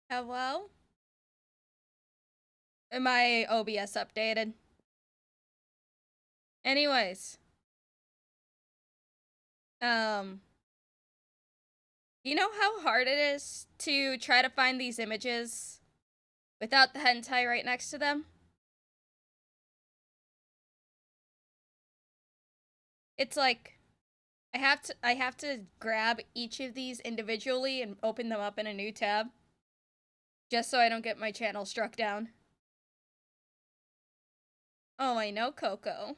Hello? Am I OBS updated? Anyways, um, you know how hard it is to try to find these images without the hentai right next to them? It's like I have to grab each of these individually and open them up in a new tab just so I don't get my channel struck down. Oh, I know, Coco.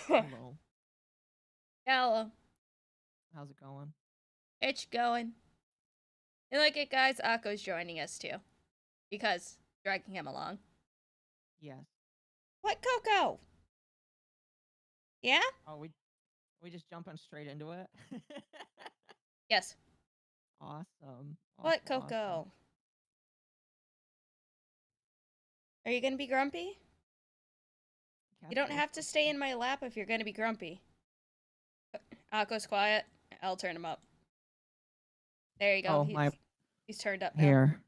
Hello. Hello. How's it going? It's going. You like it, guys? Akko's joining us too. Because dragging him along. Yes. What, Coco? Yeah? Oh, we just jumping straight into it. Yes. Awesome. What, Awesome. Coco? Are you gonna be grumpy? You don't have to stay in my lap if you're gonna be grumpy. Akko's quiet. I'll turn him up. There you go. Oh, He's turned up now. here.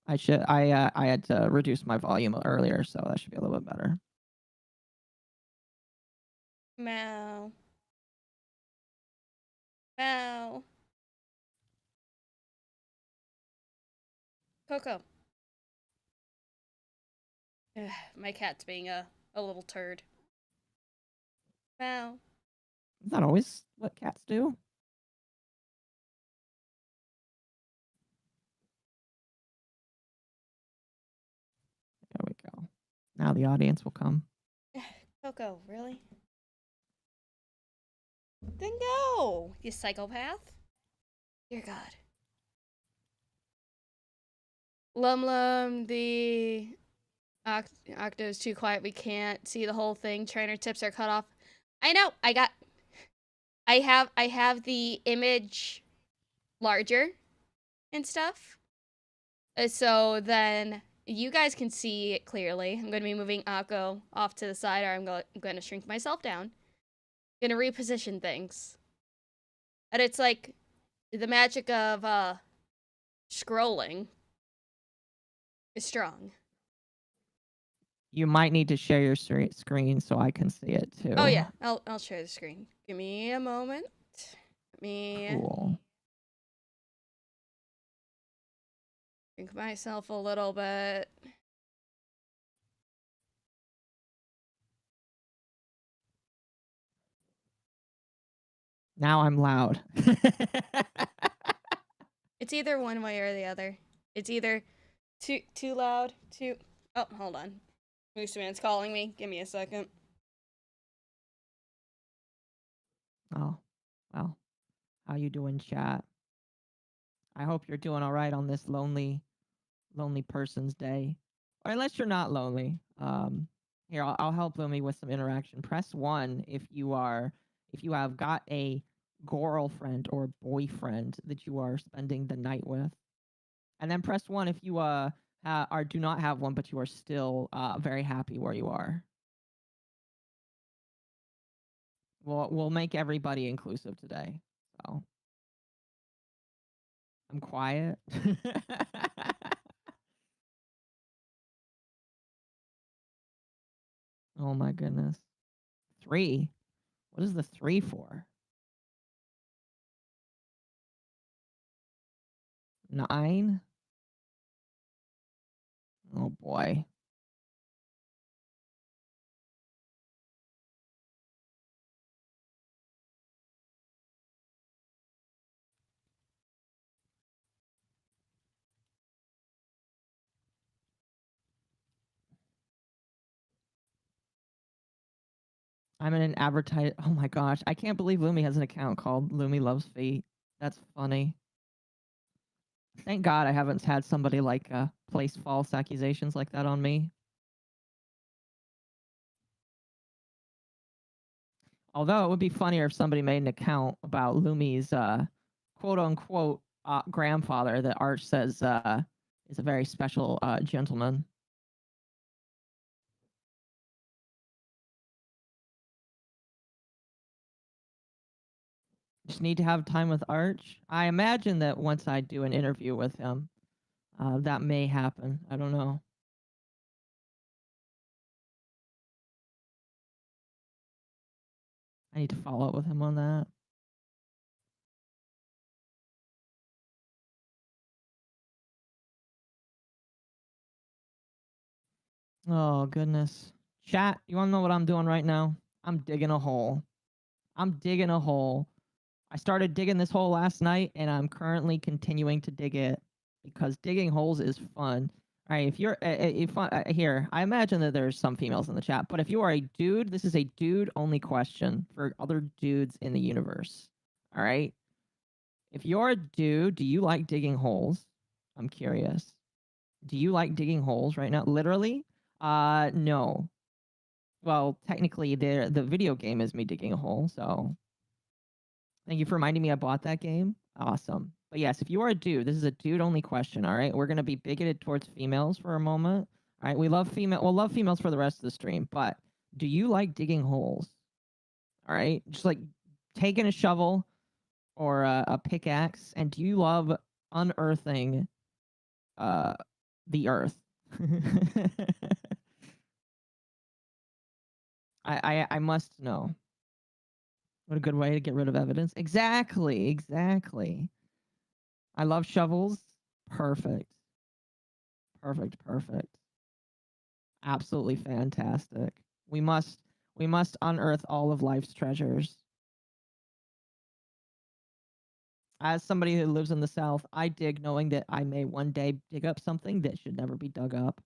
I had to reduce my volume earlier, so that should be a little bit better. Meow. Meow. Coco. Ugh, my cat's being a little turd. Meow. Is that always what cats do? There we go. Now the audience will come. Coco, really? Then go, you psychopath. Dear God. Lum, the Octo's too quiet. We can't see the whole thing. Trainer tips are cut off. I know. I have the image larger and stuff. So then you guys can see it clearly. I'm going to be moving Akko off to the side, or I'm going to shrink myself down. I'm going to reposition things. And it's like the magic of scrolling is strong. You might need to share your screen so I can see it too. Oh yeah, I'll share the screen. Give me a moment. Let me Cool. drink myself a little bit. Now I'm loud. It's either one way or the other. It's either too loud, too. Oh, hold on. Moose Man's calling me. Give me a second. Oh, well. How you doing, chat? I hope you're doing all right on this lonely person's day. Or unless you're not lonely. Here, I'll help Lumi with some interaction. Press 1 if you have got a girlfriend or boyfriend that you are spending the night with. And then press 1 if you do not have one, but you are still very happy where you are. We'll make everybody inclusive today. So I'm quiet. Oh my goodness. 3? What is the 3 for? 9? Oh boy. I'm in an advertise. Oh my gosh. I can't believe Lumi has an account called Lumi Loves Feet. That's funny. Thank God I haven't had somebody like place false accusations like that on me. Although it would be funnier if somebody made an account about Lumi's quote unquote grandfather that Arch says is a very special gentleman. Just need to have time with Arch. I imagine that once I do an interview with him, that may happen. I don't know. I need to follow up with him on that. Oh, goodness. Chat, you want to know what I'm doing right now? I'm digging a hole. I'm digging a hole. I started digging this hole last night, and I'm currently continuing to dig it because digging holes is fun. All right, if you're here, I imagine that there's some females in the chat, but if you are a dude, this is a dude-only question for other dudes in the universe. All right? If you're a dude, do you like digging holes? I'm curious. Do you like digging holes right now? Literally? No. Well, technically, the video game is me digging a hole, so thank you for reminding me I bought that game. Awesome. But yes, if you are a dude, this is a dude-only question, all right? We're going to be bigoted towards females for a moment. All right, we'll love females for the rest of the stream, but do you like digging holes? All right? Just like taking a shovel or a pickaxe, and do you love unearthing the earth? I must know. What a good way to get rid of evidence. Exactly. I love shovels. Perfect. Absolutely fantastic. We must unearth all of life's treasures. As somebody who lives in the South, I dig knowing that I may one day dig up something that should never be dug up.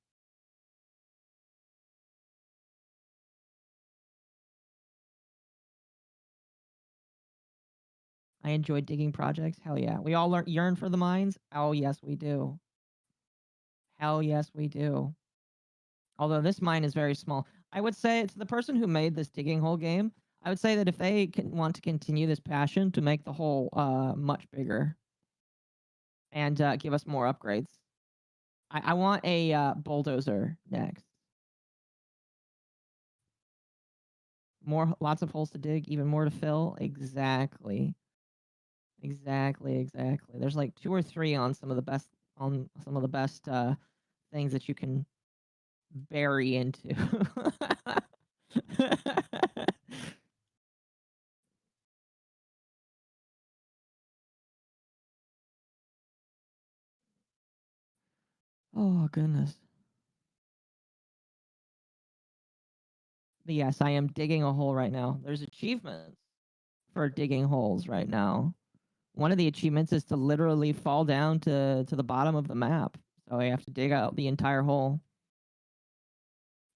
I enjoy digging projects. Hell yeah. We all yearn for the mines? Oh, yes, we do. Hell yes, we do. Although this mine is very small. I would say it's the person who made this digging hole game. I would say that if they want to continue this passion to make the hole much bigger and give us more upgrades. I want a bulldozer next. Lots of holes to dig, even more to fill. Exactly. There's like 2 or 3 on some of the best things that you can bury into. Oh goodness. But yes, I am digging a hole right now. There's achievements for digging holes right now. One of the achievements is to literally fall down to the bottom of the map. So I have to dig out the entire hole.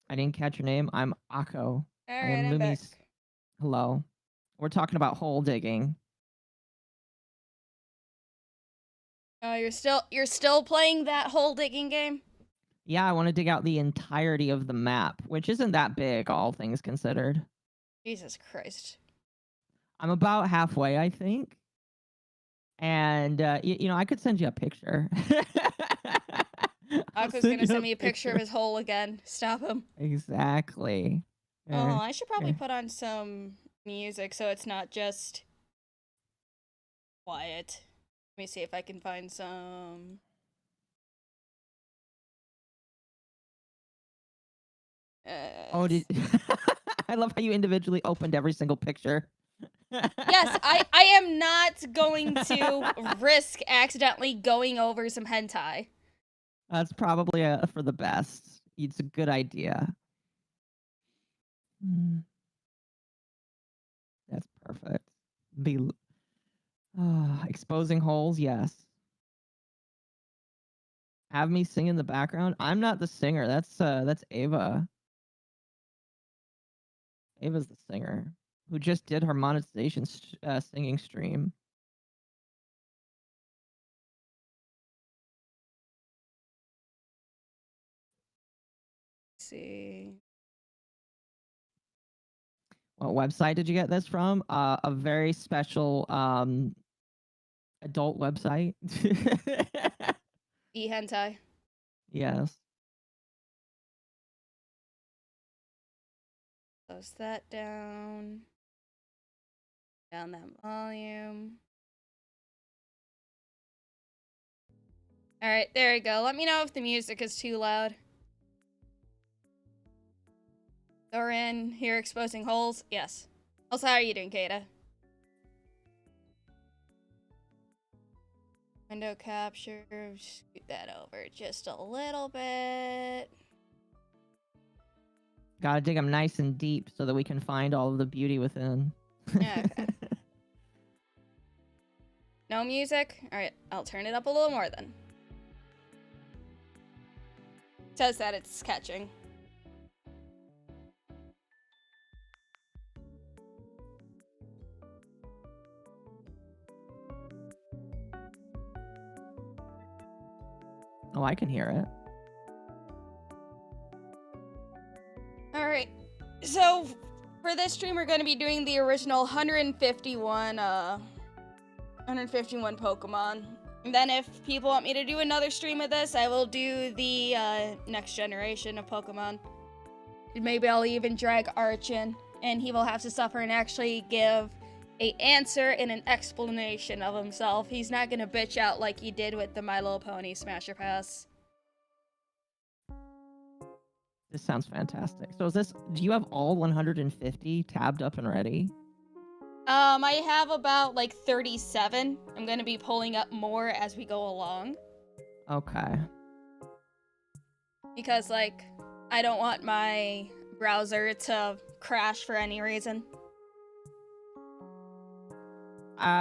I didn't catch your name. I'm Akko. All I am right, I'm back. Hello. We're talking about hole digging. Oh, you're still playing that hole digging game? Yeah, I want to dig out the entirety of the map, which isn't that big, all things considered. Jesus Christ. I'm about halfway, I think. And, you know, I could send you a picture. Akko's gonna send me a picture of his hole again. Stop him. Exactly. Oh, I should probably put on some music so it's not just quiet. Let me see if I can find some. Oh, I love how you individually opened every single picture. Yes, I am not going to risk accidentally going over some hentai. That's probably for the best. It's a good idea. That's perfect. Exposing holes, yes. Have me sing in the background. I'm not the singer. That's Ava. Ava's the singer who just did her monetization singing stream. Let's see. What website did you get this from? A very special adult website. E-hentai. Yes. Close that down. Down that volume. All right, there we go. Let me know if the music is too loud. We're in here exposing holes. Yes. Also, how are you doing, Kata? Window capture. Scoot that over just a little bit. Gotta dig them nice and deep so that we can find all of the beauty within. Okay. No music? Alright, I'll turn it up a little more then. It says that it's catching. Oh, I can hear it. Alright, so for this stream we're going to be doing the original 151 Pokemon. And then if people want me to do another stream of this, I will do the next generation of Pokemon. Maybe I'll even drag Arch in, and he will have to suffer and actually give a answer and an explanation of himself. He's not gonna bitch out like he did with the My Little Pony Smasher Pass. This sounds fantastic. So do you have all 150 tabbed up and ready? I have about like 37. I'm gonna be pulling up more as we go along. Okay. Because like, I don't want my browser to crash for any reason.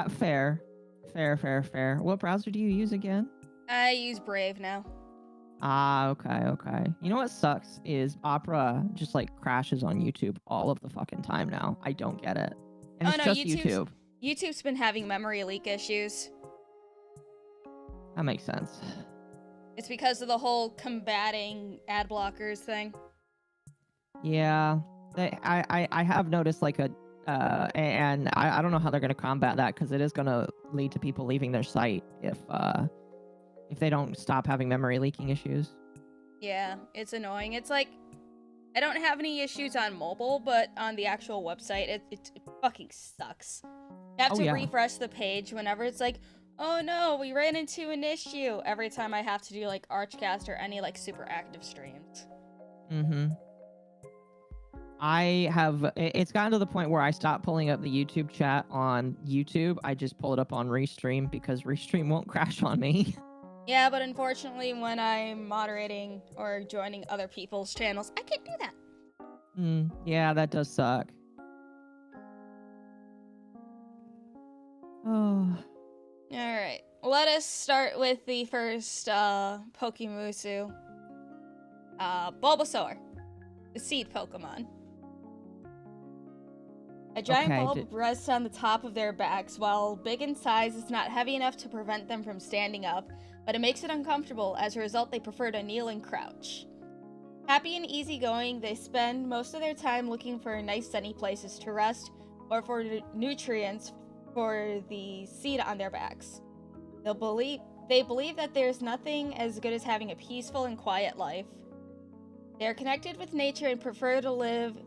Fair. What browser do you use again? I use Brave now. Okay. You know what sucks is Opera just like crashes on YouTube all of the fucking time now. I don't get it. And it's just YouTube. YouTube's been having memory leak issues. That makes sense. It's because of the whole combating ad blockers thing. Yeah. I have noticed like and I don't know how they're going to combat that because it is going to lead to people leaving their site if they don't stop having memory leaking issues. Yeah, it's annoying. It's like, I don't have any issues on mobile, but on the actual website, it fucking sucks. You have to refresh the page whenever it's like, oh no, we ran into an issue. Every time I have to do like Archcast or any like super active streams. Mm-hmm. It's gotten to the point where I stopped pulling up the YouTube chat on YouTube. I just pull it up on Restream because Restream won't crash on me. Yeah, but unfortunately when I'm moderating or joining other people's channels, I can't do that. Yeah, that does suck. Oh. Alright, let us start with the first Pokemusu. Bulbasaur, the seed Pokemon. A giant bulb rests on the top of their backs. While big in size, it's not heavy enough to prevent them from standing up, but it makes it uncomfortable. As a result, they prefer to kneel and crouch. Happy and easygoing, they spend most of their time looking for nice sunny places to rest or for nutrients for the seed on their backs. They believe that there's nothing as good as having a peaceful and quiet life. They are connected with nature and prefer to live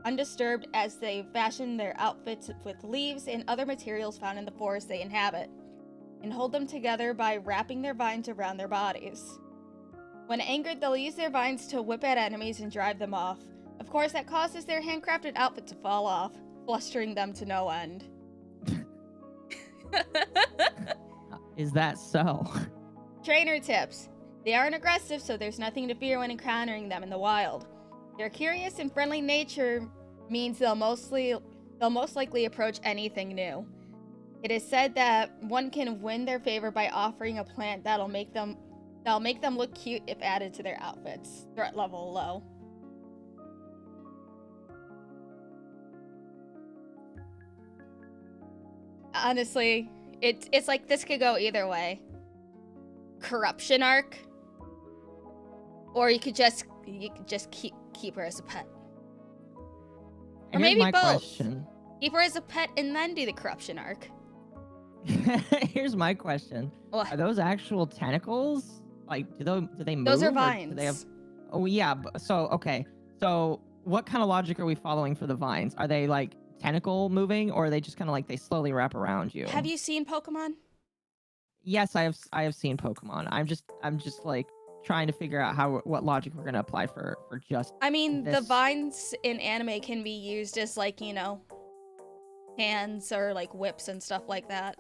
undisturbed as they fashion their outfits with leaves and other materials found in the forest they inhabit, and hold them together by wrapping their vines around their bodies. When angered, they'll use their vines to whip at enemies and drive them off. Of course, that causes their handcrafted outfit to fall off, flustering them to no end. Is that so? Trainer tips. They aren't aggressive, so there's nothing to fear when encountering them in the wild. Their curious and friendly nature means they'll most likely approach anything new. It is said that one can win their favor by offering a plant that'll make them look cute if added to their outfits. Threat level low. Honestly, it's like this could go either way. Corruption arc, or you could just keep her as a pet. Or maybe both. Question. Keep her as a pet and then do the corruption arc. Here's my question. What? Are those actual tentacles? Like, do they move? Those are vines. Do they have... Oh yeah. So okay. So what kind of logic are we following for the vines? Are they like tentacle moving, or are they just kind of like they slowly wrap around you? Have you seen Pokemon? Yes, I have seen Pokemon. I'm just like trying to figure out what logic we're gonna apply for just I mean, the this. vines in anime can be used as like, hands or like whips and stuff like that.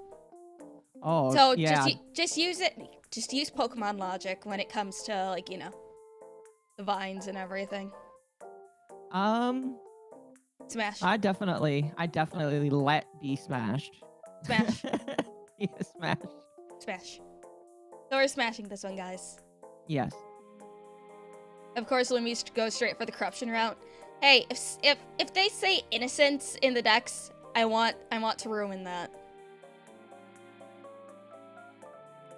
Oh, So yeah. just use it. Just use Pokemon logic when it comes to like, the vines and everything. Smash. I definitely let be smashed. Smash. Yeah, smash. Smash. So we're smashing this one, guys. Yes. Of course, when we go straight for the corruption route. Hey, if they say innocence in the decks, I want to ruin that.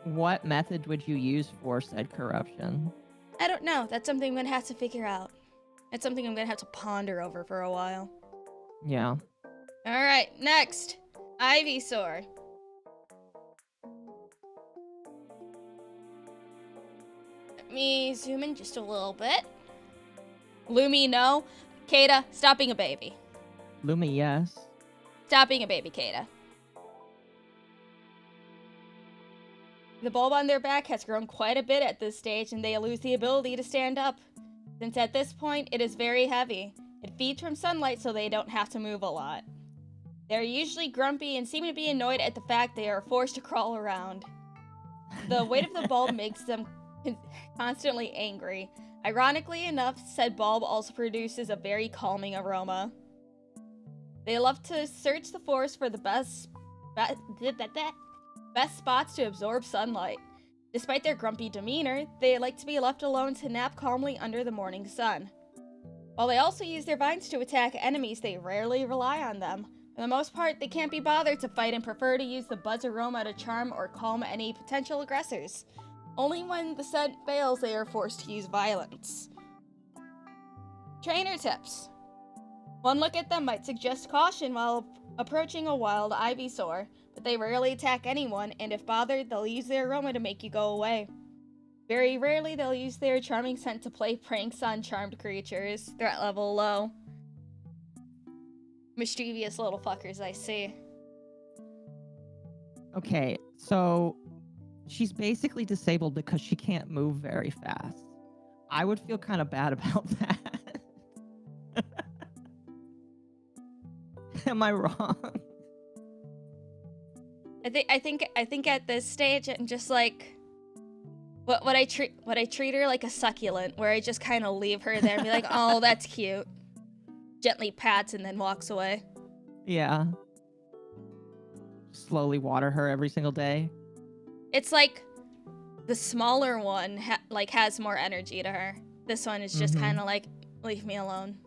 What method would you use for said corruption? I don't know. That's something I'm gonna have to figure out. It's something I'm gonna have to ponder over for a while. Yeah. Alright, next. Ivysaur. Let me zoom in just a little bit. Lumi, no. Kata, stop being a baby. Lumi, yes. Stop being a baby, Kata. The bulb on their back has grown quite a bit at this stage, and they lose the ability to stand up. Since at this point, it is very heavy. It feeds from sunlight, so they don't have to move a lot. They're usually grumpy and seem to be annoyed at the fact they are forced to crawl around. The weight of the bulb makes them constantly angry. Ironically enough, said bulb also produces a very calming aroma. They love to search the forest for the best spots to absorb sunlight. Despite their grumpy demeanor, they like to be left alone to nap calmly under the morning sun. While they also use their vines to attack enemies, they rarely rely on them. For the most part, they can't be bothered to fight and prefer to use the buzz aroma to charm or calm any potential aggressors. Only when the scent fails, they are forced to use violence. Trainer tips. One look at them might suggest caution while approaching a wild Ivysaur, but they rarely attack anyone, and if bothered, they'll use their aroma to make you go away. Very rarely, they'll use their charming scent to play pranks on charmed creatures, threat level low. Mischievous little fuckers, I see. Okay, so she's basically disabled because she can't move very fast. I would feel kind of bad about that. Am I wrong? I think at this stage I'm just like what I treat her like a succulent, where I just kind of leave her there and be like, "Oh, that's cute." Gently pats and then walks away. Yeah. Slowly water her every single day. It's like the smaller one has more energy to her. This one is just kind of like, leave me alone.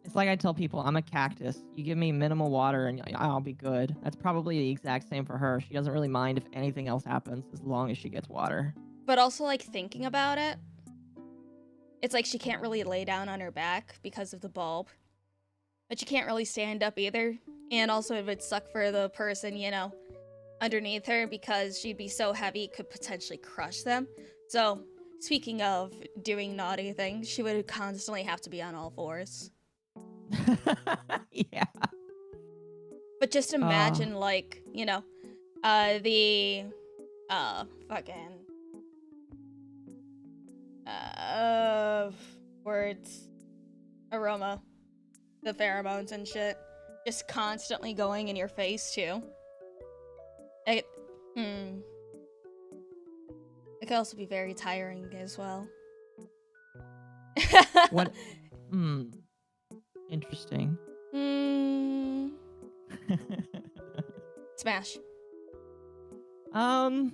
It's like I tell people, I'm a cactus. You give me minimal water and I'll be good. That's probably the exact same for her. She doesn't really mind if anything else happens as long as she gets water. But also, like, thinking about it, it's like she can't really lay down on her back because of the bulb. But she can't really stand up either. And also it would suck for the person, underneath her, because she'd be so heavy it could potentially crush them. So, speaking of doing naughty things, she would constantly have to be on all fours. Yeah. But just imagine, the fucking words, aroma, the pheromones and shit, just constantly going in your face too. It could also be very tiring as well. What? Interesting. Smash. I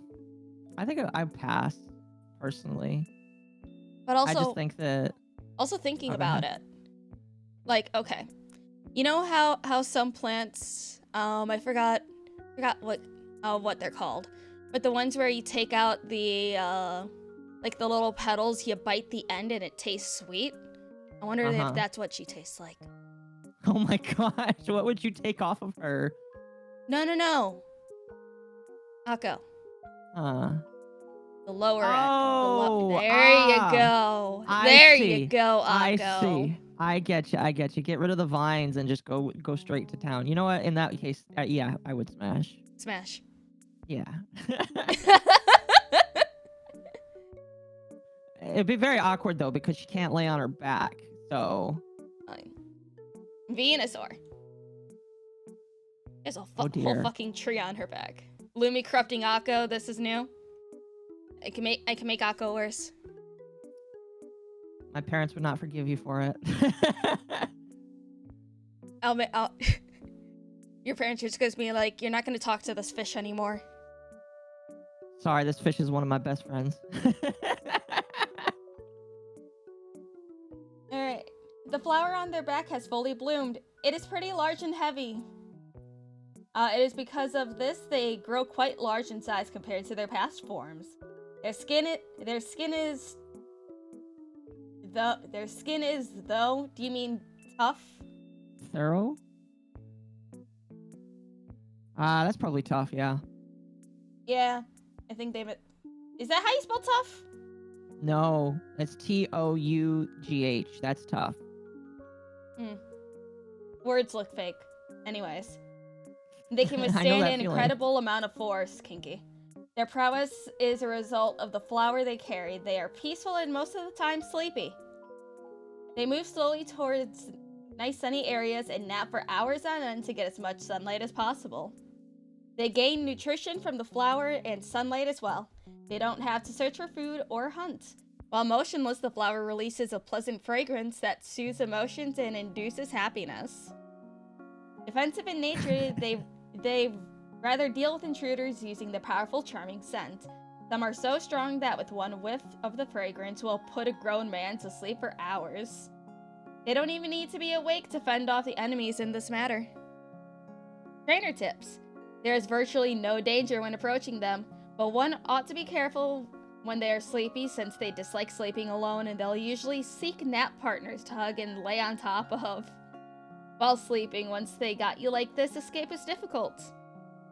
think I pass personally. But also, I just think that. Also thinking about it, like, okay, you know how some plants, I forgot what they're called, but the ones where you take out the the little petals, you bite the end and it tastes sweet. I wonder if that's what she tastes like. Oh my gosh, what would you take off of her? No. Akko. The lower end. Oh, There you go. There you go, Akko. I get you. I get you. Get rid of the vines and just go straight to town. You know what? In that case, yeah, I would smash. Smash. Yeah. It'd be very awkward though because she can't lay on her back. So. Fine. Venusaur. There's a Oh whole dear. fucking tree on her back. Lumi corrupting Akko. This is new. I can make Akko worse. My parents would not forgive you for it. I'll Your parents just goes me like, you're not gonna talk to this fish anymore. Sorry, this fish is one of my best friends. Alright. The flower on their back has fully bloomed. It is pretty large and heavy. It is because of this they grow quite large in size compared to their past forms. Their skin is though, do you mean tough? Thorough? That's probably tough, yeah. Yeah, I think is that how you spell tough? No, it's Tough. That's tough. Words look fake. Anyways. They can I know withstand that an feeling. incredible amount of force, Kinky. Their prowess is a result of the flower they carry. They are peaceful and most of the time sleepy. They move slowly towards nice sunny areas and nap for hours on end to get as much sunlight as possible. They gain nutrition from the flower and sunlight as well. They don't have to search for food or hunt. While motionless, the flower releases a pleasant fragrance that soothes emotions and induces happiness. Defensive in nature, they rather deal with intruders using the powerful charming scent. Some are so strong that with one whiff of the fragrance will put a grown man to sleep for hours. They don't even need to be awake to fend off the enemies in this matter. Trainer tips. There is virtually no danger when approaching them, but one ought to be careful when they are sleepy since they dislike sleeping alone and they'll usually seek nap partners to hug and lay on top of. While sleeping, once they got you like this, escape is difficult.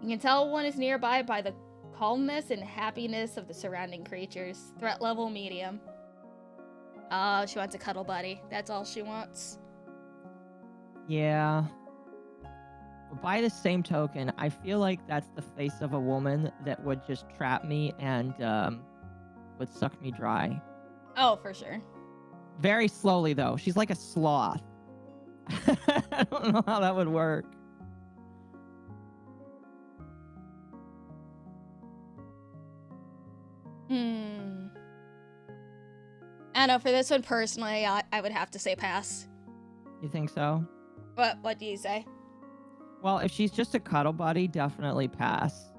You can tell one is nearby by the calmness and happiness of the surrounding creatures. Threat level medium. Oh, she wants a cuddle buddy. That's all she wants. Yeah. But by the same token, I feel like that's the face of a woman that would just trap me and would suck me dry. Oh, for sure. Very slowly, though. She's like a sloth. I don't know how that would work. I don't know, for this one personally, I would have to say pass. You think so? What do you say? Well, if she's just a cuddle buddy, definitely pass.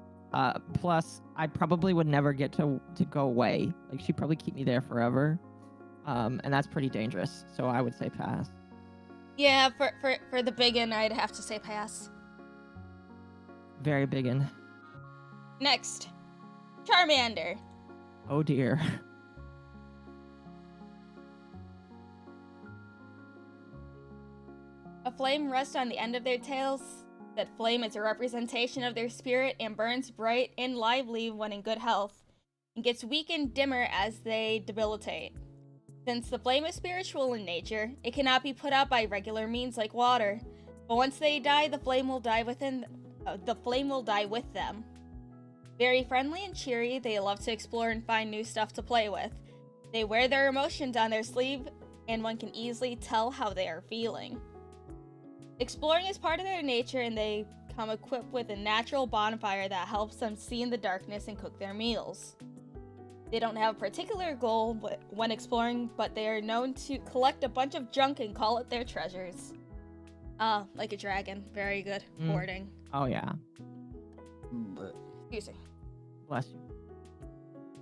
Plus, I probably would never get to go away. Like, she'd probably keep me there forever. And that's pretty dangerous. So I would say pass. Yeah, for the biggin, I'd have to say pass. Very biggin. Next, Charmander. Oh dear. A flame rests on the end of their tails. That flame is a representation of their spirit and burns bright and lively when in good health, and gets weak and dimmer as they debilitate. Since the flame is spiritual in nature, it cannot be put out by regular means like water. But once they die, the flame will die with them. Very friendly and cheery, they love to explore and find new stuff to play with. They wear their emotions on their sleeve, and one can easily tell how they are feeling. Exploring is part of their nature, and they come equipped with a natural bonfire that helps them see in the darkness and cook their meals. They don't have a particular goal when exploring, but they are known to collect a bunch of junk and call it their treasures. Like a dragon. Very good hoarding. Oh yeah. Excuse me. Bless you.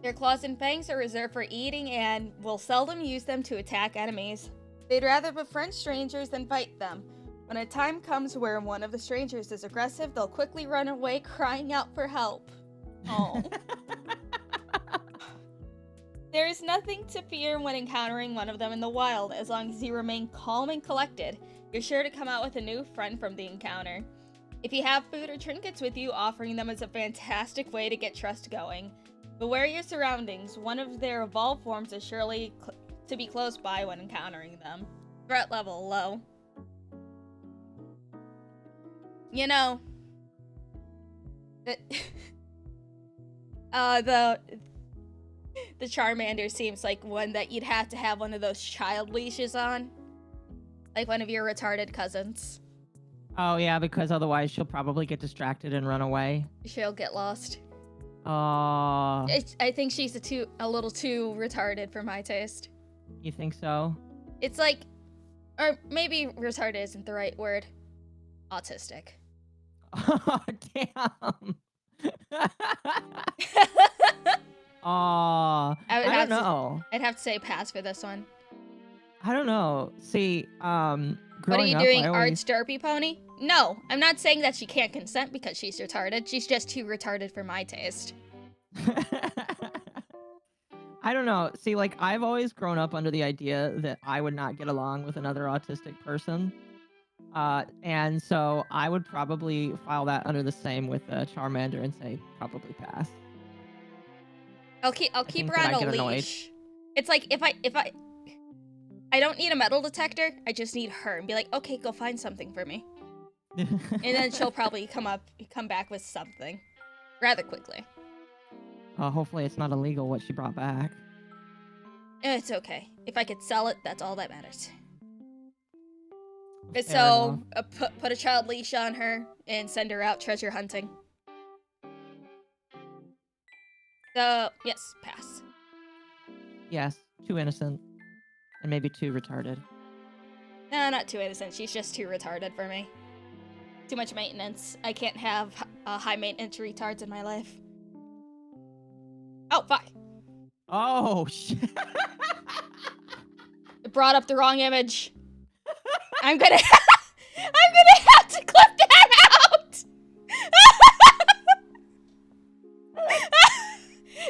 Their claws and fangs are reserved for eating and will seldom use them to attack enemies. They'd rather befriend strangers than fight them. When a time comes where one of the strangers is aggressive, they'll quickly run away crying out for help. Oh. There is nothing to fear when encountering one of them in the wild. As long as you remain calm and collected, you're sure to come out with a new friend from the encounter. If you have food or trinkets with you, offering them is a fantastic way to get trust going. Beware your surroundings. One of their evolved forms is surely to be close by when encountering them. Threat level low. You know, the Charmander seems like one that you'd have to have one of those child leashes on, like one of your retarded cousins. Oh yeah, because otherwise she'll probably get distracted and run away. She'll get lost. Oh. I think she's a little too retarded for my taste. You think so? It's like, or maybe retarded isn't the right word. Autistic. Oh damn. Oh, I don't know. I'd have to say pass for this one. I don't know. See, What are you doing, Arch Derpy Pony? No, I'm not saying that she can't consent because she's retarded. She's just too retarded for my taste. I don't know. See, like, I've always grown up under the idea that I would not get along with another autistic person. And so I would probably file that under the same with Charmander and say probably pass. I'll keep her on a leash. It's like if I don't need a metal detector, I just need her and be like, okay, go find something for me. And then she'll probably come back with something rather quickly. Hopefully it's not illegal what she brought back. It's okay. If I could sell it, that's all that matters. Fair So, put a child leash on her and send her out treasure hunting. So, yes, pass. Yes, too innocent. And maybe too retarded. No, not too innocent. She's just too retarded for me. Too much maintenance. I can't have high maintenance retards in my life. Oh, fuck. Oh, shit. It brought up the wrong image. I'm gonna have to clip that out.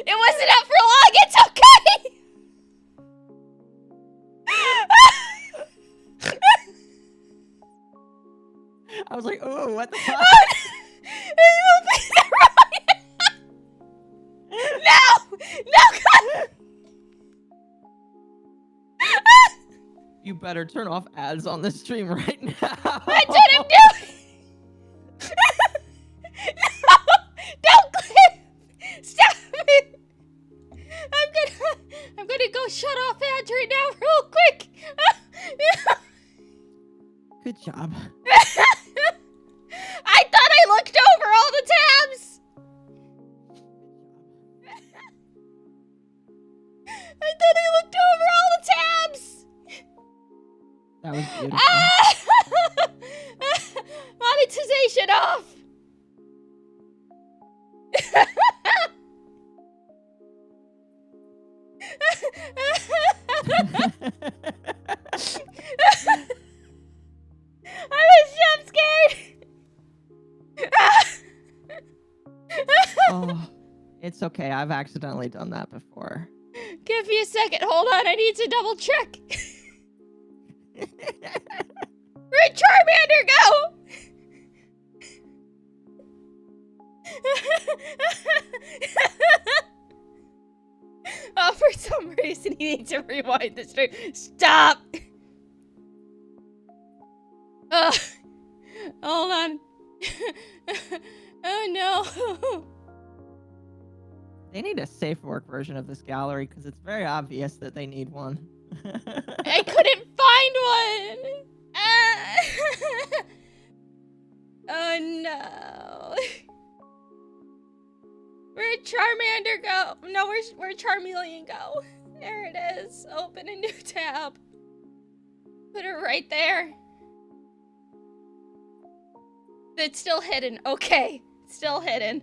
It wasn't up for long. It's okay. I was like, oh, what the fuck? No, God. You better turn off ads on the stream right now. I didn't do it. No, don't clip. Stop it. I'm gonna go shut off ads right now, real quick. Good job. I thought I looked over all the tabs. I thought I looked over all the tabs. That was beautiful. Monetization off. I was jump scared. Oh, it's okay. I've accidentally done that before. Give me a second. Hold on. I need to double check. Where'd Charmander go? Oh, for some reason he needs to rewind the stream. Stop! Hold on. Oh no. They need a safe work version of this gallery because it's very obvious that they need one. I couldn't find one. Oh no. Where'd Charmander go? No, where'd Charmeleon go? There it is. Open a new tab. Put her right there. It's still hidden. Okay. It's still hidden.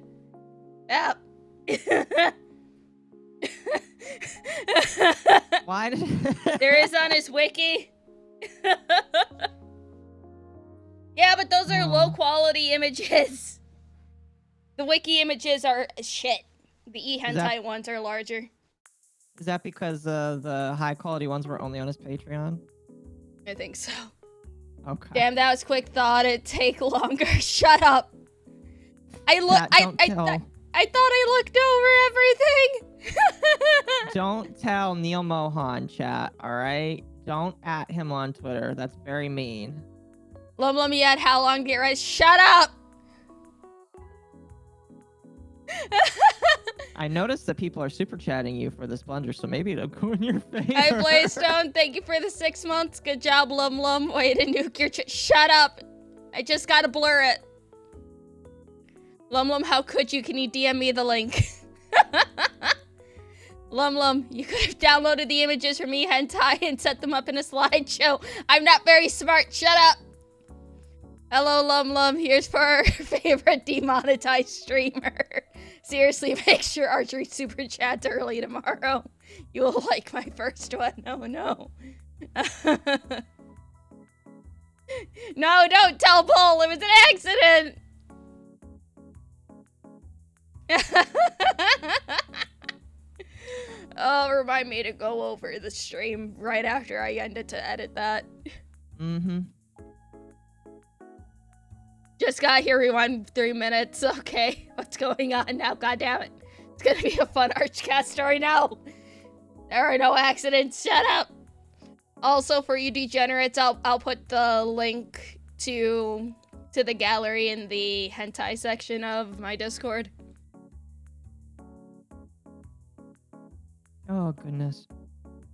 Yep. Why did There is on his wiki. Yeah, but those are low quality images. The wiki images are shit. The e-hentai ones are larger. Is that because the high quality ones were only on his Patreon? I think so. Okay. Damn, that was quick thought. It'd take longer. Shut up. I thought I looked over everything. Don't tell Neil Mohan, chat, alright? Don't at him on Twitter. That's very mean. Lum you had how long to get ready? Shut up! I noticed that people are super chatting you for this blunder, so maybe it'll go in your favor. Hi, Blaystone. Thank you for the 6 months. Good job, Lum. Way to nuke your shut up! I just gotta blur it. Lum, how could you? Can you DM me the link? Lum, you could have downloaded the images from me hentai and set them up in a slideshow. I'm not very smart. Shut up. Hello, Lum. Here's for our favorite demonetized streamer. Seriously, make sure Archery super chats early tomorrow. You will like my first one. Oh, no. No, don't tell Paul. It was an accident. Oh, remind me to go over the stream right after I end it to edit that. Mm-hmm. Just got here, rewind 3 minutes. Okay, what's going on now? God damn it. It's gonna be a fun Archcast story now. There are no accidents. Shut up. Also, for you degenerates, I'll put the link to the gallery in the hentai section of my Discord. Oh, goodness.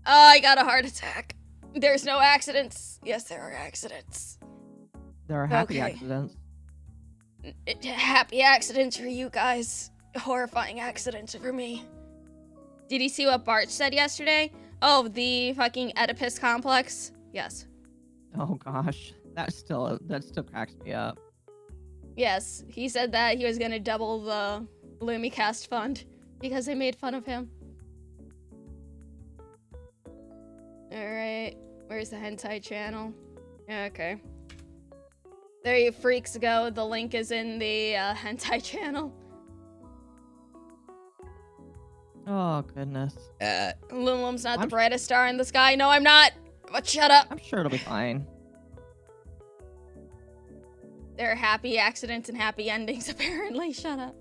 Oh, I got a heart attack. There's no accidents. Yes, there are accidents. There are happy accidents. Happy accidents for you guys. Horrifying accidents for me. Did you see what Bart said yesterday? Oh, the fucking Oedipus complex? Yes. Oh, gosh. That still cracks me up. Yes, he said that he was gonna double the Lumicast fund because they made fun of him. Alright, where's the hentai channel? Yeah, okay. There you freaks go, the link is in the hentai channel. Oh, goodness. Lum's not the brightest star in the sky. No, I'm not! But shut up! I'm sure it'll be fine. There are happy accidents and happy endings, apparently. Shut up.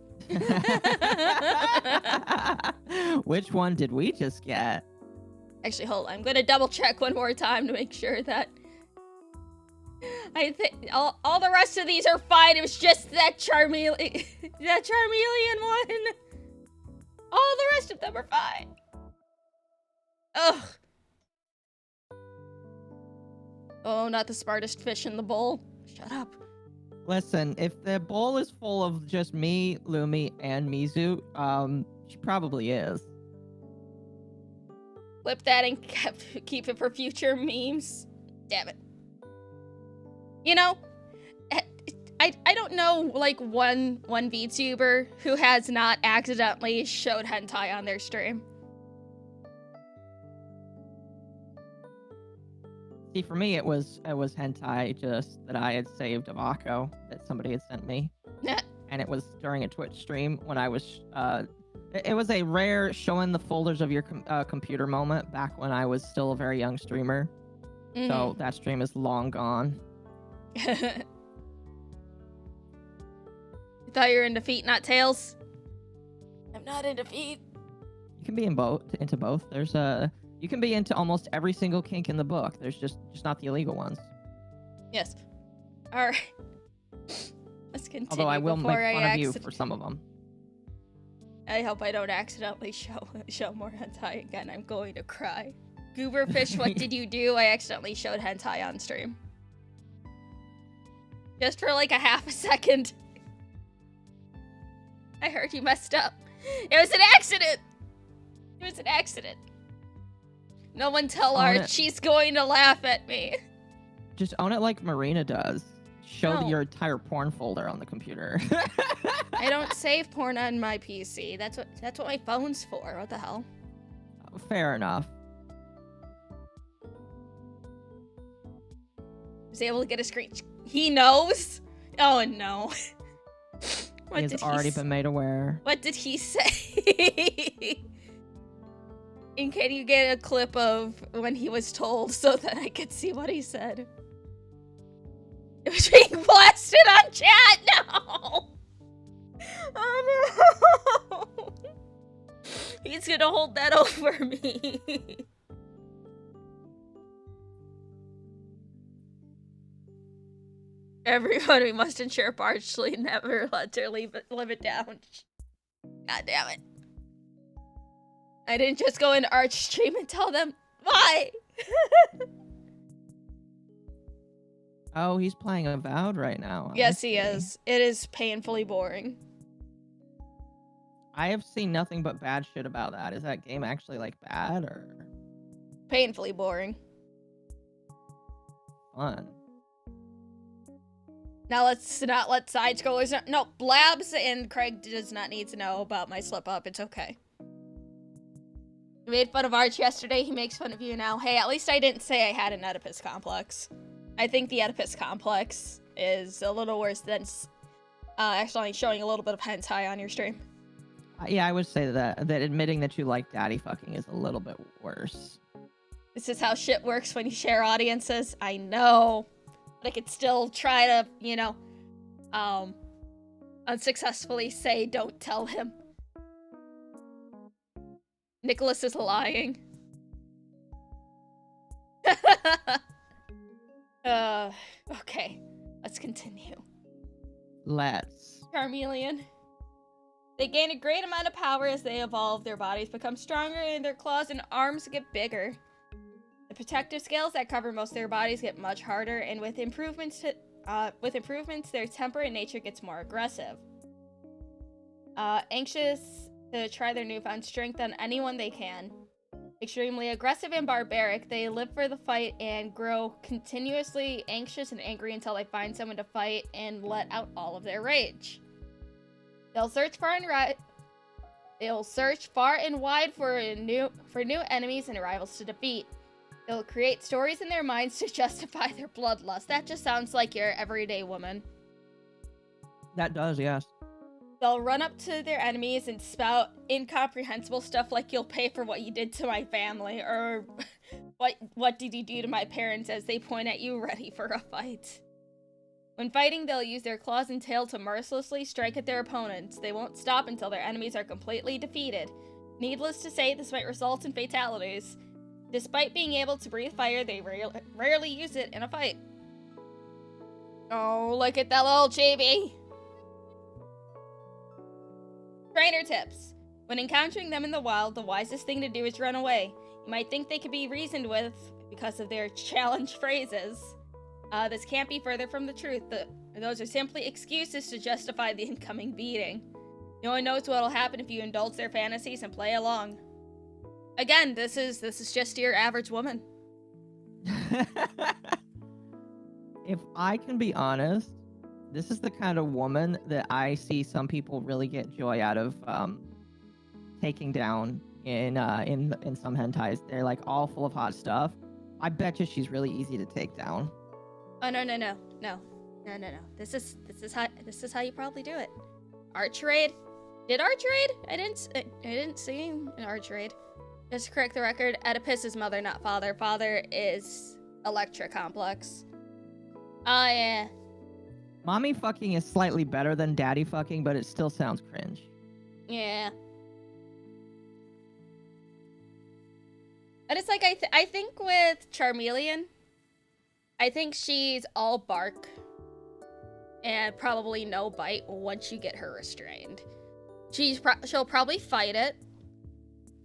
Which one did we just get? Actually, hold on. I'm gonna double check one more time to make sure that I think all the rest of these are fine. It was just that Charmeleon one. All the rest of them are fine. Ugh. Oh, not the smartest fish in the bowl. Shut up. Listen, if the bowl is full of just me, Lumi, and Mizu, she probably is. Flip that and keep it for future memes. Damn it. You know, I don't know, like, one VTuber who has not accidentally showed hentai on their stream. See, for me, it was hentai just that I had saved of Akko that somebody had sent me. And it was during a Twitch stream when I was, it was a rare showing the folders of your computer moment back when I was still a very young streamer. Mm-hmm. So that stream is long gone. I thought you were into feet, not tails. I'm not into feet. You can be into both. You can be into almost every single kink in the book. There's just not the illegal ones. Yes. All right. Let's continue. Although I will make fun of you for some of them. I hope I don't accidentally show more hentai again. I'm going to cry. Gooberfish, what did you do? I accidentally showed hentai on stream. Just for like a half a second. I heard you messed up. It was an accident! It was an accident. No one tell Art, she's going to laugh at me. Just own it like Marina does. Show your entire porn folder on the computer. I don't save porn on my PC. That's what my phone's for. What the hell? Oh, fair enough. Was able to get a screen. He knows? Oh no. He has already been made aware. What did he say? And can you get a clip of when he was told so that I could see what he said? It was being blasted on chat. No. Oh no. He's gonna hold that over me. Everyone, we must ensure Barchley never lets her live it down. God damn it. I didn't just go into Arch stream and tell them why. Oh, he's playing Avowed right now. Yes, he is. It is painfully boring. I have seen nothing but bad shit about that. Is that game actually like bad or painfully boring? Fun. Now let's not let side scrollers know. No, Blabs and Craig does not need to know about my slip up. It's okay. You made fun of Arch yesterday. He makes fun of you now. Hey, at least I didn't say I had an Oedipus complex. I think the Oedipus complex is a little worse than actually showing a little bit of hentai on your stream. Yeah, I would say that admitting that you like daddy fucking is a little bit worse. This is how shit works when you share audiences. I know. But I could still try to, you know, unsuccessfully say don't tell him. Nicholas is lying. Okay. Let's continue. Let's. Charmeleon. They gain a great amount of power as they evolve. Their bodies become stronger and their claws and arms get bigger. The protective scales that cover most of their bodies get much harder, and with improvements, their temper and nature gets more aggressive. Anxious to try their newfound strength on anyone they can. Extremely aggressive and barbaric, they live for the fight and grow continuously anxious and angry until they find someone to fight and let out all of their rage. They'll search far and wide for new enemies and rivals to defeat. They'll create stories in their minds to justify their bloodlust. That just sounds like your everyday woman. That does, yes. They'll run up to their enemies and spout incomprehensible stuff like, "You'll pay for what you did to my family," or what did you do to my parents, as they point at you ready for a fight. When fighting, they'll use their claws and tail to mercilessly strike at their opponents. They won't stop until their enemies are completely defeated. Needless to say, this might result in fatalities. Despite being able to breathe fire, they rarely use it in a fight. Oh, look at that little chibi! Trainer tips. When encountering them in the wild, the wisest thing to do is run away. You might think they could be reasoned with because of their challenge phrases. This can't be further from the truth. Those are simply excuses to justify the incoming beating. No one knows what'll happen if you indulge their fantasies and play along. Again, this is just your average woman. If I can be honest, this is the kind of woman that I see some people really get joy out of taking down in some hentais. They're like all full of hot stuff. I bet you she's really easy to take down. Oh no. This is how you probably do it. Arch raid? Did Arch raid? I didn't see an Arch raid. Just to correct the record, Oedipus is mother, not father. Father is Electra complex. Oh yeah. Mommy fucking is slightly better than daddy fucking, but it still sounds cringe. Yeah. But it's like, I think with Charmeleon, I think she's all bark and probably no bite once you get her restrained. She'll probably fight it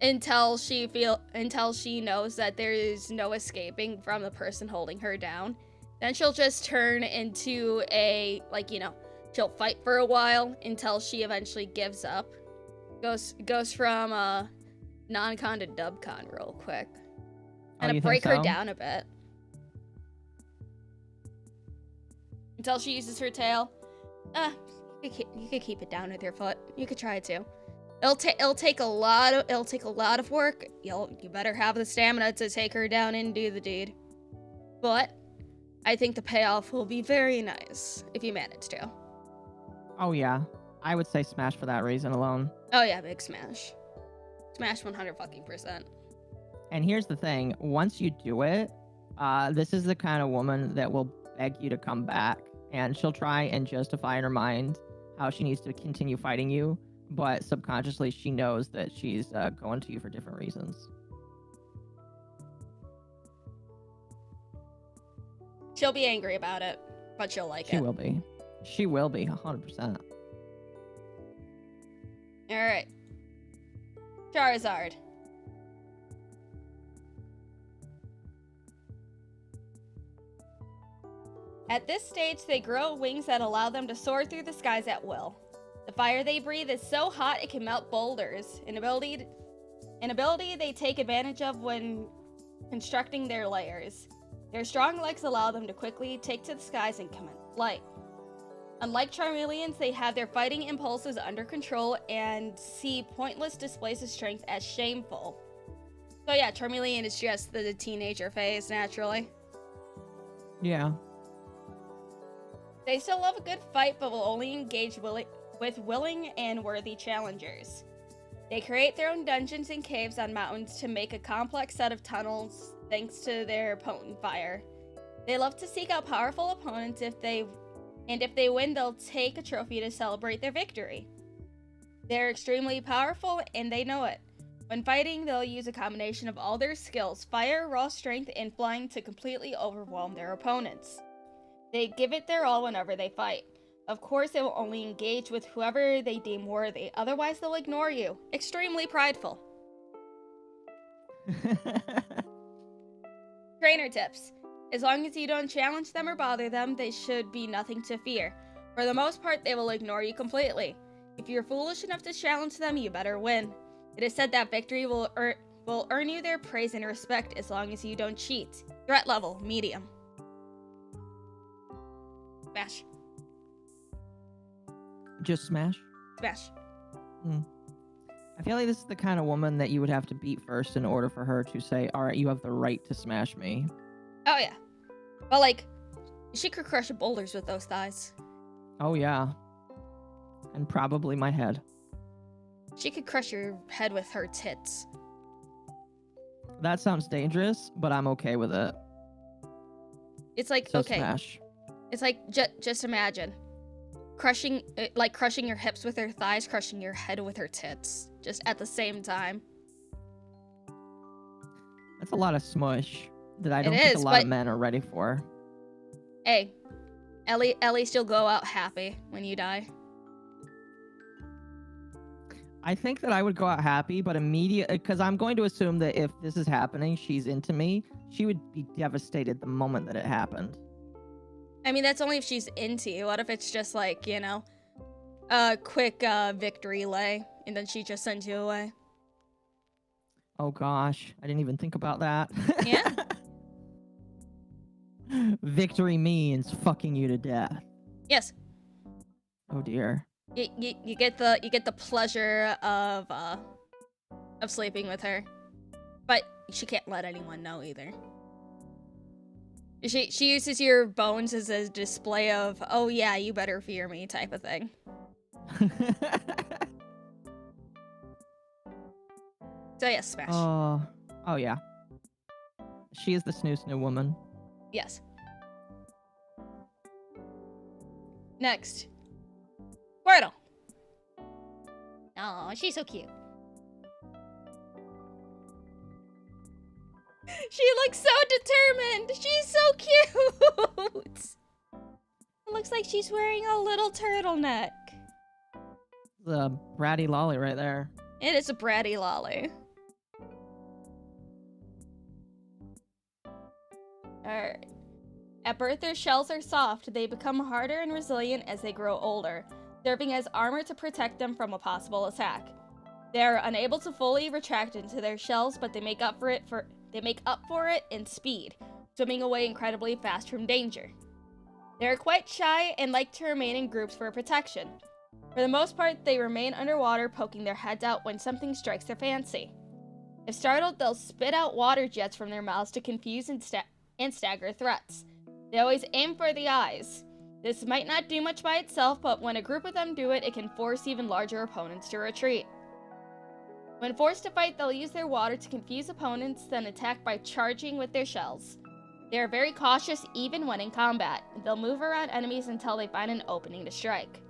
until she knows that there is no escaping from the person holding her down. Then she'll just turn into a, like, you know, she'll fight for a while until she eventually gives up. Goes from non-con to dub-con real quick. And to break her down a bit. Until she uses her tail. You could keep it down with your foot. You could try to. It'll take a lot of work. You better have the stamina to take her down and do the deed. But I think the payoff will be very nice if you manage to. Oh yeah, I would say Smash for that reason alone. Oh yeah, big Smash. Smash 100%. And here's the thing: once you do it, this is the kind of woman that will beg you to come back, and she'll try and justify in her mind how she needs to continue fighting you, but subconsciously she knows that she's going to you for different reasons. She'll be angry about it. but she'll like She it. will be. She will be, 100%. Alright. Charizard. At this stage, they grow wings that allow them to soar through the skies at will. The fire they breathe is so hot it can melt boulders, an ability they take advantage of when constructing their layers. Their strong legs allow them to quickly take to the skies and commence flight. Unlike Charmeleons, they have their fighting impulses under control and see pointless displays of strength as shameful. So yeah, Charmeleon is just the teenager phase, naturally. Yeah. They still love a good fight, but will only engage with willing and worthy challengers. They create their own dungeons and caves on mountains to make a complex set of tunnels thanks to their potent fire. They love to seek out powerful opponents if they win, they'll take a trophy to celebrate their victory. They're extremely powerful and they know it. When fighting, they'll use a combination of all their skills, fire, raw strength, and flying to completely overwhelm their opponents. They give it their all whenever they fight. Of course, they will only engage with whoever they deem worthy, otherwise they'll ignore you. Extremely prideful. Trainer tips. As long as you don't challenge them or bother them, they should be nothing to fear. For the most part, they will ignore you completely. If you're foolish enough to challenge them, you better win. It is said that victory will earn you their praise and respect as long as you don't cheat. Threat level, medium. Smash. Just smash? Smash. I feel like this is the kind of woman that you would have to beat first in order for her to say, alright, you have the right to smash me. Oh yeah. But like, she could crush boulders with those thighs. Oh yeah. And probably my head. She could crush your head with her tits. That sounds dangerous, but I'm okay with it. It's like, So okay. smash. It's like, just imagine. Crushing your hips with her thighs, crushing your head with her tits. Just at the same time. That's a lot of smush that I don't It think is, a lot but- of men are ready for. Hey, at least you'll go out happy when you die. I think that I would go out happy, but because I'm going to assume that if this is happening, she's into me, she would be devastated the moment that it happened. I mean, that's only if she's into you. What if it's just like, you know, a quick victory lay, and then she just sends you away? Oh gosh, I didn't even think about that. Yeah. Victory means fucking you to death. Yes. Oh dear. You get the pleasure of sleeping with her, but she can't let anyone know either. She uses your bones as a display of, oh yeah, you better fear me type of thing. So yes, smash. Oh yeah. She is the snoo woman. Yes. Next. Squirtle. Oh, she's so cute. She looks so determined. She's so cute. It looks like she's wearing a little turtleneck. The bratty lolly right there. It is a bratty lolly. Alright. At birth, their shells are soft. They become harder and resilient as they grow older, serving as armor to protect them from a possible attack. They are unable to fully retract into their shells, but they make up for it in speed, swimming away incredibly fast from danger. They are quite shy and like to remain in groups for protection. For the most part, they remain underwater, poking their heads out when something strikes their fancy. If startled, they'll spit out water jets from their mouths to confuse and stagger threats. They always aim for the eyes. This might not do much by itself, but when a group of them do it, it can force even larger opponents to retreat. When forced to fight, they'll use their water to confuse opponents, then attack by charging with their shells. They are very cautious even when in combat. They'll move around enemies until they find an opening to strike.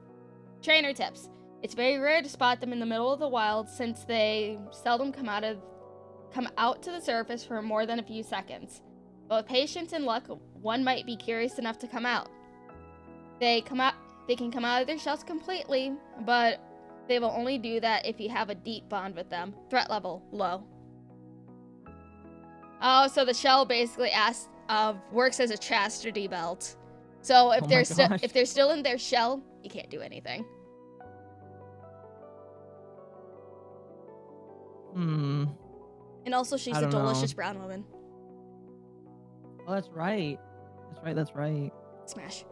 Trainer tips. It's very rare to spot them in the middle of the wild since they seldom come out to the surface for more than a few seconds. But with patience and luck, one might be curious enough to come out. They can come out of their shells completely, but they will only do that if you have a deep bond with them. Threat level low. Oh, so the shell basically works as a chastity belt. So if they're still in their shell, you can't do anything. And also, she's a delicious brown woman. Oh, that's right. That's right. Smash.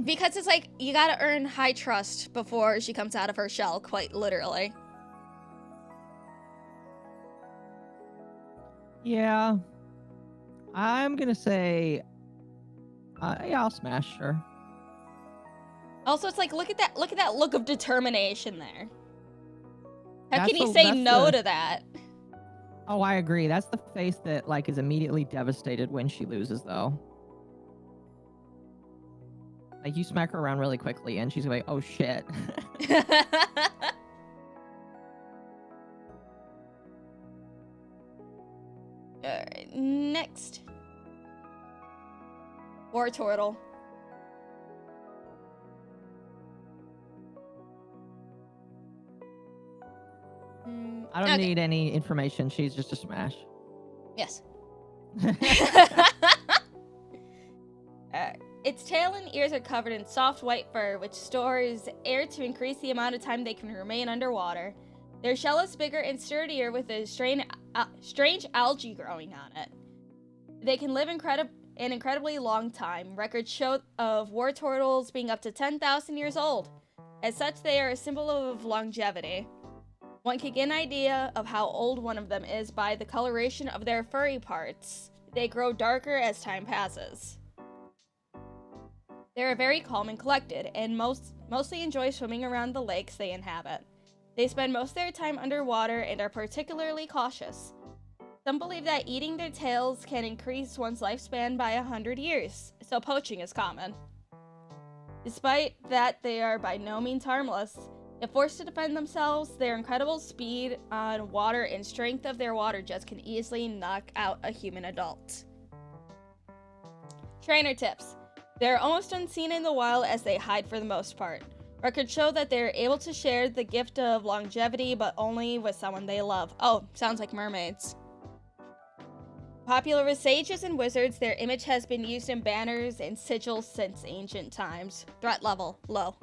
Because it's like, you gotta earn high trust before she comes out of her shell, quite literally. Yeah. I'm gonna say, yeah, I'll smash, sure. Also, it's like, look at that look of determination there. How can you say no to that? Oh, I agree. That's the face that, like, is immediately devastated when she loses, though. Like, you smack her around really quickly, and she's like, oh, shit. Alright, next. War turtle. I don't need any information. She's just a smash. Yes. Its tail and ears are covered in soft white fur, which stores air to increase the amount of time they can remain underwater. Their shell is bigger and sturdier with a strange algae growing on it. They can live an incredibly long time. Records show of war turtles being up to 10,000 years old. As such, they are a symbol of longevity. One can get an idea of how old one of them is by the coloration of their furry parts. They grow darker as time passes. They are very calm and collected, and mostly enjoy swimming around the lakes they inhabit. They spend most of their time underwater and are particularly cautious. Some believe that eating their tails can increase one's lifespan by 100 years, so poaching is common. Despite that, they are by no means harmless. If forced to defend themselves, their incredible speed on water and strength of their water jets can easily knock out a human adult. Trainer tips. They're almost unseen in the wild as they hide for the most part. Records show that they're able to share the gift of longevity, but only with someone they love. Oh, sounds like mermaids. Popular with sages and wizards, their image has been used in banners and sigils since ancient times. Threat level low.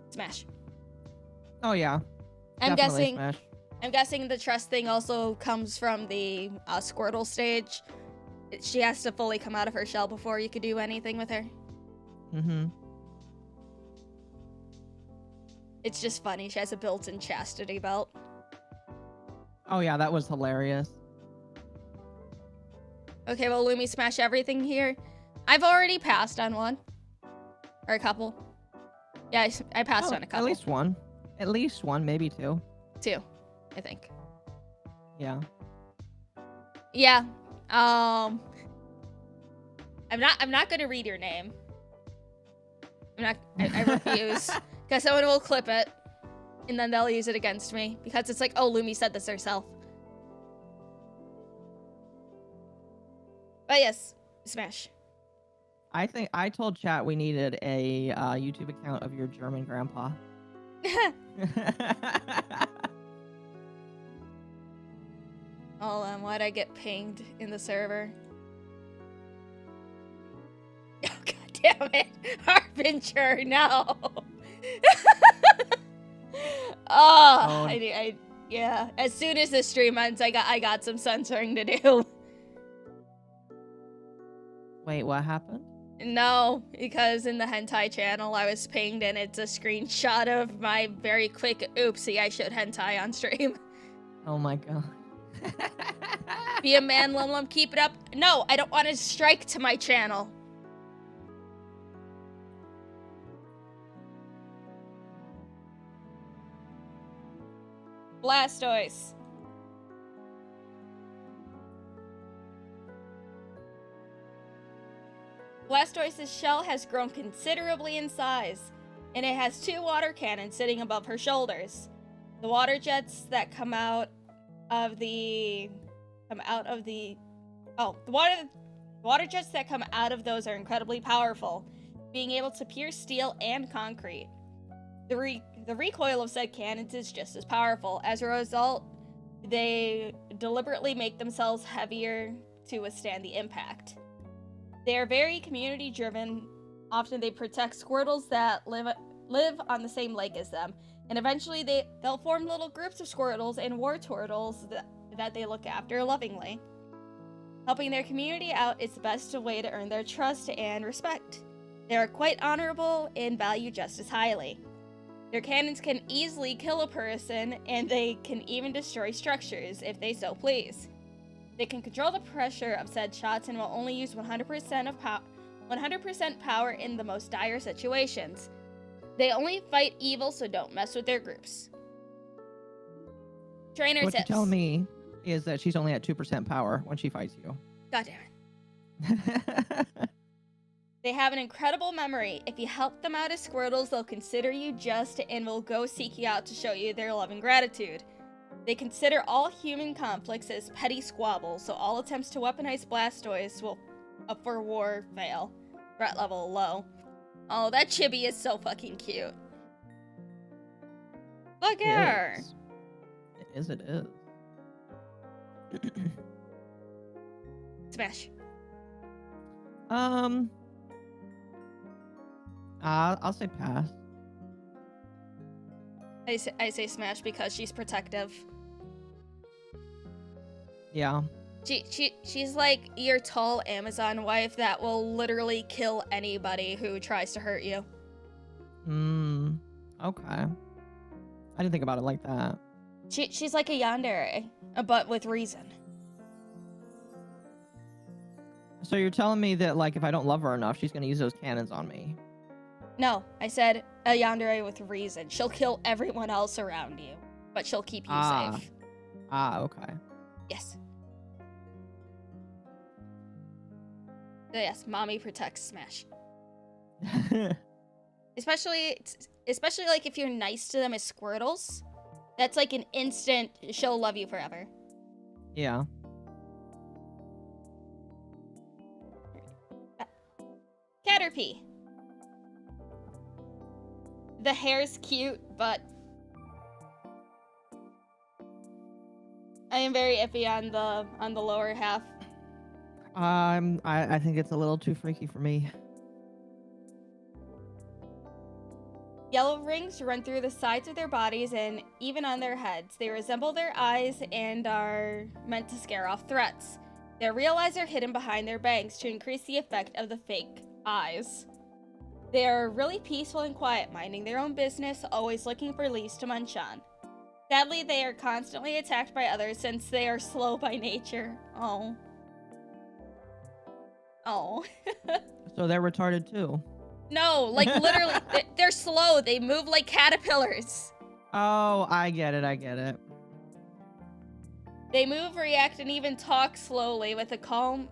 Smash. Oh yeah. I'm guessing the trust thing also comes from the Squirtle stage. She has to fully come out of her shell before you could do anything with her. It's just funny. She has a built-in chastity belt. Oh yeah, that was hilarious. Okay, well, Lumi, smash everything here. I've already passed on one. Or a couple. Yeah, I passed on a couple. At least one. At least one, maybe two. Two, I think. Yeah. Yeah. I'm not gonna read your name. I refuse. Because someone will clip it. And then they'll use it against me. Because it's like, oh, Lumi said this herself. But yes, smash. I think I told chat we needed a YouTube account of your German grandpa. Oh, why'd I get pinged in the server? Oh, god damn it. Harbinger, no. Yeah. As soon as the stream ends, I got some censoring to do. Wait, what happened? No, because in the hentai channel I was pinged and it's a screenshot of my very quick oopsie I showed hentai on stream. Oh my god. Be a man, Lum, keep it up. No, I don't want to strike to my channel. Blastoise. Blastoise's shell has grown considerably in size, and it has two water cannons sitting above her shoulders. The water jets that come out of the Oh, the water jets that come out of those are incredibly powerful, being able to pierce steel and concrete. The recoil of said cannons is just as powerful. As a result, they deliberately make themselves heavier to withstand the impact. They are very community driven. Often they protect Squirtles that live on the same lake as them, and eventually they'll form little groups of Squirtles and War Turtles that they look after lovingly. Helping their community out is the best way to earn their trust and respect. They are quite honorable and value just as highly. Their cannons can easily kill a person, and they can even destroy structures if they so please. They can control the pressure of said shots and will only use 100% power in the most dire situations. They only fight evil, so don't mess with their groups. Trainer What tips. you're telling me is that she's only at 2% power when she fights you. God damn it. They have an incredible memory. If you help them out as Squirtles, they'll consider you just and will go seek you out to show you their love and gratitude. They consider all human conflicts as petty squabbles, so all attempts to weaponize Blastoise will for war fail. Threat level low. Oh, that chibi is so fucking cute. Look at her. It is. Smash. I'll say pass. I say smash because she's protective. Yeah. She's like your tall Amazon wife that will literally kill anybody who tries to hurt you. Okay. I didn't think about it like that. She's like a yandere, but with reason. So you're telling me that, like, if I don't love her enough, she's gonna use those cannons on me? No, I said a yandere with reason. She'll kill everyone else around you, but she'll keep you safe. Okay. Yes. So yes, mommy protects Smash. Especially like if you're nice to them as Squirtles. That's like an instant, she'll love you forever. Yeah. Caterpie. The hair's cute, but I am very iffy on the lower half. I think it's a little too freaky for me. Yellow rings run through the sides of their bodies and even on their heads. They resemble their eyes and are meant to scare off threats. Their real eyes are hidden behind their bangs to increase the effect of the fake eyes. They are really peaceful and quiet, minding their own business, always looking for leaves to munch on. Sadly, they are constantly attacked by others since they are slow by nature. Oh. So they're retarded too. No, like literally, they're slow. They move like caterpillars. Oh, I get it. They move, react, and even talk slowly with calm,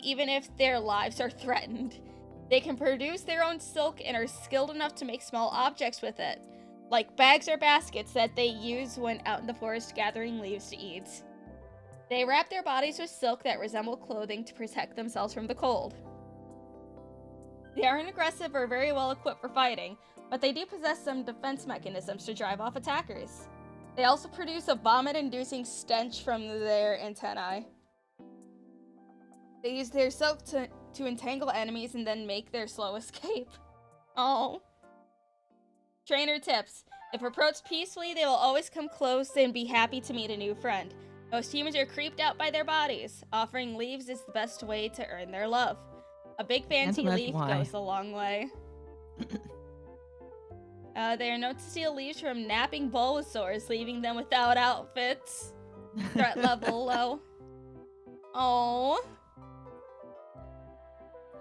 even if their lives are threatened. They can produce their own silk and are skilled enough to make small objects with it, like bags or baskets that they use when out in the forest gathering leaves to eat. They wrap their bodies with silk that resemble clothing to protect themselves from the cold. They aren't aggressive or very well equipped for fighting, but they do possess some defense mechanisms to drive off attackers. They also produce a vomit-inducing stench from their antennae. They use their silk to entangle enemies and then make their slow escape. Oh. Trainer tips. If approached peacefully, they will always come close and be happy to meet a new friend. Most humans are creeped out by their bodies. Offering leaves is the best way to earn their love. A big fancy leaf goes a long way. They are known to steal leaves from napping Bulbasaurs, leaving them without outfits. Threat level low. Oh.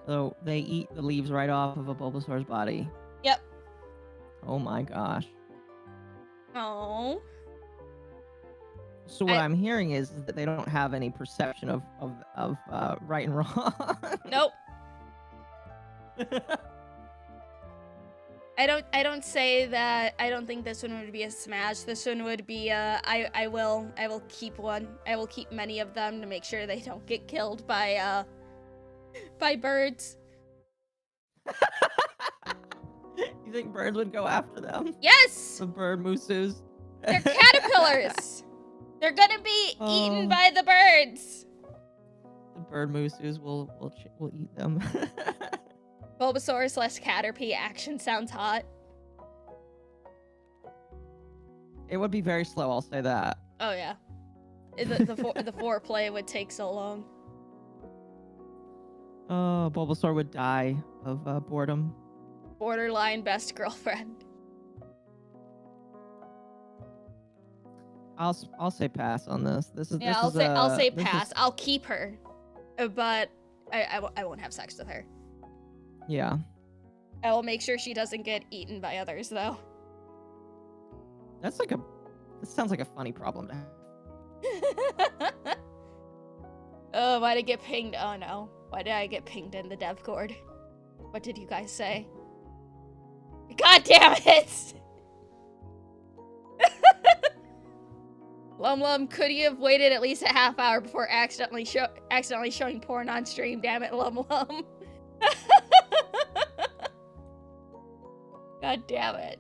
So they eat the leaves right off of a Bulbasaur's body. Yep. Oh my gosh. Oh. So what I'm hearing is that they don't have any perception of right and wrong. Nope. I don't say that I don't think this one would be a smash. This one would be I will keep one. I will keep many of them to make sure they don't get killed by birds. You think birds would go after them? Yes! The bird mooses. They're caterpillars. They're gonna be eaten by the birds. The bird mooses will eat them. Bulbasaur / Caterpie action sounds hot. It would be very slow, I'll say that. Oh yeah. The foreplay would take so long. Oh, Bulbasaur would die of boredom. Borderline best girlfriend. I'll say pass on this. I'll say pass. I'll keep her, but I won't have sex with her. Yeah. I will make sure she doesn't get eaten by others, though. This sounds like a funny problem to have. Oh, why did I get pinged? Oh no. Why did I get pinged in the dev cord? What did you guys say? God damn it! Lum, could you have waited at least a half hour before accidentally showing porn on stream? Damn it, Lum. God damn it.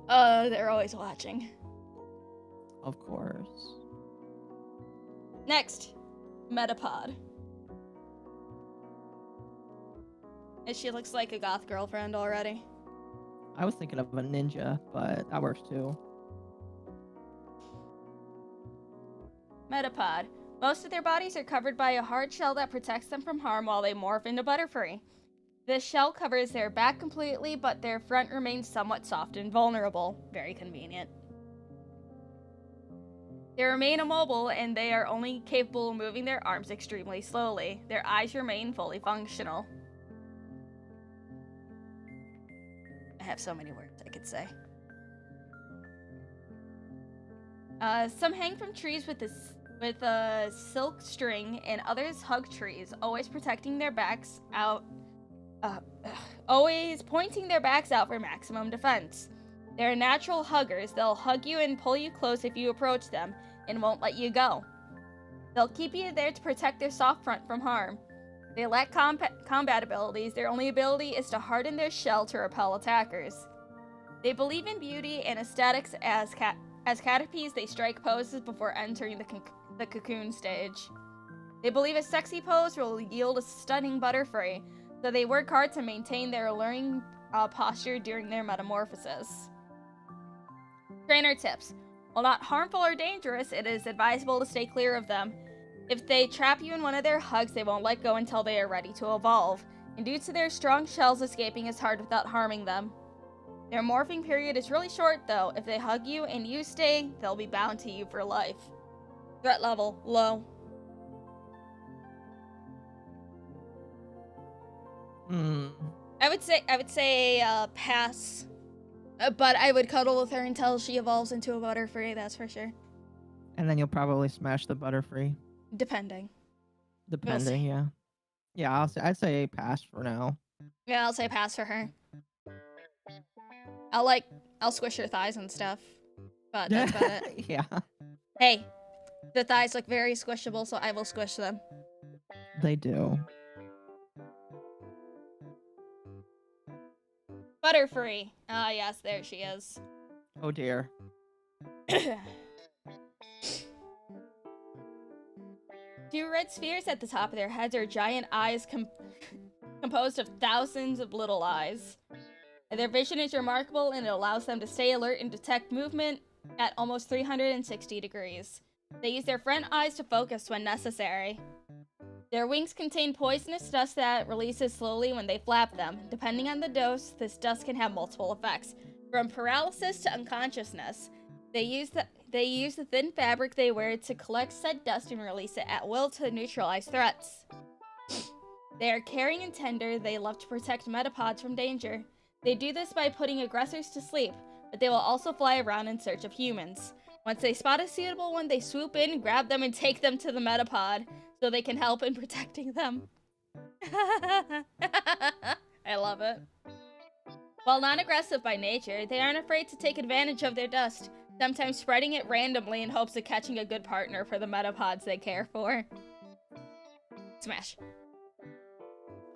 They're always watching. Of course. Next, Metapod. And she looks like a goth girlfriend already. I was thinking of a ninja, but that works too. Metapod. Most of their bodies are covered by a hard shell that protects them from harm while they morph into Butterfree. This shell covers their back completely, but their front remains somewhat soft and vulnerable. Very convenient. They remain immobile, and they are only capable of moving their arms extremely slowly. Their eyes remain fully functional. I have so many words I could say. Some hang from trees with a silk string, and others hug trees, always protecting their backs out. Always pointing their backs out for maximum defense. They're natural huggers. They'll hug you and pull you close if you approach them, and won't let you go. They'll keep you there to protect their soft front from harm. They lack combat abilities. Their only ability is to harden their shell to repel attackers. They believe in beauty and aesthetics. As Caterpies, they strike poses before entering the cocoon stage. They believe a sexy pose will yield a stunning Butterfree, so they work hard to maintain their alluring posture during their metamorphosis. Trainer tips. While not harmful or dangerous, it is advisable to stay clear of them. If they trap you in one of their hugs, they won't let go until they are ready to evolve, and due to their strong shells, escaping is hard without harming them. Their morphing period is really short, though. If they hug you and you stay, they'll be bound to you for life. Threat level, low. I would say pass. But I would cuddle with her until she evolves into a Butterfree, that's for sure. And then you'll probably smash the Butterfree. Depending, yeah. Yeah, I'd say pass for now. Yeah, I'll say pass for her. I'll squish her thighs and stuff. But that's about it. Yeah. Hey, the thighs look very squishable, so I will squish them. They do. Butterfree. Ah, yes, there she is. Oh dear. Two red spheres at the top of their heads are giant eyes composed of thousands of little eyes. Their vision is remarkable, and it allows them to stay alert and detect movement at almost 360 degrees. They use their front eyes to focus when necessary. Their wings contain poisonous dust that releases slowly when they flap them. Depending on the dose, this dust can have multiple effects, from paralysis to unconsciousness. They use the thin fabric they wear to collect said dust and release it at will to neutralize threats. They are caring and tender. They love to protect metapods from danger. They do this by putting aggressors to sleep, but they will also fly around in search of humans. Once they spot a suitable one, they swoop in, grab them, and take them to the metapod so they can help in protecting them. I love it. While non-aggressive by nature, they aren't afraid to take advantage of their dust, sometimes spreading it randomly in hopes of catching a good partner for the metapods they care for. Smash.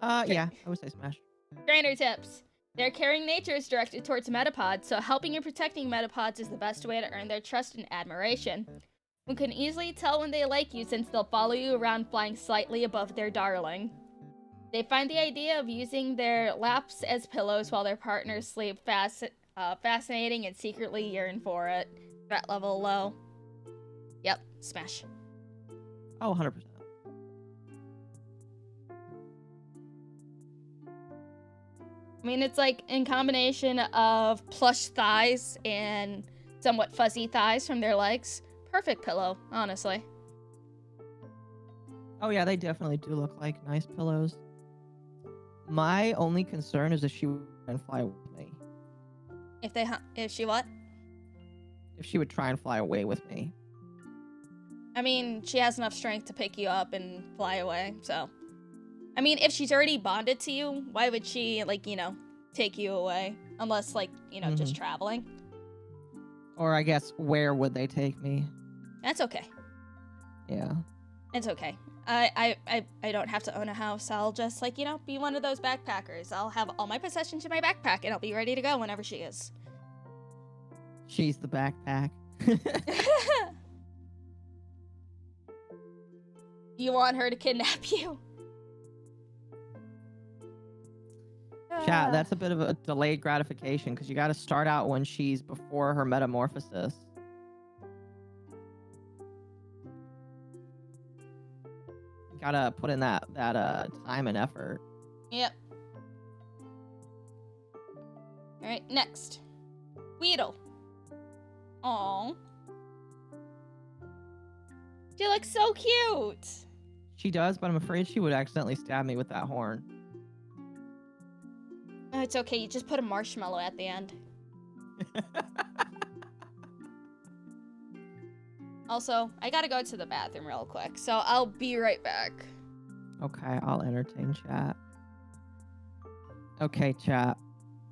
Yeah, I would say Smash. Trainer tips. Their caring nature is directed towards metapods, so helping and protecting metapods is the best way to earn their trust and admiration. One can easily tell when they like you since they'll follow you around flying slightly above their darling. They find the idea of using their laps as pillows while their partners sleep fascinating and secretly yearn for it. Threat level low. Yep, Smash. Oh, 100%. I mean, it's like in combination of plush thighs and somewhat fuzzy thighs from their legs. Perfect pillow, honestly. Oh yeah, they definitely do look like nice pillows. My only concern is if she would try and fly away with me. If she what? If she would try and fly away with me. I mean, she has enough strength to pick you up and fly away, so. I mean, if she's already bonded to you, why would she, like, take you away? Unless, like, just traveling. Or I guess, where would they take me? That's okay. Yeah. It's okay. I don't have to own a house. I'll just, like, be one of those backpackers. I'll have all my possessions in my backpack, and I'll be ready to go whenever she is. She's the backpack. You want her to kidnap you? Chat, that's a bit of a delayed gratification because you got to start out when she's before her metamorphosis. You gotta put in that time and effort. Yep. All right, next, Weedle. Aww. She looks so cute. She does, but I'm afraid she would accidentally stab me with that horn. Oh, it's okay. You just put a marshmallow at the end. Also, I gotta go to the bathroom real quick, so I'll be right back. Okay, I'll entertain chat. Okay, chat.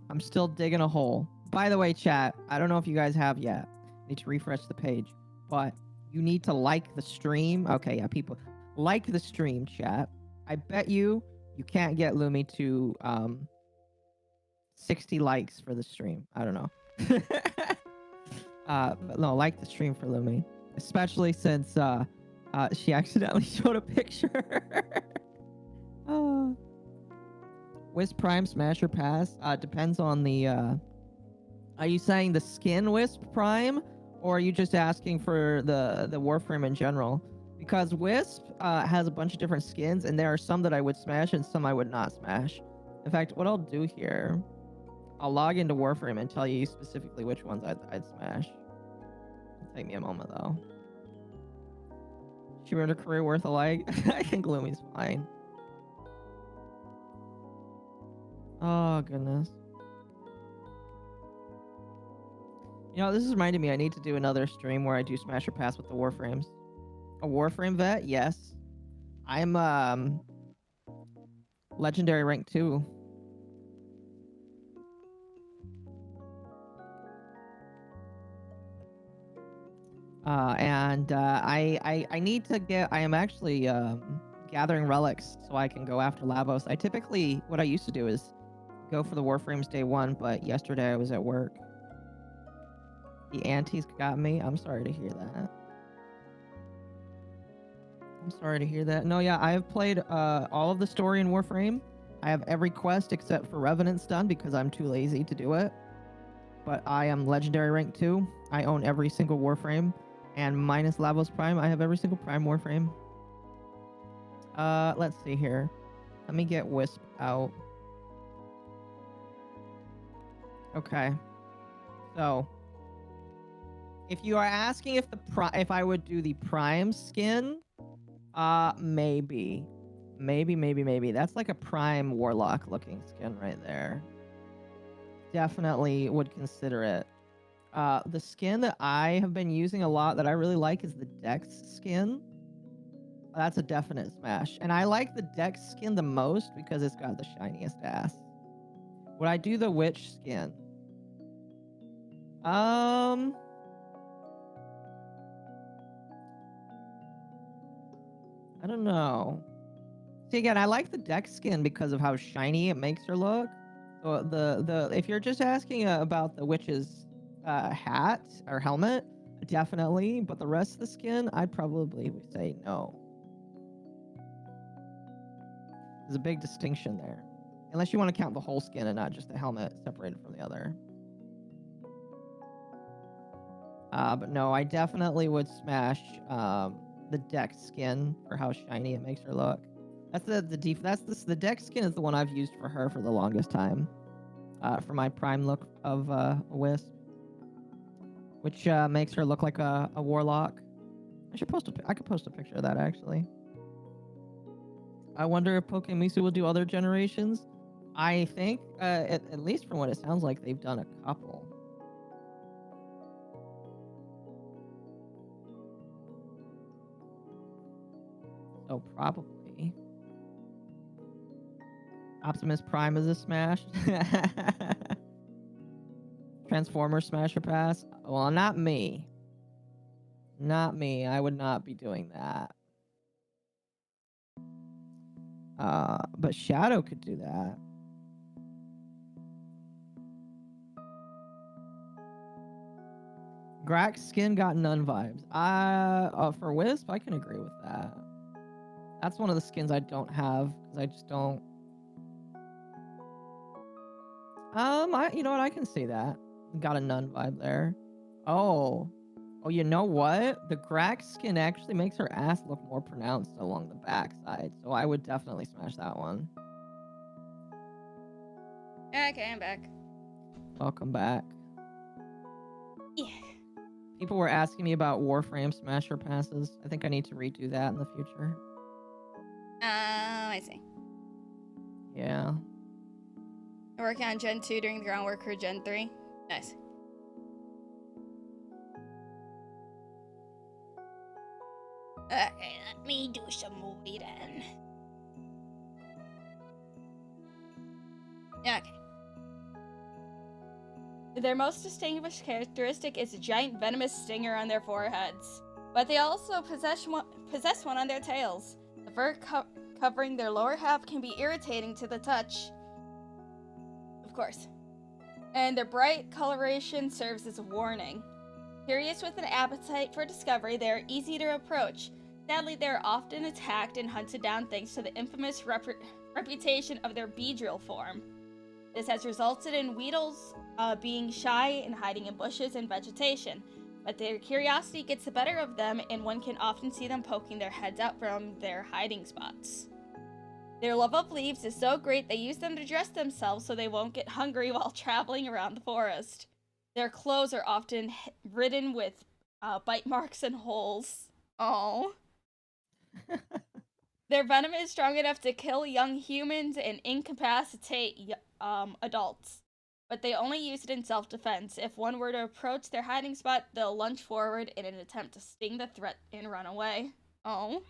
I'm still digging a hole. By the way, chat, I don't know if you guys have yet. I need to refresh the page, but you need to like the stream. Okay, yeah, people like the stream, chat. I bet you can't get Lumi to 60 likes for the stream. I don't know. But no, like the stream for Lumi, especially since she accidentally showed a picture. Wisp Prime Smash or Pass depends on the. Are you saying the skin Wisp Prime, or are you just asking for the Warframe in general? Because Wisp has a bunch of different skins, and there are some that I would smash and some I would not smash. In fact, what I'll do here, I'll log into Warframe and tell you specifically which ones I'd smash. It'll take me a moment though. She ruined her career worth a like. I think Lumi's fine. Oh goodness. This is reminding me I need to do another stream where I do Smash or Pass with the Warframes. A Warframe vet? Yes. I'm Legendary rank 2. I need to get. I am actually gathering relics so I can go after Lavos. What I used to do is go for the Warframes day 1, but yesterday I was at work. The aunties got me. I'm sorry to hear that. No, yeah, I have played all of the story in Warframe. I have every quest except for Revenants done because I'm too lazy to do it. But I am Legendary rank 2. I own every single Warframe. And minus Lavos Prime, I have every single Prime Warframe. Let's see here. Let me get Wisp out. Okay. So, if you are asking if I would do the Prime skin, maybe. Maybe. That's like a Prime Warlock looking skin right there. Definitely would consider it. The skin that I have been using a lot that I really like is the Dex skin. That's a definite smash. And I like the Dex skin the most because it's got the shiniest ass. Would I do the witch skin? I don't know. See, again, I like the deck skin because of how shiny it makes her look. So if you're just asking about the witch's hat or helmet, definitely. But the rest of the skin, I'd probably say no. There's a big distinction there, unless you want to count the whole skin and not just the helmet separated from the other. But no, I definitely would smash the deck skin for how shiny it makes her look. That's the deck skin is the one I've used for her for the longest time. For my prime look of a wisp, which makes her look like a warlock. I could post a picture of that actually. I wonder if Pokemusu will do other generations. I think, at least from what it sounds like, they've done a couple. So probably. Optimus Prime is a smash. Transformer smash or pass? Well, not me. Not me. I would not be doing that. But Shadow could do that. Grax skin got none vibes. For Wisp, I can agree with that. That's one of the skins I don't have because I just don't. You know what? I can see that. Got a none vibe there. Oh, you know what? The Grax skin actually makes her ass look more pronounced along the backside, so I would definitely smash that one. Okay, I'm back. Welcome back. Yeah. People were asking me about Warframe Smasher passes. I think I need to redo that in the future. I see. Yeah. I'm working on Gen 2 during the groundwork for Gen 3. Nice. Okay, let me do some movie then. Okay. Their most distinguished characteristic is a giant venomous stinger on their foreheads, but they also possess one on their tails. The fur covering their lower half can be irritating to the touch. Of course. And their bright coloration serves as a warning. Curious with an appetite for discovery, they are easy to approach. Sadly, they are often attacked and hunted down thanks to the infamous reputation of their Beedrill form. This has resulted in Weedles being shy and hiding in bushes and vegetation, but their curiosity gets the better of them, and one can often see them poking their heads out from their hiding spots. Their love of leaves is so great they use them to dress themselves so they won't get hungry while traveling around the forest. Their clothes are often ridden with bite marks and holes. Oh. Their venom is strong enough to kill young humans and incapacitate adults, but they only use it in self-defense. If one were to approach their hiding spot, they'll lunge forward in an attempt to sting the threat and run away. Oh.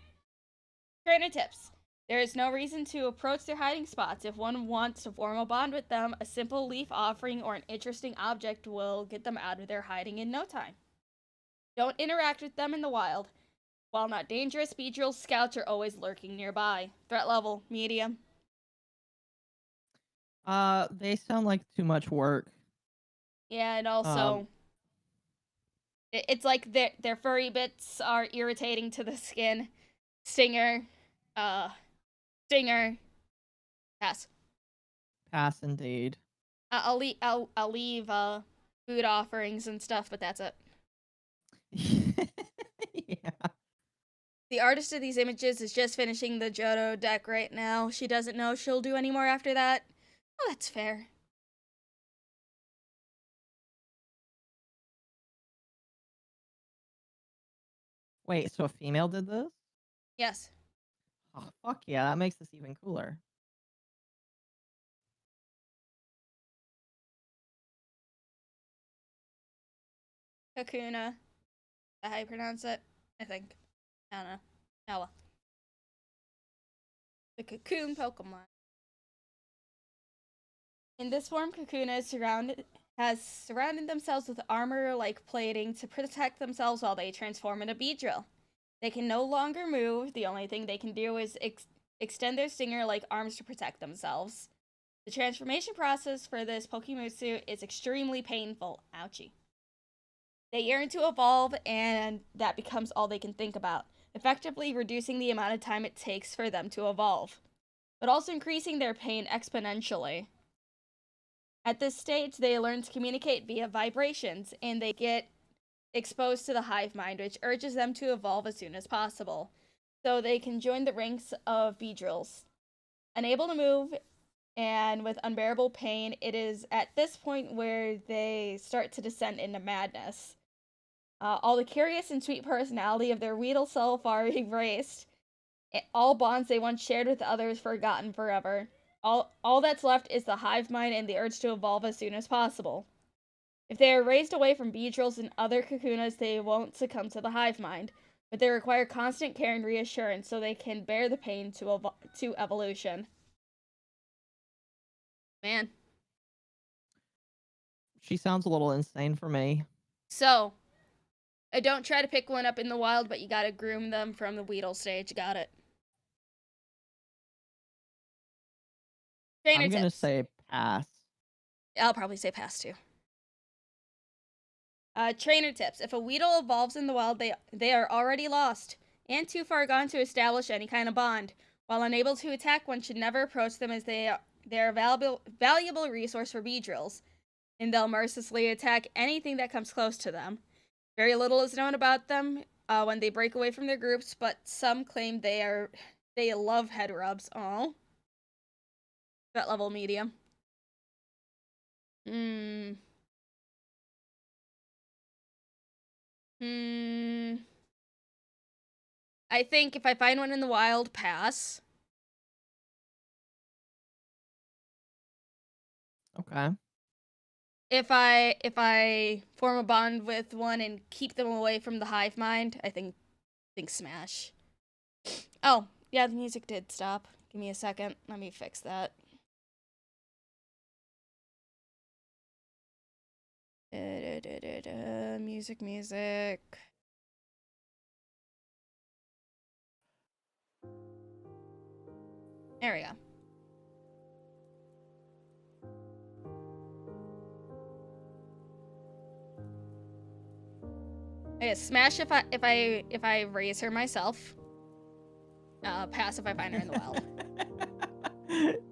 Trainer tips. There is no reason to approach their hiding spots. If one wants to form a bond with them, a simple leaf offering or an interesting object will get them out of their hiding in no time. Don't interact with them in the wild. While not dangerous, Beedrill scouts are always lurking nearby. Threat level, medium. They sound like too much work. Yeah, and also, it's like their furry bits are irritating to the skin. Stinger, stinger. Pass. Pass indeed. I'll leave food offerings and stuff, but that's it. Yeah. The artist of these images is just finishing the Johto deck right now. She doesn't know she'll do any more after that. Oh, that's fair. Wait, so a female did this? Yes. Oh, fuck yeah, that makes this even cooler. Kakuna. Is that how you pronounce it? I think. I don't know. Oh well. The Cocoon Pokemon. In this form, Kakuna has surrounded themselves with armor-like plating to protect themselves while they transform into Beedrill. They can no longer move. The only thing they can do is extend their stinger-like arms to protect themselves. The transformation process for this Pokemusu is extremely painful. Ouchie. They yearn to evolve, and that becomes all they can think about, effectively reducing the amount of time it takes for them to evolve, but also increasing their pain exponentially. At this stage, they learn to communicate via vibrations, and they get exposed to the hive mind, which urges them to evolve as soon as possible, so they can join the ranks of Beedrills. Unable to move, and with unbearable pain, it is at this point where they start to descend into madness. All the curious and sweet personality of their Weedle self are erased. All bonds they once shared with others forgotten forever. All that's left is the hive mind and the urge to evolve as soon as possible. If they are raised away from Beedrills and other Kakunas, they won't succumb to the hive mind, but they require constant care and reassurance so they can bear the pain to evolution. Man. She sounds a little insane for me. So, don't try to pick one up in the wild, but you gotta groom them from the Weedle stage. Got it. Trainer I'm gonna tips. say pass. I'll probably say pass too. Trainer tips. If a Weedle evolves in the wild, they are already lost and too far gone to establish any kind of bond. While unable to attack, one should never approach them as they're a valuable resource for Beedrills, and they'll mercilessly attack anything that comes close to them. Very little is known about them when they break away from their groups, but some claim they love head rubs. Oh, that level medium. I think if I find one in the wild, pass. Okay. If I form a bond with one and keep them away from the hive mind, I think smash. Oh, yeah, the music did stop. Give me a second. Let me fix that. Music. There we go. Okay, smash if I raise her myself. Pass if I find her in the wild.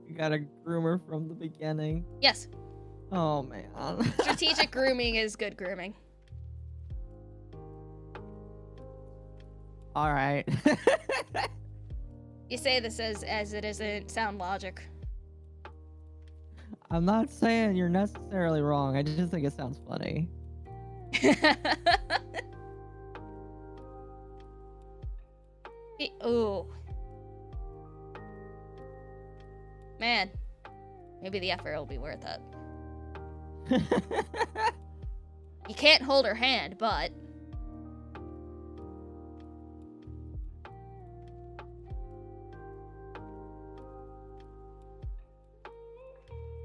You gotta groom her from the beginning. Yes. Oh man. Strategic grooming is good grooming. All right. You say this as it isn't sound logic. I'm not saying you're necessarily wrong. I just think it sounds funny. Ooh. Man. Maybe the effort will be worth it. You can't hold her hand, but...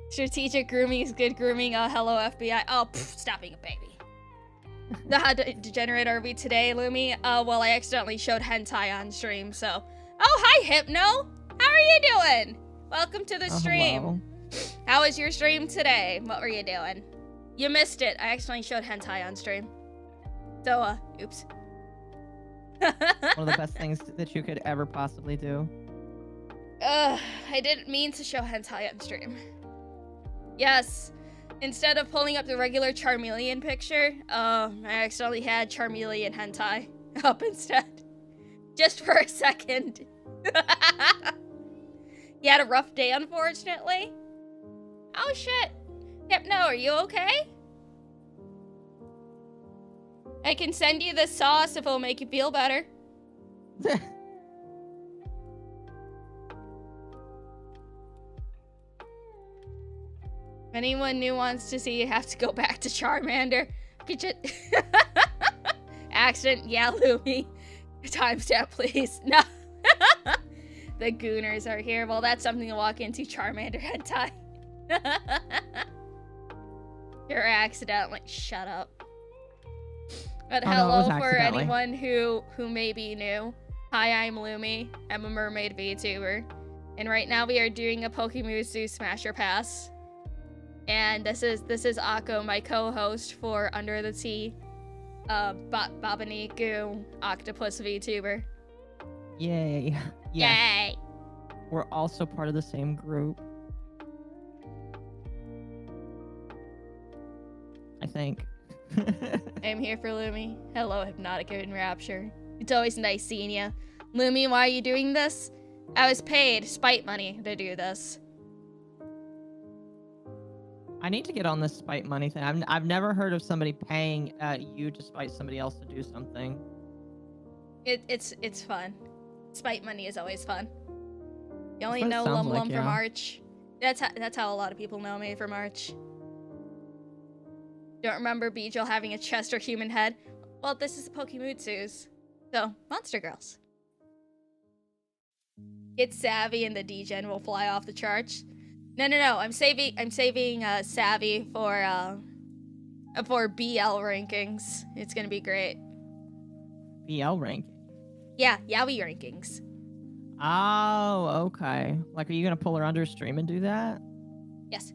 Strategic grooming is good grooming. Hello, FBI. Oh, stop being a baby. How degenerate are we today, Lumi? Well, I accidentally showed hentai on stream, so... Oh, hi, Hypno! How are you doing? Welcome to the stream. Hello. How was your stream today? What were you doing? You missed it. I accidentally showed hentai on stream. So, oops. One of the best things that you could ever possibly do. I didn't mean to show hentai on stream. Yes. Instead of pulling up the regular Charmeleon picture, I accidentally had Charmeleon hentai up instead. Just for a second. You had a rough day, unfortunately? Oh, shit. Hypno, are you okay? I can send you the sauce if it'll make you feel better. Anyone new wants to see, you have to go back to Charmander. Get you... Accident, yeah, Lumi. Timestamp, please. No. The Gooners are here. Well, that's something to walk into, Charmander hentai. You're accidentally. Shut up. But Oh, no, it was hello for accidentally. anyone who may be new. Hi, I'm Lumi. I'm a mermaid VTuber. And right now we are doing a Pokemusu Smasher Pass. And this is Akko, my co-host for Under the Sea, Babaniku Octopus VTuber. Yay. Yes. Yay! We're also part of the same group. I think. I'm here for Lumi. Hello, Hypnotic and Rapture. It's always nice seeing you. Lumi, why are you doing this? I was paid spite money to do this. I need to get on this spite money thing. I've never heard of somebody paying you to spite somebody else to do something. It's fun. Spite money is always fun. You only That's know what it Lum sounds Lum like, from yeah. Arch. That's how a lot of people know me from Arch. Don't remember Beetle having a chest or human head? Well, this is Pokemusu's. So, Monster Girls. Get savvy and the degen will fly off the charts. No. I'm saving savvy for BL rankings. It's gonna be great. BL rank. Yeah, Yaoi rankings. Oh, okay. Like, are you gonna pull her under stream and do that? Yes.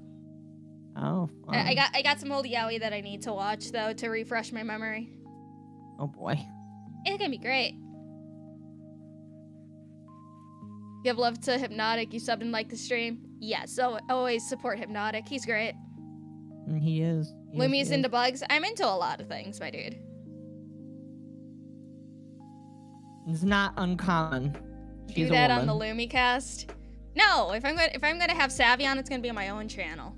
Oh, fun. I got some old Yaoi that I need to watch though to refresh my memory. Oh boy. It's gonna be great. Give love to Hypnotic. You subbed and liked the stream. Yeah, so always support Hypnotic. He's great. He is. Lumi's into bugs. I'm into a lot of things, my dude. It's not uncommon. She's Do that a on the woman. Lumi cast. No, if I'm gonna have Savvy on, it's gonna be on my own channel.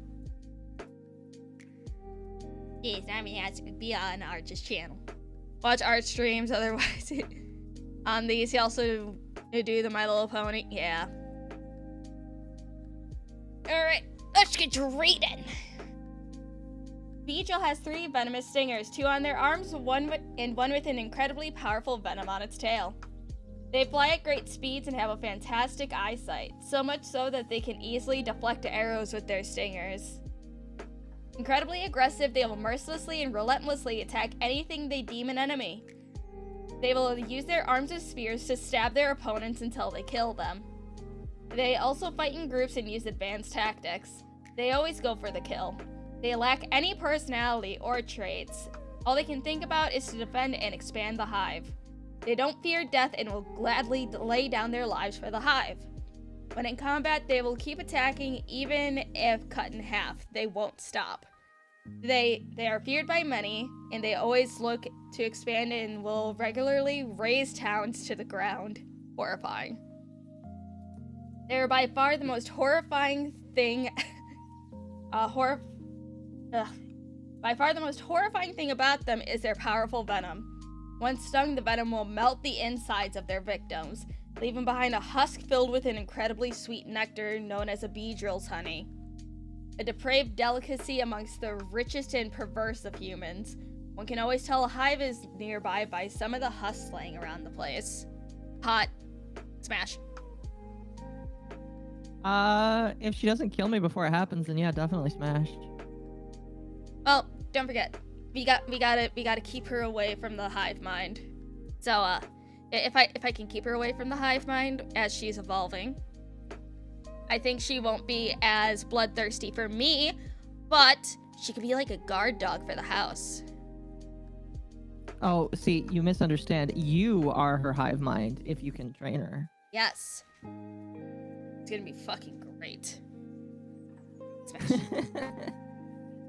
Yes, I mean, it has to be on Arch's channel. Watch Arch streams, otherwise on these. He also do the My Little Pony. Yeah. Alright, let's get reading. Beetle has 3 venomous stingers, 2 on their arms, one with an incredibly powerful venom on its tail. They fly at great speeds and have a fantastic eyesight, so much so that they can easily deflect arrows with their stingers. Incredibly aggressive, they will mercilessly and relentlessly attack anything they deem an enemy. They will use their arms as spears to stab their opponents until they kill them. They also fight in groups and use advanced tactics. They always go for the kill. They lack any personality or traits. All they can think about is to defend and expand the hive. They don't fear death and will gladly lay down their lives for the hive. When in combat, they will keep attacking even if cut in half. They won't stop. They are feared by many, and they always look to expand and will regularly raise towns to the ground. Horrifying. They are by far the most horrifying thing. By far the most horrifying thing about them is their powerful venom. Once stung, the venom will melt the insides of their victims, leaving behind a husk filled with an incredibly sweet nectar known as a Beedrill's honey. A depraved delicacy amongst the richest and perverse of humans. One can always tell a hive is nearby by some of the husks laying around the place. Hot. Smash. If she doesn't kill me before it happens, then yeah, definitely smashed. Oh, don't forget. We gotta keep her away from the hive mind. So, if I can keep her away from the hive mind as she's evolving, I think she won't be as bloodthirsty for me, but she could be like a guard dog for the house. Oh, see, you misunderstand. You are her hive mind if you can train her. Yes. It's gonna be fucking great. Smash.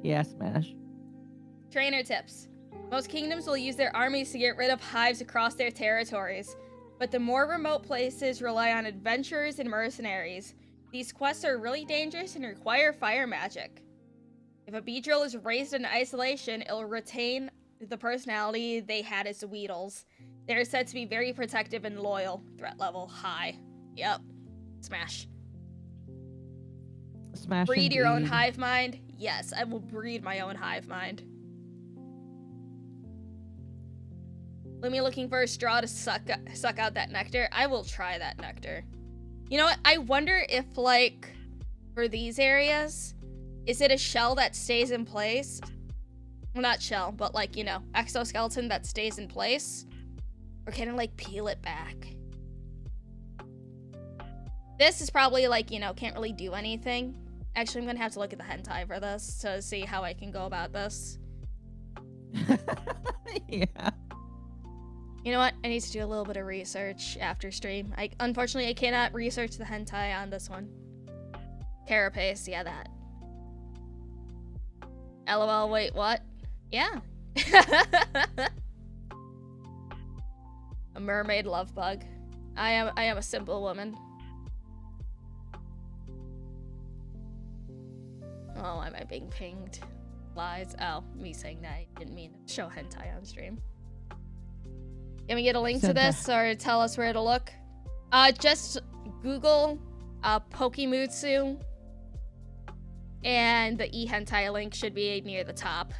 Yeah, smash. Trainer tips. Most kingdoms will use their armies to get rid of hives across their territories, but the more remote places rely on adventurers and mercenaries. These quests are really dangerous and require fire magic. If a Beedrill is raised in isolation, it'll retain the personality they had as Weedles. They're said to be very protective and loyal. Threat level high. Yep. Smash. Smash. Breed your own indeed. hive mind? Yes, I will breed my own hive mind. Lumi looking for a straw to suck out that nectar. I will try that nectar. You know what? I wonder if, like, for these areas, Is it a shell that stays in place? Well, not shell, but like, you know, exoskeleton that stays in place? Or can it like peel it back? This is probably like, you know, can't really do anything. Actually, I'm gonna have to look at the hentai for this to see how I can go about this. Yeah. You know what? I need to do a little bit of research after stream. Unfortunately, I cannot research the hentai on this one. Carapace, yeah, that. LOL, wait, what? Yeah. A mermaid love bug. I am a simple woman. Oh, am I being pinged? Lies. Oh, me saying that. I didn't mean to show hentai on stream. Can we get a link to this or tell us where to look? Just Google Pokemusu, and the e-hentai link should be near the top.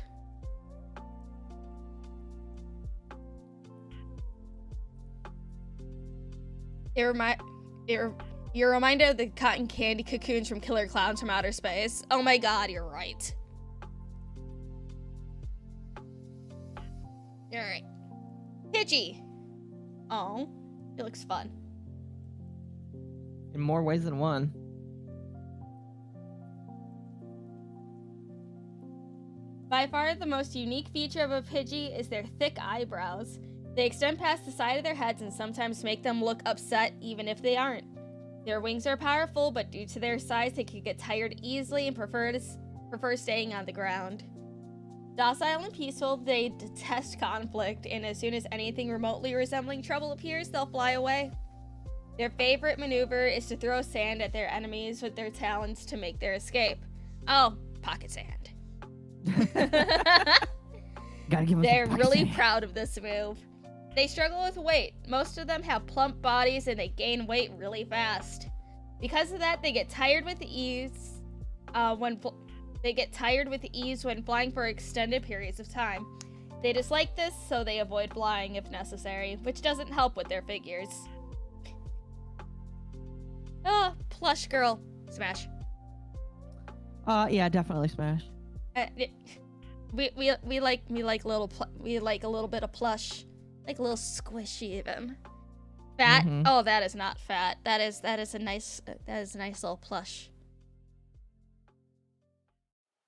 You're reminded of the cotton candy cocoons from Killer Clowns from Outer Space. Oh my god, you're right. Alright. Pidgey. Oh, it looks fun. In more ways than one. By far the most unique feature of a Pidgey is their thick eyebrows. They extend past the side of their heads and sometimes make them look upset even if they aren't. Their wings are powerful, but due to their size, they can get tired easily and prefer staying on the ground. Docile and peaceful, they detest conflict, and as soon as anything remotely resembling trouble appears, they'll fly away. Their favorite maneuver is to throw sand at their enemies with their talons to make their escape. Oh, pocket sand. Gotta give them They're really sand. proud of this move. They struggle with weight. Most of them have plump bodies and they gain weight really fast. Because of that, they get tired with ease when flying for extended periods of time. They dislike this, so they avoid flying if necessary, which doesn't help with their figures. Oh, plush girl. Smash. Yeah, definitely Smash. We like a little bit of plush. Like a little squishy even. Fat? Mm-hmm. Oh, that is not fat. That is a nice little plush.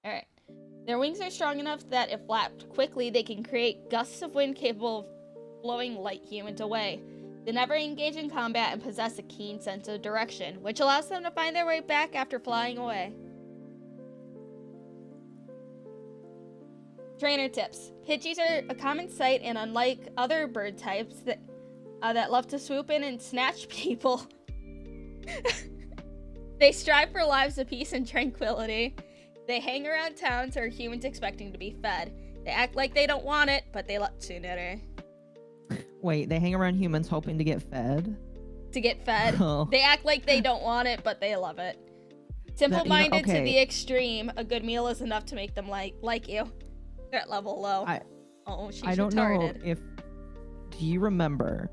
Alright. Their wings are strong enough that if flapped quickly, they can create gusts of wind capable of blowing light humans away. They never engage in combat and possess a keen sense of direction, which allows them to find their way back after flying away. Trainer tips. Pidgeys are a common sight, and unlike other bird types that love to swoop in and snatch people, they strive for lives of peace and tranquility. They hang around towns or humans expecting to be fed. They act like they don't want it, but they love to. Wait, they hang around humans hoping to get fed? To get fed. Oh. They act like they don't want it, but they love it. Simple-minded to the extreme, a good meal is enough to make them like you. They're at level low. She's I don't retarded. know if... Do you remember?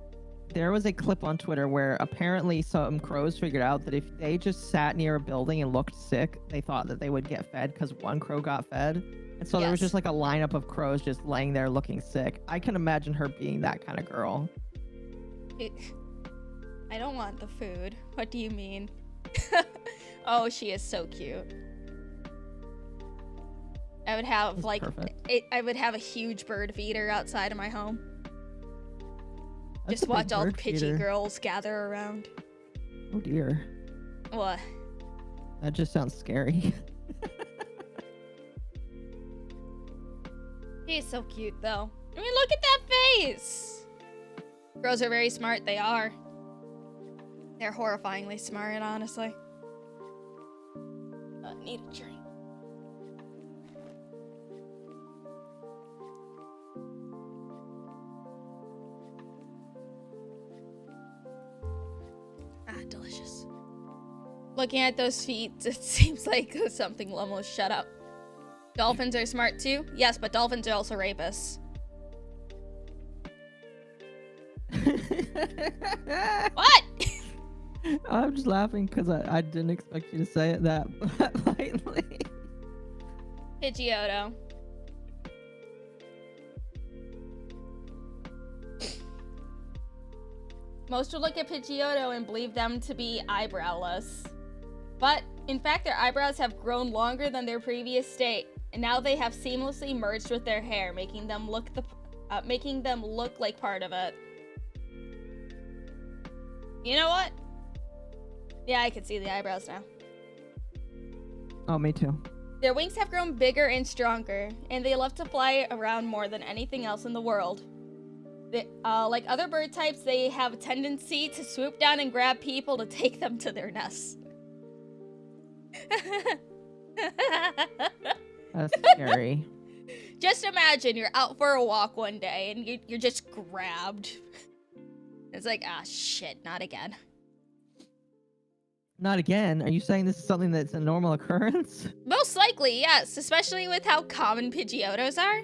There was a clip on Twitter where apparently some crows figured out that if they just sat near a building and looked sick, they thought that they would get fed because one crow got fed. And so there was just like a lineup of crows just laying there looking sick. I can imagine her being that kind of girl. I don't want the food. What do you mean? Oh, she is so cute. I would have I would have a huge bird feeder outside of my home. Just watch all the Pidgey girls gather around. Oh dear. What? That just sounds scary. He's so cute though. I mean, look at that face! Girls are very smart, they are. They're horrifyingly smart, honestly. I need a drink. Delicious. Looking at those feet, it seems like something almost shut up. Dolphins are smart too? Yes, but dolphins are also rapists. What? I'm just laughing because I didn't expect you to say it that lightly. Pidgeotto. Most would look at Pidgeotto and believe them to be eyebrowless. But, in fact, their eyebrows have grown longer than their previous state, and now they have seamlessly merged with their hair, making them look like part of it. You know what? Yeah, I can see the eyebrows now. Oh, me too. Their wings have grown bigger and stronger, and they love to fly around more than anything else in the world. Like other bird types, they have a tendency to swoop down and grab people to take them to their nests. That's scary. Just imagine you're out for a walk one day and you're just grabbed. It's like, ah, shit, not again. Not again? Are you saying this is something that's a normal occurrence? Most likely, yes, especially with how common Pidgeottos are.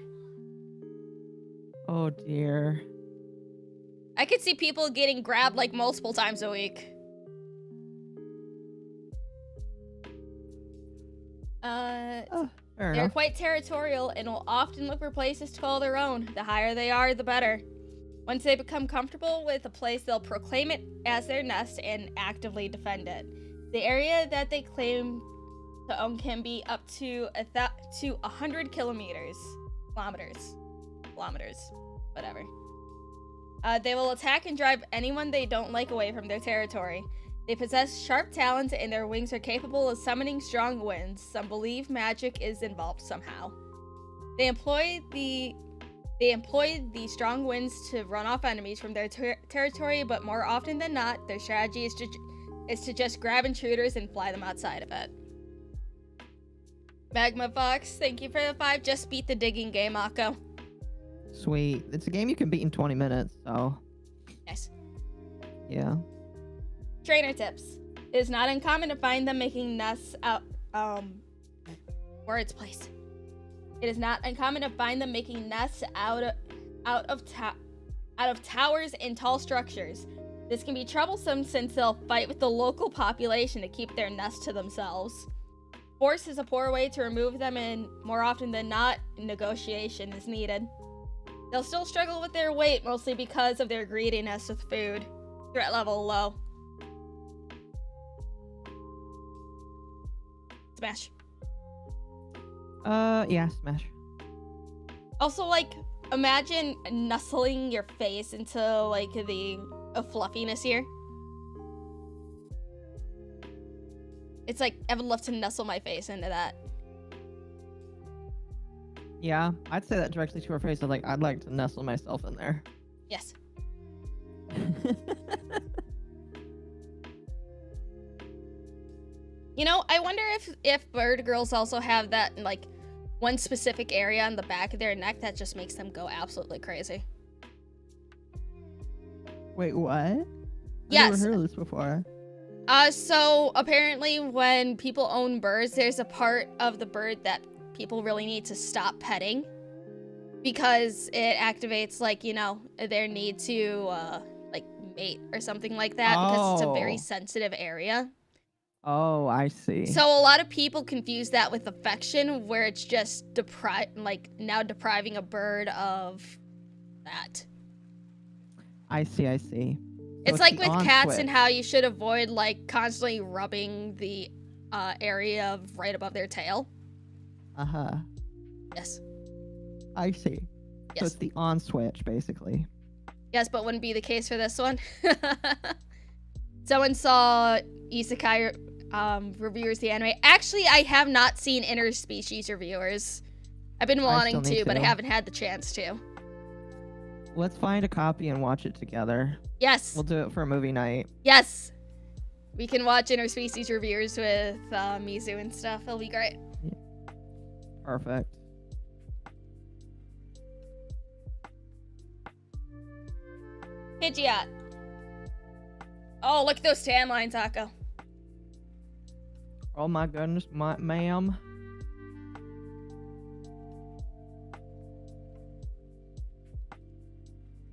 Oh dear. I could see people getting grabbed like multiple times a week. Fair They're enough. quite territorial and will often look for places to call their own. The higher they are, the better. Once they become comfortable with a place, they'll proclaim it as their nest and actively defend it. The area that they claim to own can be up to 100 kilometers. Kilometers. Whatever. They will attack and drive anyone they don't like away from their territory. They possess sharp talons and their wings are capable of summoning strong winds. Some believe magic is involved somehow. They employ the strong winds to run off enemies from their territory, but more often than not, their strategy is to just grab intruders and fly them outside of it. Magma Fox, thank you for the 5. Just beat the digging game, Akko. Sweet. It's a game you can beat in 20 minutes, so... Nice. Yeah. Trainer tips. It is not uncommon to find them making nests out, words, please. It is not uncommon to find them making nests out of towers and tall structures. This can be troublesome since they'll fight with the local population to keep their nest to themselves. Force is a poor way to remove them, and more often than not, negotiation is needed. They'll still struggle with their weight, mostly because of their greediness with food. Threat level low. Smash. Yeah, Smash. Also, like, imagine nestling your face into, like, the fluffiness here. It's like, I would love to nestle my face into that. Yeah, I'd say that directly to her face. I'd like to nestle myself in there. Yes. You know, I wonder if bird girls also have that, like, one specific area on the back of their neck that just makes them go absolutely crazy. Wait, what? Yes. I've never heard of this before. So apparently when people own birds, there's a part of the bird that people really need to stop petting because it activates, like, you know, their need to, like, mate or something like that because it's a very sensitive area. Oh, I see. So a lot of people confuse that with affection, where it's just now depriving a bird of that. I see. So it's like with cats switch. and how you should avoid, like, constantly rubbing the area of right above their tail. Uh-huh. Yes. I see. Yes. So it's the on switch, basically. Yes, but wouldn't be the case for this one. Someone saw Isekai reviewers the anime. Actually, I have not seen interspecies reviewers. I've been wanting to, but I haven't had the chance to. Let's find a copy and watch it together. Yes. We'll do it for a movie night. Yes. We can watch interspecies reviewers with Mizu and stuff. It'll be great. Yeah. Perfect. Pidgeot. Oh, look at those tan lines, Akko. Oh my goodness, ma'am.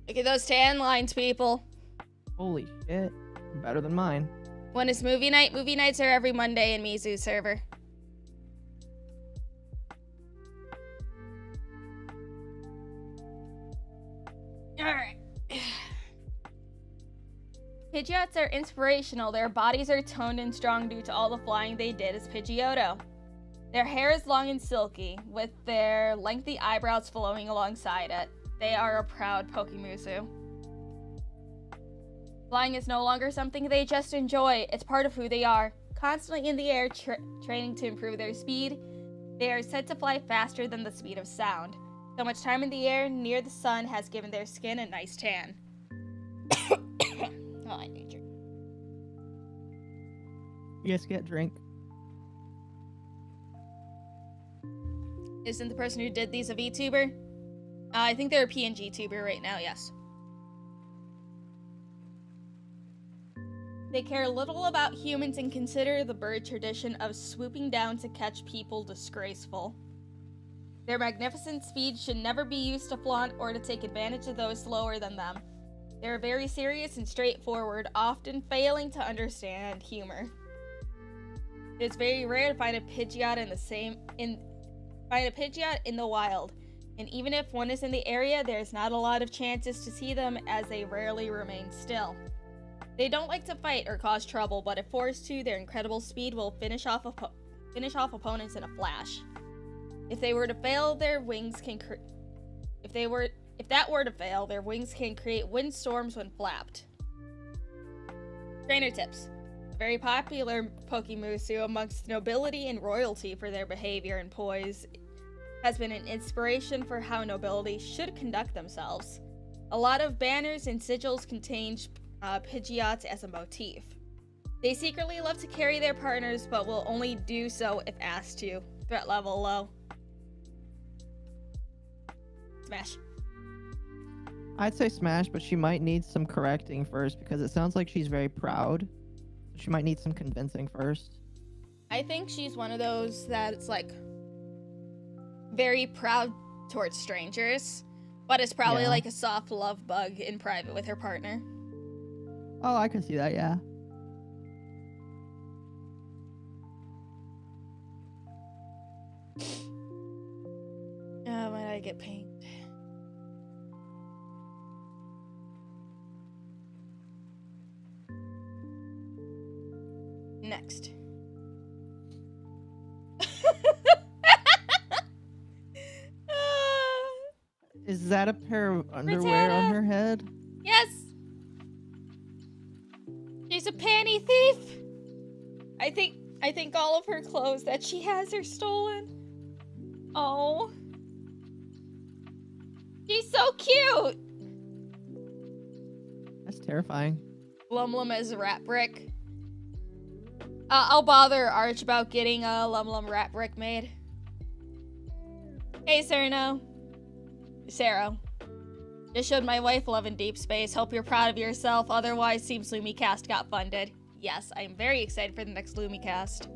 Look at those tan lines, people. Holy shit. Better than mine. When is movie night? Movie nights are every Monday in Mizu's server. Alright. Pidgeots are inspirational. Their bodies are toned and strong due to all the flying they did as Pidgeotto. Their hair is long and silky, with their lengthy eyebrows flowing alongside it. They are a proud Pokemusu. Flying is no longer something they just enjoy, it's part of who they are. Constantly in the air, training to improve their speed, they are said to fly faster than the speed of sound. So much time in the air near the sun has given their skin a nice tan. Oh, I need drink. Yes, get drink. Isn't the person who did these a VTuber? I think they're a PNG tuber right now, yes. They care little about humans and consider the bird tradition of swooping down to catch people disgraceful. Their magnificent speed should never be used to flaunt or to take advantage of those slower than them. They are very serious and straightforward, often failing to understand humor. It is very rare to find a Pidgeot in the wild, and even if one is in the area, there's not a lot of chances to see them as they rarely remain still. They don't like to fight or cause trouble, but if forced to, their incredible speed will finish off opponents in a flash. If they were to fail, their wings can If that were to fail, their wings can create windstorms when flapped. Trainer tips. A very popular Pokemusu amongst nobility and royalty for their behavior and poise has been an inspiration for how nobility should conduct themselves. A lot of banners and sigils contain Pidgeots as a motif. They secretly love to carry their partners, but will only do so if asked to. Threat level low. Smash. I'd say Smash, but she might need some correcting first because it sounds like she's very proud. She might need some convincing first. I think she's one of those that's like very proud towards strangers, but it's probably like a soft love bug in private with her partner. Oh, I can see that, yeah. When I get pained. Next. Is that a pair of underwear on her head? Yes. She's a panty thief. I think all of her clothes that she has are stolen. Oh. She's so cute. That's terrifying. Lum Lum as a rat brick. I'll bother Arch about getting a Lum Lum rat brick made. Hey, Sarah. Just showed my wife love in deep space. Hope you're proud of yourself. Otherwise, seems LumiCast got funded. Yes, I am very excited for the next LumiCast.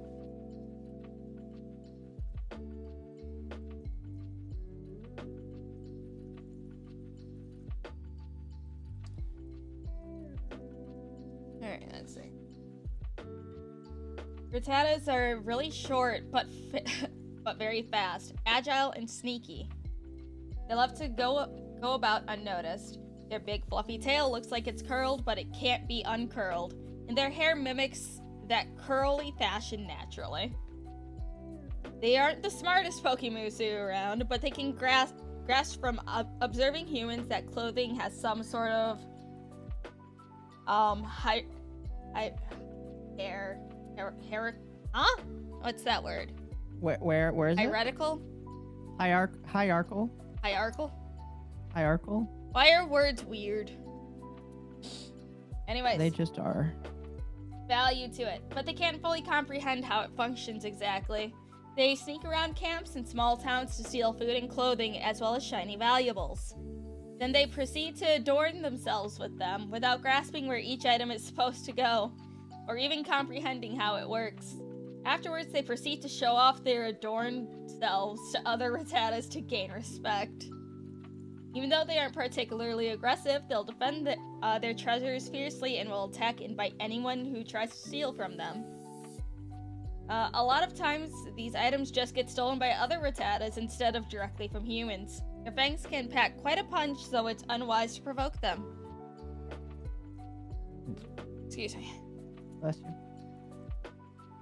Alright, let's see. Rattatas are really short, but very fast, agile, and sneaky. They love to go about unnoticed. Their big fluffy tail looks like it's curled, but it can't be uncurled, and their hair mimics that curly fashion naturally. They aren't the smartest Pokemusu around, but they can grasp from observing humans that clothing has some sort of what's that word? Where is it? Hierarchical? Hierarchical? Hierarchical? Why are words weird? Anyways. They just are. Value to it, but they can't fully comprehend how it functions exactly. They sneak around camps and small towns to steal food and clothing, as well as shiny valuables. Then they proceed to adorn themselves with them, without grasping where each item is supposed to go, or even comprehending how it works. Afterwards, they proceed to show off their adorned selves to other Rattatas to gain respect. Even though they aren't particularly aggressive, they'll defend their treasures fiercely and will attack and bite anyone who tries to steal from them. A lot of times, these items just get stolen by other Rattatas instead of directly from humans. Their fangs can pack quite a punch, so it's unwise to provoke them. Excuse me. Bless you.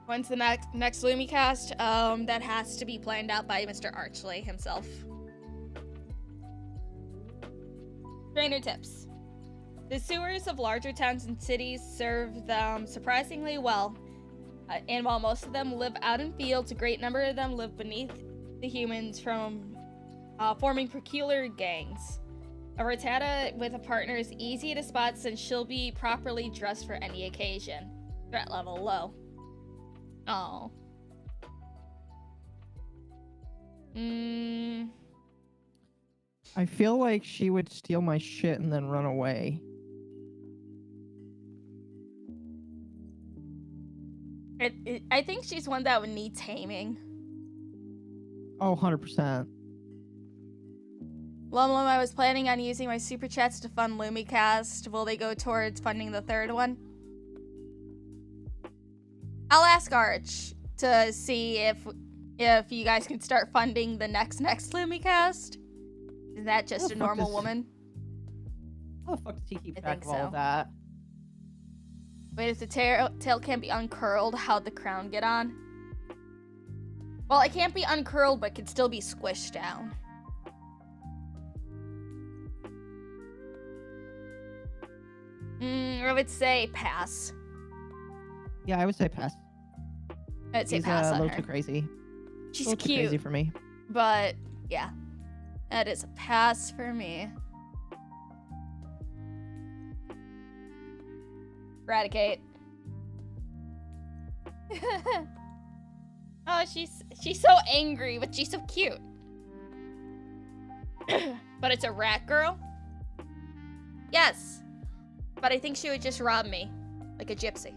When's the next Lumicast? That has to be planned out by Mr. Archley himself. Trainer tips. The sewers of larger towns and cities serve them surprisingly well. And while most of them live out in fields, a great number of them live beneath the humans from forming peculiar gangs. A Rattata with a partner is easy to spot since she'll be properly dressed for any occasion. Threat level low. Oh. I feel like she would steal my shit and then run away. I think she's one that would need taming. Oh, 100%. Lum, I was planning on using my super chats to fund Lumicast. Will they go towards funding the third one? I'll ask Arch to see if you guys can start funding the next Lumicast. Is that just a normal woman? How the fuck does he keep I track think of all so. of that? Wait, if the tail can't be uncurled, how'd the crown get on? Well, it can't be uncurled, but can still be squished down. I would say pass. Yeah, I would say pass. I'd say She's pass a on little her. too crazy. She's a little cute, too crazy for me. but yeah, that is a pass for me. Eradicate. Oh, she's so angry, but she's so cute. But it's a rat girl? Yes. But I think she would just rob me. Like a gypsy.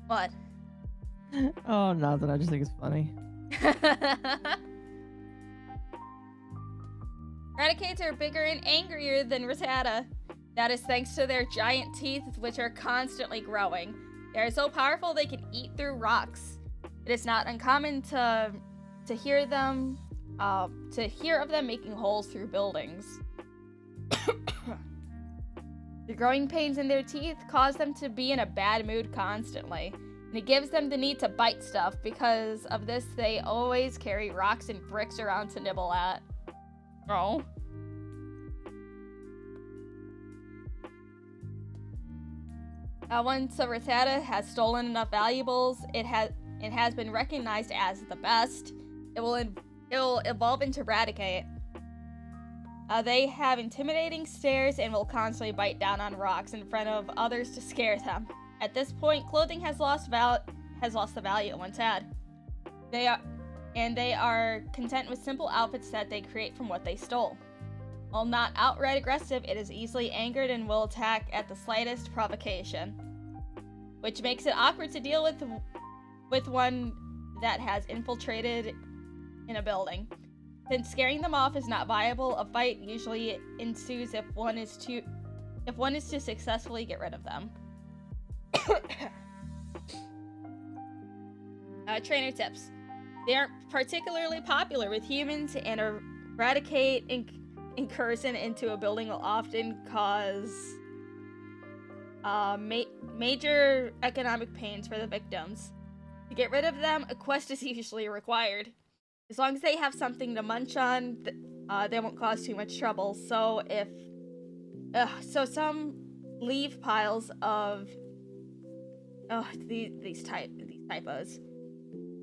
What? Oh, nothing. I just think it's funny. Eradicates are bigger and angrier than Rattata. That is thanks to their giant teeth, which are constantly growing. They are so powerful they can eat through rocks. It is not uncommon to hear of them making holes through buildings. The growing pains in their teeth cause them to be in a bad mood constantly, and it gives them the need to bite stuff. Because of this, they always carry rocks and bricks around to nibble at. Oh. Once a Rattata has stolen enough valuables, it has been recognized as the best. It will evolve into Eradicate. They have intimidating stares and will constantly bite down on rocks in front of others to scare them. At this point, clothing has lost the value it once had. They are content with simple outfits that they create from what they stole. While not outright aggressive, it is easily angered and will attack at the slightest provocation, which makes it awkward to deal with one that has infiltrated in a building. Since scaring them off is not viable, a fight usually ensues if one is to successfully get rid of them. Trainer tips. They aren't particularly popular with humans, and Eradicate incursion into a building will often cause major economic pains for the victims. To get rid of them, a quest is usually required. As long as they have something to munch on, they won't cause too much trouble. So some leave piles of these typos.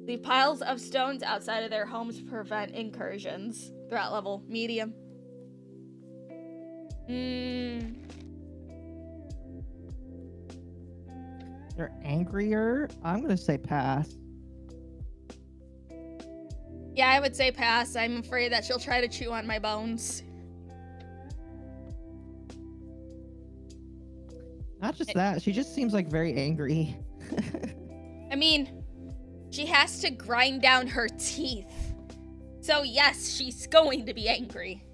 Leave piles of stones outside of their homes to prevent incursions. Threat level medium. They're angrier? I'm gonna say pass. Yeah, I would say pass. I'm afraid that she'll try to chew on my bones. Not just that, she just seems like very angry. I mean, she has to grind down her teeth. So yes, she's going to be angry.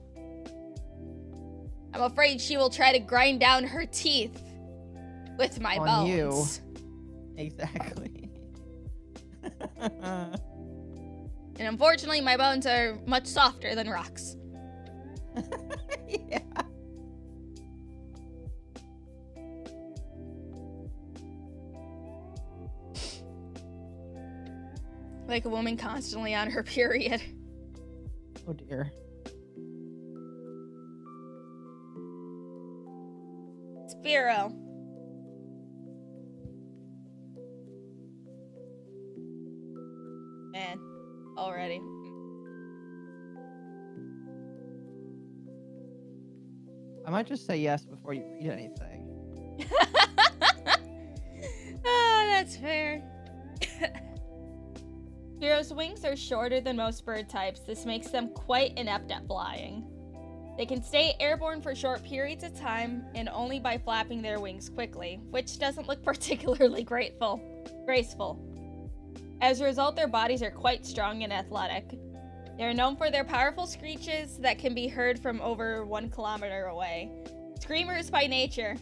I'm afraid she will try to grind down her teeth with my on bones. You. Exactly. And unfortunately, my bones are much softer than rocks. Yeah. Like a woman constantly on her period. Oh dear. Spearow. Man, already. I might just say yes before you read anything. Oh, that's fair. Spearow's wings are shorter than most bird types. This makes them quite inept at flying. They can stay airborne for short periods of time and only by flapping their wings quickly, which doesn't look particularly graceful. As a result, their bodies are quite strong and athletic. They are known for their powerful screeches that can be heard from over 1 kilometer away. Screamers by nature.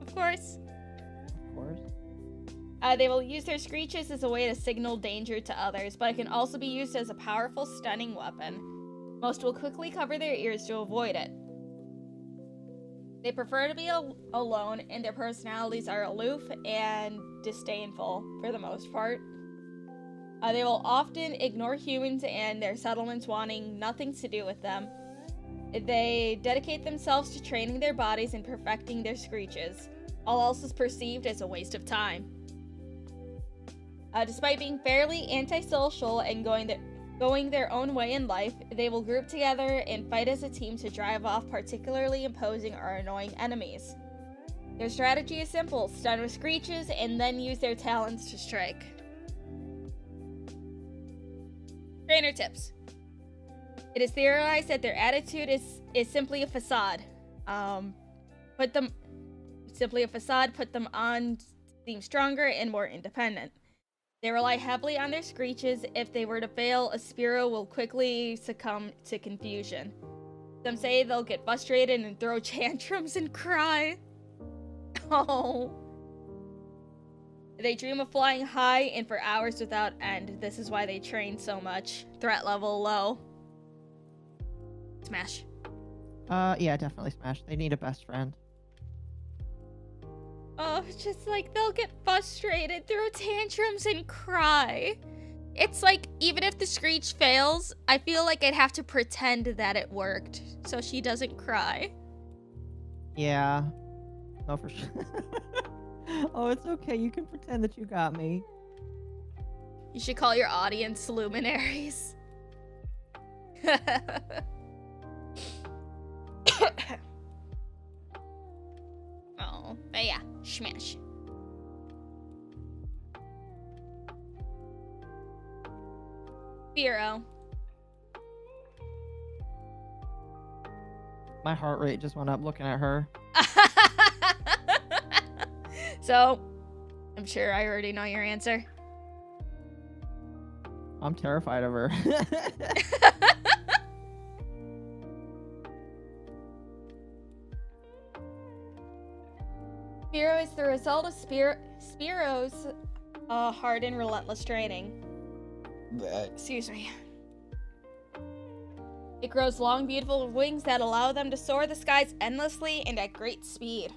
Of course. Of course. They will use their screeches as a way to signal danger to others, but it can also be used as a powerful stunning weapon. Most will quickly cover their ears to avoid it. They prefer to be alone, and their personalities are aloof and disdainful for the most part. They will often ignore humans and their settlements, wanting nothing to do with them. They dedicate themselves to training their bodies and perfecting their screeches. All else is perceived as a waste of time. Despite being fairly antisocial and going their own way in life, they will group together and fight as a team to drive off particularly imposing or annoying enemies. Their strategy is simple: stun with screeches and then use their talons to strike. Trainer tips. It is theorized that their attitude is simply a facade. Put them on to seem stronger and more independent. They rely heavily on their screeches. If they were to fail, a Spearow will quickly succumb to confusion. Some say they'll get frustrated and throw tantrums and cry. Oh. They dream of flying high and for hours without end. This is why they train so much. Threat level low. Smash. Yeah, definitely Smash. They need a best friend. Oh, it's just like they'll get frustrated, throw tantrums, and cry. It's like, even if the screech fails, I feel like I'd have to pretend that it worked so she doesn't cry. Yeah. No, for sure. Oh, it's okay. You can pretend that you got me. You should call your audience luminaries. Oh, but yeah, Smash. Spearow. My heart rate just went up looking at her. So, I'm sure I already know your answer. I'm terrified of her. Spearow is the result of Spearow's hard and relentless training. Excuse me. It grows long, beautiful wings that allow them to soar the skies endlessly and at great speed.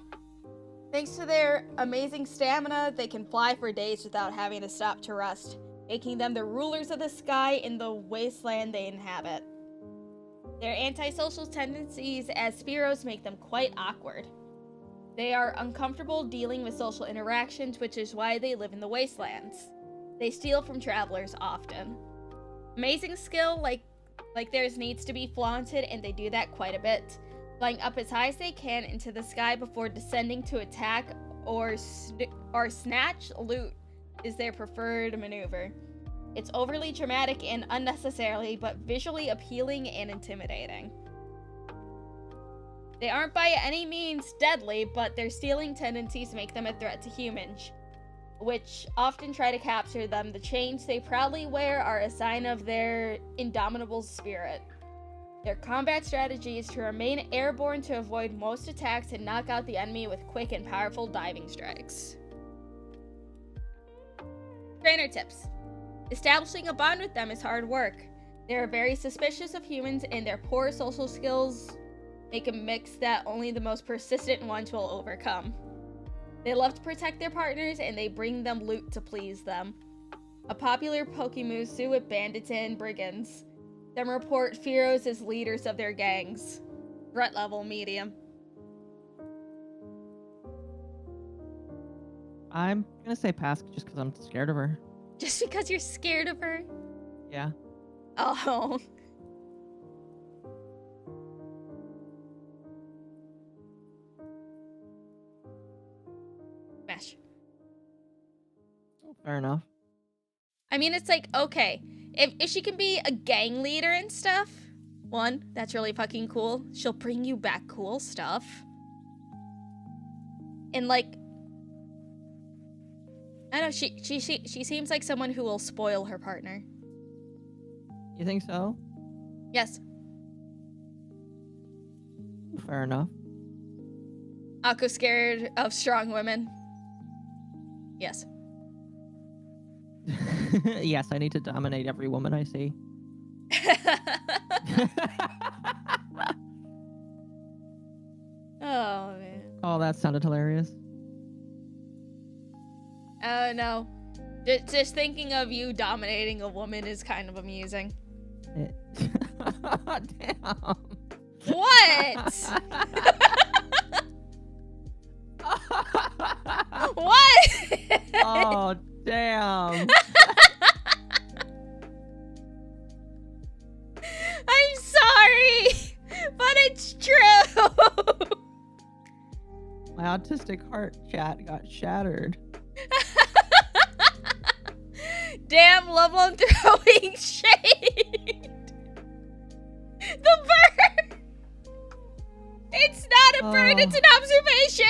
Thanks to their amazing stamina, they can fly for days without having to stop to rest, making them the rulers of the sky in the wasteland they inhabit. Their antisocial tendencies as Spearows make them quite awkward. They are uncomfortable dealing with social interactions, which is why they live in the wastelands. They steal from travelers often. Amazing skill like theirs needs to be flaunted, and they do that quite a bit. Flying up as high as they can into the sky before descending to attack or snatch loot is their preferred maneuver. It's overly dramatic and unnecessary, but visually appealing and intimidating. They aren't by any means deadly, but their stealing tendencies make them a threat to humans, which often try to capture them. The chains they proudly wear are a sign of their indomitable spirit. Their combat strategy is to remain airborne to avoid most attacks and knock out the enemy with quick and powerful diving strikes. Trainer tips. Establishing a bond with them is hard work. They are very suspicious of humans, and their poor social skills make a mix that only the most persistent ones will overcome. They love to protect their partners, and they bring them loot to please them. A popular Pokemusu with bandits and brigands. Some report Fearos as leaders of their gangs. Threat level medium. I'm gonna say pass just because I'm scared of her. Just because you're scared of her? Yeah. Oh. Smash. Fair enough. I mean, it's like, okay, if she can be a gang leader and stuff, one, that's really fucking cool. She'll bring you back cool stuff. And like, I don't know, she seems like someone who will spoil her partner. You think so? Yes. Fair enough. Akko scared of strong women. Yes. Yes, I need to dominate every woman I see. Oh, man. Oh, that sounded hilarious. Oh, no. Just thinking of you dominating a woman is kind of amusing. Damn. What? What? Oh, damn. I'm sorry, but it's true. My autistic heart chat got shattered. Damn, Lovelum throwing shade. The bird. It's not a bird, it's an observation.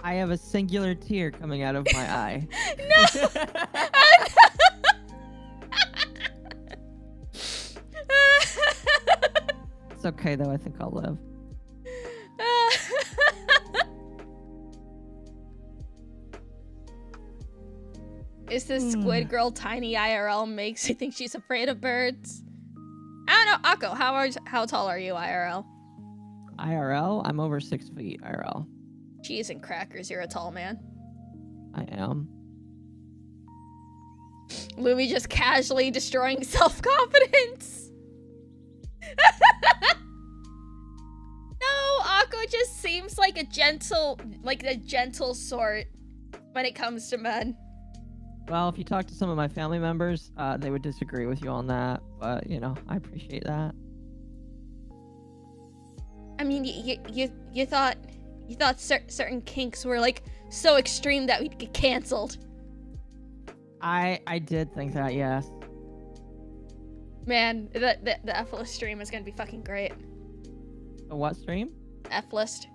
I have a singular tear coming out of my eye. No. It's okay though, I think I'll live. Is this Squid Girl tiny IRL makes you think she's afraid of birds? I don't know. Akko, how tall are you IRL? IRL? I'm over 6 feet IRL. Cheese and crackers, you're a tall man. I am. Lumi just casually destroying self-confidence. No, Akko just seems like a gentle sort when it comes to men. Well, if you talk to some of my family members, they would disagree with you on that, but, you know, I appreciate that. I mean, you thought certain kinks were, like, so extreme that we'd get canceled. I did think that, yes. Man, the F-list stream is gonna be fucking great. The what stream? F-list.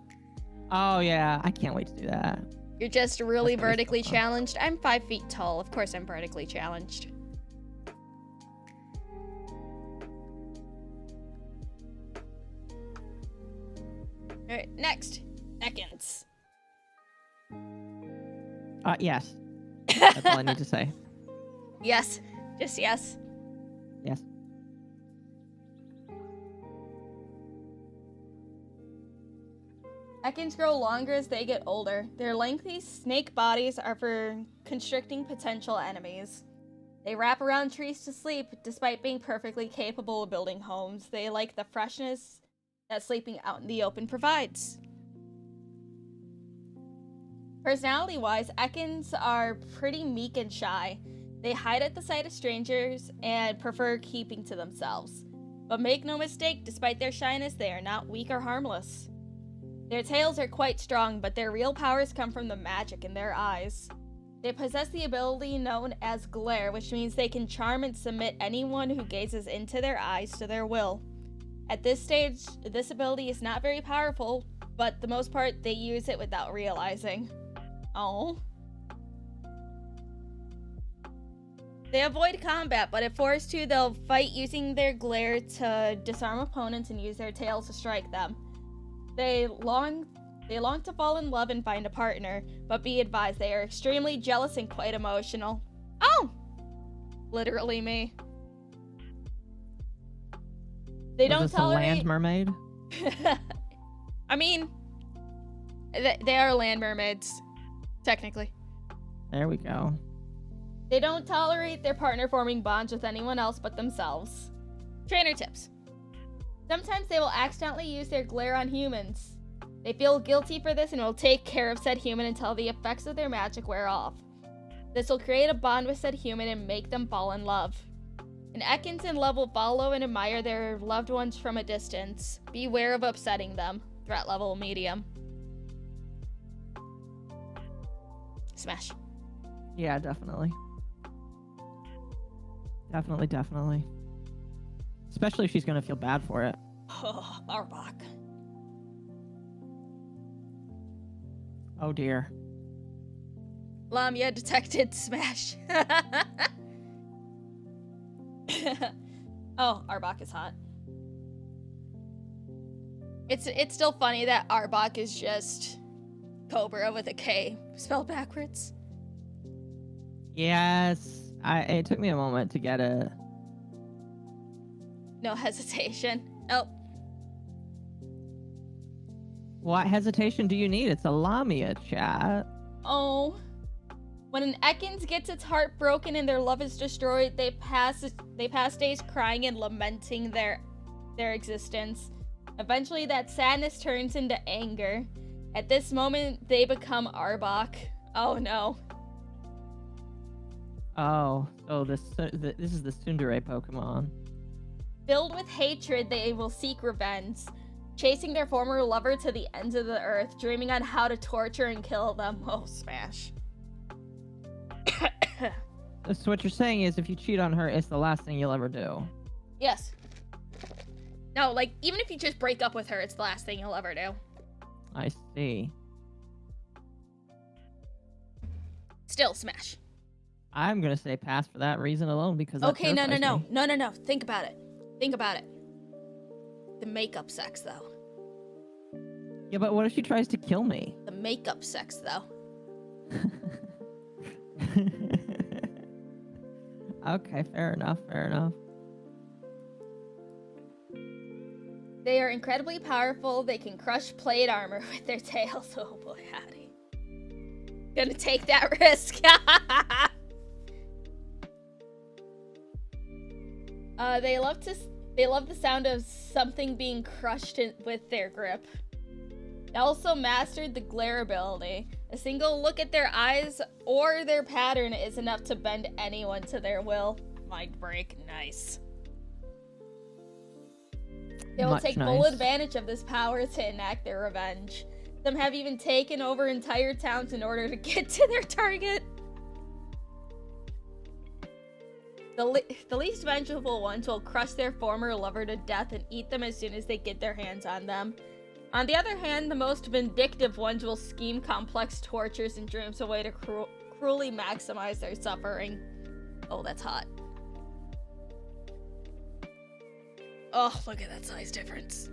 Oh, yeah, I can't wait to do that. You're just really That's gonna be vertically so fun. challenged. I'm 5 feet tall. Of course I'm vertically challenged. Alright, next. Ekans. Yes. That's all I need to say. Yes. Just yes. Yes. Ekans grow longer as they get older. Their lengthy snake bodies are for constricting potential enemies. They wrap around trees to sleep, despite being perfectly capable of building homes. They like the freshness that sleeping out in the open provides. Personality-wise, Ekans are pretty meek and shy. They hide at the sight of strangers and prefer keeping to themselves. But make no mistake, despite their shyness, they are not weak or harmless. Their tails are quite strong, but their real powers come from the magic in their eyes. They possess the ability known as glare, which means they can charm and submit anyone who gazes into their eyes to their will. At this stage, this ability is not very powerful, but the most part, they use it without realizing. Oh. They avoid combat, but if forced to, they'll fight using their glare to disarm opponents and use their tails to strike them. They long They long to fall in love and find a partner, but be advised they are extremely jealous and quite emotional. Oh! Literally me. They don't tolerate... a land mermaid? I mean, they are land mermaids, technically. There we go. They don't tolerate their partner forming bonds with anyone else but themselves. Trainer tips. Sometimes they will accidentally use their glare on humans. They feel guilty for this and will take care of said human until the effects of their magic wear off. This will create a bond with said human and make them fall in love. An Ekans in love will follow and admire their loved ones from a distance. Beware of upsetting them. Threat level medium. Smash. Yeah, definitely. Definitely. Especially if she's gonna feel bad for it. Oh, Arbok. Oh dear. Lamia detected Smash. Oh, Arbok is hot. It's still funny that Arbok is just Cobra with a K spelled backwards. Yes. It took me a moment to get it. No hesitation. Oh. What hesitation do you need? It's a Lamia, chat. Oh. When an Ekans gets its heart broken and their love is destroyed, they pass days crying and lamenting their existence. Eventually, that sadness turns into anger. At this moment, they become Arbok. Oh no. Oh, so this is the tsundere Pokemon. Filled with hatred, they will seek revenge, chasing their former lover to the ends of the earth, dreaming on how to torture and kill them. Oh, Smash. So what you're saying is if you cheat on her, it's the last thing you'll ever do. Yes. No, like, even if you just break up with her, it's the last thing you'll ever do. I see. Still, Smash. I'm gonna say pass for that reason alone because that Okay, no. terrifies me. No. Think about it. The makeup sex, though. Yeah, but what if she tries to kill me? The makeup sex, though. Okay, fair enough. They are incredibly powerful. They can crush plate armor with their tails. Oh boy, howdy. Gonna take that risk. They love the sound of something being crushed with their grip. They also mastered the glare ability. A single look at their eyes or their pattern is enough to bend anyone to their will. Mind break, nice. They will take full advantage of this power to enact their revenge. Some have even taken over entire towns in order to get to their target. The least vengeful ones will crush their former lover to death and eat them as soon as they get their hands on them. On the other hand, the most vindictive ones will scheme complex tortures and dreams a way to cruelly maximize their suffering. Oh, that's hot. Oh, look at that size difference.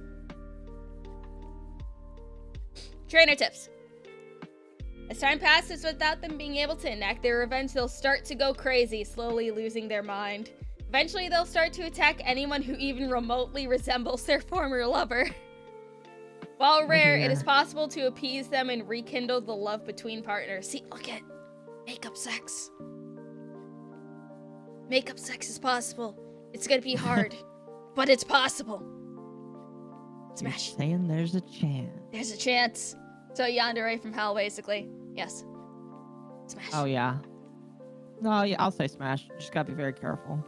Trainer tips. As time passes without them being able to enact their revenge, they'll start to go crazy, slowly losing their mind. Eventually, they'll start to attack anyone who even remotely resembles their former lover. While rare, it is possible to appease them and rekindle the love between partners. See, look at makeup sex. Makeup sex is possible. It's gonna be hard, but it's possible. Smash. You're saying there's a chance. There's a chance. So yandere from hell, basically. Yes. Smash. Oh yeah. No, yeah, I'll say smash. Just gotta be very careful.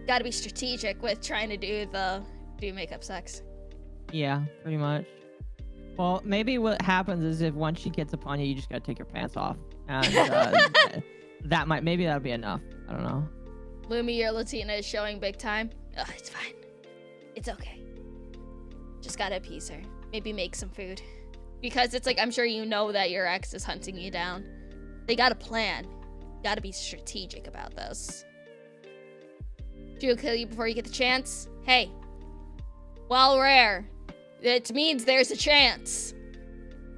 Gotta be strategic with trying to do makeup sex. Yeah, pretty much. Well, maybe what happens is if once she gets upon you, you just gotta take your pants off, and maybe that'll be enough. I don't know. Lumi, your Latina is showing big time. Ugh, it's fine. It's okay. Just gotta appease her. Maybe make some food. Because it's like, I'm sure you know that your ex is hunting you down. They got a plan. Gotta be strategic about this. She'll kill you before you get the chance. Hey. While rare, it means there's a chance.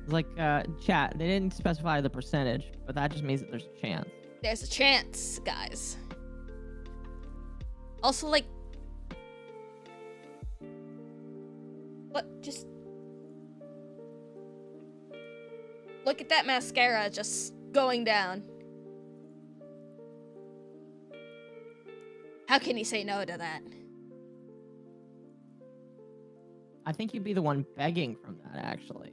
It's like, chat, they didn't specify the percentage, but that just means that there's a chance. There's a chance, guys. Also, like... just... Look at that mascara just going down. How can you say no to that? I think you'd be the one begging from that, actually.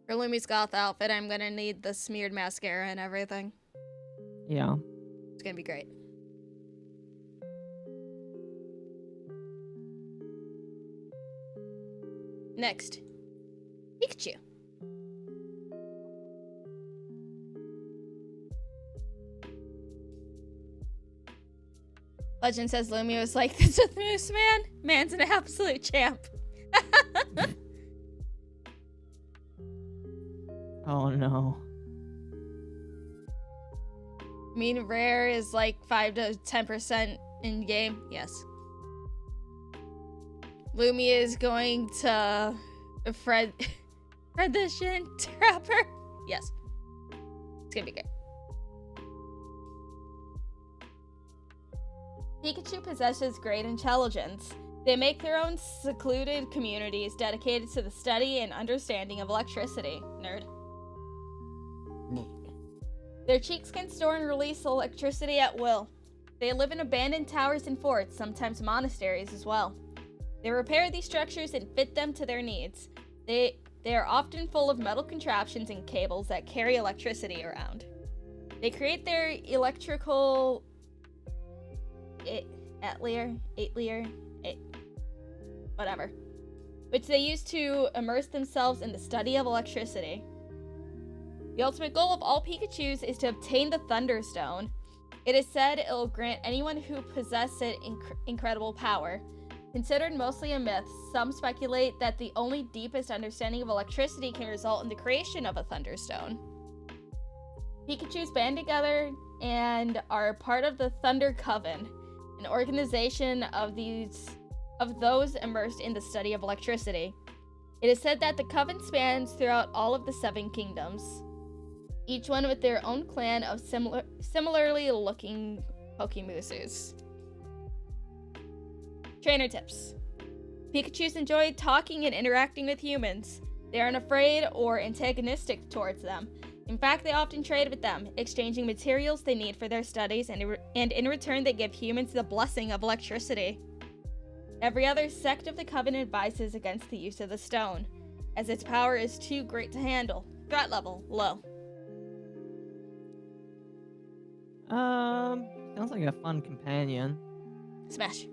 For Lumi's goth outfit, I'm gonna need the smeared mascara and everything. Yeah. It's gonna be great. Next, Pikachu. Legend says Lumi was like, this with Moose Man? Man's an absolute champ. Oh no. I mean, rare is like 5 to 10% in game. Yes. Lumi is going to Fred the Shin Trapper. Yes. It's gonna be good. Pikachu possesses great intelligence. They make their own secluded communities dedicated to the study and understanding of electricity. Nerd. Their cheeks can store and release electricity at will. They live in abandoned towers and forts, sometimes monasteries as well. They repair these structures and fit them to their needs. They are often full of metal contraptions and cables that carry electricity around. They create their electrical... whatever, which they use to immerse themselves in the study of electricity. The ultimate goal of all Pikachus is to obtain the Thunderstone. It is said it will grant anyone who possesses it incredible power. Considered mostly a myth, some speculate that the only deepest understanding of electricity can result in the creation of a Thunderstone. Pikachus band together and are part of the Thunder Coven, an organization of those immersed in the study of electricity. It is said that the coven spans throughout all of the 7 kingdoms, each one with their own clan of similarly looking Pokemusus. Trainer tips. Pikachus enjoy talking and interacting with humans. They aren't afraid or antagonistic towards them. In fact, they often trade with them, exchanging materials they need for their studies, and in return they give humans the blessing of electricity. Every other sect of the Coven advises against the use of the stone, as its power is too great to handle. Threat level, low. Sounds like a fun companion. Smash.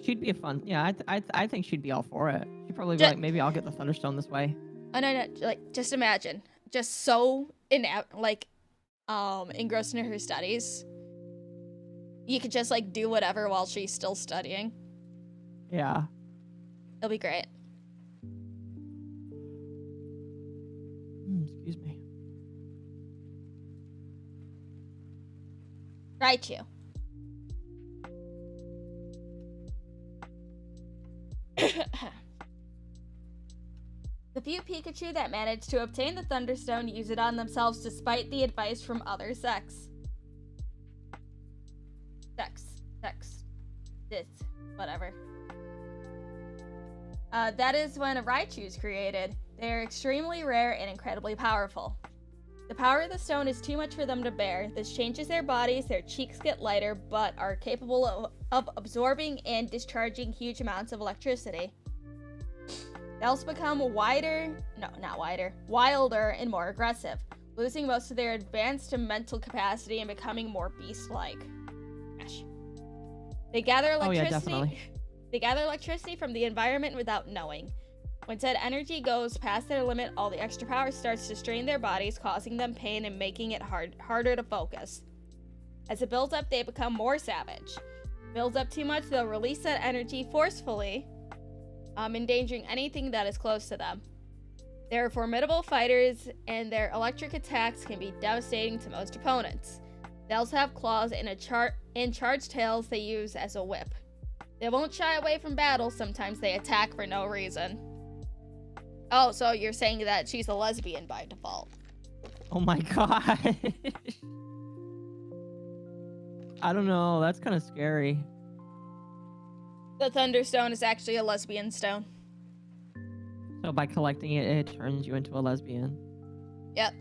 She'd be a fun... Yeah, I think she'd be all for it. She'd probably be like, maybe I'll get the Thunderstone this way. Oh, no, like, just imagine. Just so engrossed in her studies. You could just, like, do whatever while she's still studying. Yeah. It'll be great. Excuse me. Raichu. The few Pikachu that manage to obtain the Thunderstone use it on themselves despite the advice from other sects. Whatever. That is when a Raichu is created. They are extremely rare and incredibly powerful. The power of the stone is too much for them to bear. This changes their bodies, their cheeks get lighter, but are capable of absorbing and discharging huge amounts of electricity. They also become wilder and more aggressive, losing most of their advanced mental capacity and becoming more beast-like. They gather electricity. They gather electricity from the environment without knowing. When said energy goes past their limit, all the extra power starts to strain their bodies, causing them pain and making it harder to focus. As it builds up, they become more savage. Builds up too much, they'll release that energy forcefully, endangering anything that is close to them. They're formidable fighters, and their electric attacks can be devastating to most opponents. They also have claws and charged tails they use as a whip. They won't shy away from battle, sometimes they attack for no reason. Oh, so you're saying that she's a lesbian by default. Oh my god. I don't know. That's kind of scary. The Thunderstone is actually a lesbian stone. So by collecting it, it turns you into a lesbian. Yep.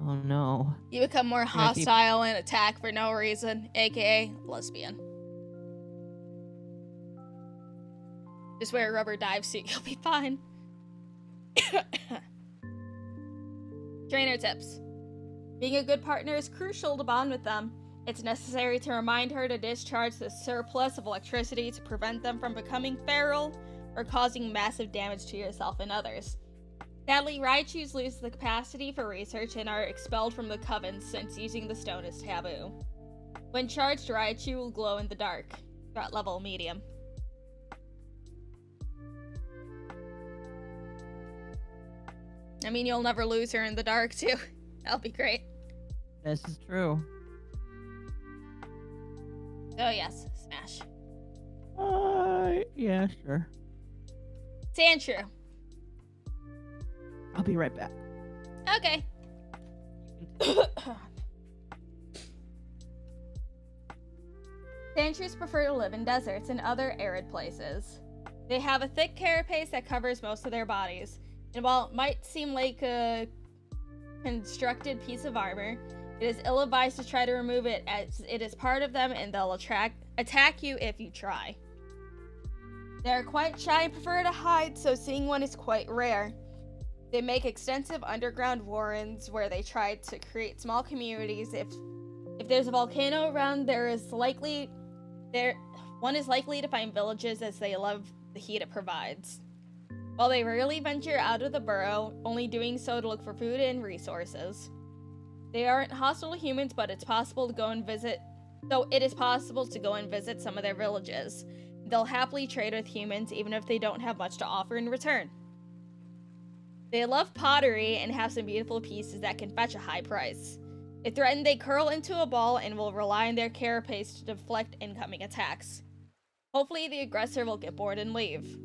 Oh no. You become more hostile and attack for no reason, aka lesbian. Just wear a rubber dive suit, you'll be fine. Trainer tips. Being a good partner is crucial to bond with them. It's necessary to remind her to discharge the surplus of electricity to prevent them from becoming feral or causing massive damage to yourself and others. Sadly, Raichus lose the capacity for research and are expelled from the coven since using the stone is taboo. When charged, Raichu will glow in the dark. Threat level medium. I mean, you'll never lose her in the dark, too. That'll be great. This is true. Oh, yes. Smash. Yeah, sure. Sandshrew. I'll be right back. Okay. Sandshrews prefer to live in deserts and other arid places. They have a thick carapace that covers most of their bodies, and while it might seem like a constructed piece of armor, it is ill-advised to try to remove it as it is part of them and they'll attack you if you try. They are quite shy and prefer to hide, so seeing one is quite rare. They make extensive underground warrens where they try to create small communities. If there's a volcano around, one is likely to find villages as they love the heat it provides. While they rarely venture out of the burrow, only doing so to look for food and resources. They aren't hostile to humans, but it is possible to go and visit some of their villages. They'll happily trade with humans even if they don't have much to offer in return. They love pottery and have some beautiful pieces that can fetch a high price. If threatened, they curl into a ball and will rely on their carapace to deflect incoming attacks. Hopefully, the aggressor will get bored and leave.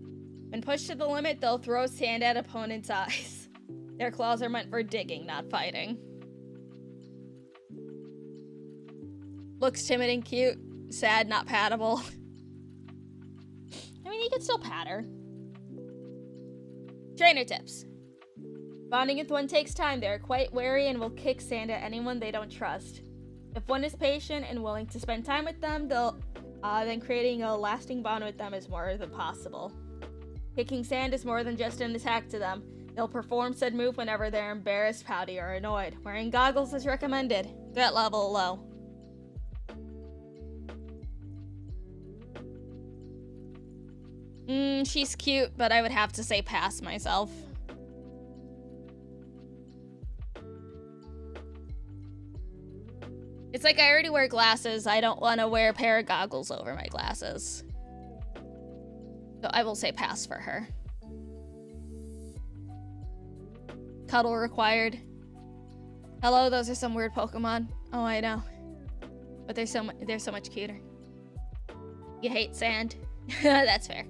When pushed to the limit, they'll throw sand at opponents' eyes. Their claws are meant for digging, not fighting. Looks timid and cute. Sad, not pattable. I mean, you can still pat her. Trainer tips. Bonding with one takes time. They are quite wary and will kick sand at anyone they don't trust. If one is patient and willing to spend time with them, then creating a lasting bond with them is more than possible. Kicking sand is more than just an attack to them. They'll perform said move whenever they're embarrassed, pouty, or annoyed. Wearing goggles is recommended. Threat level low. She's cute, but I would have to say pass myself. It's like I already wear glasses. I don't want to wear a pair of goggles over my glasses. So I will say pass for her. Cuddle required. Hello, those are some weird Pokemon. Oh, I know. But they're so much cuter. You hate sand? That's fair.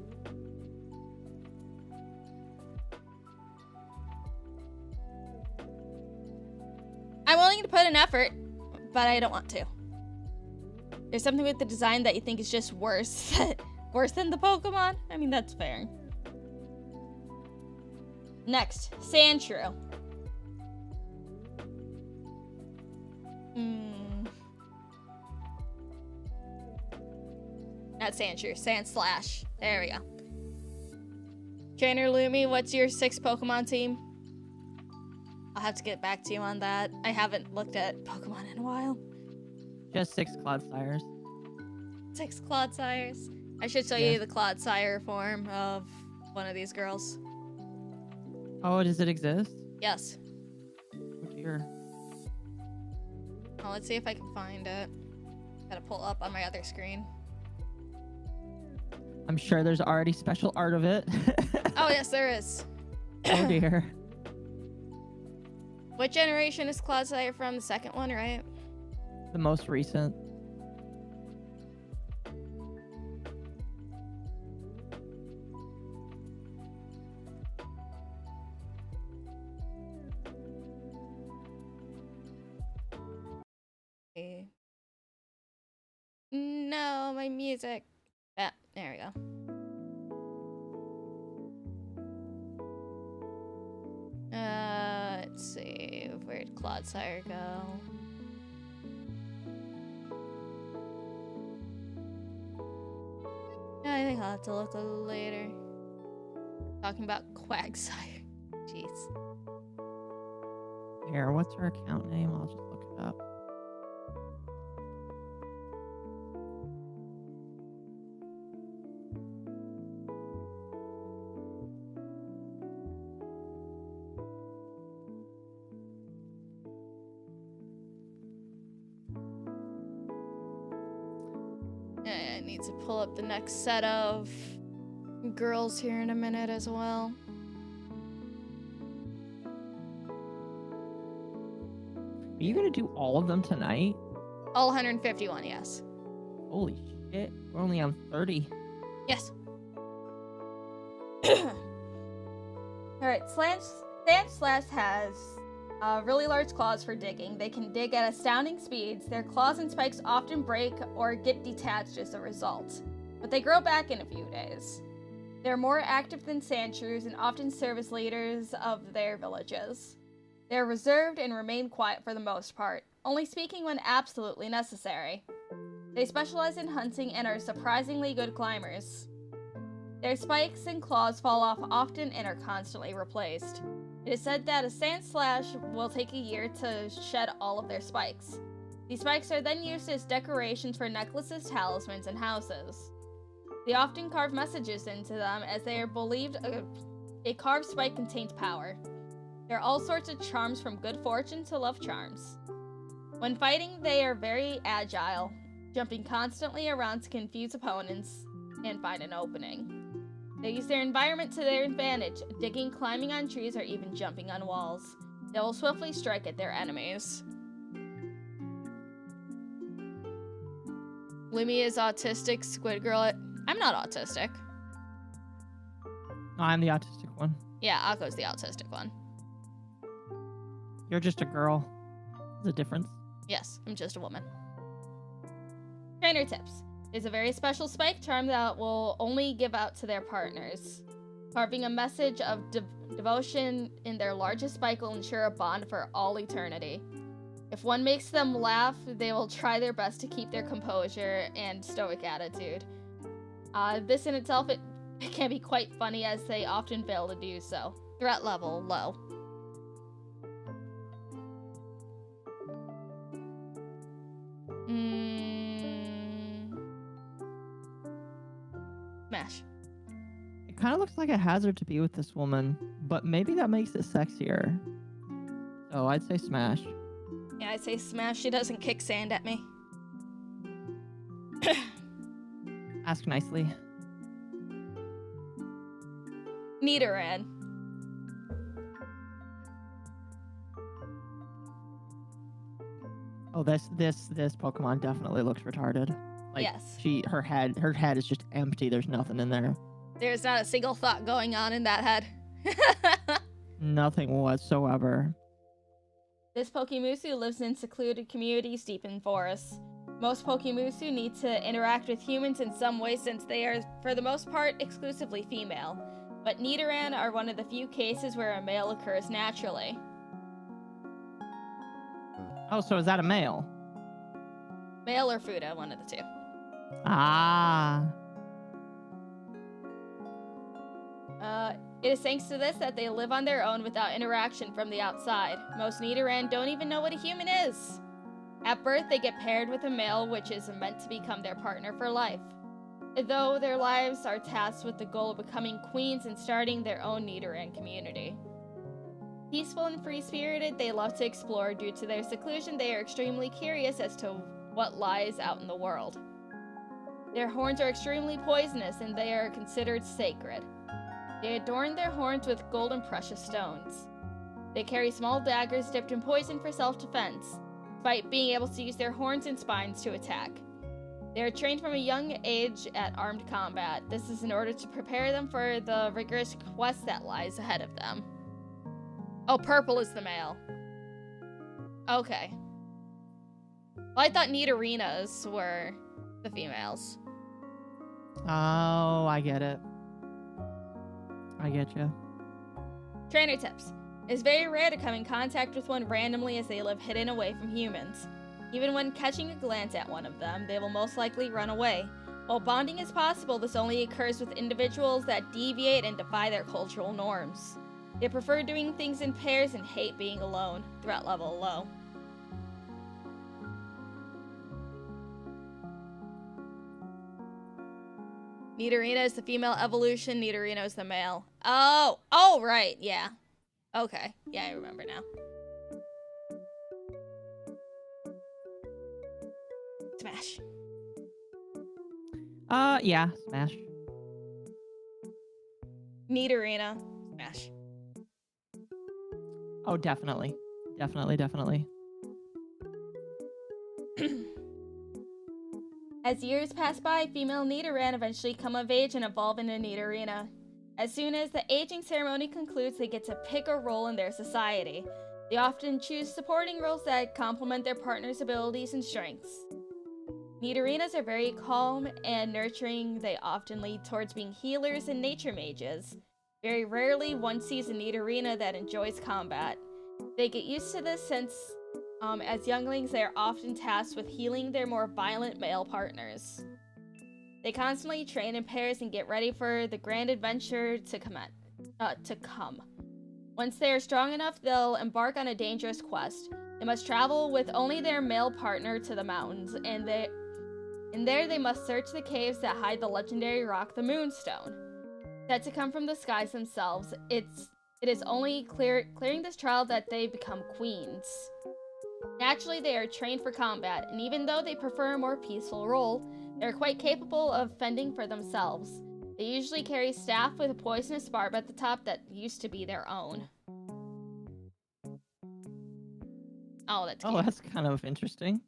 I'm willing to put an effort, but I don't want to. There's something with the design that you think is just worse than the Pokemon? I mean, that's fair. Next, Sandshrew. Not Sandshrew, Sandslash. There we go. Trainer Lumi, what's your 6 Pokemon team? I'll have to get back to you on that. I haven't looked at Pokemon in a while. Just 6 Clodsires. 6 Clodsires. I should show you the Clodsire form of one of these girls. Oh, does it exist? Yes. Oh dear. Well, let's see if I can find it. Gotta pull up on my other screen. I'm sure there's already special art of it. Oh, yes, there is. Oh dear. What generation is Clodsire from? The second one, right? The most recent. my music. Ah, there we go. Let's see. Where'd Clodsire go? Yeah, I think I'll have to look a little later. Talking about Quagsire. Jeez. Here, what's her account name? I'll just look it up. I need to pull up the next set of girls here in a minute as well. Are you gonna do all of them tonight? All 151, yes. Holy shit, we're only on 30. Yes. Alright, Sand Slash has really large claws for digging. They can dig at astounding speeds. Their claws and spikes often break or get detached as a result, but they grow back in a few days. They're more active than Sandshrews and often serve as leaders of their villages. They're reserved and remain quiet for the most part, only speaking when absolutely necessary. They specialize in hunting and are surprisingly good climbers. Their spikes and claws fall off often and are constantly replaced. It is said that a Sand Slash will take a year to shed all of their spikes. These spikes are then used as decorations for necklaces, talismans, and houses. They often carve messages into them as they are believed a carved spike contains power. There are all sorts of charms from good fortune to love charms. When fighting, they are very agile, jumping constantly around to confuse opponents and find an opening. They use their environment to their advantage, digging, climbing on trees, or even jumping on walls. They will swiftly strike at their enemies. Lumi is autistic, Squid Girl. I'm not autistic. No, I'm the autistic one. Yeah, Akko's the autistic one. You're just a girl. There's a difference. Yes, I'm just a woman. Trainer tips. Is a very special spike charm that will only give out to their partners. Carving a message of devotion in their largest spike will ensure a bond for all eternity. If one makes them laugh, they will try their best to keep their composure and stoic attitude. This in itself, it can be quite funny as they often fail to do so. Threat level, low. Smash. It kind of looks like a hazard to be with this woman, but maybe that makes it sexier. So I'd say smash. Yeah, I'd say smash. She doesn't kick sand at me. Ask nicely. Nidoran. Oh, this Pokemon definitely looks retarded. Like, yes. Her head is just empty. There's nothing in there. There's not a single thought going on in that head. Nothing whatsoever. This Pokemusu lives in secluded communities deep in forests. Most Pokemusu need to interact with humans in some way since they are, for the most part, exclusively female. But Nidoran are one of the few cases where a male occurs naturally. Oh, so is that a male? Male or Fuda, one of the two. Ah. It is thanks to this that they live on their own without interaction from the outside. Most Nidoran don't even know what a human is. At birth, they get paired with a male, which is meant to become their partner for life. Though their lives are tasked with the goal of becoming queens and starting their own Nidoran community. Peaceful and free-spirited, they love to explore. Due to their seclusion, they are extremely curious as to what lies out in the world. Their horns are extremely poisonous and they are considered sacred. They adorn their horns with gold and precious stones. They carry small daggers dipped in poison for self-defense, despite being able to use their horns and spines to attack. They are trained from a young age at armed combat. This is in order to prepare them for the rigorous quest that lies ahead of them. Oh, purple is the male. Okay. Well, I thought Nidorinas were the females. Oh, I get it. I get you. Trainer tips. It's very rare to come in contact with one randomly as they live hidden away from humans. Even when catching a glance at one of them, they will most likely run away. While bonding is possible, this only occurs with individuals that deviate and defy their cultural norms. They prefer doing things in pairs and hate being alone. Threat level low. Nidorina is the female evolution, Nidorino is the male. Oh, right, yeah. Okay, yeah, I remember now. Smash. Yeah, Smash. Nidorina. Smash. Oh, definitely. Definitely. As years pass by, female Nidoran eventually come of age and evolve into Nidorina. As soon as the aging ceremony concludes, they get to pick a role in their society. They often choose supporting roles that complement their partner's abilities and strengths. Nidorinas are very calm and nurturing. They often lead towards being healers and nature mages. Very rarely one sees a Nidorina that enjoys combat. They get used to this since, as younglings, they are often tasked with healing their more violent male partners. They constantly train in pairs and get ready for the grand adventure to come. Once they are strong enough, they'll embark on a dangerous quest. They must travel with only their male partner to the mountains, and there they must search the caves that hide the legendary rock, the Moonstone. Said to come from the skies themselves, it is only clearing this trial that they become queens. Naturally, they are trained for combat, and even though they prefer a more peaceful role, they are quite capable of fending for themselves. They usually carry staff with a poisonous barb at the top that used to be their own. Oh, that's cute. Oh, that's kind of interesting.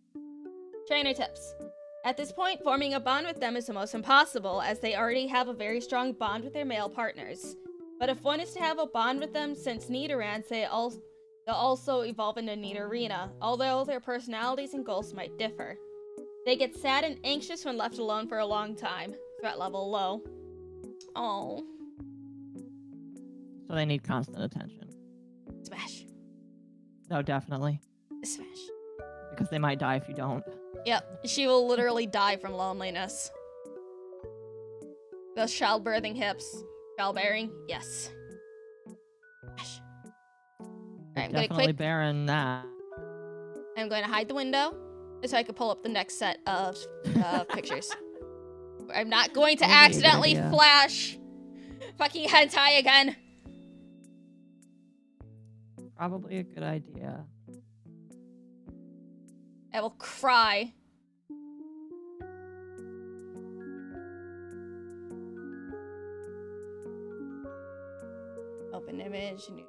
Trainer tips. At this point, forming a bond with them is almost impossible, as they already have a very strong bond with their male partners. But if one is to have a bond with them, since Nidorans, they'll also evolve into Nidorina, although their personalities and goals might differ. They get sad and anxious when left alone for a long time. Threat level low. Oh. So they need constant attention. Smash. No, definitely. Smash. Because they might die if you don't. Yep, she will literally die from loneliness. Those childbirthing hips. Childbearing? Yes. Smash. Alright, I'm Definitely bearing that. I'm going to hide the window so I can pull up the next set of pictures. I'm not going to accidentally flash fucking hentai again. Probably a good idea. I will cry. Open image, new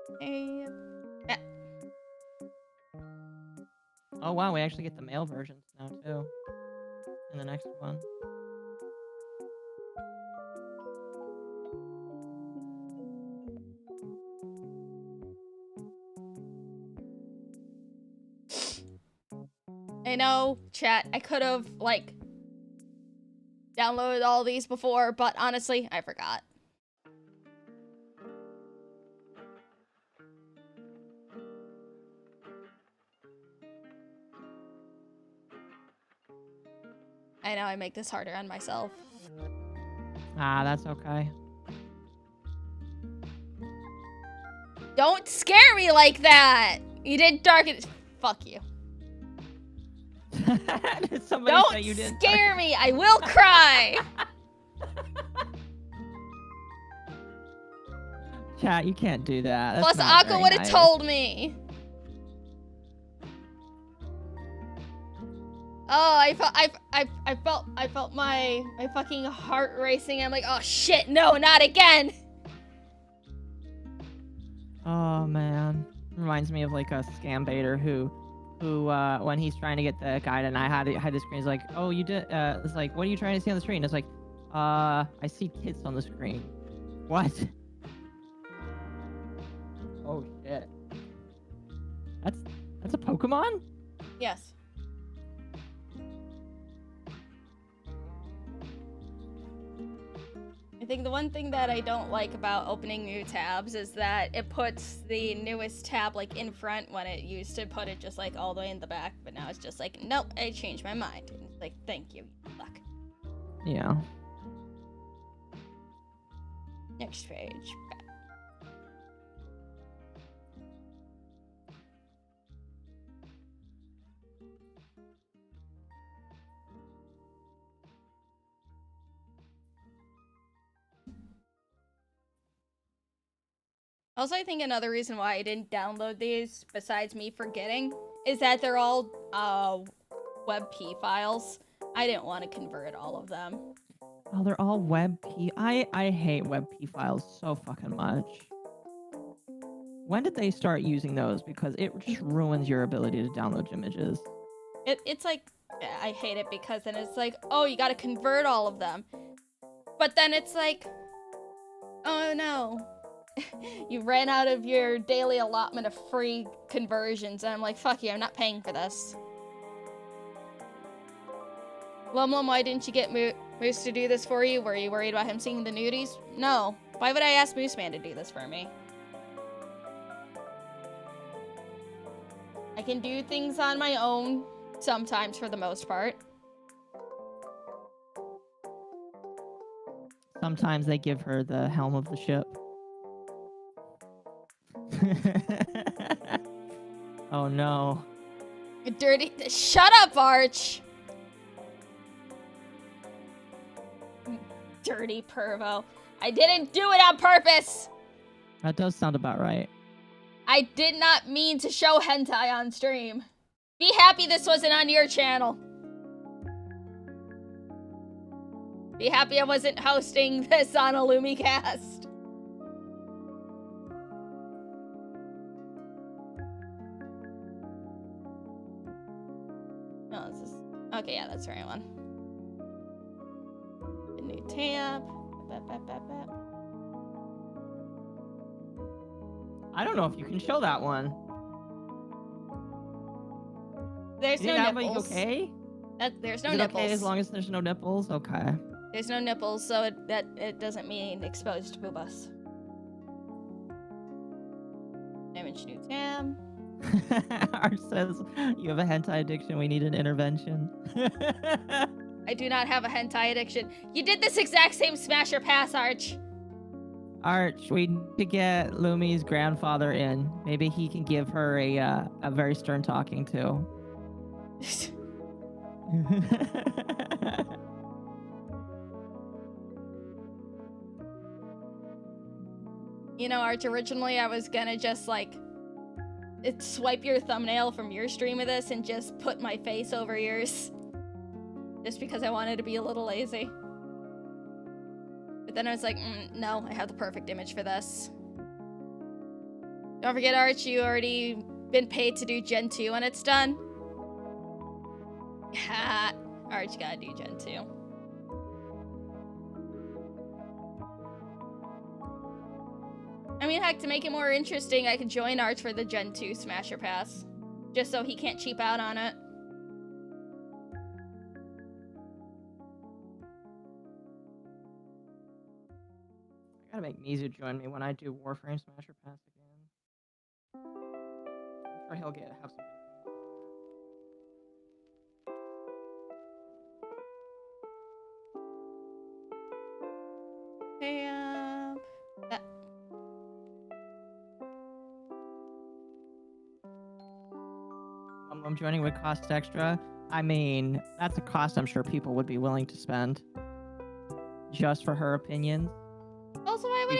tab. Oh wow, we actually get the male versions now too. In the next one. I know, chat, I could have, like, downloaded all these before, but honestly, I forgot. I know I make this harder on myself. Ah, that's okay. Don't scare me like that! You did darken. Fuck you. Don't you did scare me! I will cry! Chat, you can't do that. Plus, Akko would have told me. Oh, I felt my fucking heart racing. I'm like, oh shit, no, not again. Oh man, reminds me of like a scam baiter who when he's trying to get the guide, and I had the screen. He's like, oh, you did. It's like, what are you trying to see on the screen? It's like, I see tits on the screen. What? Oh shit. That's a Pokemon? I think the one thing that I don't like about opening new tabs is that it puts the newest tab like in front when it used to put it just like all the way in the back, but now it's just like, nope, I changed my mind. And it's like, thank you, you fuck. Yeah. Next page. Also, I think another reason why I didn't download these, besides me forgetting, is that they're all WebP files. I didn't want to convert all of them. Oh, they're all WebP. I hate WebP files so fucking much. When did they start using those? Because it just ruins your ability to download images. It's like, I hate it because then it's like, oh, you gotta convert all of them. But then it's like, oh no. You ran out of your daily allotment of free conversions, and I'm like, fuck you, I'm not paying for this. Lum, why didn't you get Moose to do this for you? Were you worried about him seeing the nudies? No. Why would I ask Moose Man to do this for me? I can do things on my own, sometimes for the most part. Sometimes they give her the helm of the ship. Oh no. Dirty. Shut up, Arch! Dirty pervo. I didn't do it on purpose! That does sound about right. I did not mean to show hentai on stream. Be happy this wasn't on your channel. Be happy I wasn't hosting this on a LumiCast. No, this is... Okay, yeah, that's the right one. The new tab. I don't know if you can show that one. There's no nipples. Okay? There's no Is it nipples. okay as long as there's no nipples? Okay. There's no nipples, so it doesn't mean exposed boobas. Image new tab. Art says, you have a hentai addiction, we need an intervention. I do not have a hentai addiction. You did this exact same smash or pass, Arch. Arch, we need to get Lumi's grandfather in. Maybe he can give her a very stern talking to. You know, Arch, originally I was gonna just, like, swipe your thumbnail from your stream of this and just put my face over yours. Just because I wanted to be a little lazy. But then I was like, no, I have the perfect image for this. Don't forget, Arch, you already been paid to do Gen 2 when it's done. Ha! Arch gotta do Gen 2. I mean, heck, to make it more interesting, I could join Arch for the Gen 2 Smasher Pass. Just so he can't cheap out on it. I gotta make Mizu join me when I do Warframe Smasher Pass again. I'm sure he'll have some. Hey, I'm joining would cost extra. I mean, that's a cost I'm sure people would be willing to spend. Just for her opinions. Also, why would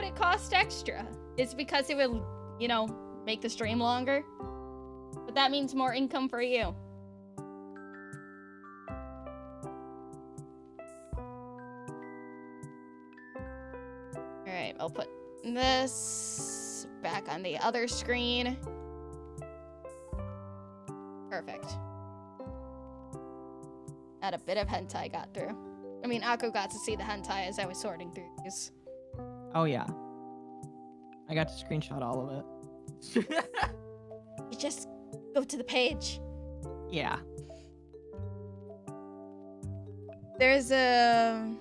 it cost extra? It's because it would, you know, make the stream longer. But that means more income for you. Alright, I'll put this back on the other screen. Perfect. Not a bit of hentai got through. I mean, Akko got to see the hentai as I was sorting through these. Oh, yeah. I got to screenshot all of it. You just go to the page. Yeah. There's a...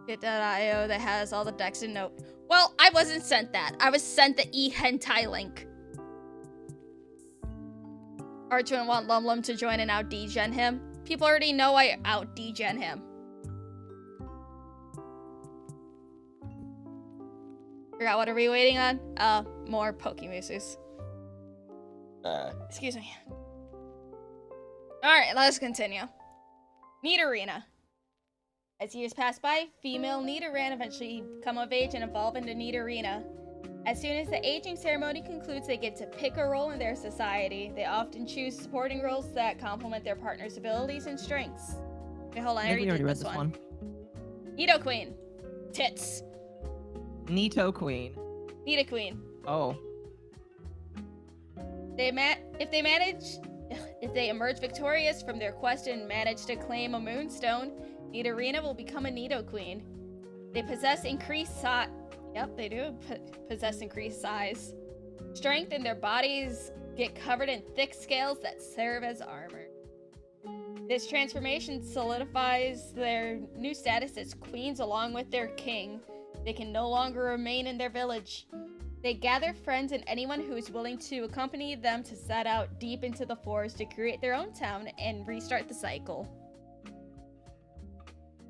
Bit.io that has all the decks and note. Well, I wasn't sent that. I was sent the e-hentai link. Archwin want Lum Lum to join and out degen him. People already know I out degen him. Forgot what are we waiting on? More Pokemusus. Excuse me. Alright, let's continue. Nidorina. As years pass by, female Nidoran eventually come of age and evolve into Nidorina. As soon as the aging ceremony concludes, they get to pick a role in their society. They often choose supporting roles that complement their partner's abilities and strengths. Okay, hold on, I already did this one. Nidoqueen. Tits. Nidoqueen. Nidoqueen. Oh. If they emerge victorious from their quest and manage to claim a moonstone, Nidorina will become a Nidoqueen. They possess increased size. Yep, they do possess increased size. Strength, and their bodies get covered in thick scales that serve as armor. This transformation solidifies their new status as queens along with their king. They can no longer remain in their village. They gather friends and anyone who is willing to accompany them to set out deep into the forest to create their own town and restart the cycle.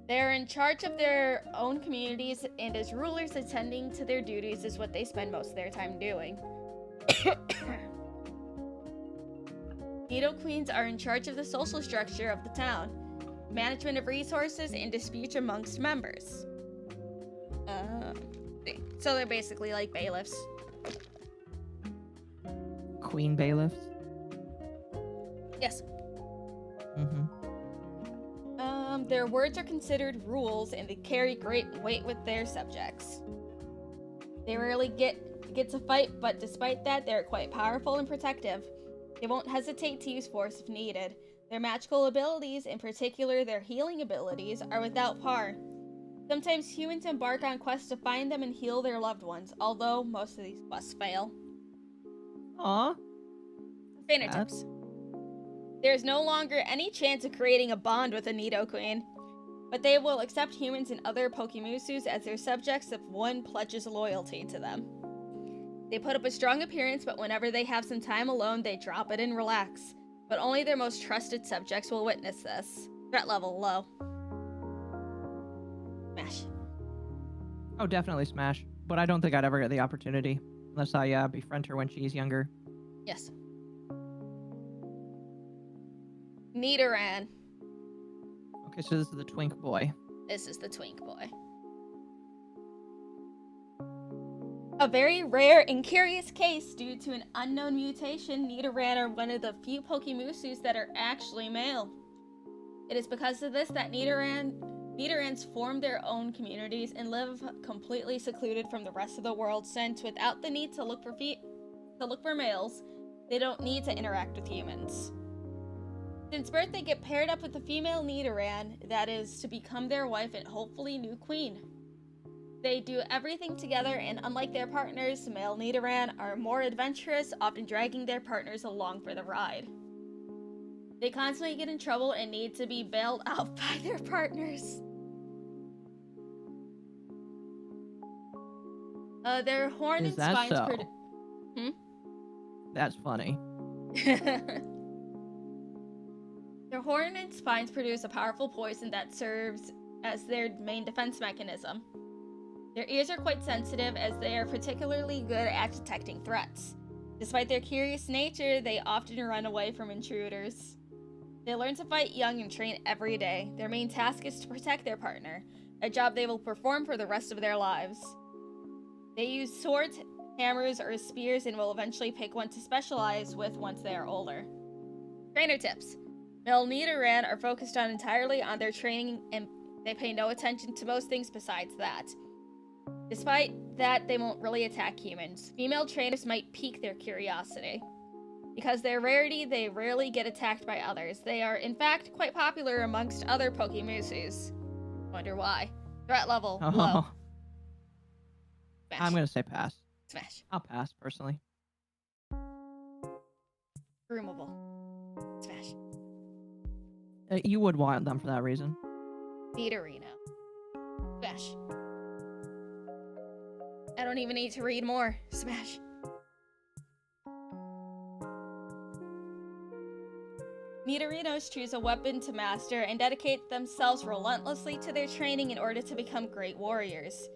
They're in charge of their own communities, and as rulers, attending to their duties is what they spend most of their time doing. Nidoqueens are in charge of the social structure of the town, management of resources, and disputes amongst members. So they're basically like bailiffs. Queen bailiffs? Yes. Mm-hmm. Their words are considered rules, and they carry great weight with their subjects. They rarely get to fight, but despite that, they're quite powerful and protective. They won't hesitate to use force if needed. Their magical abilities, in particular their healing abilities, are without par. Sometimes humans embark on quests to find them and heal their loved ones, although most of these quests fail. Aww. Fingertips. There's no longer any chance of creating a bond with a Nidoqueen, but they will accept humans and other Pokemusus as their subjects if one pledges loyalty to them. They put up a strong appearance, but whenever they have some time alone, they drop it and relax. But only their most trusted subjects will witness this. Threat level low. Smash. Oh, definitely Smash. But I don't think I'd ever get the opportunity. Unless I befriend her when she's younger. Yes. Nidoran. Okay, so this is the twink boy. This is the twink boy. A very rare and curious case. Due to an unknown mutation, Nidoran are one of the few Pokemusus that are actually male. It is because of this that Nidorans form their own communities and live completely secluded from the rest of the world, since without the need to look for males, they don't need to interact with humans. Since birth, they get paired up with a female Nidoran that is to become their wife and hopefully new queen. They do everything together, and unlike their partners, male Nidoran are more adventurous, often dragging their partners along for the ride. They constantly get in trouble and need to be bailed out by their partners. Their horn and spines That's funny. Their horn and spines produce a powerful poison that serves as their main defense mechanism. Their ears are quite sensitive, as they are particularly good at detecting threats. Despite their curious nature, they often run away from intruders. They learn to fight young and train every day. Their main task is to protect their partner, a job they will perform for the rest of their lives. They use swords, hammers, or spears, and will eventually pick one to specialize with once they are older. Trainer tips. Male Nidoran are focused entirely on their training, and they pay no attention to most things besides that. Despite that, they won't really attack humans. Female trainers might pique their curiosity. Because their rarity, they rarely get attacked by others. They are, in fact, quite popular amongst other Pokemusus. Wonder why. Threat level, low. Smash. I'm gonna say pass. Smash. I'll pass, personally. Groomable. Smash. You would want them for that reason. Nidorino. Smash. I don't even need to read more. Smash. Nidorinos choose a weapon to master and dedicate themselves relentlessly to their training in order to become great warriors.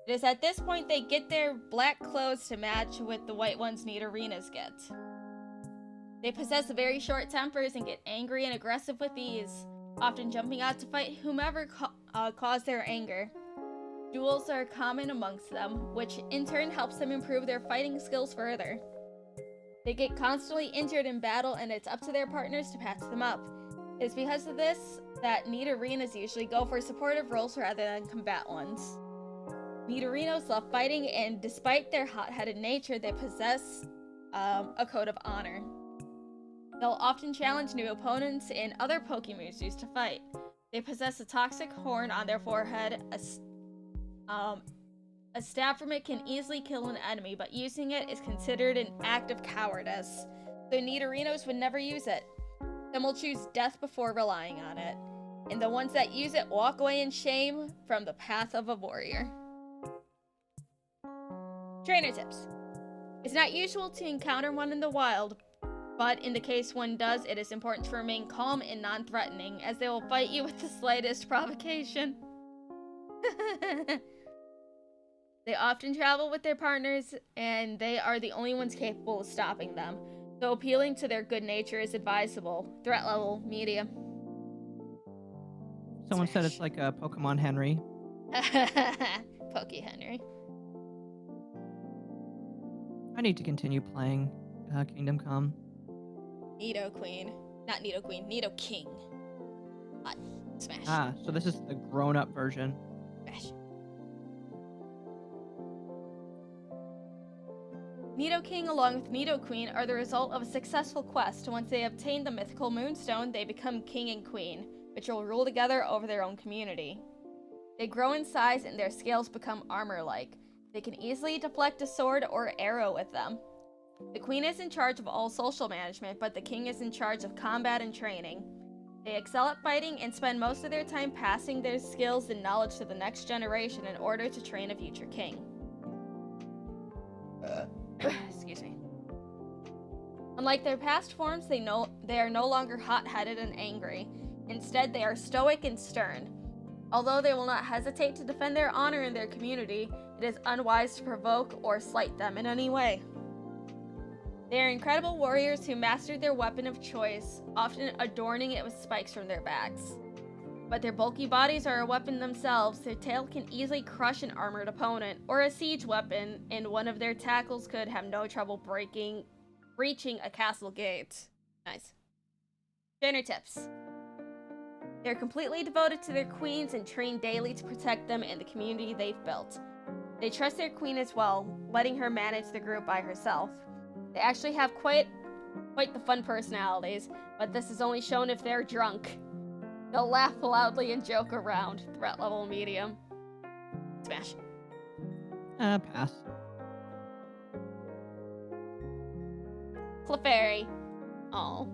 It is at this point they get their black clothes to match with the white ones Nidorinos get. They possess very short tempers and get angry and aggressive with ease, often jumping out to fight whomever caused their anger. Duels are common amongst them, which in turn helps them improve their fighting skills further. They get constantly injured in battle, and it's up to their partners to patch them up. It is because of this that Nidorinos usually go for supportive roles rather than combat ones. Nidorinos love fighting, and despite their hot-headed nature, they possess a code of honor. They'll often challenge new opponents and other Pokemusus to fight. They possess a toxic horn on their forehead. A stab from it can easily kill an enemy, but using it is considered an act of cowardice. So Nidorinos would never use it. Some will choose death before relying on it. And the ones that use it walk away in shame from the path of a warrior. Trainer tips. It's not usual to encounter one in the wild, but in the case one does, it is important to remain calm and non-threatening, as they will fight you with the slightest provocation. They often travel with their partners, and they are the only ones capable of stopping them, so appealing to their good nature is advisable. Threat level, medium. Someone said it's like a Pokemon Henry. Poke Henry. I need to continue playing Kingdom Come. Nido Queen. Not Nido Queen, Nido King. Hot. Smash. Ah, so this is the grown-up version. Smash. Nido King along with Nido Queen are the result of a successful quest. Once they obtain the mythical Moonstone, they become King and Queen, which will rule together over their own community. They grow in size and their scales become armor-like. They can easily deflect a sword or arrow with them. The Queen is in charge of all social management, but the King is in charge of combat and training. They excel at fighting and spend most of their time passing their skills and knowledge to the next generation in order to train a future king. Excuse me. Unlike their past forms, they are no longer hot-headed and angry. Instead, they are stoic and stern. Although they will not hesitate to defend their honor in their community, it is unwise to provoke or slight them in any way. They are incredible warriors who mastered their weapon of choice, often adorning it with spikes from their backs. But their bulky bodies are a weapon themselves. Their tail can easily crush an armored opponent, or a siege weapon, and one of their tackles could have no trouble breaching a castle gate. Nice. Trainer tips. They're completely devoted to their queens and train daily to protect them and the community they've built. They trust their queen as well, letting her manage the group by herself. They actually have quite the fun personalities, but this is only shown if they're drunk. They'll laugh loudly and joke around. Threat level medium. Smash. Pass. Clefairy. Oh.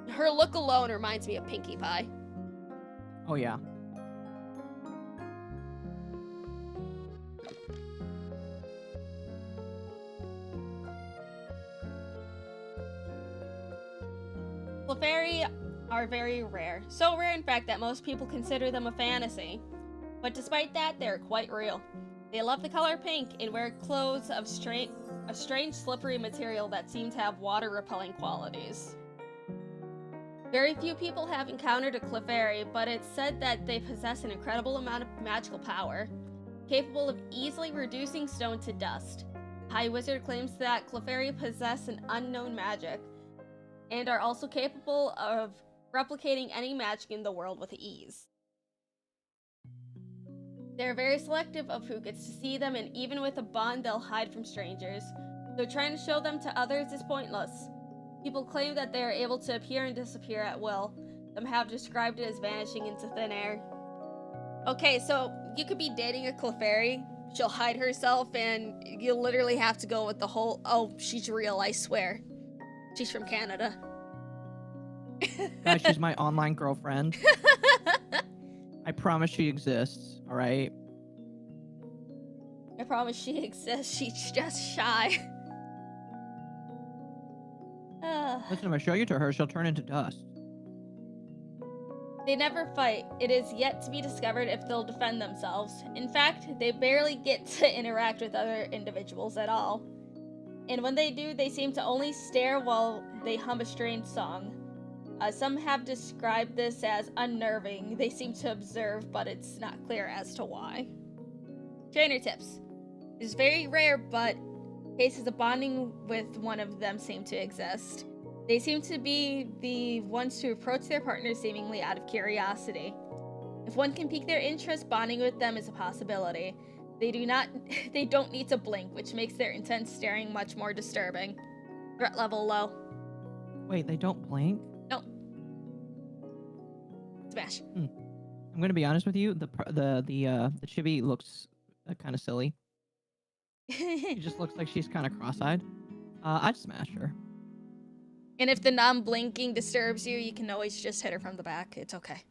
Her look alone reminds me of Pinkie Pie. Oh, yeah. Clefairy are very rare. So rare, in fact, that most people consider them a fantasy. But despite that, they're quite real. They love the color pink and wear clothes of a strange slippery material that seem to have water-repelling qualities. Very few people have encountered a Clefairy, but it's said that they possess an incredible amount of magical power, capable of easily reducing stone to dust. High Wizard claims that Clefairy possess an unknown magic, and are also capable of replicating any magic in the world with ease. They're very selective of who gets to see them, and even with a bond, they'll hide from strangers, so trying to show them to others is pointless. People claim that they are able to appear and disappear at will. Some have described it as vanishing into thin air. Okay, so you could be dating a Clefairy, she'll hide herself, and you literally have to go with the whole, oh, she's real, I swear. She's from Canada. Guys, she's my online girlfriend. I promise she exists, alright? I promise she exists. She's just shy. Listen, if I show you to her, she'll turn into dust. They never fight. It is yet to be discovered if they'll defend themselves. In fact, they barely get to interact with other individuals at all. And when they do, they seem to only stare while they hum a strange song. Some have described this as unnerving. They seem to observe, but it's not clear as to why. Trainer tips. It's very rare, but cases of bonding with one of them seem to exist. They seem to be the ones to approach their partner seemingly out of curiosity. If one can pique their interest, bonding with them is a possibility. They don't need to blink, which makes their intense staring much more disturbing. Threat level low. Wait, they don't blink? No. Smash. I'm gonna be honest with you. The chibi looks kind of silly. She just looks like she's kind of cross-eyed. I'd smash her. And if the non-blinking disturbs you, you can always just hit her from the back. It's okay.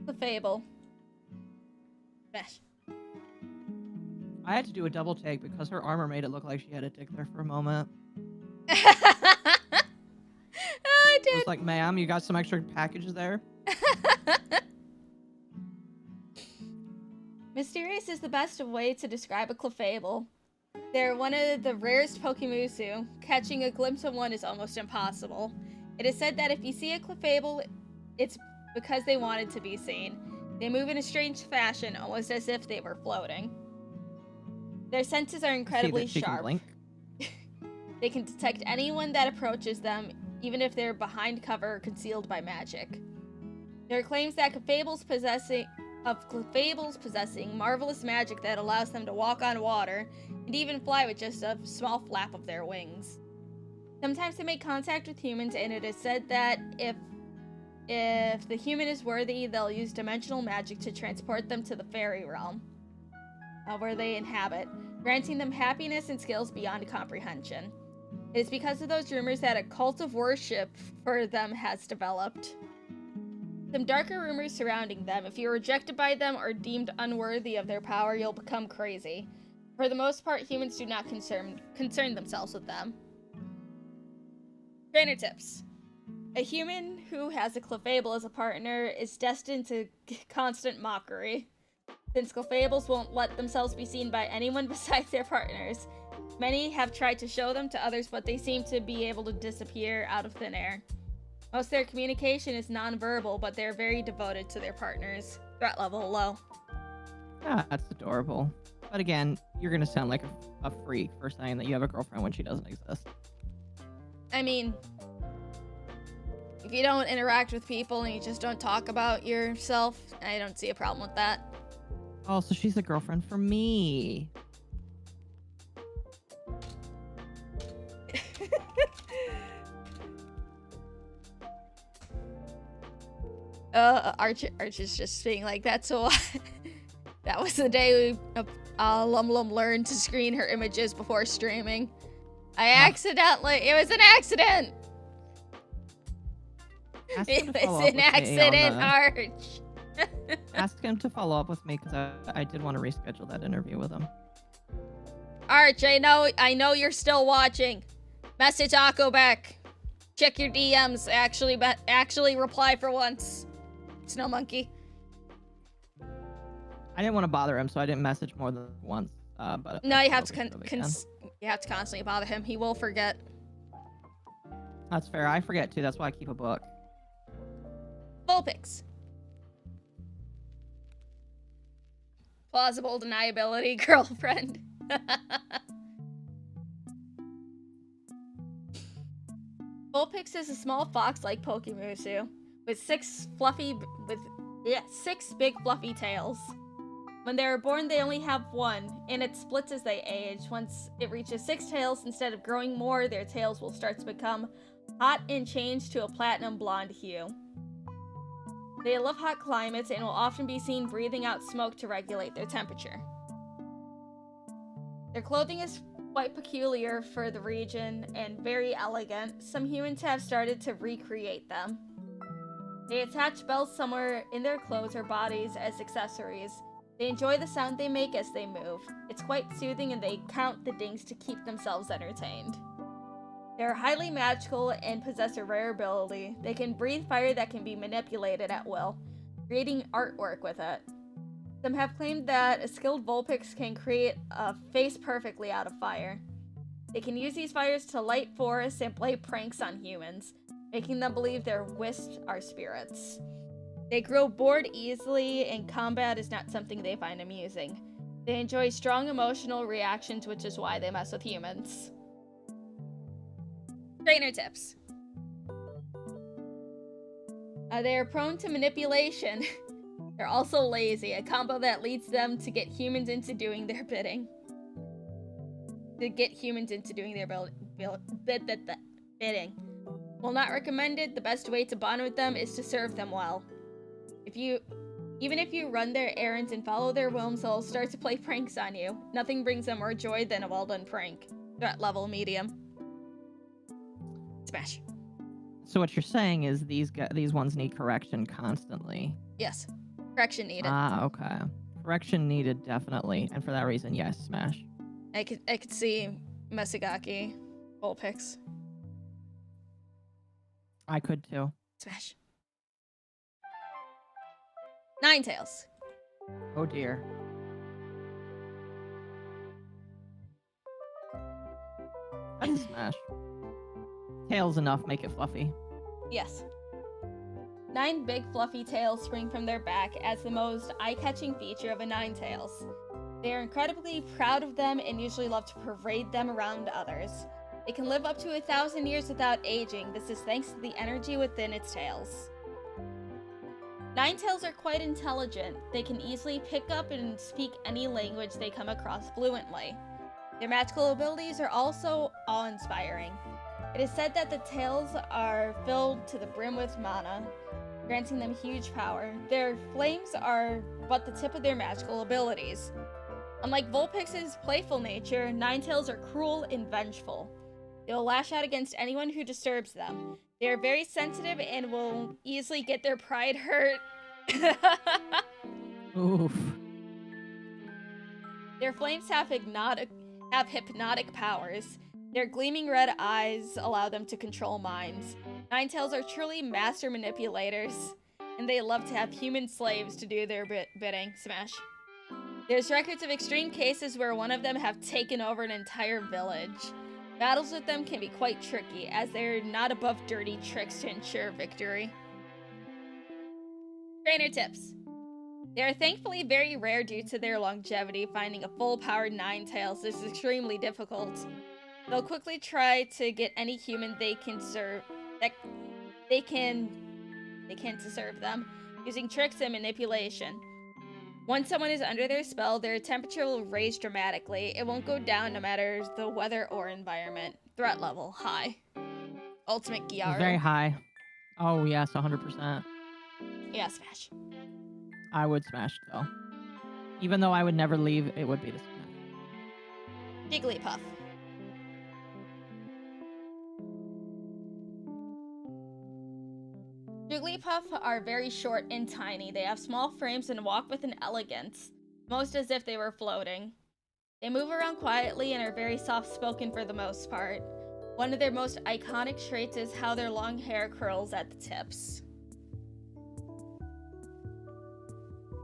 The Fable. Smash. I had to do a double take because her armor made it look like she had a dick there for a moment. I did. I was like, ma'am, you got some extra packages there? Mysterious is the best way to describe a Clefable. They're one of the rarest Pokemusu. Catching a glimpse of one is almost impossible. It is said that if you see a Clefable, it's because they wanted to be seen. They move in a strange fashion, almost as if they were floating. Their senses are incredibly sharp. They can detect anyone that approaches them, even if they're behind cover or concealed by magic. There are claims that Clefables possessing marvelous magic that allows them to walk on water and even fly with just a small flap of their wings. Sometimes they make contact with humans, and it is said that if the human is worthy, they'll use dimensional magic to transport them to the fairy realm, where they inhabit, granting them happiness and skills beyond comprehension. It is because of those rumors that a cult of worship for them has developed. Some darker rumors surrounding them. If you're rejected by them or deemed unworthy of their power, you'll become crazy. For the most part, humans do not concern themselves with them. Trainer tips. A human who has a Clefable as a partner is destined to constant mockery. Since Clefables won't let themselves be seen by anyone besides their partners, many have tried to show them to others, but they seem to be able to disappear out of thin air. Most of their communication is non-verbal, but they're very devoted to their partners. Threat level low. Ah, that's adorable. But again, you're gonna sound like a freak for saying that you have a girlfriend when she doesn't exist. I mean, if you don't interact with people and you just don't talk about yourself, I don't see a problem with that. Oh, so she's a girlfriend for me. Arch is just being like, that's so. That was the day Lum Lum learned to screen her images before streaming. It was an accident. It was an accident, Arch. Ask him to follow up with me because I did want to reschedule that interview with him. Arch, I know you're still watching. Message Akko back. Check your DMs. Actually reply for once. Snow Monkey. I didn't want to bother him, so I didn't message more than once. But no, you have to you have to constantly bother him. He will forget. That's fair. I forget too. That's why I keep a book. Vulpix. Plausible deniability girlfriend. Vulpix is a small fox-like Pokemusu with six big fluffy tails. When they are born, they only have one, and it splits as they age. Once it reaches 6 tails, instead of growing more, their tails will start to become hot and change to a platinum blonde hue. They love hot climates and will often be seen breathing out smoke to regulate their temperature. Their clothing is quite peculiar for the region and very elegant, some humans have started to recreate them. They attach bells somewhere in their clothes or bodies as accessories. They enjoy the sound they make as they move. It's quite soothing, and they count the dings to keep themselves entertained. They're highly magical and possess a rare ability. They can breathe fire that can be manipulated at will, creating artwork with it. Some have claimed that a skilled Vulpix can create a face perfectly out of fire. They can use these fires to light forests and play pranks on humans, making them believe their wisps are spirits. They grow bored easily, and combat is not something they find amusing. They enjoy strong emotional reactions, which is why they mess with humans. Trainer tips. They are prone to manipulation. They're also lazy, a combo that leads them to get humans into doing their bidding. Bidding. While not recommended, the best way to bond with them is to serve them well. Even if you run their errands and follow their whims, they'll start to play pranks on you. Nothing brings them more joy than a well-done prank. Threat level medium. Smash. So what you're saying is these ones need correction constantly. Yes. Correction needed. Okay. Correction needed, definitely. And for that reason, yes, smash. I could see Mesagaki Vulpix. I could too. Smash. Ninetales. Oh dear. That's a smash. Tails enough, make it fluffy. Yes. 9 big fluffy tails spring from their back as the most eye-catching feature of a Ninetales. They are incredibly proud of them and usually love to parade them around others. It can live up to 1,000 years without aging. This is thanks to the energy within its tails. Ninetales are quite intelligent. They can easily pick up and speak any language they come across fluently. Their magical abilities are also awe-inspiring. It is said that the tails are filled to the brim with mana, granting them huge power. Their flames are but the tip of their magical abilities. Unlike Vulpix's playful nature, Ninetales are cruel and vengeful. They will lash out against anyone who disturbs them. They are very sensitive and will easily get their pride hurt. Oof. Their flames have hypnotic powers. Their gleaming red eyes allow them to control minds. Ninetales are truly master manipulators, and they love to have human slaves to do their bidding. Smash. There's records of extreme cases where one of them have taken over an entire village. Battles with them can be quite tricky, as they're not above dirty tricks to ensure victory. Trainer tips. They are thankfully very rare due to their longevity. Finding a full-powered Ninetales is extremely difficult. They'll quickly try to get any human they can serve to serve them, using tricks and manipulation. Once someone is under their spell, their temperature will raise dramatically. It won't go down no matter the weather or environment. Threat level, high. Ultimate Gyaru. Very high. Oh yes, 100%. Yeah, smash. I would smash though. Even though I would never leave, it would be the smash. Jigglypuff. Jigglypuff are very short and tiny. They have small frames and walk with an elegance, most as if they were floating. They move around quietly and are very soft-spoken for the most part. One of their most iconic traits is how their long hair curls at the tips.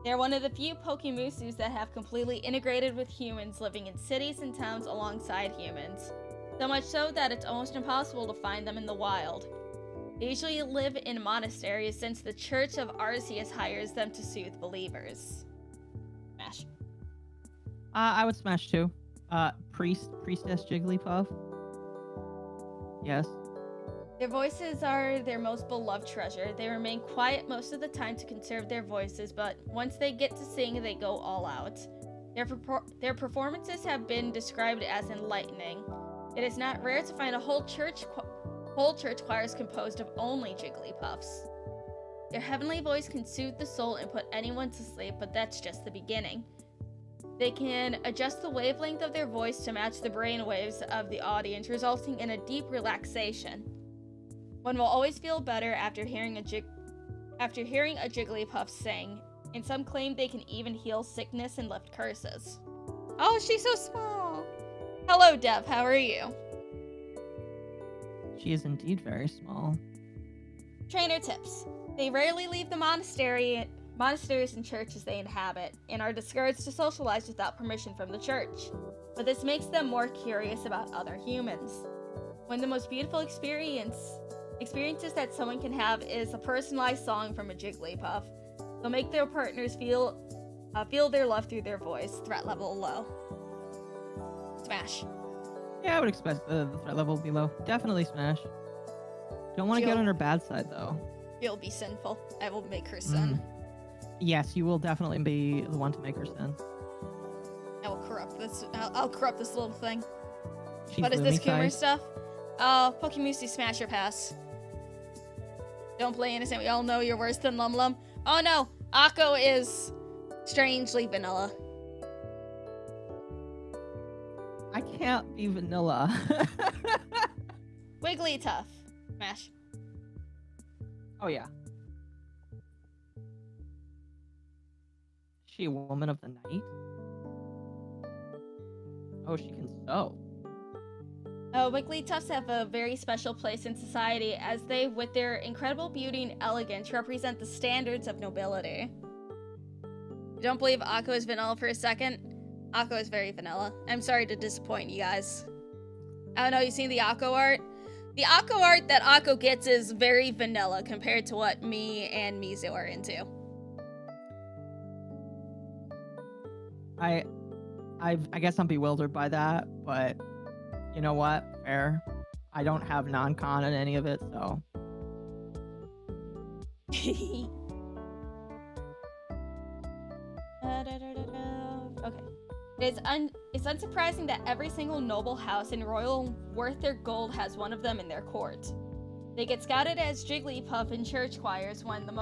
They're one of the few Pokemusus that have completely integrated with humans, living in cities and towns alongside humans. So much so that it's almost impossible to find them in the wild. They usually live in monasteries since the Church of Arceus hires them to soothe believers. Smash. I would smash too. Priestess Jigglypuff. Yes. Their voices are their most beloved treasure. They remain quiet most of the time to conserve their voices, but once they get to sing, they go all out. Their performances have been described as enlightening. It is not rare to find whole church choirs composed of only Jigglypuffs. Their heavenly voice can soothe the soul and put anyone to sleep, but that's just the beginning. They can adjust the wavelength of their voice to match the brain waves of the audience, resulting in a deep relaxation. One will always feel better after hearing a Jigglypuff sing, and some claim they can even heal sickness and lift curses. Oh, she's so small! Hello, Dev, how are you? She is indeed very small. Trainer tips. They rarely leave the monasteries and churches they inhabit, and are discouraged to socialize without permission from the church. But this makes them more curious about other humans. One of the most beautiful experiences that someone can have is a personalized song from a Jigglypuff. They'll make their partners feel their love through their voice. Threat level low. Smash. Yeah, I would expect the threat level to be low. Definitely Smash. Don't want to get on her bad side, though. You'll be sinful. I will make her sin. Yes, you will definitely be the one to make her sin. I will corrupt this. I'll corrupt this little thing. She's what is this Coomer Lumi-sized. stuff? Oh, Pokemusu Smash or pass. Don't play innocent. We all know you're worse than Lum Lum. Oh no, Akko is strangely vanilla. I can't be vanilla. Wigglytuff. Smash. Oh yeah. She a woman of the night? Oh, she can sew. Wigglytuffs have a very special place in society, as they, with their incredible beauty and elegance, represent the standards of nobility. You don't believe Akko is vanilla for a second? Akko is very vanilla. I'm sorry to disappoint you guys. I don't know, you seen the Akko art? The Akko art that Akko gets is very vanilla compared to what me and Mizu are into. I guess I'm bewildered by that, but you know what? Fair. I don't have non-con in any of it, so. Okay. It's unsurprising that every single noble house and royal worth their gold has one of them in their court. They get scouted as Jigglypuff in church choirs when the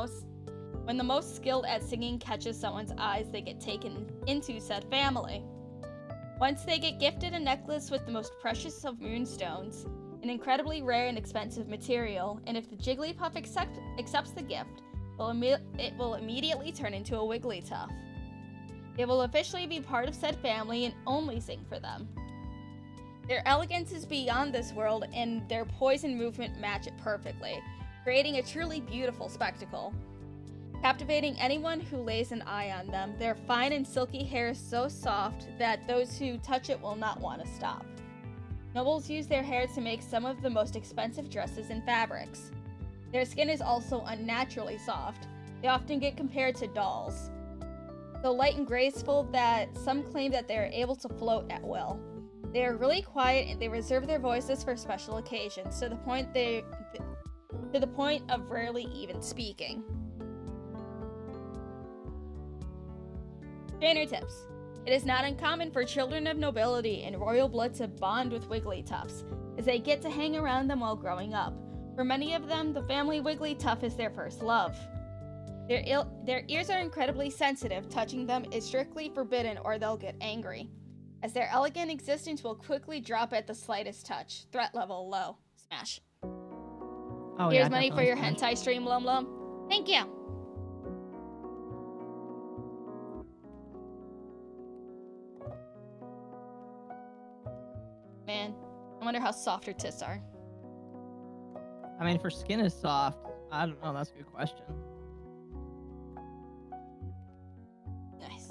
most skilled at singing catches someone's eyes, they get taken into said family. Once they get gifted a necklace with the most precious of moonstones, an incredibly rare and expensive material, and if the Jigglypuff accepts the gift, it will immediately turn into a Wigglytuff. It will officially be part of said family and only sing for them. Their elegance is beyond this world, and their poise and movement match it perfectly, creating a truly beautiful spectacle. Captivating anyone who lays an eye on them, their fine and silky hair is so soft that those who touch it will not want to stop. Nobles use their hair to make some of the most expensive dresses and fabrics. Their skin is also unnaturally soft. They often get compared to dolls. So light and graceful that some claim that they are able to float at will. They are really quiet and they reserve their voices for special occasions, to the point of rarely even speaking. Trainer tips. It is not uncommon for children of nobility and royal blood to bond with Wigglytuffs, as they get to hang around them while growing up. For many of them, the family Wigglytuff is their first love. Their ears are incredibly sensitive. Touching them is strictly forbidden or they'll get angry, as their elegant existence will quickly drop at the slightest touch. Threat level low. Smash. Oh, Here's yeah, money for your Smash. hentai stream, Lum Lum. Thank you. Man, I wonder how soft her tits are. I mean, if her skin is soft, I don't know. That's a good question. Nice.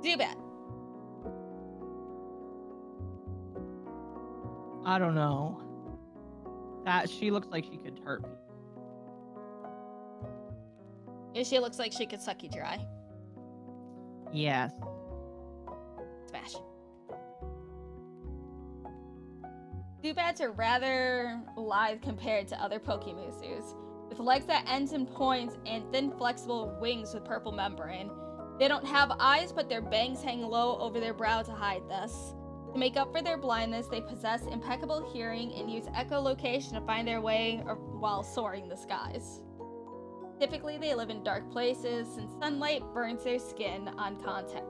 Zubat. I don't know. That she looks like she could hurt people. She looks like she could suck you dry. Yes. Smash. Zubats are rather lithe compared to other Pokemusus, with legs that ends in points and thin flexible wings with purple membrane. They don't have eyes, but their bangs hang low over their brow to hide this. To make up for their blindness, they possess impeccable hearing and use echolocation to find their way while soaring the skies. Typically, they live in dark places since sunlight burns their skin on contact.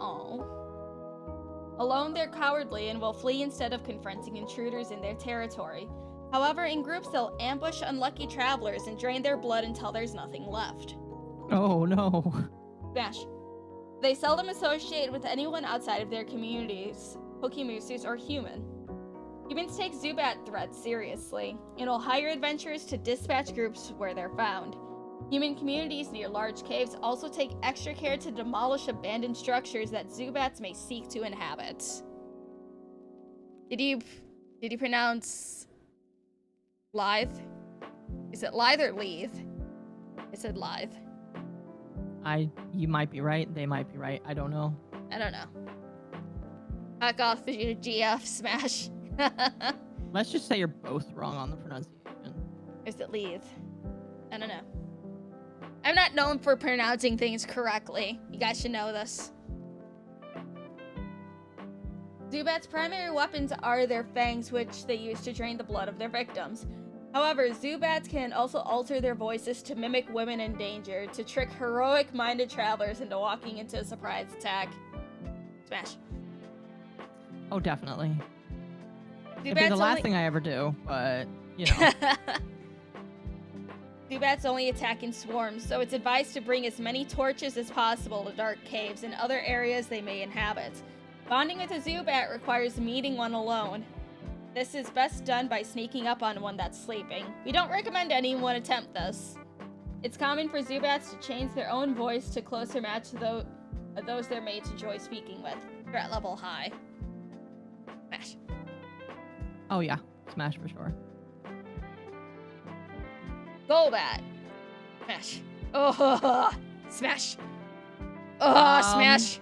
Alone, they're cowardly and will flee instead of confronting intruders in their territory. However, in groups, they'll ambush unlucky travelers and drain their blood until there's nothing left. Oh no. Smash. They seldom associate with anyone outside of their communities, Pokemusus or human. Humans take Zubat threats seriously, and will hire adventurers to dispatch groups where they're found. Human communities near large caves also take extra care to demolish abandoned structures that Zubats may seek to inhabit. Did you pronounce lithe? Is it lithe or leave? I said lithe. You might be right, they might be right. I don't know. I don't know. Back off your GF Smash. Let's just say you're both wrong on the pronunciation. Is it leave? I don't know. I'm not known for pronouncing things correctly. You guys should know this. Zubats' primary weapons are their fangs, which they use to drain the blood of their victims. However, Zubats can also alter their voices to mimic women in danger, to trick heroic-minded travelers into walking into a surprise attack. Smash. Oh, definitely. Zubats It'd be the last thing I ever do, but, you know. Zubats only attack in swarms, so it's advised to bring as many torches as possible to dark caves and other areas they may inhabit. Bonding with a Zubat requires meeting one alone. This is best done by sneaking up on one that's sleeping. We don't recommend anyone attempt this. It's common for Zubats to change their own voice to closer match those their mates enjoy speaking with. Threat level high. Smash. Oh yeah, Smash for sure. Golbat. Smash. Oh, smash. Oh, smash.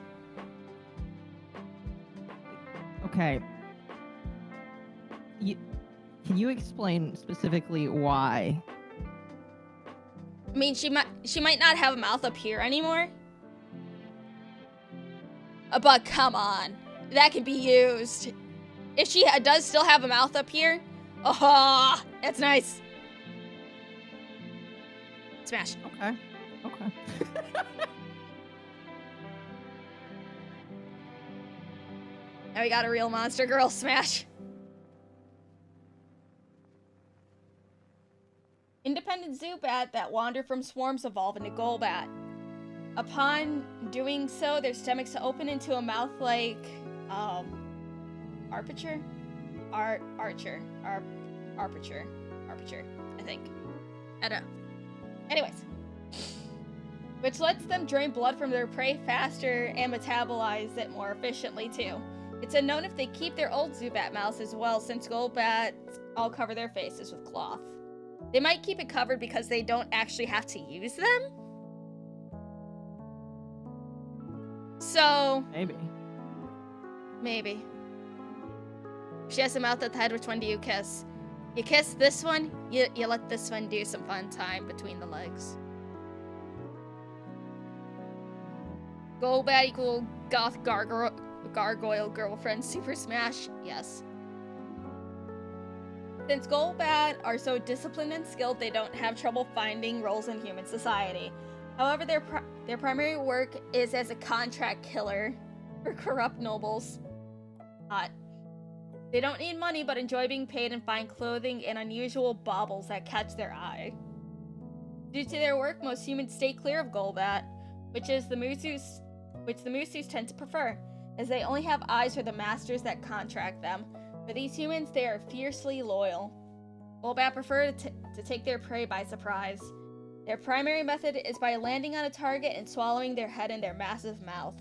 Okay. Can you explain specifically why? I mean, she might not have a mouth up here anymore. But come on, that can be used. If she does still have a mouth up here, oh, that's nice. Smash. Okay. Okay. Now we got a real monster girl. Smash. Independent Zubat that wander from swarms evolve into Golbat. Upon doing so, their stomachs open into a mouth like, Arpiture, I think. I don't know. Anyways. Which lets them drain blood from their prey faster and metabolize it more efficiently, too. It's unknown if they keep their old Zubat mouths as well, since Golbats all cover their faces with cloth. They might keep it covered because they don't actually have to use them. So... Maybe. She has a mouth at the head. Which one do you kiss? You kiss this one, you let this one do some fun time between the legs. Golbat equal goth gargoyle girlfriend Super Smash? Yes. Since Golbat are so disciplined and skilled, they don't have trouble finding roles in human society. However, their primary work is as a contract killer for corrupt nobles. Hot. They don't need money, but enjoy being paid and find clothing and unusual baubles that catch their eye. Due to their work, most humans stay clear of Golbat, which the Musus tend to prefer, as they only have eyes for the masters that contract them. For these humans, they are fiercely loyal. Golbat prefer to take their prey by surprise. Their primary method is by landing on a target and swallowing their head in their massive mouth.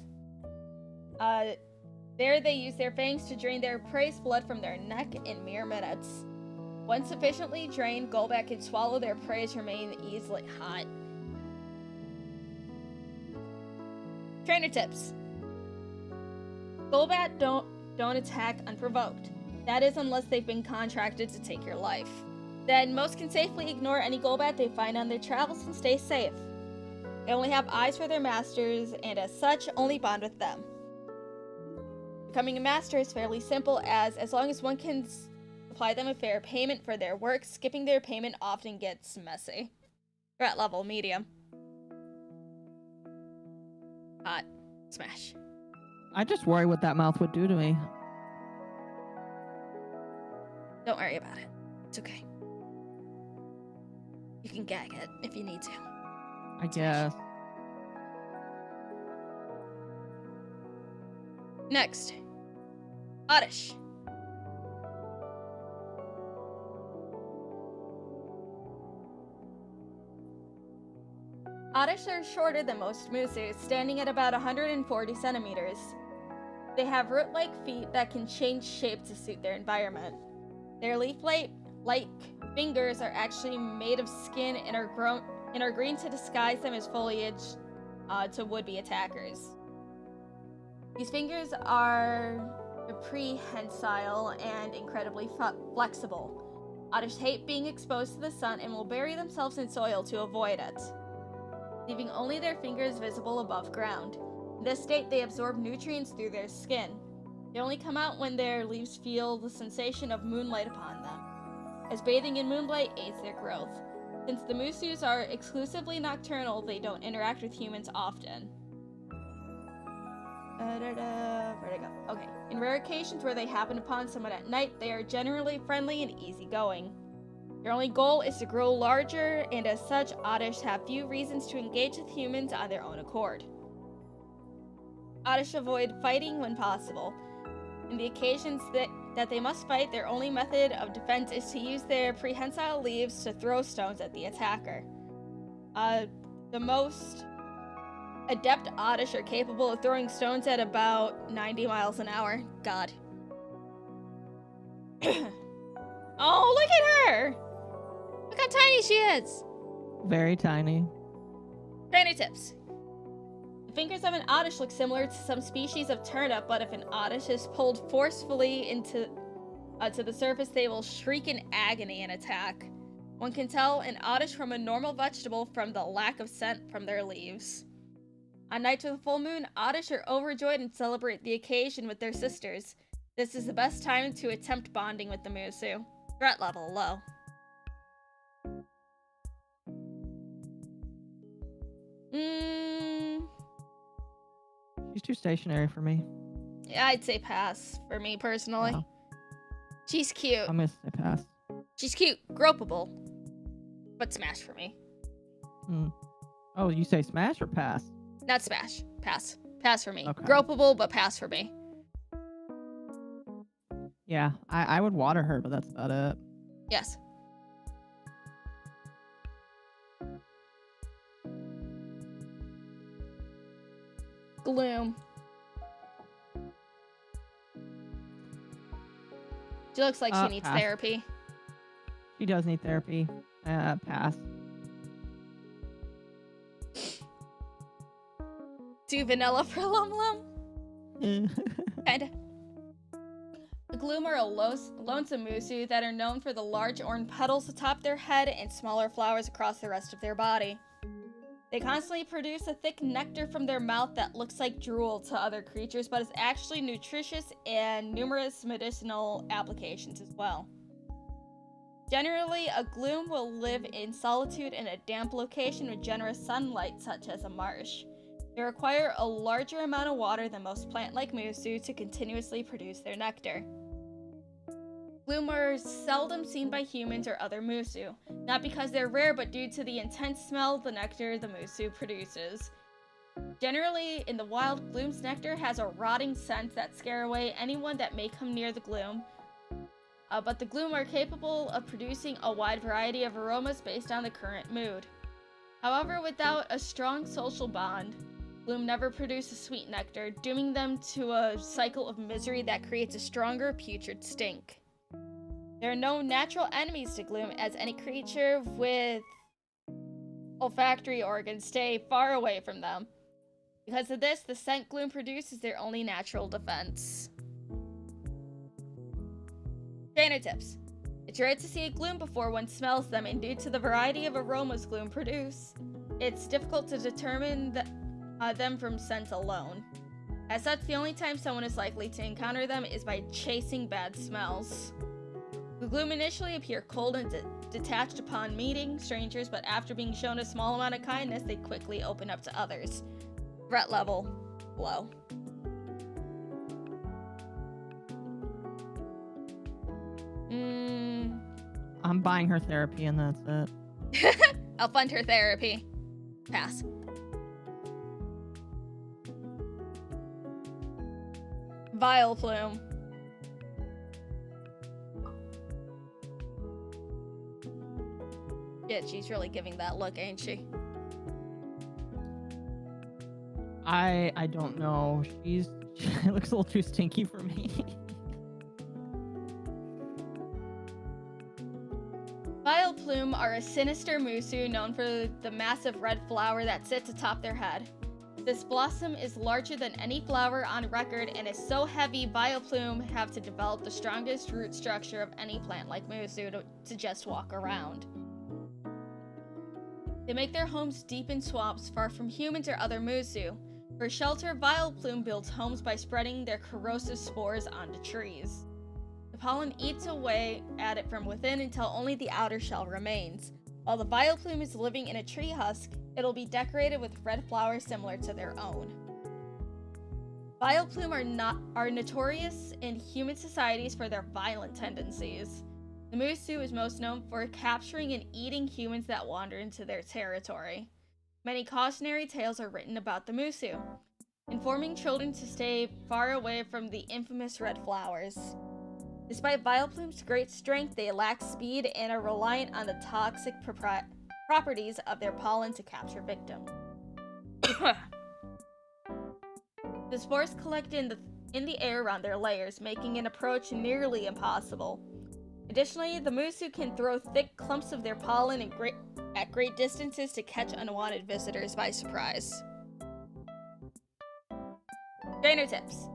There they use their fangs to drain their prey's blood from their neck in mere minutes. Once sufficiently drained, Golbat can swallow their prey to remain easily hot. Trainer tips. Golbat don't attack unprovoked. That is unless they've been contracted to take your life. Then most can safely ignore any Golbat they find on their travels and stay safe. They only have eyes for their masters, and as such, only bond with them. Becoming a master is fairly simple, as long as one can supply them a fair payment for their work, skipping their payment often gets messy. Threat level medium. Hot. Smash. I just worry what that mouth would do to me. Don't worry about it. It's okay. You can gag it if you need to. I guess. Next. Oddish. Oddish are shorter than most musu, standing at about 140 centimeters. They have root-like feet that can change shape to suit their environment. Their leaf-like fingers are actually made of skin and are green to disguise them as foliage to would-be attackers. These fingers are prehensile and incredibly flexible. Oddish hate being exposed to the sun and will bury themselves in soil to avoid it, leaving only their fingers visible above ground. In this state, they absorb nutrients through their skin. They only come out when their leaves feel the sensation of moonlight upon them, as bathing in moonlight aids their growth. Since the musus are exclusively nocturnal, they don't interact with humans often. Where'd I go? Okay. In rare occasions where they happen upon someone at night, they are generally friendly and easygoing. Their only goal is to grow larger, and as such, oddish have few reasons to engage with humans on their own accord. Oddish avoid fighting when possible. In the occasions that they must fight, their only method of defense is to use their prehensile leaves to throw stones at the attacker. The most adept oddish are capable of throwing stones at about 90 miles an hour. God. Oh, look at her! Look how tiny she is! Very tiny. Trainer tips. The fingers of an oddish look similar to some species of turnip, but if an oddish is pulled forcefully to the surface, they will shriek in agony and attack. One can tell an oddish from a normal vegetable from the lack of scent from their leaves. On nights with a full moon, oddish are overjoyed and celebrate the occasion with their sisters. This is the best time to attempt bonding with the musu. Threat level low. She's too stationary for me. Yeah, I'd say pass for me personally. Yeah. She's cute. I'm gonna say pass. She's cute, gropable, but smash for me. Oh, you say smash or pass? Not smash. Pass. Pass for me. Okay. Gropable, but pass for me. Yeah, I would water her, but that's about it. Yes. Gloom. She looks like she needs pass. therapy. She does need therapy. Pass. Too vanilla for Lum Lum? Kinda. The Gloom are a lonesome musu that are known for the large orange petals atop their head and smaller flowers across the rest of their body. They constantly produce a thick nectar from their mouth that looks like drool to other creatures, but is actually nutritious and numerous medicinal applications as well. Generally, a Gloom will live in solitude in a damp location with generous sunlight, such as a marsh. They require a larger amount of water than most plant-like musu to continuously produce their nectar. Gloom are seldom seen by humans or other musu, not because they're rare, but due to the intense smell of the nectar the musu produces. Generally, in the wild, Gloom's nectar has a rotting scent that scare away anyone that may come near the Gloom, but the Gloom are capable of producing a wide variety of aromas based on the current mood. However, without a strong social bond, Gloom never produces sweet nectar, dooming them to a cycle of misery that creates a stronger, putrid stink. There are no natural enemies to Gloom, as any creature with olfactory organs stay far away from them. Because of this, the scent Gloom produces is their only natural defense. Trainer tips. It's rare to see a Gloom before one smells them, and due to the variety of aromas Gloom produce, it's difficult to determine them from scent alone. As such, the only time someone is likely to encounter them is by chasing bad smells. The Gloom initially appear cold and detached upon meeting strangers, but after being shown a small amount of kindness, they quickly open up to others. Threat level low. I'm buying her therapy and that's it. I'll fund her therapy. Pass. Vileplume. Yeah, she's really giving that look, ain't she? I don't know. She looks a little too stinky for me. Vileplume are a sinister musu known for the massive red flower that sits atop their head. This blossom is larger than any flower on record and is so heavy Vileplume have to develop the strongest root structure of any plant like musu to just walk around. They make their homes deep in swamps far from humans or other musu. For shelter, Vileplume builds homes by spreading their corrosive spores onto trees. The pollen eats away at it from within until only the outer shell remains. While the Vileplume is living in a tree husk, it'll be decorated with red flowers similar to their own. Vileplume are notorious in human societies for their violent tendencies. The musu is most known for capturing and eating humans that wander into their territory. Many cautionary tales are written about the musu, informing children to stay far away from the infamous red flowers. Despite Vileplume's great strength, they lack speed and are reliant on the toxic properties of their pollen to capture victims. The spores collect in the air around their layers, making an approach nearly impossible. Additionally, the musu can throw thick clumps of their pollen at great distances to catch unwanted visitors by surprise. Trainer tips.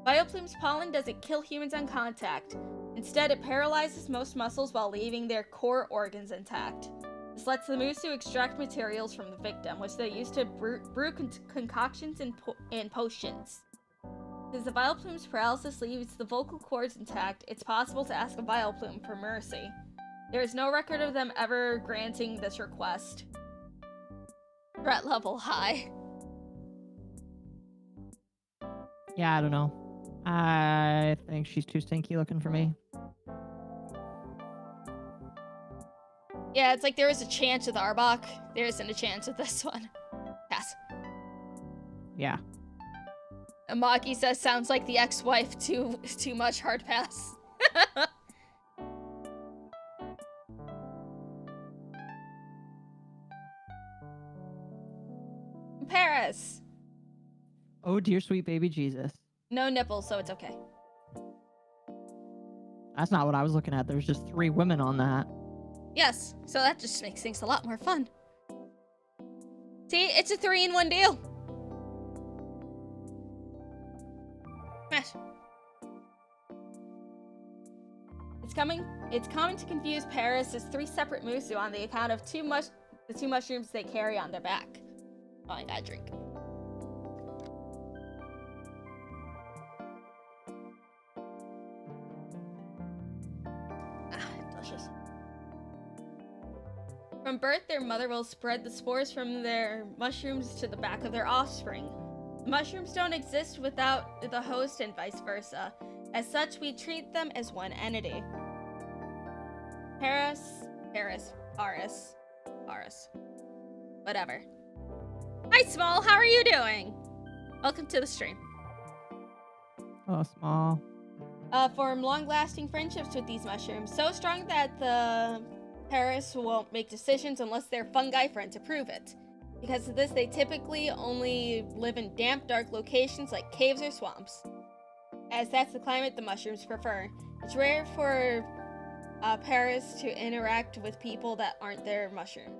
Vileplume's pollen doesn't kill humans on contact. Instead, it paralyzes most muscles while leaving their core organs intact. This lets the musu extract materials from the victim, which they use to brew concoctions and potions. Since the Vileplume's paralysis leaves the vocal cords intact, it's possible to ask a Vileplume for mercy. There is no record of them ever granting this request. Threat level high. Yeah, I don't know. I think she's too stinky looking for me. Yeah, it's like there was a chance with Arbok. There isn't a chance with this one. Pass. Yeah. Amaki says, sounds like the ex-wife, too much, hard pass. Paris. Oh dear sweet baby Jesus. No nipples, so it's okay. That's not what I was looking at. There's just 3 women on that. Yes, so that just makes things a lot more fun. See, it's a 3-in-1 deal. Smash. It's common to confuse Paris as 3 separate musu on the account of the 2 mushrooms they carry on their back. Oh, I gotta drink. Delicious. From birth, their mother will spread the spores from their mushrooms to the back of their offspring. Mushrooms don't exist without the host and vice versa. As such, we treat them as one entity. Paris, whatever. Hi, Small, how are you doing? Welcome to the stream. Oh, Small. Form long-lasting friendships with these mushrooms, so strong that the Paris won't make decisions unless their fungi friends approve it. Because of this, they typically only live in damp, dark locations like caves or swamps, as that's the climate the mushrooms prefer. It's rare for Paris to interact with people that aren't their mushroom.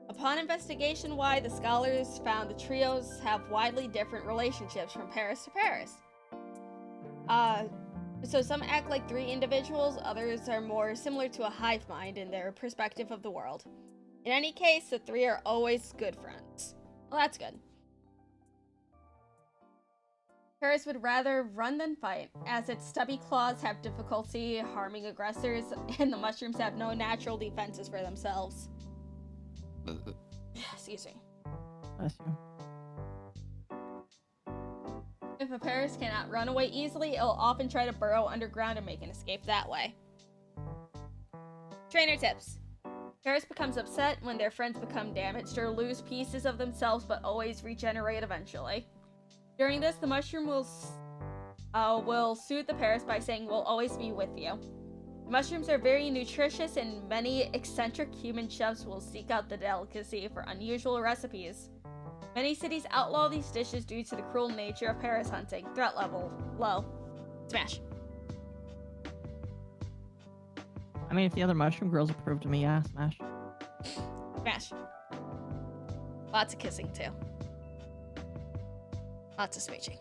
Upon investigation why, the scholars found the trios have widely different relationships from Paris to Paris. So some act like 3 individuals, others are more similar to a hive mind in their perspective of the world. In any case, the 3 are always good friends. Well, that's good. Paris would rather run than fight, as its stubby claws have difficulty harming aggressors, and the mushrooms have no natural defenses for themselves. Excuse me. Bless you. if a Paris cannot run away easily, it'll often try to burrow underground and make an escape that way. Trainer tips. Paris becomes upset when their friends become damaged or lose pieces of themselves, but always regenerate eventually. During this, the mushroom will soothe the Paris by saying, "We'll always be with you." Mushrooms are very nutritious, and many eccentric human chefs will seek out the delicacy for unusual recipes. Many cities outlaw these dishes due to the cruel nature of Paris hunting. Threat level low. Smash. I mean, if the other mushroom girls approve to me, yeah, smash. Smash. Lots of kissing, too. Lots of smooching.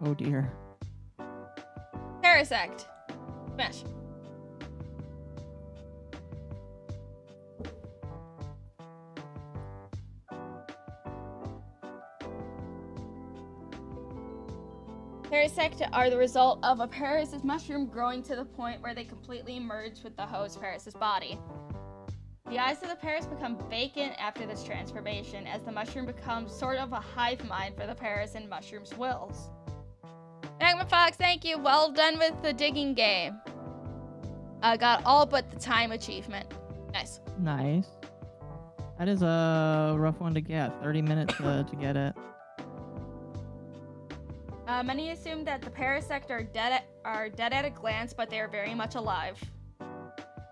Oh dear. Parasect. Smash. Parasect are the result of a Paris' mushroom growing to the point where they completely merge with the host Paris' body. The eyes of the Paris become vacant after this transformation, as the mushroom becomes sort of a hive mind for the Paris and mushroom's wills. Magma Fox, thank you. Well done with the digging game. I got all but the time achievement. Nice. Nice. That is a rough one to get. 30 minutes to get it. Many assume that the Parasect are dead at a glance, but they are very much alive.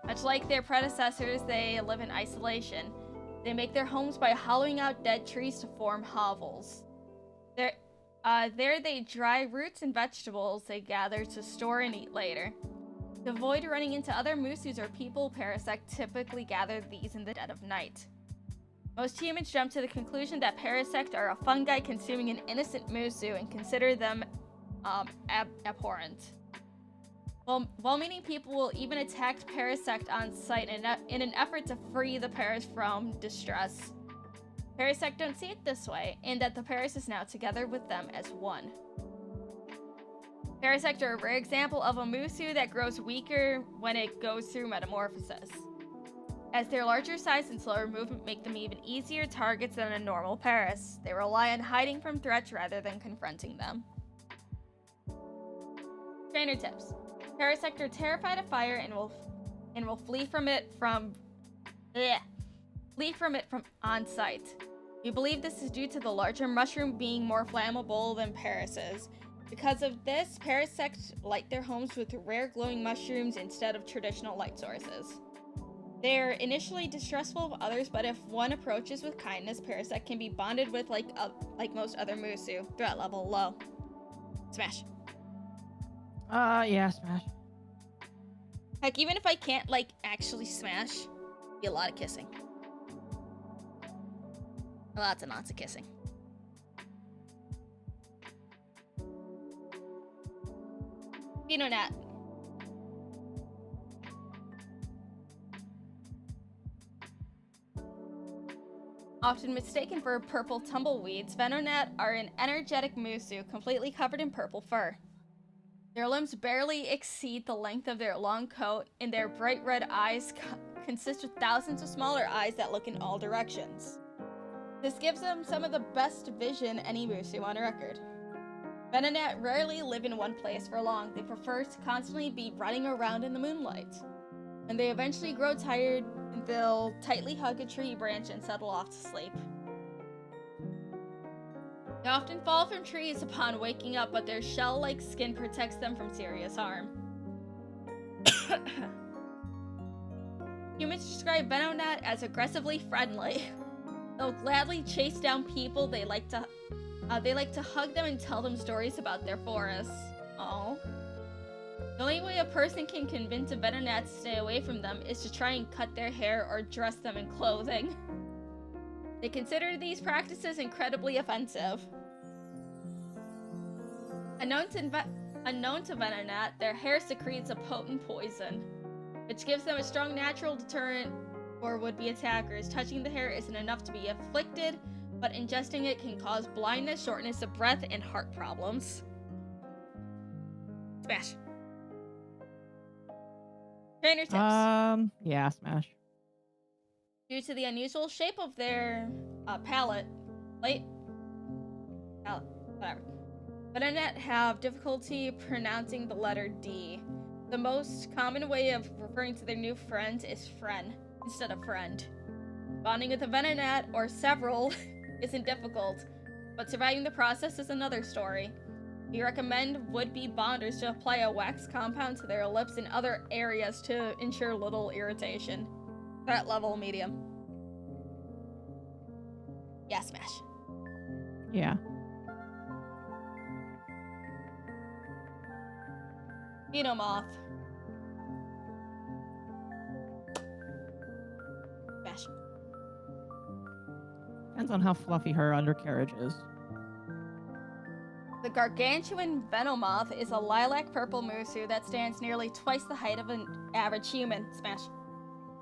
Much like their predecessors, they live in isolation. They make their homes by hollowing out dead trees to form hovels. There they dry roots and vegetables they gather to store and eat later. To avoid running into other musus or people, Parasect typically gather these in the dead of night. Most humans jump to the conclusion that Parasect are a fungi consuming an innocent musu and consider them abhorrent. Well-meaning people will even attack Parasect on sight in an effort to free the Paris from distress. Parasect don't see it this way, and that the Paris is now together with them as one. Parasect are a rare example of a musu that grows weaker when it goes through metamorphosis, as their larger size and slower movement make them even easier targets than a normal Paris. They rely on hiding from threats rather than confronting them. Trainer tips. Parasect are terrified of fire and will flee from it from on sight. We believe this is due to the larger mushroom being more flammable than Paris'. Because of this, Parasect light their homes with rare glowing mushrooms instead of traditional light sources. They're initially distrustful of others, but if one approaches with kindness, Parasect can be bonded with like most other musu. Threat level low. Smash. Yeah, smash. Heck, even if I can't actually smash, be a lot of kissing. Lots and lots of kissing. Venonat. Often mistaken for purple tumbleweeds, Venonat are an energetic musu completely covered in purple fur. Their limbs barely exceed the length of their long coat, and their bright red eyes consist of thousands of smaller eyes that look in all directions. This gives them some of the best vision any musu on record. Venonat rarely live in one place for long. They prefer to constantly be running around in the moonlight. When they eventually grow tired, they'll tightly hug a tree branch and settle off to sleep. They often fall from trees upon waking up, but their shell-like skin protects them from serious harm. Humans describe Venonat as aggressively friendly. They'll gladly chase down people. They like to hug them and tell them stories about their forests. Aww. The only way a person can convince a Venonat to stay away from them is to try and cut their hair or dress them in clothing. They consider these practices incredibly offensive. Unknown to Venonat, their hair secretes a potent poison, which gives them a strong natural deterrent for would-be attackers. Touching the hair isn't enough to be afflicted, but ingesting it can cause blindness, shortness of breath, and heart problems. Smash. Trainer tips. Yeah, smash. Due to the unusual shape of their palate, whatever. Venonat have difficulty pronouncing the letter D. The most common way of referring to their new friend is friend instead of friend. Bonding with a Venonat or several isn't difficult, but surviving the process is another story. We recommend would-be bonders to apply a wax compound to their lips and other areas to ensure little irritation. Threat level medium. Yeah, Smash. Yeah. Venomoth. Smash. Depends on how fluffy her undercarriage is. The gargantuan Venomoth is a lilac purple musu that stands nearly twice the height of an average human. Smash.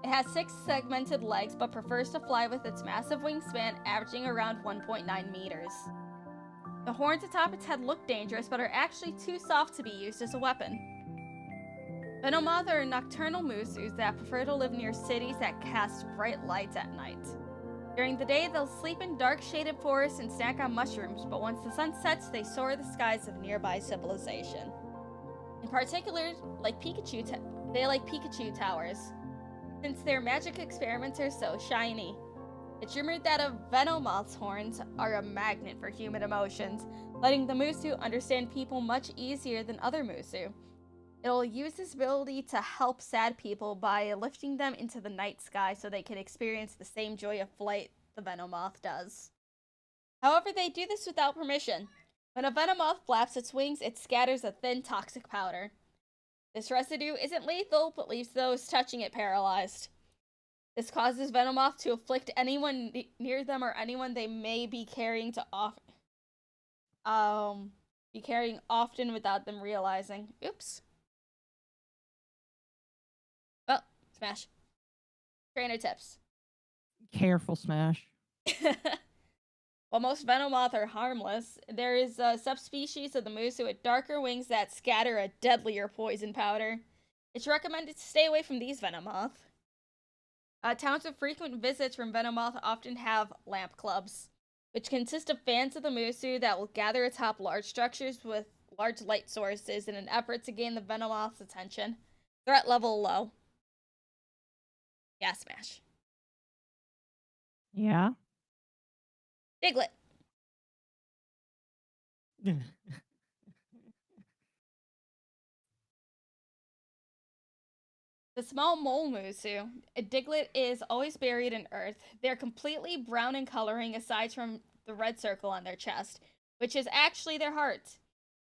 It has 6 segmented legs but prefers to fly with its massive wingspan averaging around 1.9 meters. The horns atop its head look dangerous but are actually too soft to be used as a weapon. Venomoth are nocturnal musus that prefer to live near cities that cast bright lights at night. During the day, they'll sleep in dark shaded forests and snack on mushrooms, but once the sun sets, they soar the skies of nearby civilization. In particular, they like Pikachu towers, since their magic experiments are so shiny. It's rumored that a Venomoth's horns are a magnet for human emotions, letting the musu understand people much easier than other musu. It'll use this ability to help sad people by lifting them into the night sky so they can experience the same joy of flight the Venomoth does. However, they do this without permission. When a Venomoth flaps its wings, it scatters a thin toxic powder. This residue isn't lethal, but leaves those touching it paralyzed. This causes Venomoth to afflict anyone near them or anyone they may be carrying often without them realizing. Oops. Well, Smash. Trainer tips. Careful, Smash. While most Venomoth are harmless, there is a subspecies of the musu with darker wings that scatter a deadlier poison powder. It's recommended to stay away from these Venomoth. Towns with frequent visits from Venomoth often have lamp clubs, which consist of fans of the musu that will gather atop large structures with large light sources in an effort to gain the Venomoth's attention. Threat level low. Yeah, Smash. Yeah? Diglett. The small mole musu, a Diglett, is always buried in earth. They're completely brown in coloring aside from the red circle on their chest, which is actually their heart.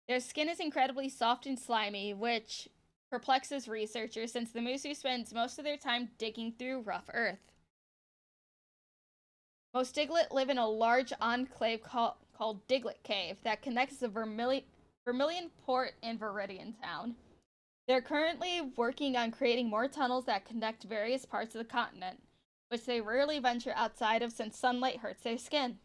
Their skin is incredibly soft and slimy, which perplexes researchers since the musu spends most of their time digging through rough earth. Most Diglett live in a large enclave called Diglett Cave that connects the Vermilion Port and Viridian Town. They're currently working on creating more tunnels that connect various parts of the continent, which they rarely venture outside of since sunlight hurts their skin.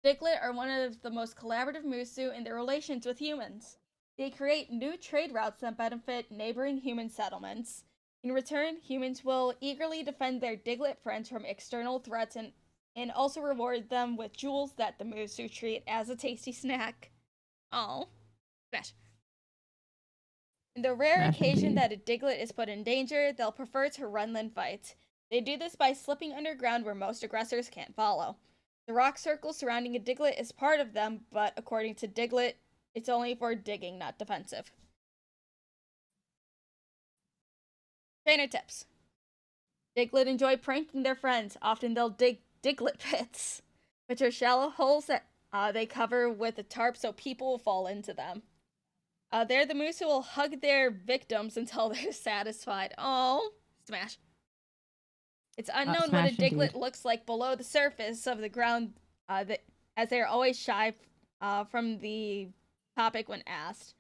Diglett are one of the most collaborative musu in their relations with humans. They create new trade routes that benefit neighboring human settlements. In return, humans will eagerly defend their Diglett friends from external threats and also reward them with jewels that the musu treat as a tasty snack. Oh, Smash. In the rare Smash occasion indeed. that a Diglett is put in danger, they'll prefer to run than fight. They do this by slipping underground where most aggressors can't follow. The rock circle surrounding a Diglett is part of them, but according to Diglett, it's only for digging, not defensive. Trainer tips. Diglett enjoy pranking their friends. Often they'll dig Diglett pits, which are shallow holes that they cover with a tarp so people will fall into them. There, the musu will hug their victims until they're satisfied. Oh, Smash. It's unknown what a Smash Diglett indeed. looks like below the surface of the ground, as they are always shy from the topic when asked.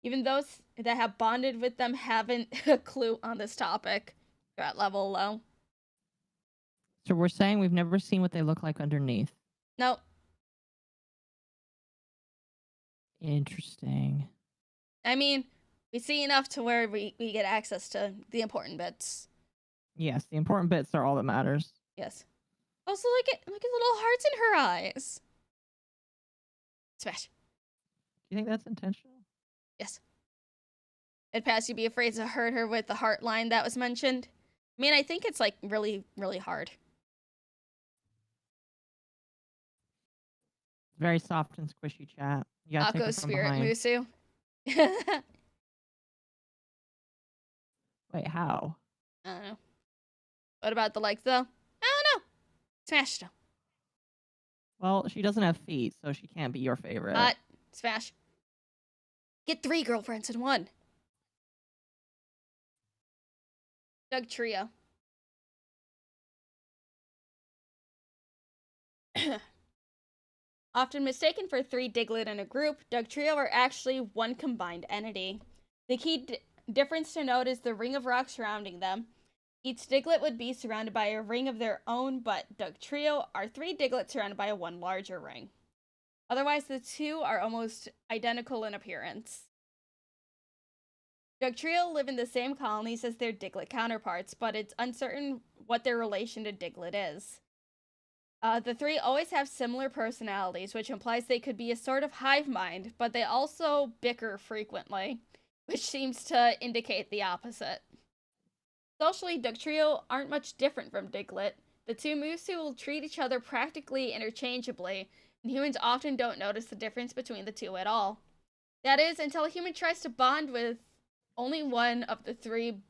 Even those that have bonded with them haven't a clue on this topic. They're at level low. So we're saying we've never seen what they look like underneath. Nope. Interesting. I mean, we see enough to where we get access to the important bits. Yes, the important bits are all that matters. Yes. Also, look at little hearts in her eyes. Smash. Do you think that's intentional? Yes. It'd pass you be afraid to hurt her with the heart line that was mentioned. I mean, I think it's like really, really hard. Very soft and squishy, chat. You gotta take her Akko's from spirit behind. Musu. Wait, how? I don't know. What about the legs, though? I don't know. Smash them. Well, she doesn't have feet, so she can't be your favorite. Hot. Smash. Get 3 girlfriends in one. Doug Trio. Often mistaken for 3 Diglett in a group, Doug Trio are actually one combined entity. The key difference to note is the ring of rock surrounding them. Each Diglett would be surrounded by a ring of their own, but Doug Trio are 3 Diglett surrounded by one larger ring. Otherwise, the two are almost identical in appearance. Doug Trio live in the same colonies as their Diglett counterparts, but it's uncertain what their relation to Diglett is. The 3 always have similar personalities, which implies they could be a sort of hive mind, but they also bicker frequently, which seems to indicate the opposite. Socially, Doug Trio aren't much different from Diglett. The 2 Musu will treat each other practically interchangeably, and humans often don't notice the difference between the 2 at all. That is, until a human tries to bond with only one of the 3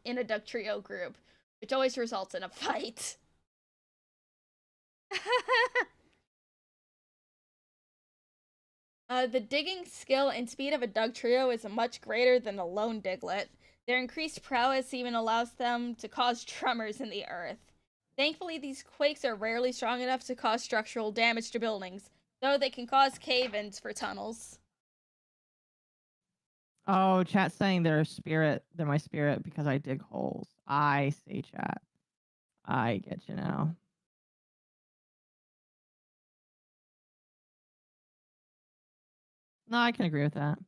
in a Doug Trio group, which always results in a fight. The digging skill and speed of a Doug Trio is much greater than a lone Diglett. Their increased prowess even allows them to cause tremors in the earth. Thankfully, these quakes are rarely strong enough to cause structural damage to buildings, though they can cause cave-ins for tunnels. Oh, chat's saying they're my spirit because I dig holes. I see, chat. I get you now. No, I can agree with that.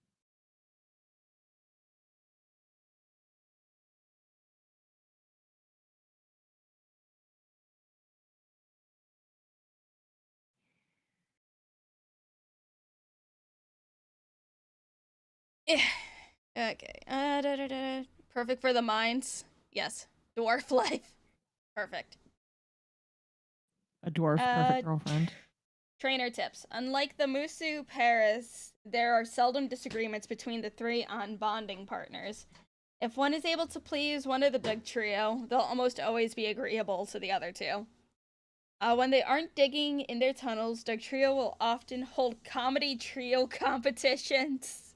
Okay. Perfect for the mines. Yes. Dwarf life. Perfect. A dwarf, perfect girlfriend. Trainer tips. Unlike the Musu Paris, there are seldom disagreements between the 3 on bonding partners. If one is able to please one of the Doug Trio, they'll almost always be agreeable to the other 2. When they aren't digging in their tunnels, Doug Trio will often hold comedy trio competitions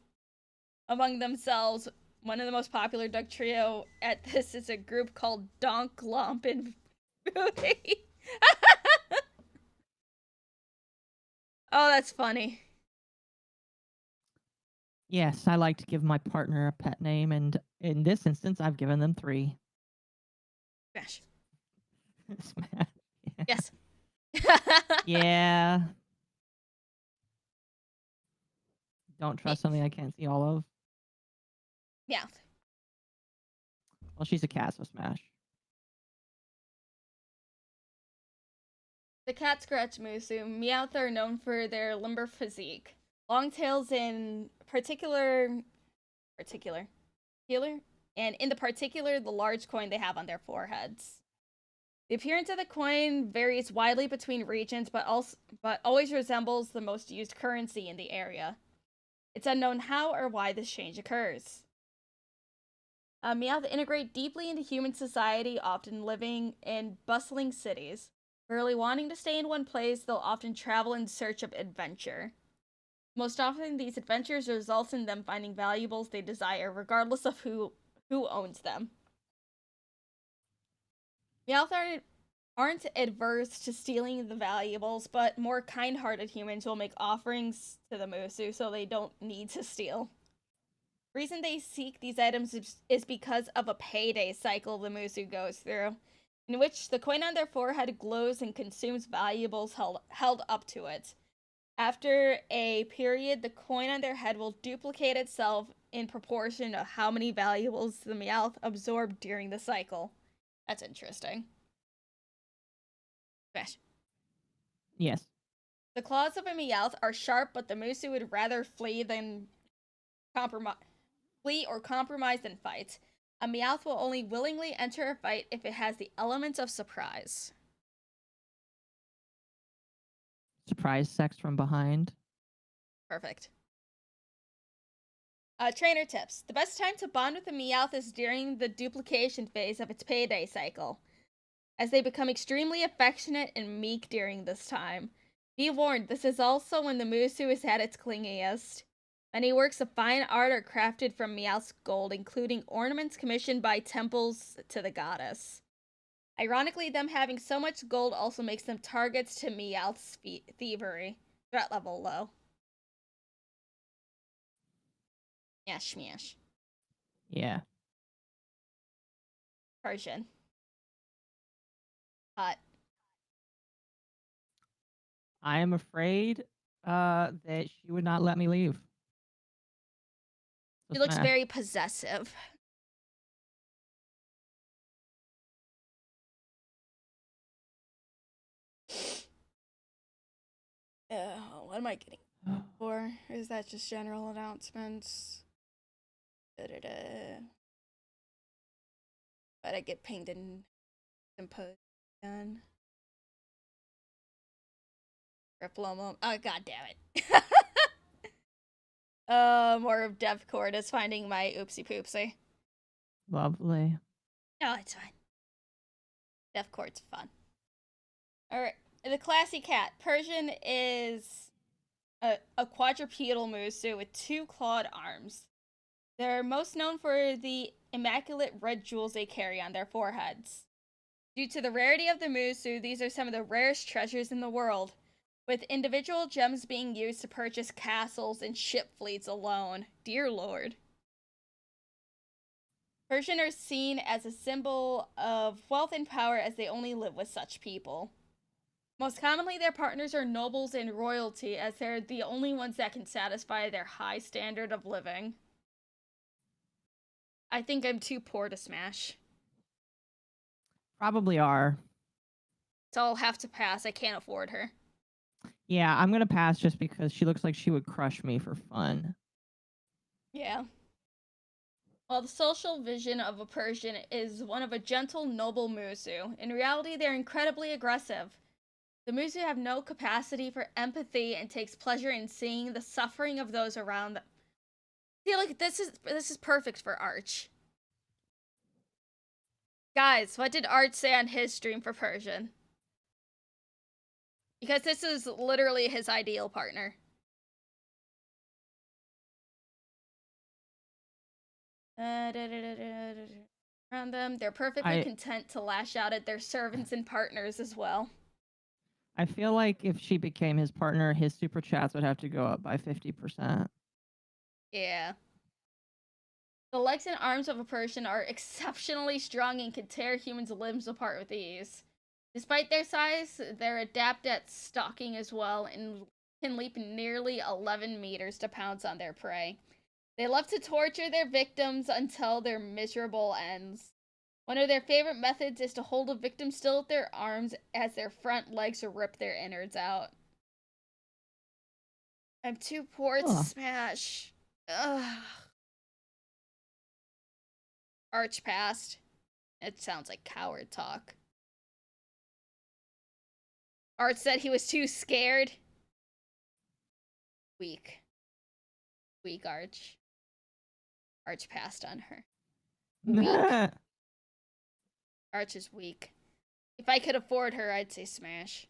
among themselves. One of the most popular Doug Trio at this is a group called Donk Lump and Booty. Oh, that's funny. Yes, I like to give my partner a pet name, and in this instance, I've given them 3. Smash. Smash. Yes. Yeah. Don't trust something I can't see all of. Yeah. Well, she's a cat, so Smash. The cat scratch Musu, Meowth are known for their limber physique. Long tails in particular, and in the particular, the large coin they have on their foreheads. The appearance of the coin varies widely between regions, but always resembles the most used currency in the area. It's unknown how or why this change occurs. Meowth integrate deeply into human society, often living in bustling cities. Rarely wanting to stay in one place, they'll often travel in search of adventure. Most often, these adventures result in them finding valuables they desire, regardless of who owns them. Meowth aren't adverse to stealing the valuables, but more kind-hearted humans will make offerings to the Musu so they don't need to steal. The reason they seek these items is because of a payday cycle the Musu goes through, in which the coin on their forehead glows and consumes valuables held up to it. After a period, the coin on their head will duplicate itself in proportion to how many valuables the Meowth absorbed during the cycle. That's interesting. Smash. Yes. The claws of a Meowth are sharp, but the Musu would rather flee or compromise than fight. A Meowth will only willingly enter a fight if it has the element of surprise. Surprise sex from behind. Perfect. Trainer tips. The best time to bond with a Meowth is during the duplication phase of its payday cycle, as they become extremely affectionate and meek during this time. Be warned, this is also when the Musu is at its clingiest. Many works of fine art are crafted from Meowth's gold, including ornaments commissioned by temples to the goddess. Ironically, them having so much gold also makes them targets to Meowth's thievery. Threat level low. Smash, smash. Yeah. Persian. Hot. I am afraid that she would not let me leave. So She looks smash. very possessive. What am I getting for? Or is that just general announcements? Da-da-da. But I get pinged and imposed again. Replomo. Oh, god damn it. More of DevCord is finding my oopsie poopsie. Lovely. No, it's fine. DevCord's fun. Alright. The classy cat. Persian is a quadrupedal Musu with 2 clawed arms. They're most known for the immaculate red jewels they carry on their foreheads. Due to the rarity of the Musu, these are some of the rarest treasures in the world, with individual gems being used to purchase castles and ship fleets alone. Dear Lord. Persian are seen as a symbol of wealth and power as they only live with such people. Most commonly, their partners are nobles and royalty, as they're the only ones that can satisfy their high standard of living. I think I'm too poor to smash. Probably are. So I'll have to pass. I can't afford her. Yeah, I'm gonna pass just because she looks like she would crush me for fun. Yeah. While the social vision of a Persian is one of a gentle, noble Musu, in reality they're incredibly aggressive. The Musu have no capacity for empathy and takes pleasure in seeing the suffering of those around them. See, like this is perfect for Arch. Guys, what did Arch say on his stream for Persian? Because this is literally his ideal partner. Around them, they're perfectly content to lash out at their servants and partners as well. I feel like if she became his partner, his super chats would have to go up by 50%. Yeah. The legs and arms of a Persian are exceptionally strong and can tear humans' limbs apart with ease. Despite their size, they're adept at stalking as well and can leap nearly 11 meters to pounce on their prey. They love to torture their victims until their miserable ends. One of their favorite methods is to hold a victim still with their arms as their front legs rip their innards out. I'm too poor to smash. Ugh. Arch passed. It sounds like coward talk. Arch said he was too scared. Weak. Weak Arch. Arch passed on her. Weak. Arch is weak. If I could afford her, I'd say smash.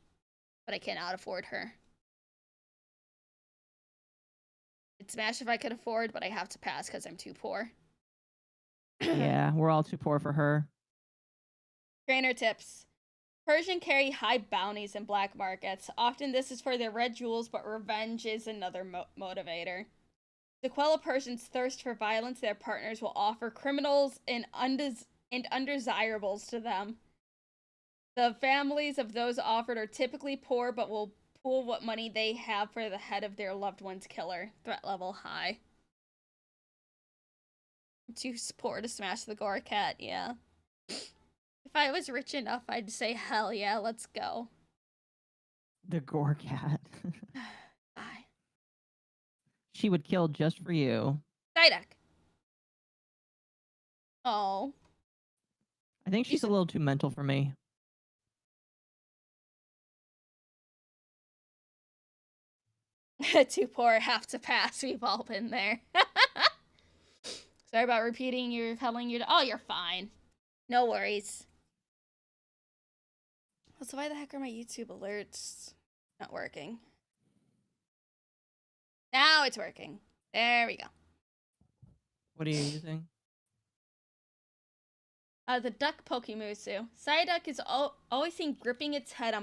But I cannot afford her. I'd smash if I could afford, but I have to pass because I'm too poor. Yeah, we're all too poor for her. Trainer tips. Persian carry high bounties in black markets. Often this is for their red jewels, but revenge is another motivator. To quell a Persian's thirst for violence, their partners will offer criminals and undesirables to them. The families of those offered are typically poor, but will pool what money they have for the head of their loved one's killer. Threat level high. Too poor to smash the gore cat, yeah. If I was rich enough, I'd say hell yeah, let's go. The gore cat. Die. She would kill just for you. Psyduck. Oh. I think she's a little too mental for me. Too poor, have to pass. We've all been there. Sorry about repeating your cuddling your. Oh, you're fine. No worries. So why the heck are my YouTube alerts not working? Now it's working. There we go. What are you using? The duck Pokemusu. Psyduck is always seen gripping its head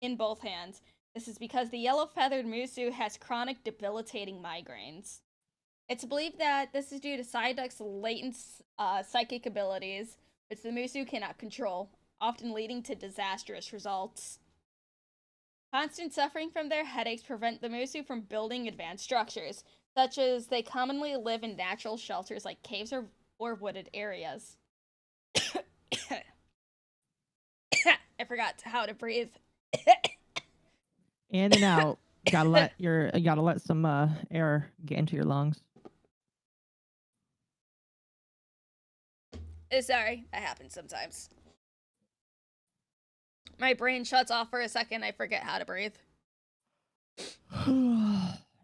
in both hands. This is because the yellow-feathered Musu has chronic debilitating migraines. It's believed that this is due to Psyduck's latent psychic abilities, which the Musu cannot control, often leading to disastrous results. Constant suffering from their headaches prevent the Musu from building advanced structures, such as they commonly live in natural shelters like caves or wooded areas. I forgot how to breathe. In and out. You gotta let some air get into your lungs. Sorry, that happens sometimes. My brain shuts off for a second. I forget how to breathe.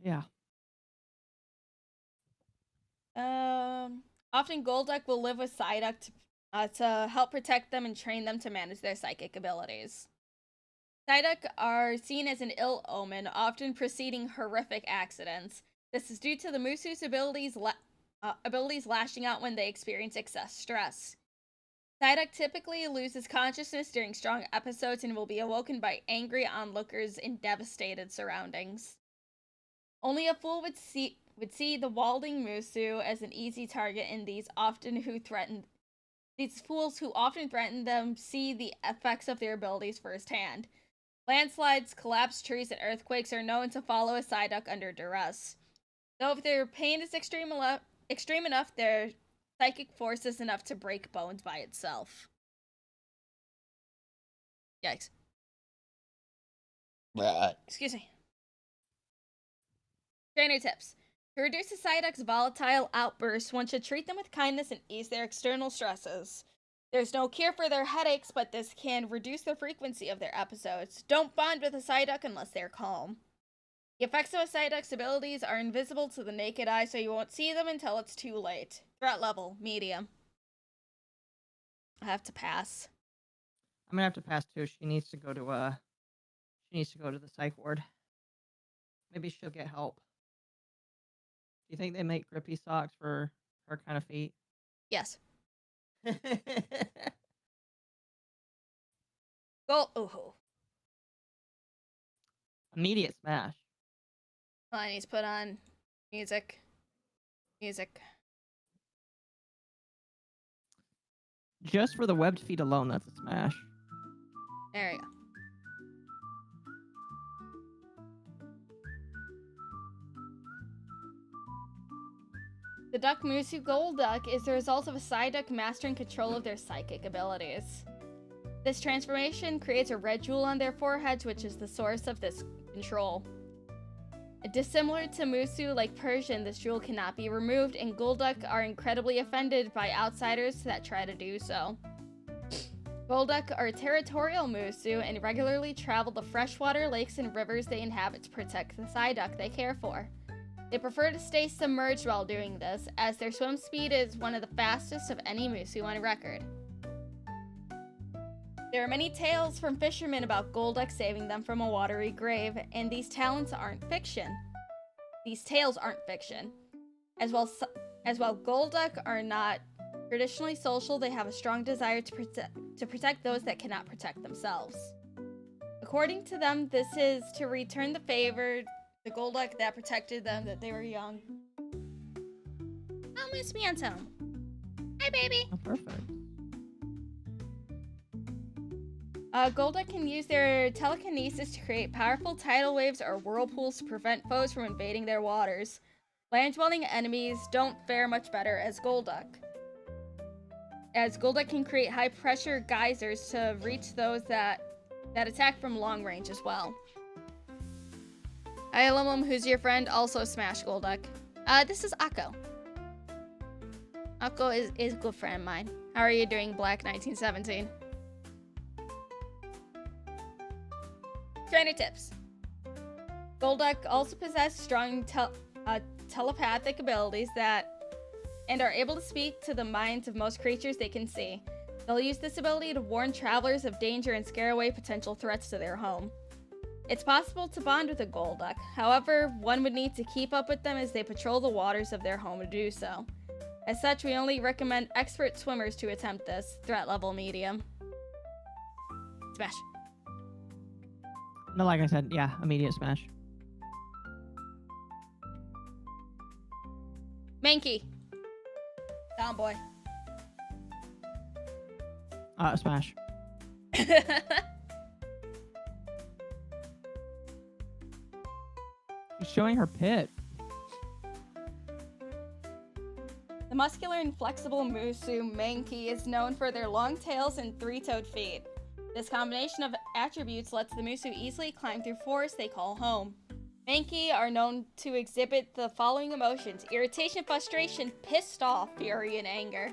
Yeah. Often Golduck will live with Psyduck to help protect them and train them to manage their psychic abilities. Psyduck are seen as an ill omen, often preceding horrific accidents. This is due to the Musu's abilities lashing out when they experience excess stress. Psyduck typically loses consciousness during strong episodes and will be awoken by angry onlookers in devastated surroundings. Only a fool would see the Walding Musu as an easy target, and these fools who often threaten them see the effects of their abilities firsthand. Landslides, collapsed trees, and earthquakes are known to follow a Psyduck under duress. Though if their pain is extreme enough, their psychic force is enough to break bones by itself. Yikes. Excuse me. Trainer tips. To reduce a Psyduck's volatile outbursts, one should treat them with kindness and ease their external stresses. There's no cure for their headaches, but this can reduce the frequency of their episodes. Don't bond with a Psyduck unless they're calm. The effects of a Psyduck's abilities are invisible to the naked eye, so you won't see them until it's too late. Threat level, medium. I have to pass. I'm gonna have to pass too. She needs to go to the psych ward. Maybe she'll get help. Do you think they make grippy socks for her kind of feet? Yes. Go. Ooh. Immediate smash. I need to put on music. Just for the webbed feet alone, that's a smash. There we go. The Duck Musu Golduck is the result of a Psyduck mastering control of their psychic abilities. This transformation creates a red jewel on their foreheads, which is the source of this control. Dissimilar to Musu, like Persian, this jewel cannot be removed, and Golduck are incredibly offended by outsiders that try to do so. Golduck are territorial Musu and regularly travel the freshwater lakes and rivers they inhabit to protect the Psyduck they care for. They prefer to stay submerged while doing this, as their swim speed is one of the fastest of any Musu on record. There are many tales from fishermen about Golduck saving them from a watery grave, and these tales aren't fiction. As well, Golduck are not traditionally social. They have a strong desire to protect those that cannot protect themselves. According to them, this is to return the favor the Golduck that protected them that they were young. Oh, Miss Mianto. Hi, baby. Oh, perfect. Golduck can use their telekinesis to create powerful tidal waves or whirlpools to prevent foes from invading their waters. Land-dwelling enemies don't fare much better as Golduck can create high-pressure geysers to reach those that that attack from long range as well. Hi, Alumlum, who's your friend? Also Smash Golduck. This is Akko. Akko is a good friend of mine. How are you doing, Black 1917? Trainer tips. Golduck also possess strong telepathic abilities and are able to speak to the minds of most creatures they can see. They'll use this ability to warn travelers of danger and scare away potential threats to their home. It's possible to bond with a Golduck, however, one would need to keep up with them as they patrol the waters of their home to do so. As such, we only recommend expert swimmers to attempt this, threat level medium. Smash. No, like I said, yeah, immediate smash. Mankey. Down, boy. Smash. She's showing her pit. The muscular and flexible Musu Mankey is known for their long tails and three-toed feet. This combination of attributes lets the Musu easily climb through forests they call home. Mankey are known to exhibit the following emotions: irritation, frustration, pissed off, fury, and anger.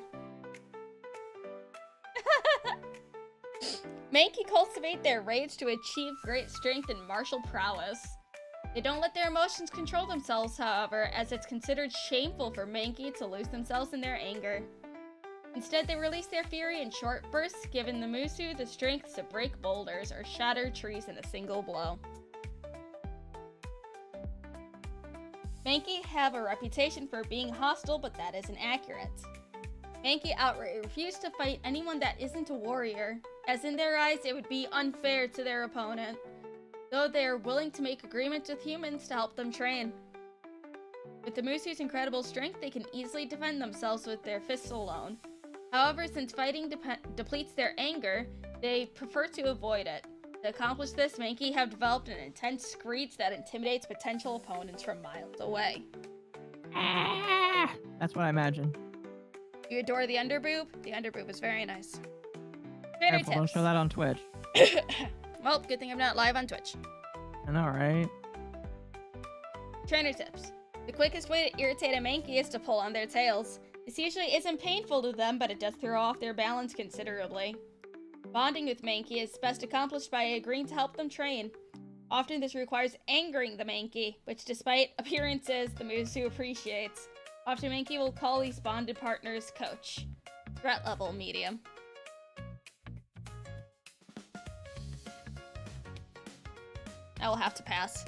Mankey cultivate their rage to achieve great strength and martial prowess. They don't let their emotions control themselves, however, as it's considered shameful for Mankey to lose themselves in their anger. Instead, they release their fury in short bursts, giving the Musu the strength to break boulders or shatter trees in a single blow. Mankey have a reputation for being hostile, but that isn't accurate. Mankey outright refuse to fight anyone that isn't a warrior, as in their eyes it would be unfair to their opponent, though they are willing to make agreements with humans to help them train. With the Musu's incredible strength, they can easily defend themselves with their fists alone. However, since fighting depletes their anger, they prefer to avoid it. To accomplish this, Mankey have developed an intense screech that intimidates potential opponents from miles away. That's what I imagine. You adore the underboob? The underboob is very nice. Careful, don't show that on Twitch. Well, good thing I'm not live on Twitch. I know, right? Trainer tips. The quickest way to irritate a Mankey is to pull on their tails. This usually isn't painful to them, but it does throw off their balance considerably. Bonding with Mankey is best accomplished by agreeing to help them train. Often this requires angering the Mankey, which despite appearances, the Musu appreciates. Often Mankey will call these bonded partners coach. Threat level medium. I will have to pass.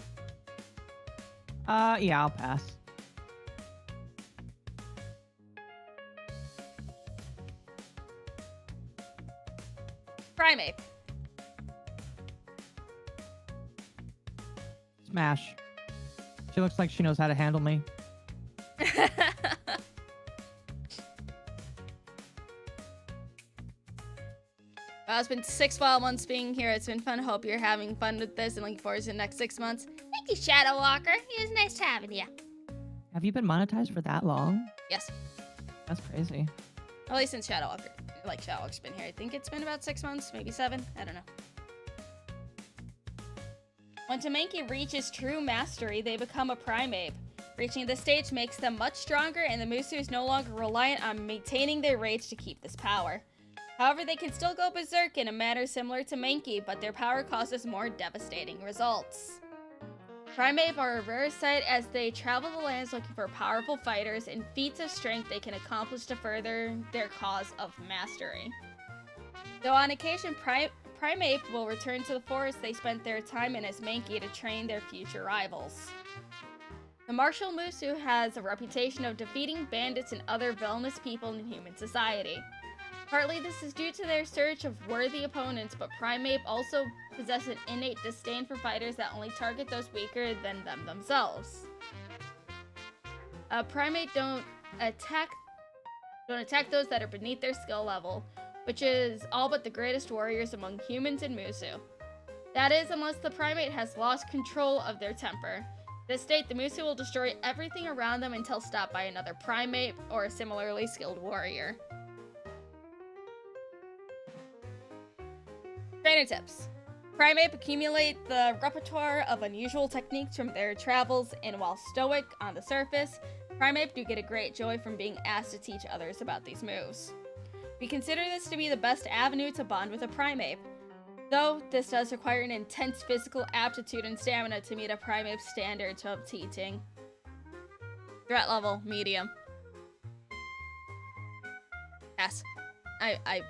Yeah, I'll pass. Primate. Smash. She looks like she knows how to handle me. Well, it's been 6 wild months being here. It's been fun. Hope you're having fun with this and looking forward to the next 6 months. Thank you, Shadow Walker. It was nice having you. Have you been monetized for that long? Yes. That's crazy. At least since Shadow Walker. Shadow Walker's been here. I think it's been about 6 months, maybe 7. I don't know. When a Mankey reaches true mastery, they become a primate. Reaching this stage makes them much stronger, and the Musu is no longer reliant on maintaining their rage to keep this power. However, they can still go berserk in a manner similar to Mankey, but their power causes more devastating results. Primate are a rare sight as they travel the lands looking for powerful fighters and feats of strength they can accomplish to further their cause of mastery. Though on occasion Primate will return to the forest they spent their time in as Mankey to train their future rivals. The martial Musu has a reputation of defeating bandits and other villainous people in human society. Partly this is due to their search of worthy opponents, but Primate also possess an innate disdain for fighters that only target those weaker than them themselves. Primate don't attack those that are beneath their skill level, which is all but the greatest warriors among humans and Musu. That is, unless the Primate has lost control of their temper. This state, the Musu will destroy everything around them until stopped by another Primate or a similarly skilled warrior. Trainer tips. Primate accumulate the repertoire of unusual techniques from their travels, and while stoic on the surface, Primate do get a great joy from being asked to teach others about these moves. We consider this to be the best avenue to bond with a Primate, though this does require an intense physical aptitude and stamina to meet a Primate's standards of teaching. Threat level, medium. Pass.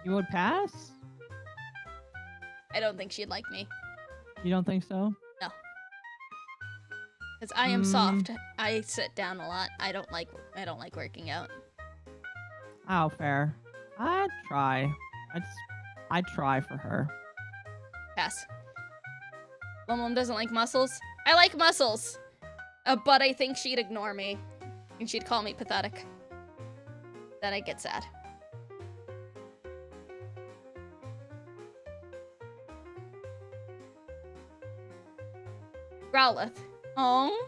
You would pass? I don't think she'd like me. You don't think so? No. Because I am soft. I sit down a lot. I don't like working out. Oh, fair. I'd try. I'd try for her. Pass. Lum doesn't like muscles. I like muscles! But I think she'd ignore me. And she'd call me pathetic. Then I'd get sad. Growlithe. Oh.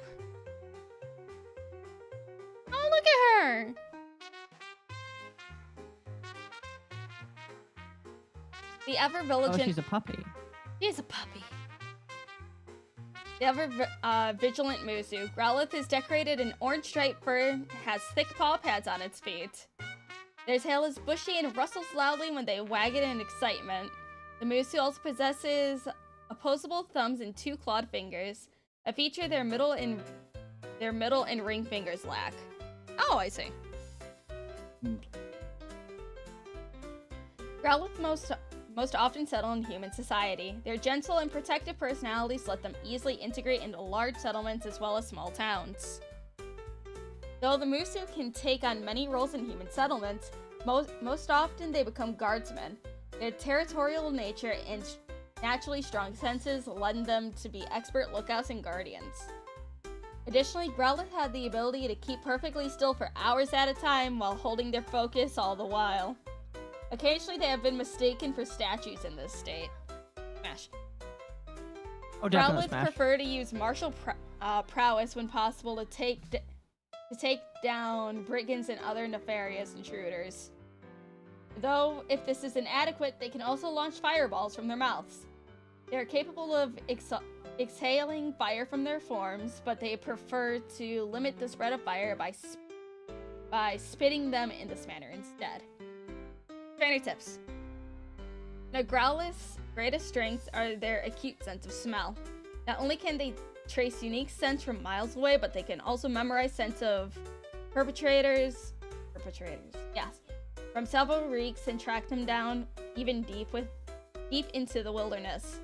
Oh, look at her! The ever-vigilant... Oh, she's a puppy. She's a puppy. The ever-vigilant Musu. Growlithe is decorated in orange striped fur, has thick paw pads on its feet. Their tail is bushy and rustles loudly when they wag it in excitement. The Musu also possesses opposable thumbs and 2 clawed fingers, a feature their middle and ring fingers lack. Oh, I see. Growlithe most often settle in human society. Their gentle and protective personalities let them easily integrate into large settlements as well as small towns. Though the Musu can take on many roles in human settlements, most often they become guardsmen. Their territorial nature and naturally strong senses lend them to be expert lookouts and guardians. Additionally, Growlithe had the ability to keep perfectly still for hours at a time while holding their focus all the while. Occasionally, they have been mistaken for statues in this state. Smash. Oh, definitely Growlithe smash. prefer to use martial prowess when possible to take down brigands and other nefarious intruders. Though, if this is inadequate, they can also launch fireballs from their mouths. They are capable of exhaling fire from their forms, but they prefer to limit the spread of fire by spitting them in this manner instead. Trainer tips. Now, Growlithe's greatest strengths are their acute sense of smell. Not only can they trace unique scents from miles away, but they can also memorize scents of perpetrators, yes, from several reeks and track them down even deep into the wilderness.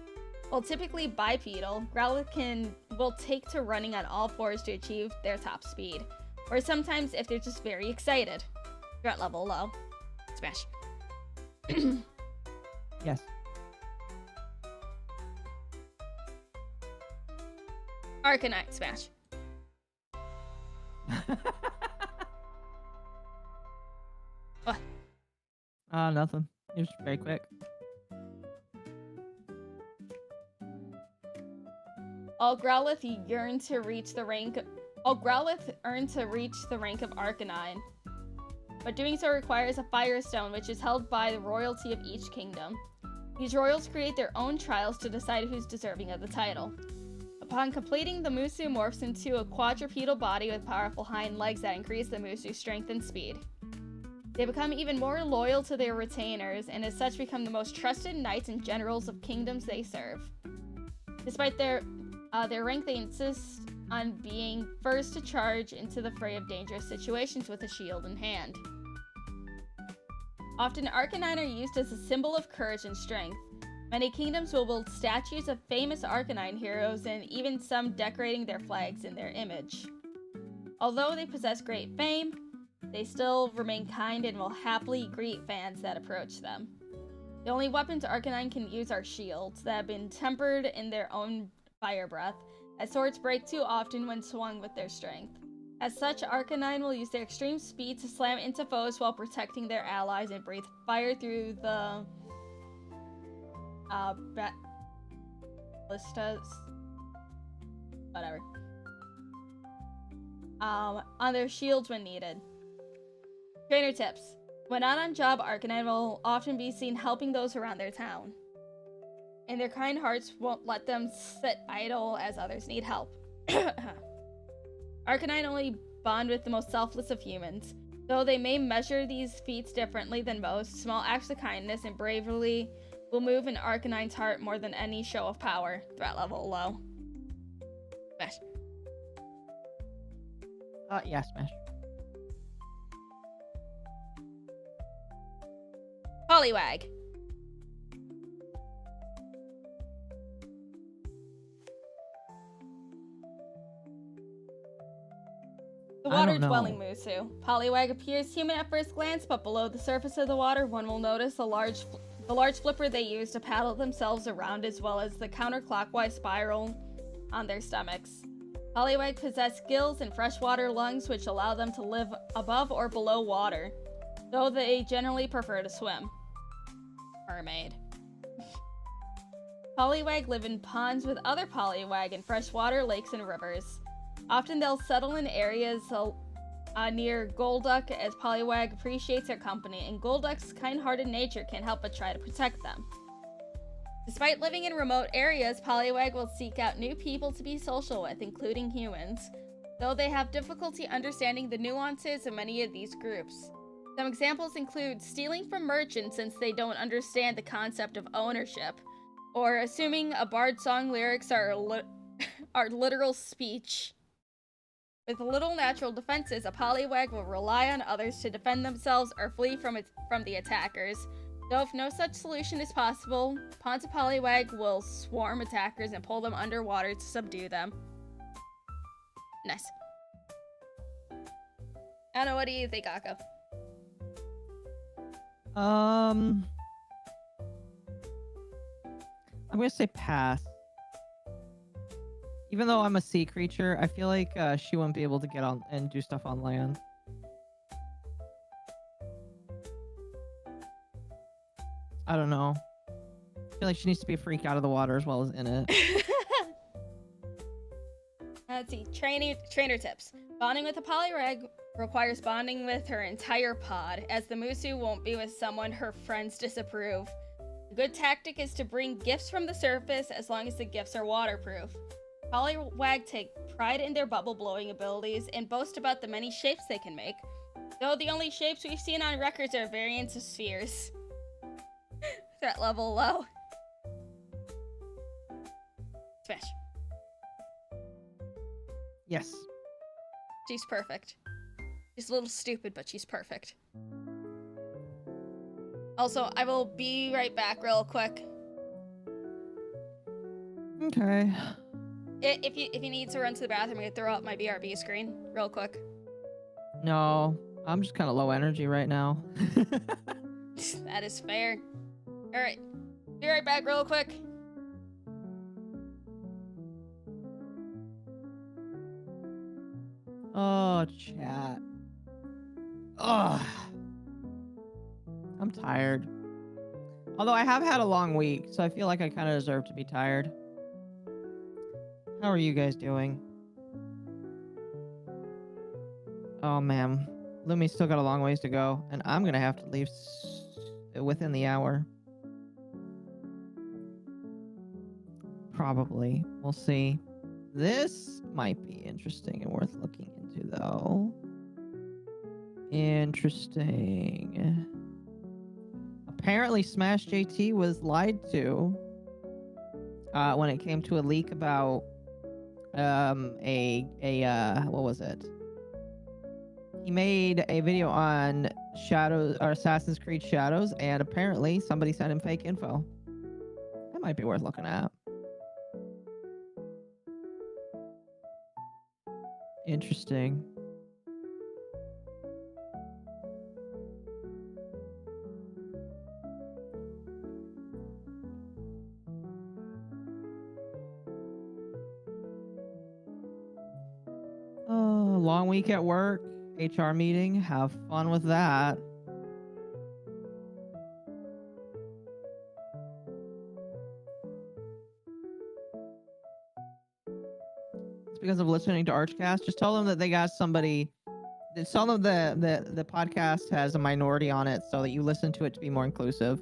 While typically bipedal, Growlithe will take to running on all fours to achieve their top speed, or sometimes if they're just very excited. Threat level low. Smash. Yes. Arcanine, smash. What? Nothing. It was very quick. All Growlithe earned to reach the rank of Arcanine, but doing so requires a Firestone, which is held by the royalty of each kingdom. These royals create their own trials to decide who's deserving of the title. Upon completing, the Musu morphs into a quadrupedal body with powerful hind legs that increase the Musu's strength and speed. They become even more loyal to their retainers, and as such become the most trusted knights and generals of kingdoms they serve. Despite their rank, they insist on being first to charge into the fray of dangerous situations with a shield in hand. Often, Arcanine are used as a symbol of courage and strength. Many kingdoms will build statues of famous Arcanine heroes, and even some decorating their flags in their image. Although they possess great fame, they still remain kind and will happily greet fans that approach them. The only weapons Arcanine can use are shields that have been tempered in their own fire breath, as swords break too often when swung with their strength. As such, Arcanine will use their extreme speed to slam into foes while protecting their allies and breathe fire through the ballistas, whatever, on their shields when needed. Trainer tips. When not on job, Arcanine will often be seen helping those around their town. and their kind hearts won't let them sit idle as others need help. Arcanine only bond with the most selfless of humans. Though they may measure these feats differently than most, small acts of kindness and bravery will move an Arcanine's heart more than any show of power. Threat level low. Smash. Yeah, Smash. Poliwag. The water-dwelling Musu. Poliwag appears human at first glance, but below the surface of the water, one will notice the large flipper they use to paddle themselves around, as well as the counterclockwise spiral on their stomachs. Poliwag possess gills and freshwater lungs, which allow them to live above or below water, though they generally prefer to swim. Mermaid. Poliwag live in ponds with other Poliwag in freshwater lakes and rivers. Often they'll settle in areas near Golduck, as Poliwag appreciates their company, and Golduck's kind-hearted nature can't help but try to protect them. Despite living in remote areas, Poliwag will seek out new people to be social with, including humans, though they have difficulty understanding the nuances of many of these groups. Some examples include stealing from merchants since they don't understand the concept of ownership, or assuming a bard song lyrics are literal speech. With little natural defenses, a Poliwag will rely on others to defend themselves or flee from the attackers. Though if no such solution is possible, Ponta Poliwag will swarm attackers and pull them underwater to subdue them. Nice. I don't know, what do you think, Akko? I'm gonna say pass. Even though I'm a sea creature, I feel like she wouldn't be able to get on and do stuff on land. I don't know. I feel like she needs to be a freak out of the water as well as in it. Let's see. Trainer tips. Bonding with a Poliwag requires bonding with her entire pod, as the Musu won't be with someone her friends disapprove. A good tactic is to bring gifts from the surface as long as the gifts are waterproof. Poliwag take pride in their bubble blowing abilities and boast about the many shapes they can make, though the only shapes we've seen on records are variants of spheres. Threat level low. Smash. Yes. She's perfect. She's a little stupid, but she's perfect. Also, I will be right back real quick. Okay. If you need to run to the bathroom, I'm gonna throw up my BRB screen real quick. No, I'm just kind of low energy right now. That is fair. Alright, be right back real quick. Oh, chat. Ugh. I'm tired. Although I have had a long week, so I feel like I kind of deserve to be tired. How are you guys doing? Oh, man. Lumi's still got a long ways to go, and I'm going to have to leave within the hour. Probably. We'll see. This might be interesting and worth looking into, though. Interesting. Apparently, Smash JT was lied to when it came to a leak about what was it? He made a video on Shadows or Assassin's Creed Shadows, and apparently somebody sent him fake info. That might be worth looking at. Interesting. Oh, long week at work, HR meeting, have fun with that. It's because of listening to Archcast. Just tell them that they got somebody. Tell them the podcast has a minority on it so that you listen to it to be more inclusive.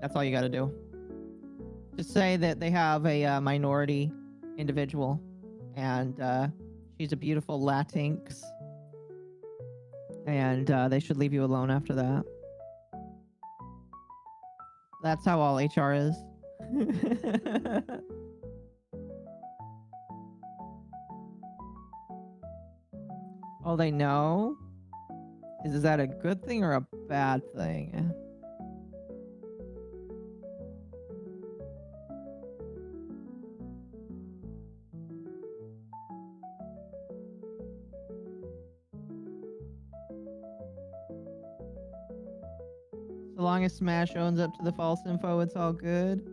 That's all you got to do. Just say that they have a minority individual, and she's a beautiful Latinx, and they should leave you alone after that. That's how all HR is. Oh, they know? Is that a good thing or a bad thing? So long as Smash owns up to the false info, it's all good.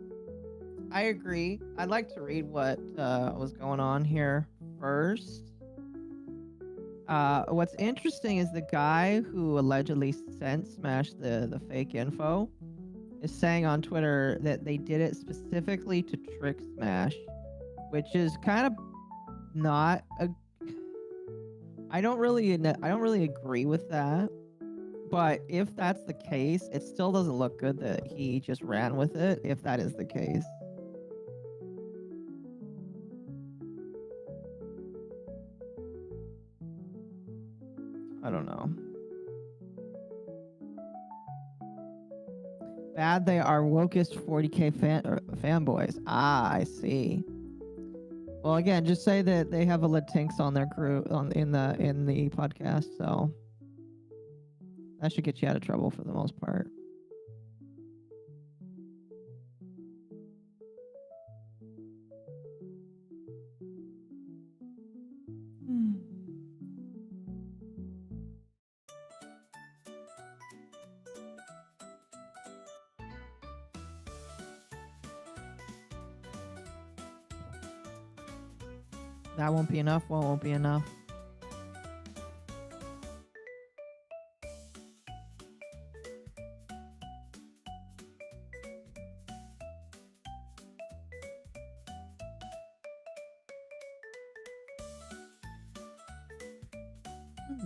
I agree. I'd like to read what was going on here first. What's interesting is the guy who allegedly sent Smash the fake info is saying on Twitter that they did it specifically to trick Smash, which is kind of not a. I don't really agree with that. But if that's the case, it still doesn't look good that he just ran with it, if that is the case. I don't know. Bad they are wokest 40k fanboys. Ah, I see. Well, again, just say that they have a Latinx on their group in the podcast, so that should get you out of trouble for the most part. That won't be enough. What won't be enough?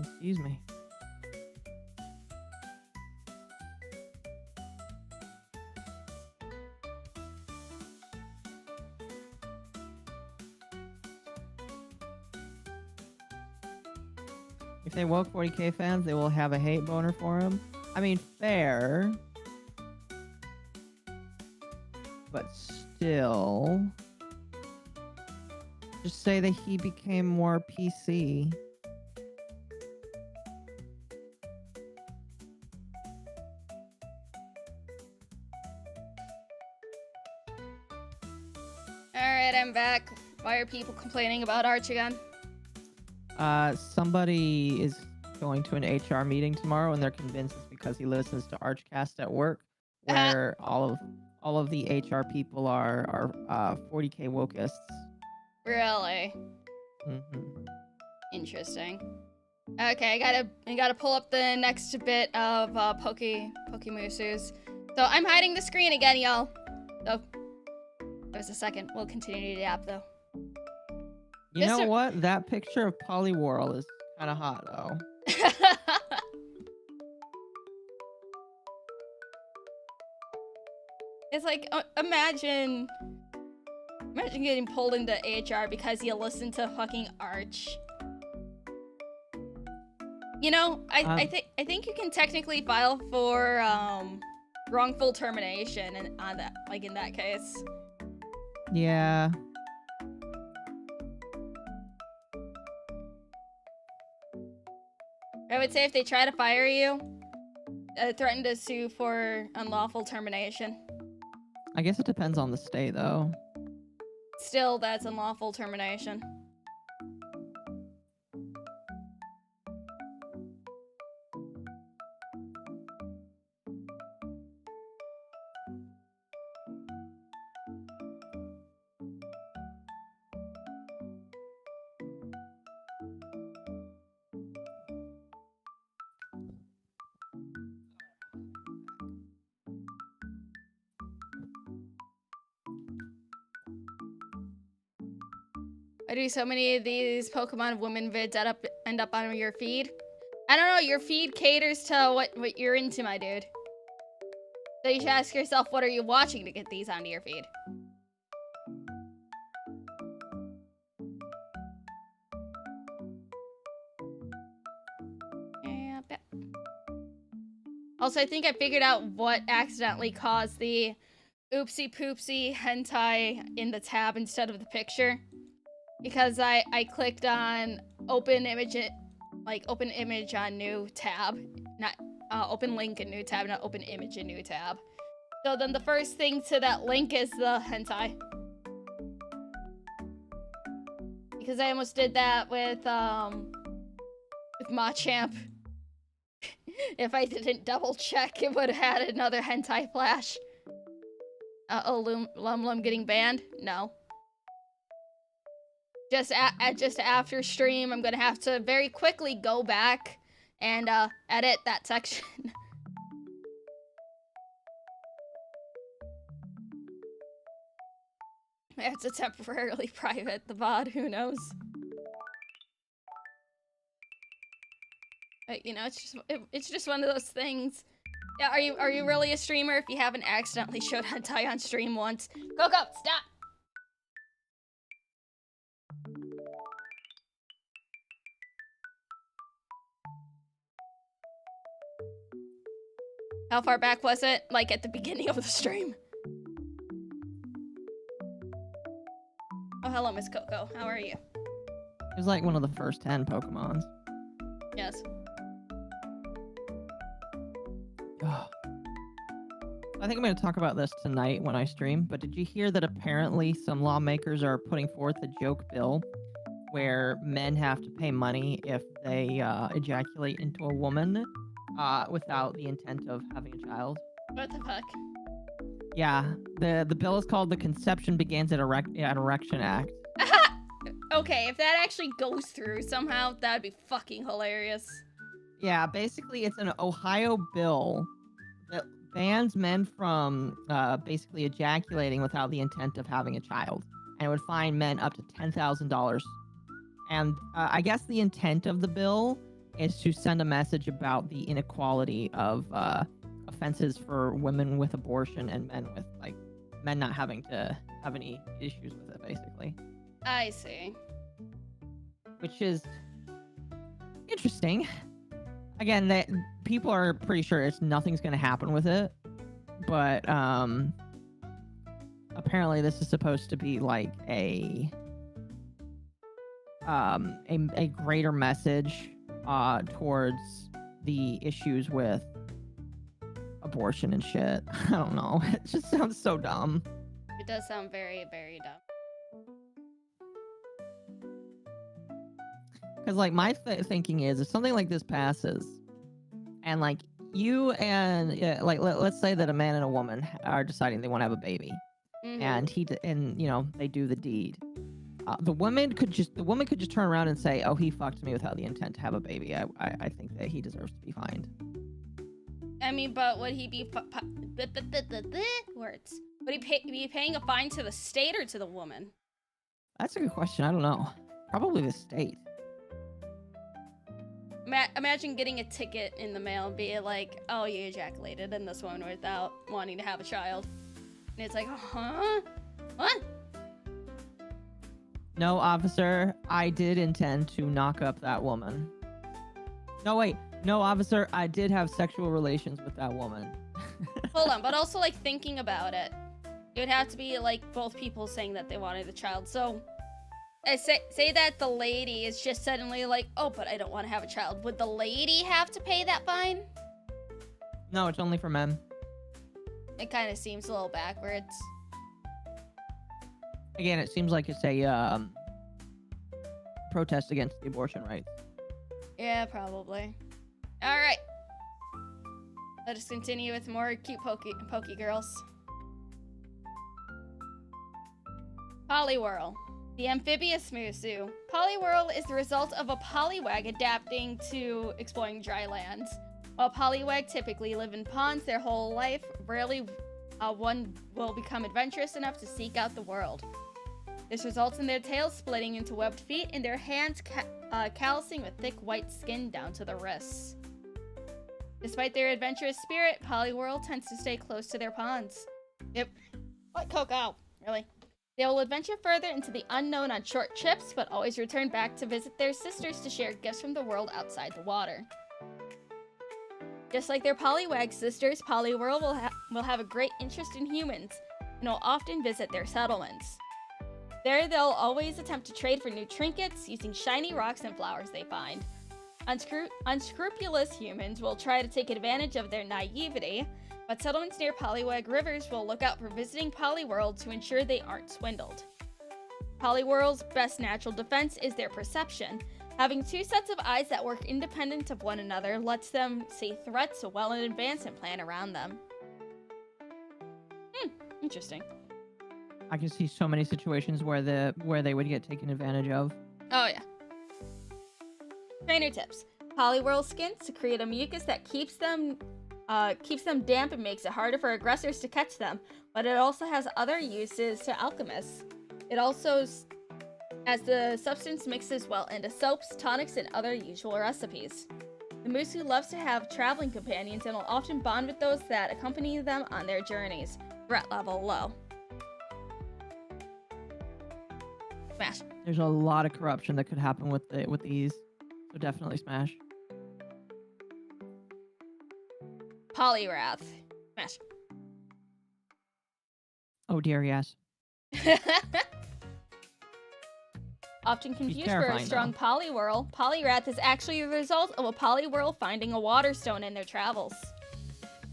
Excuse me. If they woke 40k fans, they will have a hate boner for him. I mean, fair. But still. Just say that he became more PC. Alright, I'm back. Why are people complaining about Arch again? Somebody is going to an HR meeting tomorrow, and they're convinced it's because he listens to Archcast at work, where all of the HR people are 40k wokeists. Really? Mm-hmm. Interesting. Okay, I gotta pull up the next bit of Pokemusu's. So I'm hiding the screen again, y'all. So there's a second. We'll continue the app though. You know what? That picture of Poliwhirl is kind of hot, though. It's like, imagine getting pulled into HR because you listen to fucking Arch. You know, I think you can technically file for wrongful termination and on that, like in that case. Yeah. I would say if they try to fire you, threaten to sue for unlawful termination. I guess it depends on the state, though. Still, that's unlawful termination. I do so many of these Pokemon women vids that end up on your feed. I don't know, your feed caters to what you're into, my dude. So you should ask yourself, what are you watching to get these onto your feed? Also, I think I figured out what accidentally caused the oopsie poopsie hentai in the tab instead of the picture. Because I clicked on open image, like open image on new tab, not open link in new tab, not open image in new tab. So then the first thing to that link is the hentai. Because I almost did that with Machamp. If I didn't double check, it would have had another hentai flash. Lum Lum getting banned? No. Just after stream, I'm gonna have to very quickly go back and edit that section. I have to temporarily private the VOD, who knows? But, you know, it's just one of those things. Yeah, are you really a streamer if you haven't accidentally showed hentai on stream once? Coco, stop! How far back was it? Like at the beginning of the stream? Oh, hello, Miss Coco. How are you? It was like one of the first 10 Pokemons. Yes. I think I'm going to talk about this tonight when I stream, but did you hear that apparently some lawmakers are putting forth a joke bill where men have to pay money if they ejaculate into a woman without the intent of having a child? What the fuck? Yeah, the bill is called the Conception Begins at Erection Act. Okay, if that actually goes through somehow, that'd be fucking hilarious. Yeah, basically it's an Ohio bill that bans men from basically ejaculating without the intent of having a child. And it would fine men up to $10,000. And I guess the intent of the bill is to send a message about the inequality of offenses for women with abortion and men not having to have any issues with it, basically. I see. Which is interesting. Again, people are pretty sure nothing's going to happen with it, but apparently this is supposed to be like a greater message towards the issues with abortion and shit. I don't know. It just sounds so dumb. It does sound very, very dumb. Because, like, my thinking is, if something like this passes, and, like, you and, let's say that a man and a woman are deciding they want to have a baby, and you know, they do the deed. The woman could just turn around and say, "Oh, he fucked me without the intent to have a baby. I think that he deserves to be fined." I mean, but would he be words? Would he be paying a fine to the state or to the woman? That's a good question. I don't know. Probably the state. Imagine getting a ticket in the mail and being like, "Oh, you ejaculated in this one without wanting to have a child," and it's like, "Huh? What?" No, officer, I did intend to knock up that woman. No, wait. No, officer, I did have sexual relations with that woman. Hold on, but also, like, thinking about it, it would have to be, like, both people saying that they wanted a child. So, say that the lady is just suddenly like, "Oh, but I don't want to have a child." Would the lady have to pay that fine? No, it's only for men. It kind of seems a little backwards. Again, it seems like it's a protest against the abortion rights. Yeah, probably. All right. Let us continue with more cute Poke girls. Poliwhirl. The amphibious Musu. Poliwhirl is the result of a Poliwag adapting to exploring dry lands. While Poliwag typically live in ponds their whole life, rarely one will become adventurous enough to seek out the world. This results in their tails splitting into webbed feet and their hands callousing with thick white skin down to the wrists. Despite their adventurous spirit, Poliwhirl tends to stay close to their ponds. What, Coco? Really? They will adventure further into the unknown on short trips, but always return back to visit their sisters to share gifts from the world outside the water. Just like their Poliwag sisters, Poliwhirl will have a great interest in humans and will often visit their settlements. There, they'll always attempt to trade for new trinkets using shiny rocks and flowers they find. Unscrupulous humans will try to take advantage of their naivety, but settlements near Poliwag rivers will look out for visiting Poliwhirl to ensure they aren't swindled. Poliwhirl's best natural defense is their perception. Having two sets of eyes that work independent of one another lets them see threats well in advance and plan around them. Interesting. I can see so many situations where they would get taken advantage of. Oh yeah. Trainer tips. Poliwhirl skins secrete a mucus that keeps them damp and makes it harder for aggressors to catch them, but it also has other uses to alchemists. It also, as the substance mixes well into soaps, tonics, and other usual recipes. The Musu loves to have traveling companions and will often bond with those that accompany them on their journeys. Threat level low. Smash. There's a lot of corruption that could happen with these, so definitely smash. Poliwrath. Smash. Oh dear, yes. Often confused for a strong Poliwhirl, Poliwrath is actually the result of a Poliwhirl finding a water stone in their travels.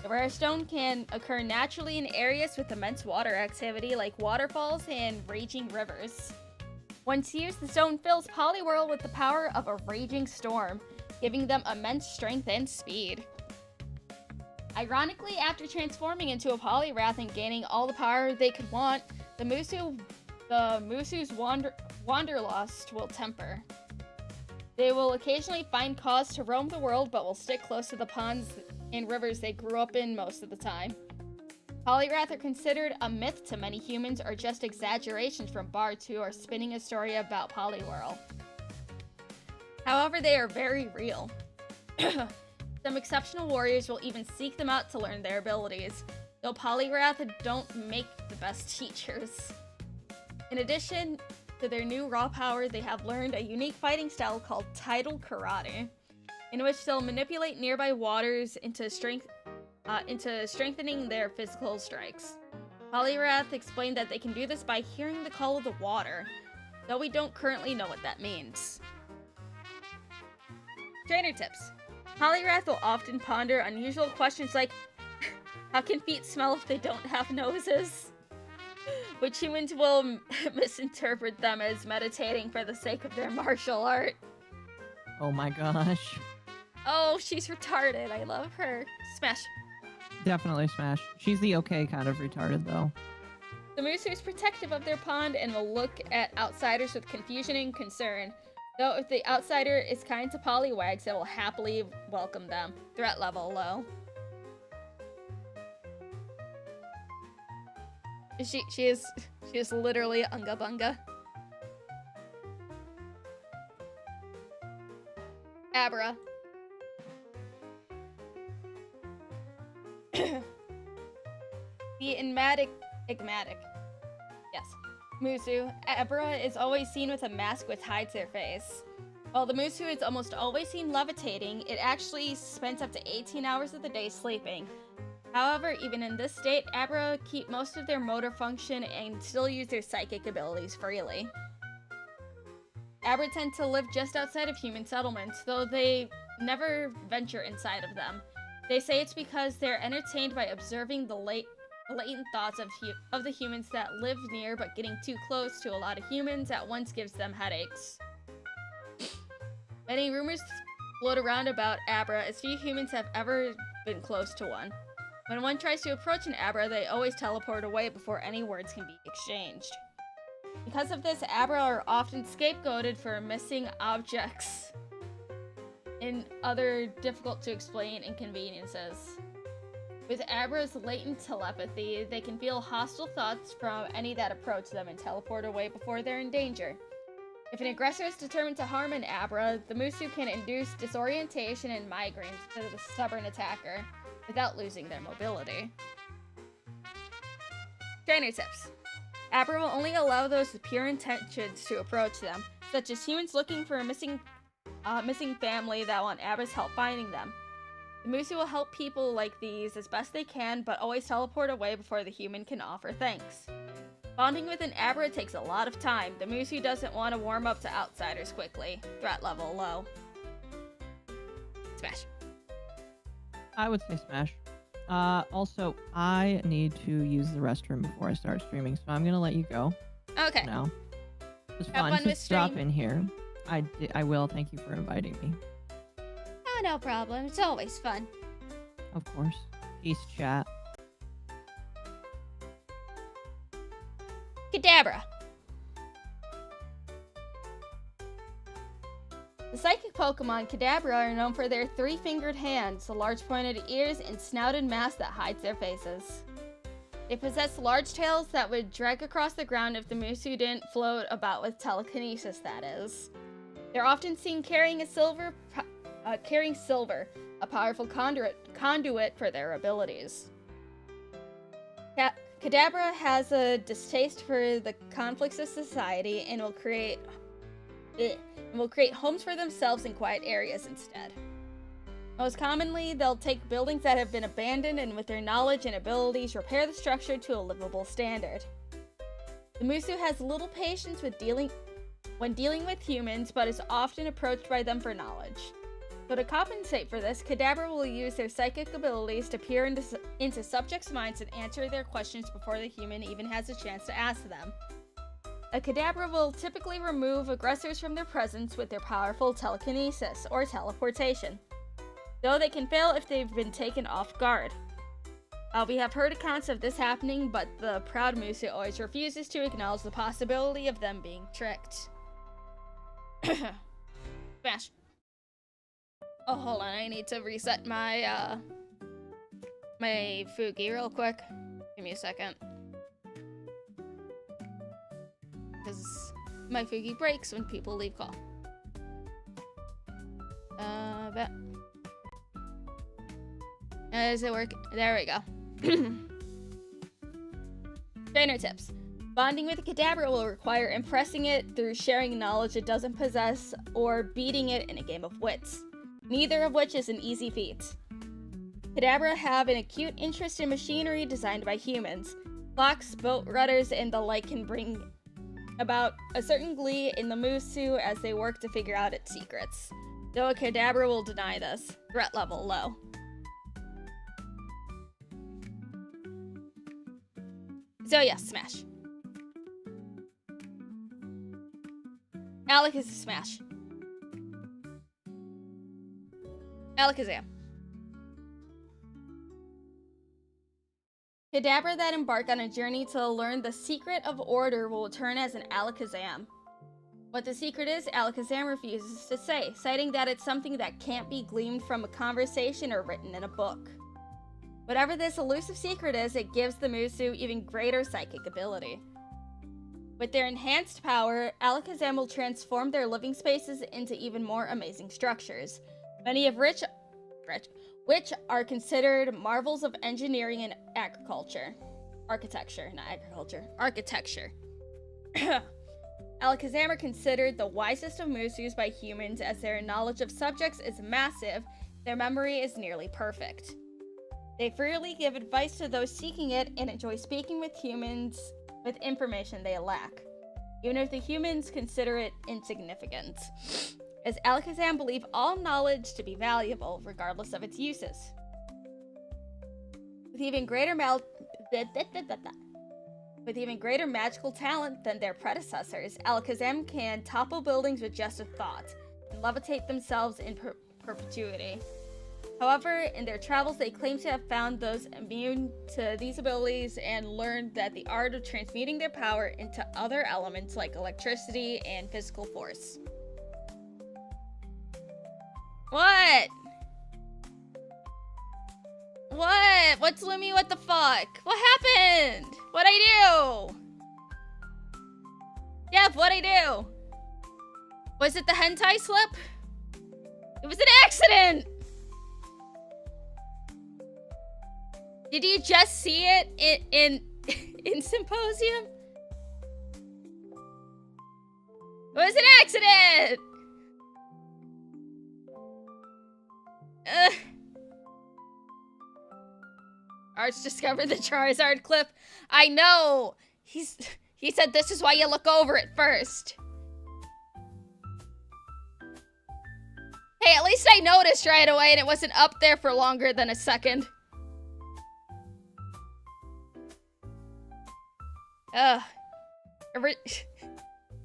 The rare stone can occur naturally in areas with immense water activity like waterfalls and raging rivers. Once used, the stone fills Poliwhirl with the power of a raging storm, giving them immense strength and speed. Ironically, after transforming into a Poliwrath and gaining all the power they could want, the Musu's wanderlust will temper. They will occasionally find cause to roam the world, but will stick close to the ponds and rivers they grew up in most of the time. Poliwrath are considered a myth to many humans or just exaggerations from bards who are spinning a story about Poliwhirl. However, they are very real. Some exceptional warriors will even seek them out to learn their abilities, though Poliwrath don't make the best teachers. In addition to their new raw power, they have learned a unique fighting style called tidal karate, in which they'll manipulate nearby waters into strengthening their physical strikes. Poliwrath explained that they can do this by hearing the call of the water, though we don't currently know what that means. Trainer tips. Poliwrath will often ponder unusual questions like, how can feet smell if they don't have noses? Which humans will misinterpret them as meditating for the sake of their martial art. Oh my gosh. Oh, she's retarded. I love her. Smash. Definitely smash. She's the okay kind of retarded, though. The Musu is protective of their pond and will look at outsiders with confusion and concern. Though if the outsider is kind to Poliwags, it will happily welcome them. Threat level low. She is literally Unga Bunga. Abra. The enigmatic. Yes. Musu. Abra is always seen with a mask which hides their face. While the Musu is almost always seen levitating, it actually spends up to 18 hours of the day sleeping. However, even in this state, Abra keep most of their motor function and still use their psychic abilities freely. Abra tend to live just outside of human settlements, though they never venture inside of them. They say it's because they're entertained by observing the latent thoughts of the humans that live near, but getting too close to a lot of humans at once gives them headaches. Many rumors float around about Abra, as few humans have ever been close to one. When one tries to approach an Abra, they always teleport away before any words can be exchanged. Because of this, Abra are often scapegoated for missing objects and other difficult to explain inconveniences. With Abra's latent telepathy, they can feel hostile thoughts from any that approach them and teleport away before they're in danger. If an aggressor is determined to harm an Abra, the Musu can induce disorientation and migraines to the stubborn attacker without losing their mobility. Trainer tips. Abra will only allow those with pure intentions to approach them, such as humans looking for a missing family that want Abra's help finding them. The Musu will help people like these as best they can, but always teleport away before the human can offer thanks. Bonding with an Abra takes a lot of time. The Musu doesn't want to warm up to outsiders quickly. Threat level low. Smash. I would say Smash. Also, I need to use the restroom before I start streaming, so I'm gonna let you go. Okay. Now, it was Have fun fun to with stop stream. in here. I will. Thank you for inviting me. Oh, no problem. It's always fun. Of course. Peace, chat. Kadabra. The psychic Pokemon Kadabra are known for their three-fingered hands, large pointed ears, and snouted mask that hides their faces. They possess large tails that would drag across the ground if the Musu didn't float about with telekinesis, that is. They're often seen carrying silver, a powerful conduit for their abilities. Kadabra has a distaste for the conflicts of society and will create homes for themselves in quiet areas instead. Most commonly, they'll take buildings that have been abandoned and with their knowledge and abilities repair the structure to a livable standard. The Musu has little patience when dealing with humans, but is often approached by them for knowledge. So to compensate for this, Kadabra will use their psychic abilities to peer into subjects' minds and answer their questions before the human even has a chance to ask them. A Kadabra will typically remove aggressors from their presence with their powerful telekinesis, or teleportation, though they can fail if they've been taken off guard. We have heard accounts of this happening, but the proud Musu always refuses to acknowledge the possibility of them being tricked. Smash. Oh, hold on, I need to reset my, my Fugi real quick. Give me a second. Because my Fugi breaks when people leave call. Bet. Does it work? There we go. Trainer tips. Bonding with a Kadabra will require impressing it through sharing knowledge it doesn't possess or beating it in a game of wits, neither of which is an easy feat. Kadabra have an acute interest in machinery designed by humans. Clocks, boat rudders, and the like can bring about a certain glee in the Musu as they work to figure out its secrets, though a Kadabra will deny this. Threat level low. So yes, Smash. Alec is a Smash. Alakazam. Kadabra that embark on a journey to learn the secret of order will return as an Alakazam. What the secret is, Alakazam refuses to say, citing that it's something that can't be gleaned from a conversation or written in a book. Whatever this elusive secret is, it gives the Musu even greater psychic ability. With their enhanced power, Alakazam will transform their living spaces into even more amazing structures, many of which are considered marvels of engineering and agriculture. Architecture, not agriculture. Architecture. Alakazam are considered the wisest of Musus by humans as their knowledge of subjects is massive, their memory is nearly perfect. They freely give advice to those seeking it and enjoy speaking with humans with information they lack, even if the humans consider it insignificant, as Alakazam believe all knowledge to be valuable, regardless of its uses. With even greater magical talent than their predecessors, Alakazam can topple buildings with just a thought, and levitate themselves in perpetuity. However, in their travels, they claim to have found those immune to these abilities and learned that the art of transmuting their power into other elements like electricity and physical force. What? What? What's Lumi? What the fuck? What happened? What'd I do? Jeff, what'd I do? Was it the hentai slip? It was an accident! Did you just see it in Symposium? It was an accident! March discovered the Charizard clip. I know! He said this is why you look over it first. Hey, at least I noticed right away and it wasn't up there for longer than a second. Ugh.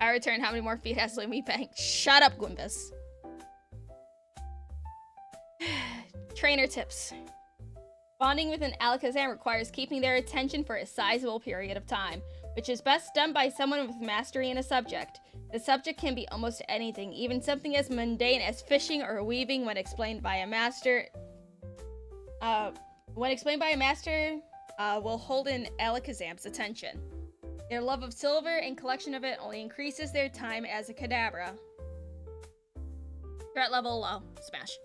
I return. How many more feet has Lumi Bang? Shut up, Gwimbus. Trainer tips. Bonding with an Alakazam requires keeping their attention for a sizable period of time, which is best done by someone with mastery in a subject. The subject can be almost anything, even something as mundane as fishing or weaving when explained by a master. Will hold an Alakazam's attention. Their love of silver and collection of it only increases their time as a Kadabra. Threat level low. Smash.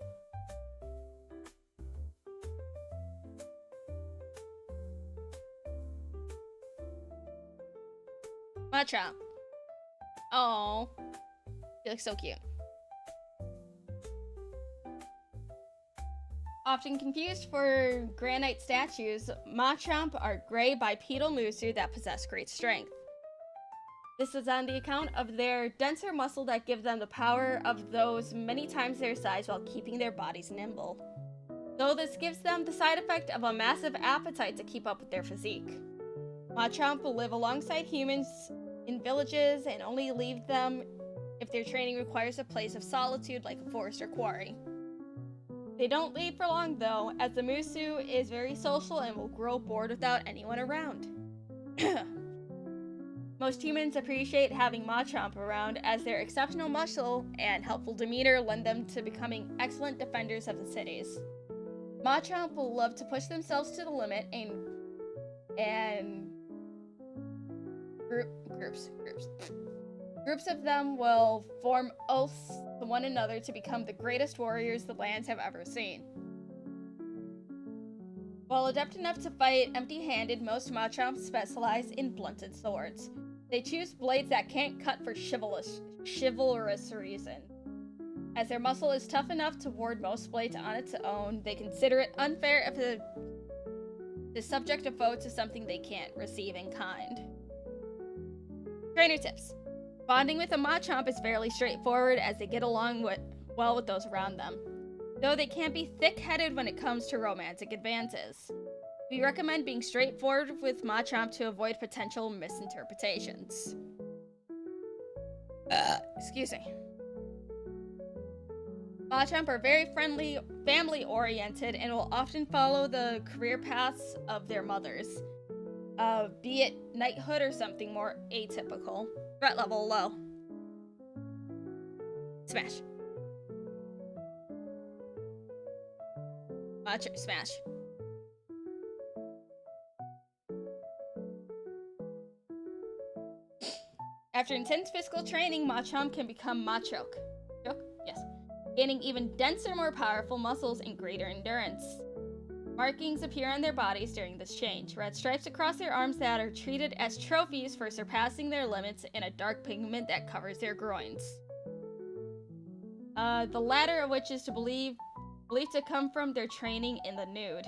Machop. Oh, he looks so cute. Often confused for granite statues, Machamp are gray bipedal Musu that possess great strength. This is on the account of their denser muscle that give them the power of those many times their size while keeping their bodies nimble. Though this gives them the side effect of a massive appetite to keep up with their physique. Machamp will live alongside humans in villages and only leave them if their training requires a place of solitude like a forest or quarry. They don't leave for long though, as the Musu is very social and will grow bored without anyone around. Most humans appreciate having Machamp around, as their exceptional muscle and helpful demeanor lend them to becoming excellent defenders of the cities. Machamp will love to push themselves to the limit and Groups of them will form oaths to one another to become the greatest warriors the lands have ever seen. While adept enough to fight empty-handed, most Machamps specialize in blunted swords. They choose blades that can't cut for chivalrous reason. As their muscle is tough enough to ward most blades on its own, they consider it unfair if to subject a foe to something they can't receive in kind. Trainer tips. Bonding with a Machamp is fairly straightforward, as they get along well with those around them, though they can be thick-headed when it comes to romantic advances. We recommend being straightforward with Machamp to avoid potential misinterpretations. Excuse me. Machamp are very friendly, family-oriented, and will often follow the career paths of their mothers, be it knighthood or something more atypical. Threat level low. Smash. Smash. After intense physical training, Machamp can become Machoke. Yes. Gaining even denser, more powerful muscles and greater endurance. Markings appear on their bodies during this change. Red stripes across their arms that are treated as trophies for surpassing their limits, and a dark pigment that covers their groins. The latter of which is believed to come from their training in the nude,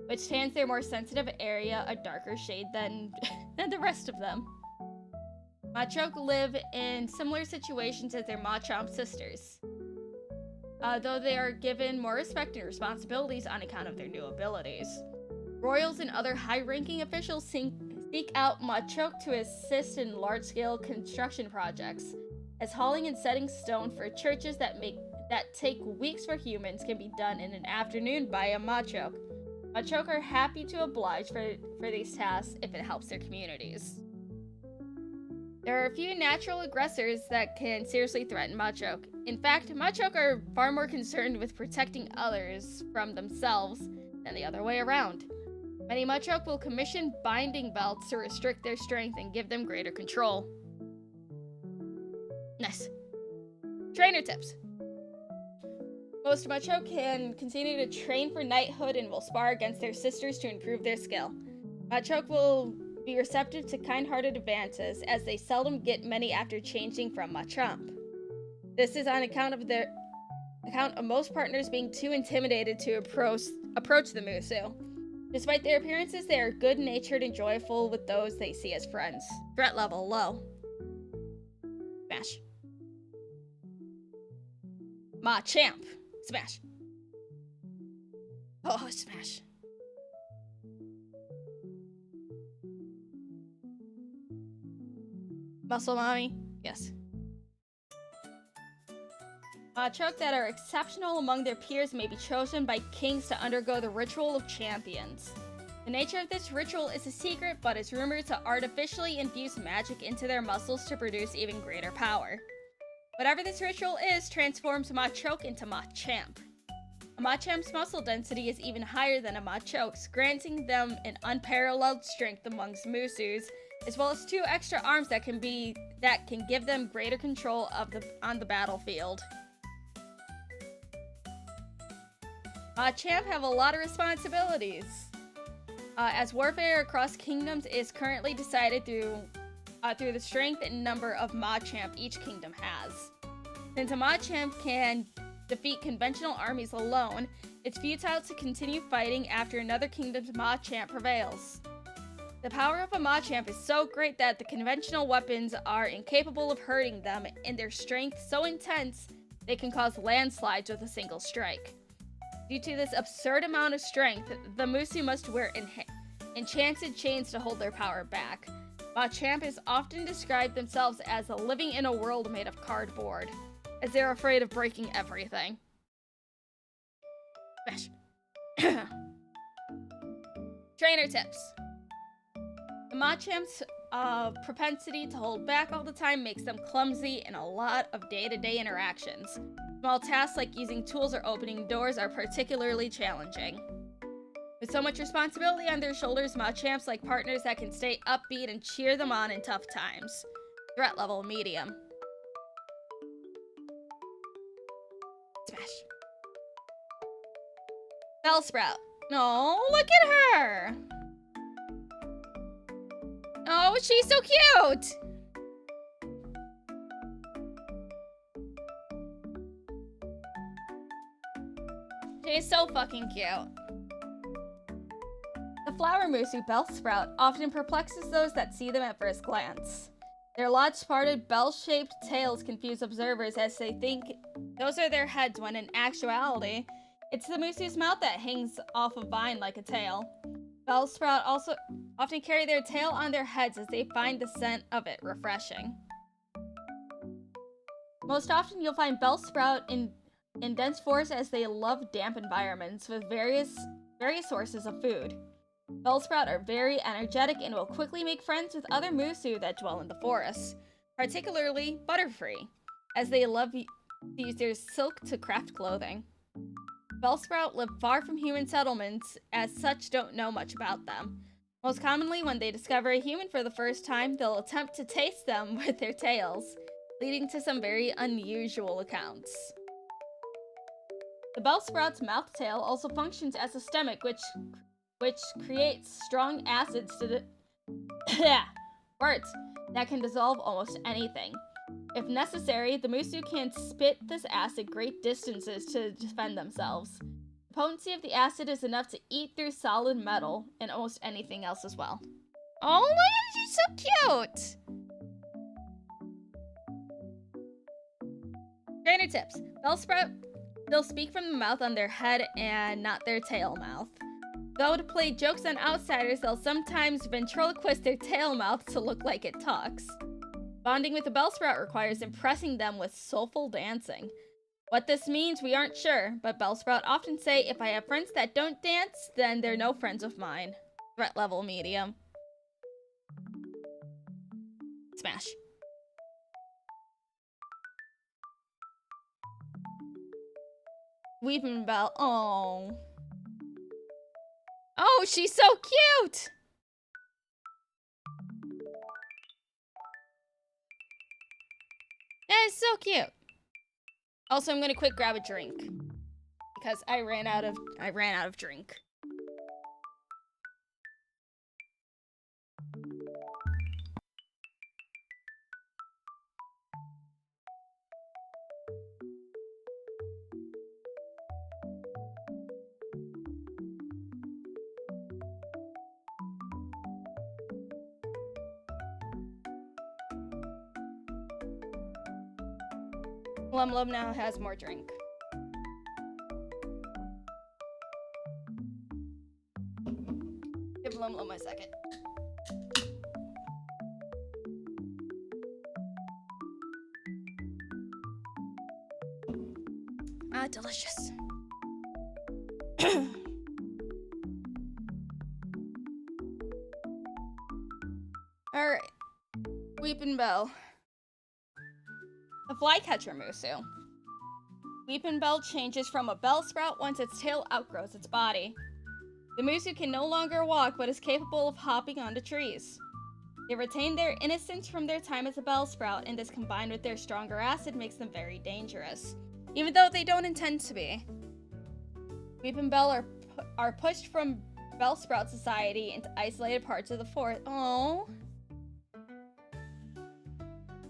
which tans their more sensitive area a darker shade than the rest of them. Machoke live in similar situations as their Machamp sisters, though they are given more respect and responsibilities on account of their new abilities. Royals and other high-ranking officials seek out Machoke to assist in large-scale construction projects, as hauling and setting stone for churches that take weeks for humans can be done in an afternoon by a Machoke. Machoke are happy to oblige for these tasks if it helps their communities. There are a few natural aggressors that can seriously threaten Machoke. In fact, Machoke are far more concerned with protecting others from themselves than the other way around. Many Machoke will commission binding belts to restrict their strength and give them greater control. Nice. Trainer tips. Most Machoke can continue to train for knighthood and will spar against their sisters to improve their skill. Machoke will be receptive to kind-hearted advances, as they seldom get many after changing from Machamp. This is on account of most partners being too intimidated to approach the Musu. Despite their appearances, they are good-natured and joyful with those they see as friends. Threat level low. Smash. Machamp. Smash. Oh, smash. Muscle Mommy? Yes. Machoke that are exceptional among their peers may be chosen by kings to undergo the Ritual of Champions. The nature of this ritual is a secret, but is rumored to artificially infuse magic into their muscles to produce even greater power. Whatever this ritual is, transforms Machoke into Machamp. A Machamp's muscle density is even higher than a Machoke's, granting them an unparalleled strength amongst Musus, as well as 2 extra arms that can give them greater control on the battlefield. Machamp have a lot of responsibilities. As warfare across kingdoms is currently decided through the strength and number of Machamp each kingdom has. Since a Machamp can defeat conventional armies alone, it's futile to continue fighting after another kingdom's Machamp prevails. The power of a Machamp is so great that the conventional weapons are incapable of hurting them, and their strength so intense they can cause landslides with a single strike. Due to this absurd amount of strength, the Musu must wear enchanted chains to hold their power back. Machamp has often described themselves as living in a world made of cardboard, as they're afraid of breaking everything. Smash. Trainer tips. The Machamp's propensity to hold back all the time makes them clumsy in a lot of day-to-day interactions. Small tasks like using tools or opening doors are particularly challenging. With so much responsibility on their shoulders, Machamps like partners that can stay upbeat and cheer them on in tough times. Threat level medium. Smash. Bellsprout. Oh, look at her! Oh, she's so cute! She's so fucking cute. The flower Musu Bellsprout often perplexes those that see them at first glance. Their lodge-parted, bell-shaped tails confuse observers as they think those are their heads when in actuality, it's the Musu's mouth that hangs off a vine like a tail. Bellsprout also often carry their tail on their heads as they find the scent of it refreshing. Most often you'll find Bellsprout in dense forests as they love damp environments with various sources of food. Bellsprout are very energetic and will quickly make friends with other Musu that dwell in the forests, particularly Butterfree, as they love to use their silk to craft clothing. Bellsprout live far from human settlements, as such don't know much about them. Most commonly, when they discover a human for the first time, they'll attempt to taste them with their tails, leading to some very unusual accounts. The Bellsprout's mouth tail also functions as a stomach, which creates strong acids to words that can dissolve almost anything. If necessary, the Musu can spit this acid great distances to defend themselves. The potency of the acid is enough to eat through solid metal and almost anything else as well. Oh, look at she's so cute! Trainer tips. Bellsprout, they'll speak from the mouth on their head and not their tail mouth. Though to play jokes on outsiders, they'll sometimes ventriloquist their tail mouth to look like it talks. Bonding with a Bellsprout requires impressing them with soulful dancing. What this means, we aren't sure, but Bellsprout often say, if I have friends that don't dance, then they're no friends of mine. Threat level medium. Smash. Weeping Bell. Oh. Oh, she's so cute! That is so cute. Also, I'm gonna quick grab a drink because I ran out of drink. Lum Lum now has more drink. Give Lum Lum a second. Ah, delicious. Alright. Weepin' Bell. A flycatcher Musu. Weepin' Bell changes from a bell sprout once its tail outgrows its body. The Musu can no longer walk, but is capable of hopping onto trees. They retain their innocence from their time as a bell sprout, and this combined with their stronger acid makes them very dangerous, even though they don't intend to be. Weepin' Bell are pushed from bell sprout society into isolated parts of the forest. Oh.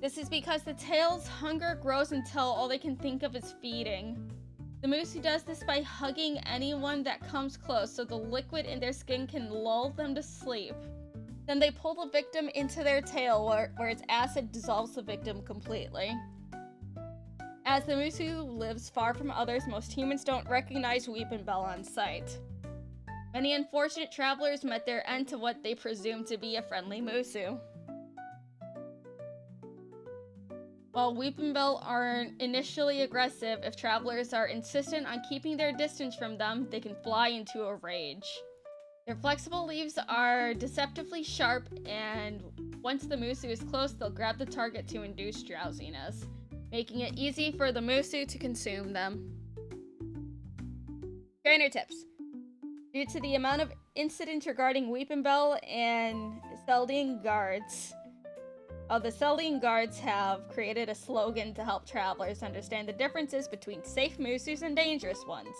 This is because the tail's hunger grows until all they can think of is feeding. The Musu does this by hugging anyone that comes close so the liquid in their skin can lull them to sleep. Then they pull the victim into their tail where its acid dissolves the victim completely. As the Musu lives far from others, most humans don't recognize Weepin' Bell on sight. Many unfortunate travelers met their end to what they presumed to be a friendly Musu. While Weepin' Bell are initially aggressive, if travelers are insistent on keeping their distance from them, they can fly into a rage. Their flexible leaves are deceptively sharp, and once the Musu is close, they'll grab the target to induce drowsiness, making it easy for the Musu to consume them. Trainer tips. Due to the amount of incidents regarding Weepin' Bell and Seldian guards, the Seldian guards have created a slogan to help travelers understand the differences between safe Musus and dangerous ones.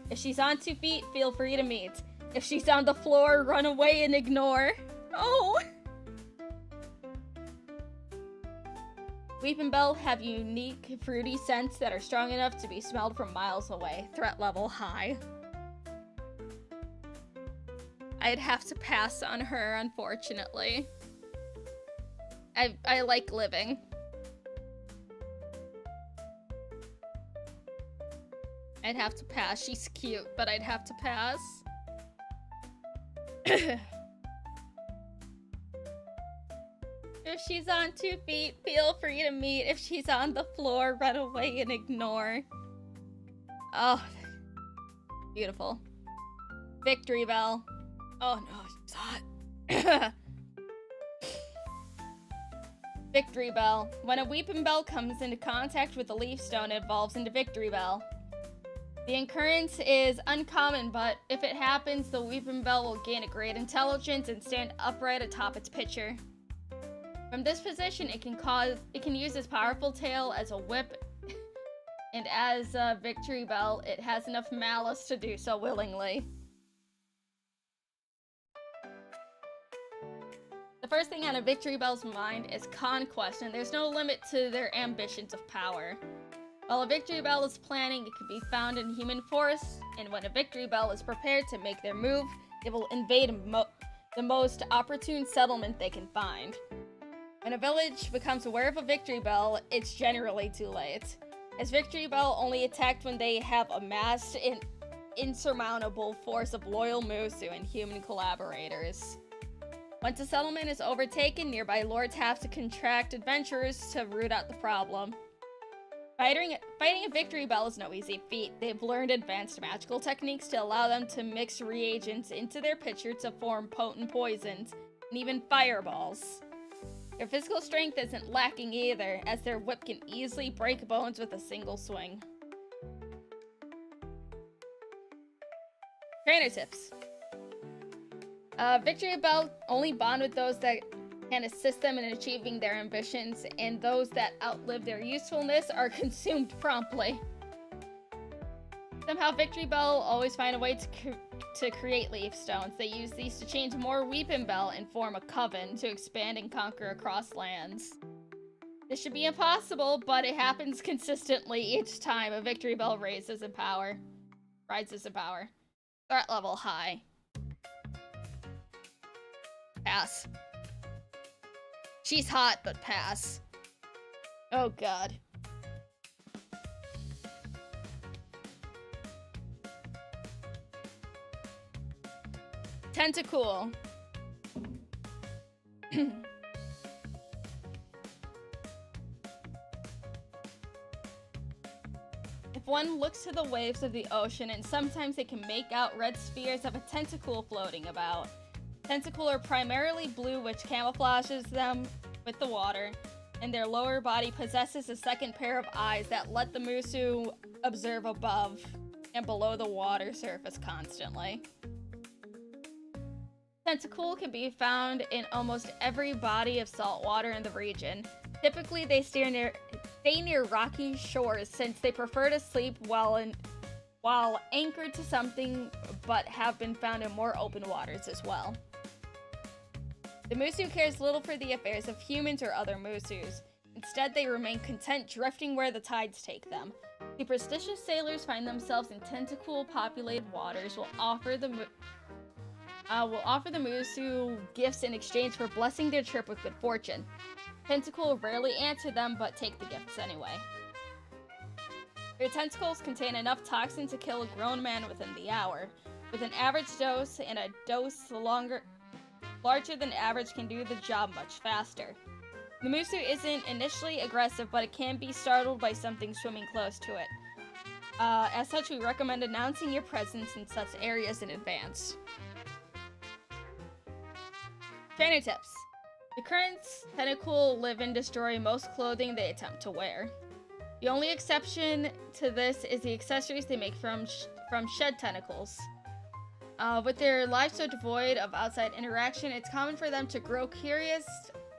If she's on 2 feet, feel free to meet. If she's on the floor, run away and ignore. Oh! Weepin' Bell have unique, fruity scents that are strong enough to be smelled from miles away. Threat level high. I'd have to pass on her, unfortunately. I like living. I'd have to pass. She's cute, but I'd have to pass. If she's on 2 feet, feel free to meet. If she's on the floor, run away and ignore. Oh, beautiful. Victory Bell. Oh no, she's hot. Victory Bell. When a Weepin' Bell comes into contact with the leaf stone, it evolves into Victory Bell. The occurrence is uncommon, but if it happens, the Weepin' Bell will gain a great intelligence and stand upright atop its pitcher. From this position, it can use its powerful tail as a whip, and as a Victory Bell, it has enough malice to do so willingly. The first thing on a Victory Bell's mind is conquest, and there's no limit to their ambitions of power. While a Victory Bell is planning, it can be found in human forests, and when a Victory Bell is prepared to make their move, they will invade the most opportune settlement they can find. When a village becomes aware of a Victory Bell, it's generally too late, as Victory Bell only attacked when they have amassed an insurmountable force of loyal Musu and human collaborators. Once a settlement is overtaken, nearby lords have to contract adventurers to root out the problem. Fighting a Victory Bell is no easy feat. They've learned advanced magical techniques to allow them to mix reagents into their pitcher to form potent poisons, and even fireballs. Their physical strength isn't lacking either, as their whip can easily break bones with a single swing. Trainer tips. Victory Bell only bond with those that can assist them in achieving their ambitions, and those that outlive their usefulness are consumed promptly. Somehow Victory Bell always find a way to create leaf stones. They use these to change more Weepin' Bell and form a coven to expand and conquer across lands. This should be impossible, but it happens consistently each time a Victory Bell rises in power. Threat level high. Pass. She's hot, but pass. Oh god. Tentacool. If one looks to the waves of the ocean, and sometimes they can make out red spheres of a tentacool floating about. Tentacool are primarily blue, which camouflages them with the water, and their lower body possesses a second pair of eyes that let the Musu observe above and below the water surface constantly. Tentacool can be found in almost every body of salt water in the region. Typically, they stay near rocky shores since they prefer to sleep while anchored to something, but have been found in more open waters as well. The Musu cares little for the affairs of humans or other Musus. Instead, they remain content drifting where the tides take them. Superstitious sailors find themselves in tentacool-populated waters will offer the Musu gifts in exchange for blessing their trip with good fortune. Tentacool rarely answer them, but take the gifts anyway. Their tentacles contain enough toxin to kill a grown man within the hour. With an average dose, and a dose larger than average can do the job much faster. The Musu isn't initially aggressive, but it can be startled by something swimming close to it. As such, we recommend announcing your presence in such areas in advance. Trainer tips. The current tentacool live and destroy most clothing they attempt to wear. The only exception to this is the accessories they make from shed tentacles. With their lives so devoid of outside interaction, it's common for them to grow curious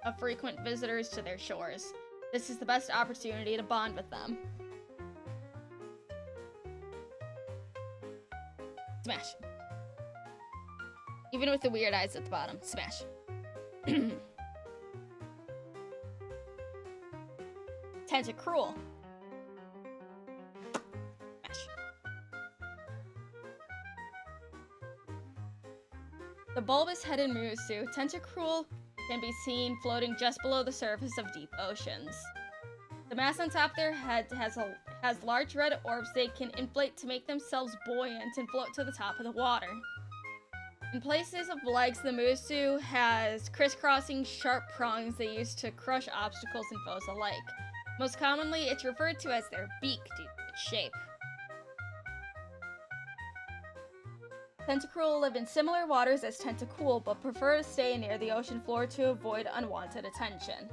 of frequent visitors to their shores. This is the best opportunity to bond with them. Smash. Even with the weird eyes at the bottom. Smash. Tentacruel. Smash. The bulbous-headed Musu, Tentacruel, can be seen floating just below the surface of deep oceans. The mass on top of their head has large red orbs they can inflate to make themselves buoyant and float to the top of the water. In places of legs, the Musu has crisscrossing sharp prongs they use to crush obstacles and foes alike. Most commonly, it's referred to as their beak due to its shape. Tentacruel live in similar waters as Tentacool, but prefer to stay near the ocean floor to avoid unwanted attention.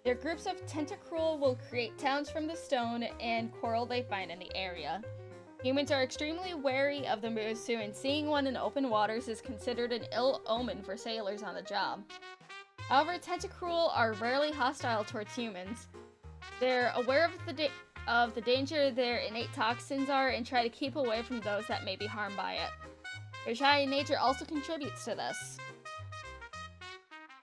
Their groups of Tentacruel will create towns from the stone and coral they find in the area. Humans are extremely wary of the Musu, and seeing one in open waters is considered an ill omen for sailors on the job. However, Tentacruel are rarely hostile towards humans. They're aware of the danger their innate toxins are and try to keep away from those that may be harmed by it. Their shy nature also contributes to this.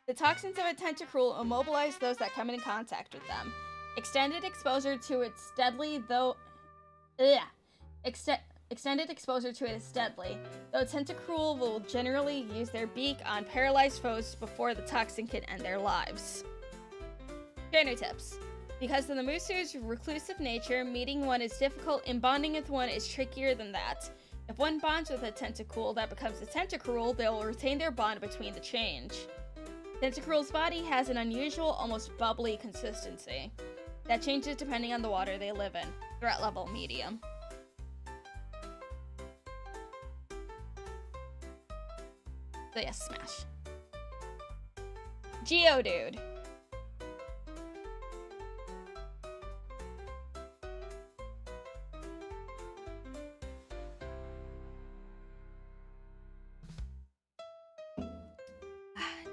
The toxins of a Tentacruel immobilize those that come in contact with them. Extended exposure to it is deadly, though Tentacruel will generally use their beak on paralyzed foes before the toxin can end their lives. Trainer tips. Because of the Musu's reclusive nature, meeting one is difficult and bonding with one is trickier than that. If one bonds with a Tentacool that becomes a Tentacruel, they will retain their bond between the change. Tentacruel's body has an unusual, almost bubbly consistency that changes depending on the water they live in. Threat level medium. So yes, smash. Geodude.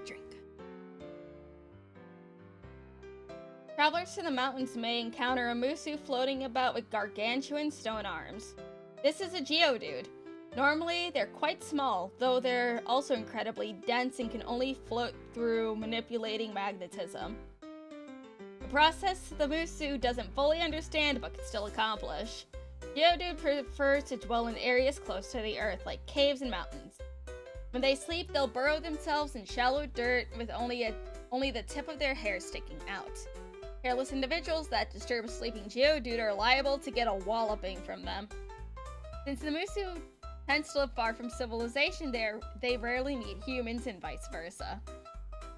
Drink. Travelers to the mountains may encounter a Musu floating about with gargantuan stone arms. This is a Geodude. Normally, they're quite small, though they're also incredibly dense and can only float through manipulating magnetism. A process the Musu doesn't fully understand but can still accomplish. Geodude prefers to dwell in areas close to the earth, like caves and mountains. When they sleep, they'll burrow themselves in shallow dirt with only the tip of their hair sticking out. Careless individuals that disturb a sleeping Geodude are liable to get a walloping from them. Since the Musu tends to live far from civilization, they rarely meet humans and vice versa.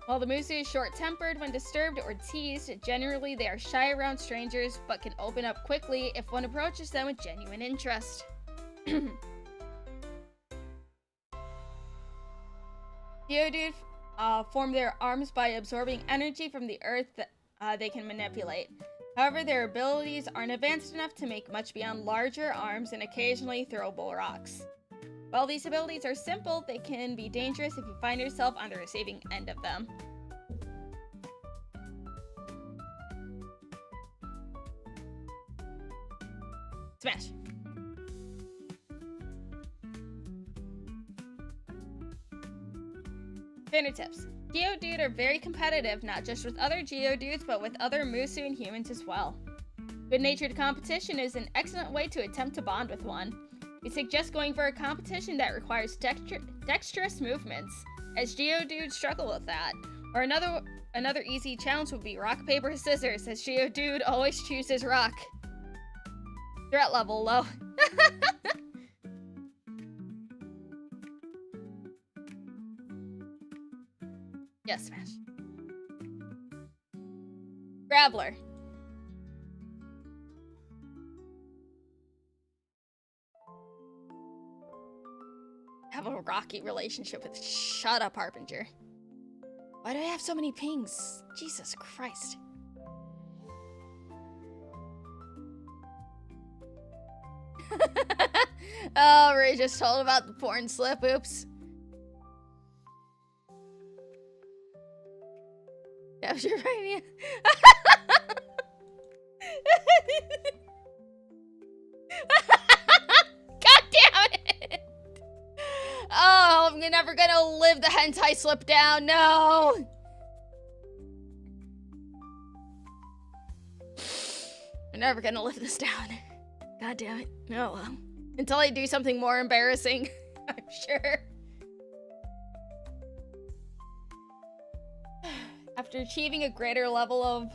While the Musu is short-tempered when disturbed or teased, generally they are shy around strangers but can open up quickly if one approaches them with genuine interest. Geodude form their arms by absorbing energy from the earth that they can manipulate. However, their abilities aren't advanced enough to make much beyond larger arms and occasionally throwable rocks. While these abilities are simple, they can be dangerous if you find yourself on the receiving end of them. Smash! Trainer tips. Geodude are very competitive, not just with other Geodudes, but with other Musu and humans as well. Good-natured competition is an excellent way to attempt to bond with one. We suggest going for a competition that requires dexterous movements, as Geodudes struggle with that. Or another easy challenge would be rock, paper, scissors, as Geodude always chooses rock. Threat level low. Yes, Smash. Graveler. Have a rocky relationship with Shut Up, Harbinger. Why do I have so many pings? Jesus Christ. Oh, Ray just told about the porn slip. Oops. Yeah, you're right. God damn it! Oh, I'm never gonna live the hentai slip down. No! I'm never gonna live this down. God damn it. No, well. Until I do something more embarrassing, I'm sure. After achieving a greater level of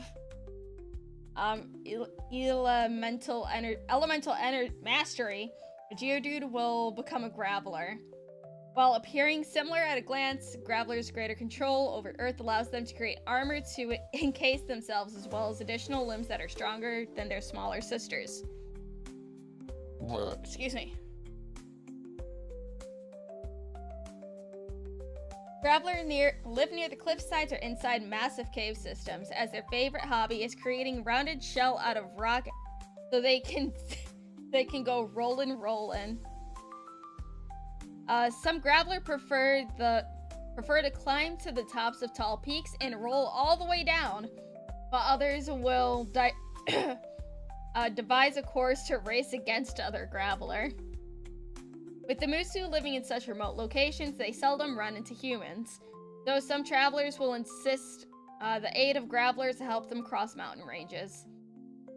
elemental mastery, a Geodude will become a Graveler. While appearing similar at a glance, Graveler's greater control over Earth allows them to create armor to encase themselves, as well as additional limbs that are stronger than their smaller sisters. Excuse me. Graveler live near the cliffsides or inside massive cave systems, as their favorite hobby is creating rounded shell out of rock so they can go rollin'. Some Graveler prefer to climb to the tops of tall peaks and roll all the way down, while others will devise a course to race against other Graveler. With the Musu living in such remote locations, they seldom run into humans, though some travelers will insist the aid of Gravelers to help them cross mountain ranges.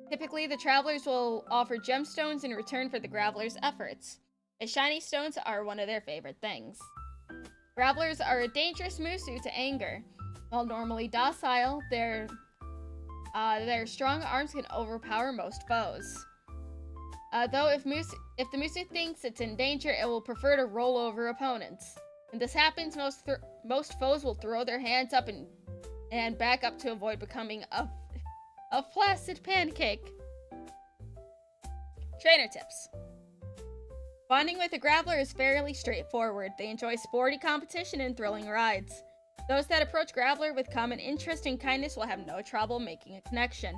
Typically, the travelers will offer gemstones in return for the Gravelers' efforts, as shiny stones are one of their favorite things. Gravelers are a dangerous Musu to anger. While normally docile, their strong arms can overpower most foes. Though if the Musu thinks it's in danger, it will prefer to roll over opponents. When this happens, most foes will throw their hands up and back up to avoid becoming a flaccid pancake. Trainer tips. Bonding with a Graveler is fairly straightforward. They enjoy sporty competition and thrilling rides. Those that approach Graveler with common interest and kindness will have no trouble making a connection.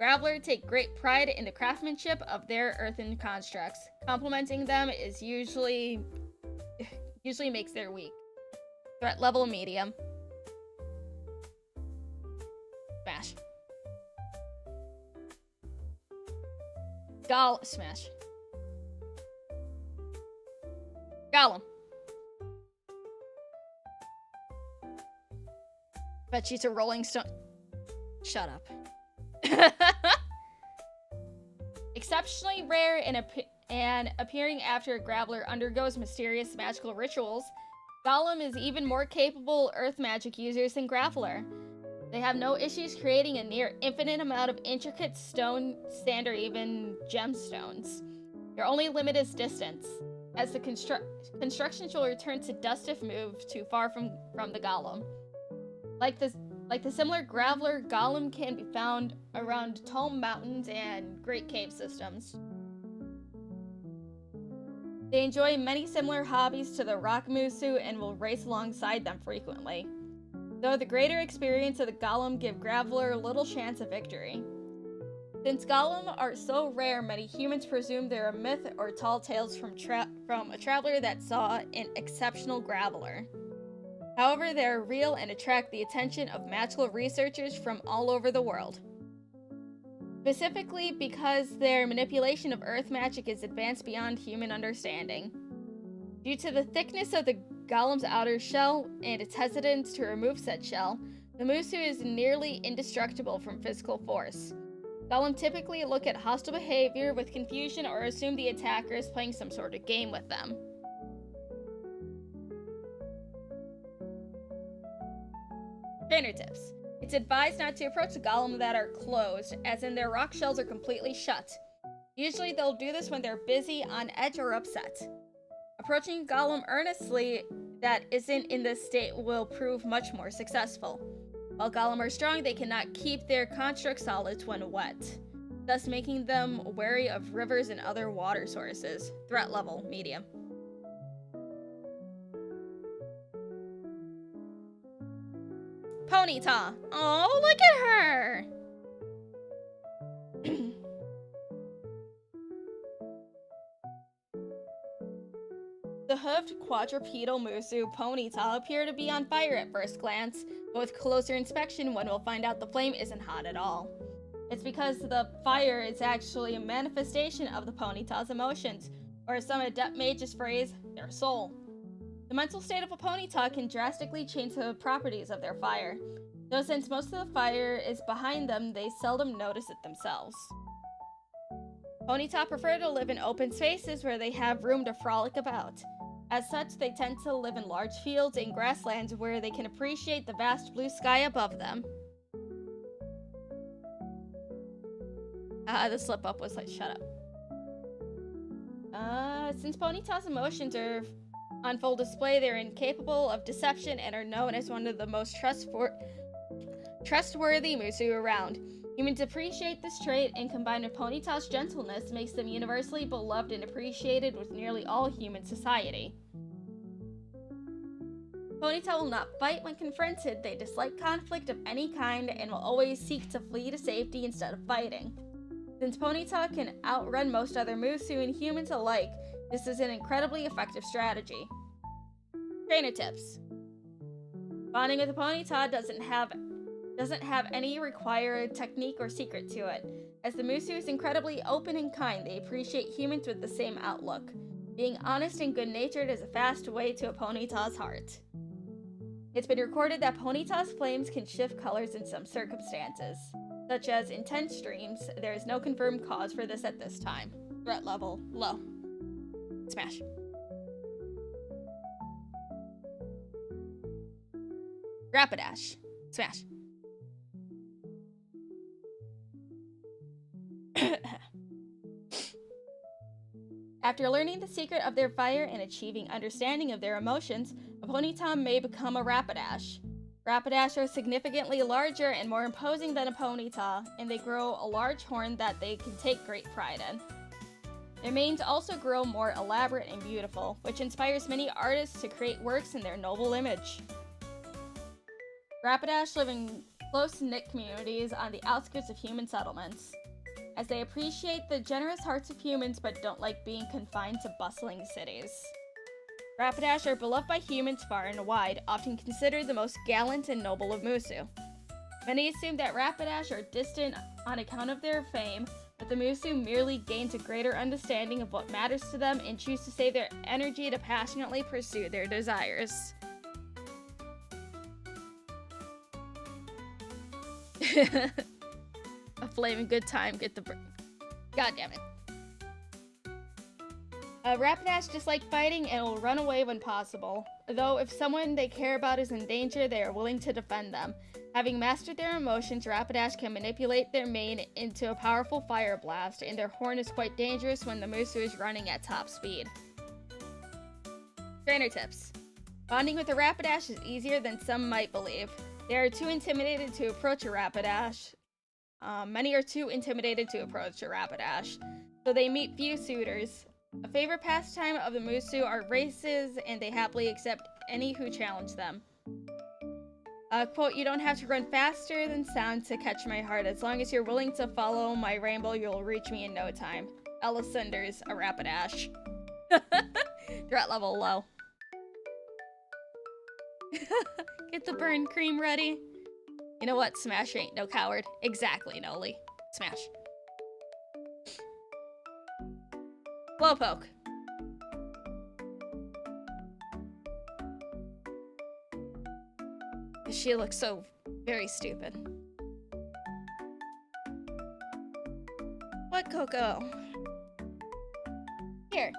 Graveler take great pride in the craftsmanship of their earthen constructs. Complimenting them is usually makes their week. Threat level medium. Smash. Smash. Golem. Bet she's a rolling stone. Shut up. Exceptionally rare and appearing after a Graveler undergoes mysterious magical rituals, Golem is even more capable earth magic users than Graveler. They have no issues creating a near infinite amount of intricate stone, sand, or even gemstones. Their only limit is distance. as the constructions will return to dust if moved too far from the golem. Like the similar graveler, golem can be found around Tome Mountains and Great Cave systems. They enjoy many similar hobbies to the rock musu and will race alongside them frequently, though the greater experience of the golem give graveler little chance of victory. Since golem are so rare, many humans presume they're a myth or tall tales from a traveler that saw an exceptional graveler. However, they are real and attract the attention of magical researchers from all over the world. Specifically because their manipulation of earth magic is advanced beyond human understanding. Due to the thickness of the golem's outer shell and its hesitance to remove said shell, the musu is nearly indestructible from physical force. Golem typically look at hostile behavior with confusion or assume the attacker is playing some sort of game with them. Trainer tips. It's advised not to approach the golem that are closed, as in their rock shells are completely shut. Usually they'll do this when they're busy, on edge, or upset. Approaching a golem earnestly that isn't in this state will prove much more successful. While golem are strong, they cannot keep their construct solids when wet, thus making them wary of rivers and other water sources. Threat level, medium. Ponyta. Oh, look at her! The hoofed quadrupedal musu Ponyta appear to be on fire at first glance, but with closer inspection one will find out the flame isn't hot at all. It's because the fire is actually a manifestation of the Ponyta's emotions, or as some adept mages phrase, their soul. The mental state of a Ponyta can drastically change the properties of their fire, though since most of the fire is behind them, they seldom notice it themselves. Ponyta prefer to live in open spaces where they have room to frolic about. As such, they tend to live in large fields and grasslands where they can appreciate the vast blue sky above them. The slip up was like, shut up. Since Ponyta's emotions are on full display, they're incapable of deception and are known as one of the most trustworthy musu around. Humans appreciate this trait, and combined with Ponyta's gentleness makes them universally beloved and appreciated with nearly all human society. Ponyta will not fight when confronted. They dislike conflict of any kind and will always seek to flee to safety instead of fighting. Since Ponyta can outrun most other musu and humans alike, this is an incredibly effective strategy. Trainer tips. Bonding with a Ponyta doesn't have any required technique or secret to it. As the musu is incredibly open and kind, they appreciate humans with the same outlook. Being honest and good-natured is a fast way to a Ponyta's heart. It's been recorded that Ponyta's flames can shift colors in some circumstances, such as intense dreams. There is no confirmed cause for this at this time. Threat level, low. Smash. Rapidash. Smash. After learning the secret of their fire and achieving understanding of their emotions, a Ponyta may become a Rapidash. Rapidash are significantly larger and more imposing than a Ponyta, and they grow a large horn that they can take great pride in. Their manes also grow more elaborate and beautiful, which inspires many artists to create works in their noble image. Rapidash live in close-knit communities on the outskirts of human settlements, as they appreciate the generous hearts of humans but don't like being confined to bustling cities. Rapidash are beloved by humans far and wide, often considered the most gallant and noble of musu. Many assume that Rapidash are distant on account of their fame, but the musu merely gains a greater understanding of what matters to them and choose to save their energy to passionately pursue their desires. A flaming good time, get the God damn it. Rapidash dislike fighting and will run away when possible. Though if someone they care about is in danger, they are willing to defend them. Having mastered their emotions, Rapidash can manipulate their mane into a powerful fire blast, and their horn is quite dangerous when the musu is running at top speed. Trainer tips. Bonding with a Rapidash is easier than some might believe. They are too intimidated to approach a Rapidash. Many are too intimidated to approach a Rapidash, so they meet few suitors. A favorite pastime of the Musu are races, and they happily accept any who challenge them. Quote, you don't have to run faster than sound to catch my heart. As long as you're willing to follow my rainbow, you'll reach me in no time. Ella Cinders, a Rapidash. Threat level low. Get the burn cream ready. You know what? Smash ain't no coward. Exactly, Noli. Smash. Slowpoke. She looks so very stupid. What, Coco? Here.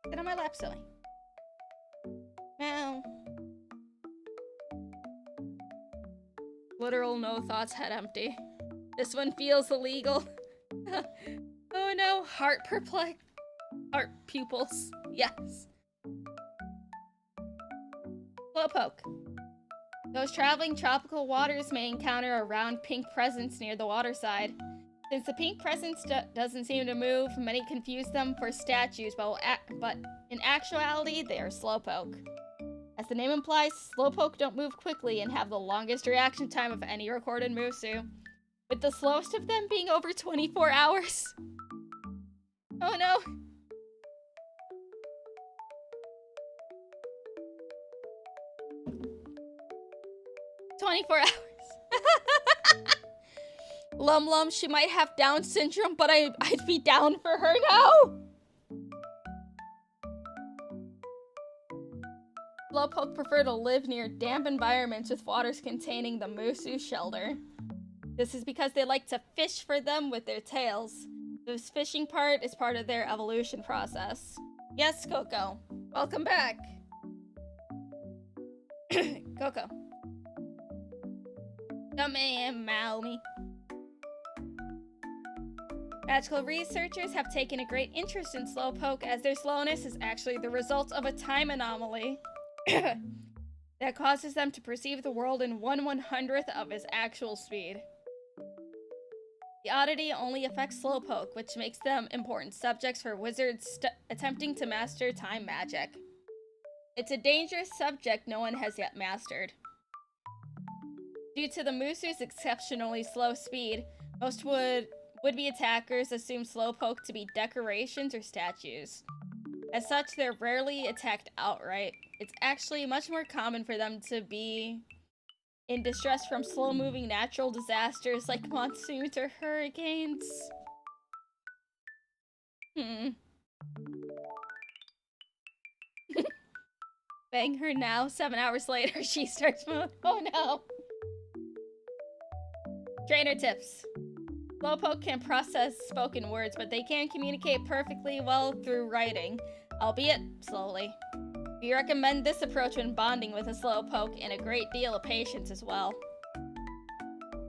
Get on my lap, silly. Meow. Literal no thoughts, head empty. This one feels illegal. Oh no, heart perplex. Heart pupils. Yes. Slowpoke. Those traveling tropical waters may encounter a round pink presence near the waterside. Since the pink presence doesn't seem to move, many confuse them for statues, but in actuality, they are Slowpoke. As the name implies, Slowpoke don't move quickly and have the longest reaction time of any recorded Musu, with the slowest of them being over 24 hours. Oh no! hours. Lum, she might have Down syndrome, but I'd be down for her now. Slowpoke prefer to live near damp environments with waters containing the Musu shelter. This is because they like to fish for them with their tails. This fishing part is part of their evolution process. Yes, Coco. Welcome back. Coco. Come and mow me. Magical researchers have taken a great interest in Slowpoke as their slowness is actually the result of a time anomaly that causes them to perceive the world in 1/100th of its actual speed. The oddity only affects Slowpoke, which makes them important subjects for wizards attempting to master time magic. It's a dangerous subject no one has yet mastered. Due to the Musu's exceptionally slow speed, most would-be attackers assume Slowpoke to be decorations or statues. As such, they're rarely attacked outright. It's actually much more common for them to be in distress from slow-moving natural disasters like monsoons or hurricanes. Bang her now, 7 hours later, she starts moving. Oh no! Trainer tips. Slowpoke can process spoken words, but they can communicate perfectly well through writing, albeit slowly. We recommend this approach when bonding with a Slowpoke, and a great deal of patience as well.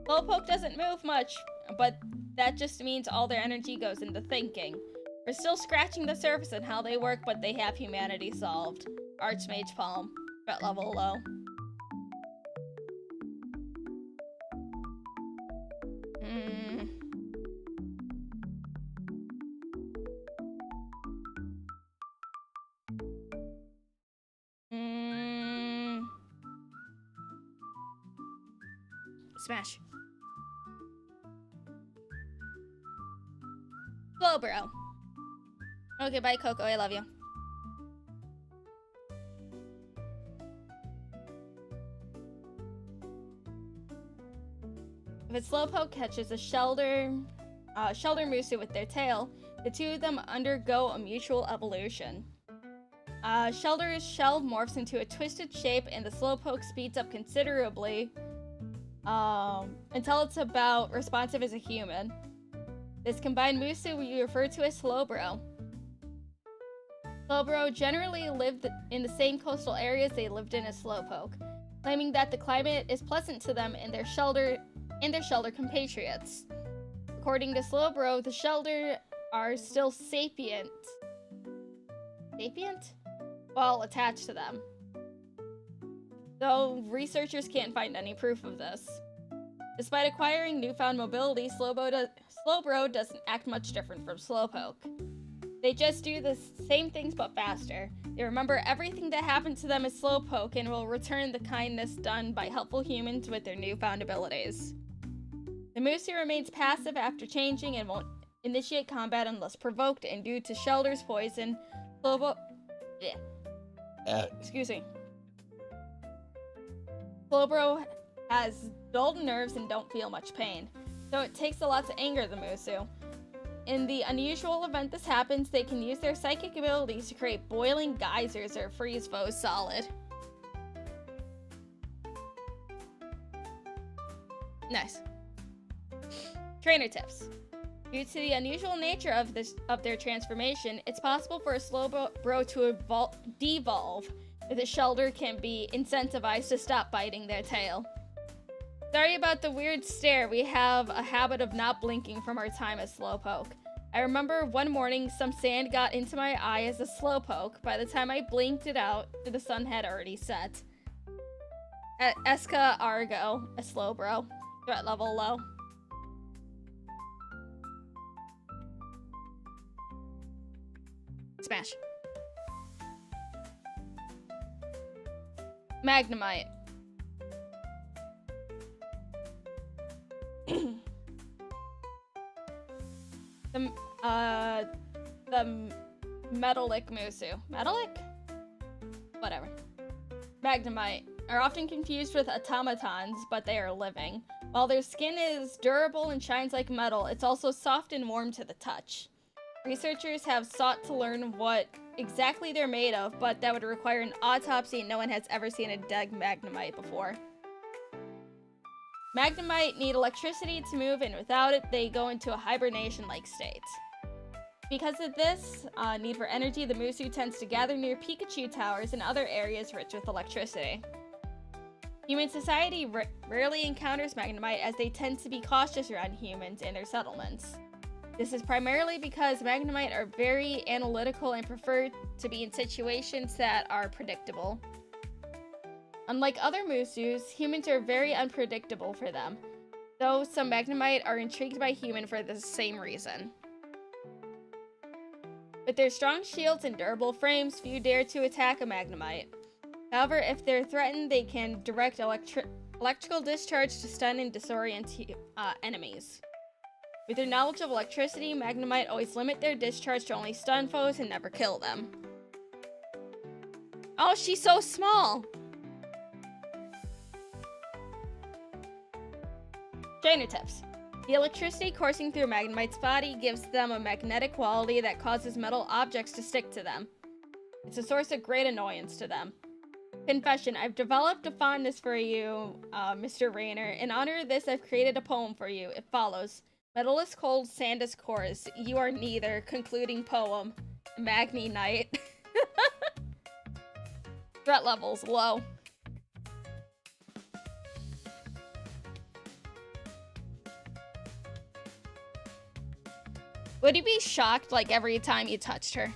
Slowpoke doesn't move much, but that just means all their energy goes into thinking. We're still scratching the surface on how they work, but they have humanity solved. Archmage Palm. Threat level low. Smash. Slowbro. Okay, bye, Coco. I love you. If a Slowpoke catches a Shelder Musu with their tail, the two of them undergo a mutual evolution. Shelder's shell morphs into a twisted shape, and the Slowpoke speeds up considerably until it's about responsive as a human. This combined Musu we refer to as Slowbro. Slowbro generally lived in the same coastal areas they lived in as Slowpoke, claiming that the climate is pleasant to them and their Shelder compatriots. According to Slowbro, the Shelder are still sapient. sapient? Well, attached to them. Though researchers can't find any proof of this. Despite acquiring newfound mobility, Slowbro doesn't act much different from Slowpoke. They just do the same things but faster. They remember everything that happened to them as Slowpoke and will return the kindness done by helpful humans with their newfound abilities. The Musu remains passive after changing and won't initiate combat unless provoked, and due to Shelter's poison, excuse me. Slowbro has dulled nerves and don't feel much pain, so it takes a lot to anger the Musu. In the unusual event this happens, they can use their psychic abilities to create boiling geysers or freeze foes solid. Nice. Trainer tips. Due to the unusual nature of their transformation, it's possible for a Slowbro to devolve, where the Shelter can be incentivized to stop biting their tail. Sorry about the weird stare. We have a habit of not blinking from our time as Slowpoke. I remember one morning some sand got into my eye as a Slowpoke. By the time I blinked it out, the sun had already set. Eska Argo, a Slowbro. Threat level low. Smash. Magnemite. the Metalic Musu. Metalic? Whatever. Magnemite are often confused with automatons, but they are living. While their skin is durable and shines like metal, it's also soft and warm to the touch. Researchers have sought to learn what exactly they're made of, but that would require an autopsy, and no one has ever seen a dead Magnemite before. Magnemite need electricity to move, and without it, they go into a hibernation-like state. Because of this need for energy, the Musu tends to gather near Pikachu towers and other areas rich with electricity. Human society rarely encounters Magnemite, as they tend to be cautious around humans and their settlements. This is primarily because Magnemite are very analytical and prefer to be in situations that are predictable. Unlike other Musus, humans are very unpredictable for them, though some Magnemite are intrigued by humans for the same reason. With their strong shields and durable frames, few dare to attack a Magnemite. However, if they're threatened, they can direct electrical discharge to stun and disorient enemies. With their knowledge of electricity, Magnemite always limit their discharge to only stun foes and never kill them. Oh, she's so small! Trainer tips. The electricity coursing through Magnemite's body gives them a magnetic quality that causes metal objects to stick to them. It's a source of great annoyance to them. Confession, I've developed a fondness for you, Mr. Rainer. In honor of this, I've created a poem for you. It follows. Metal is cold, sand is coarse. You are neither. Concluding poem. Magni Knight. Threat levels low. Would you be shocked like every time you touched her?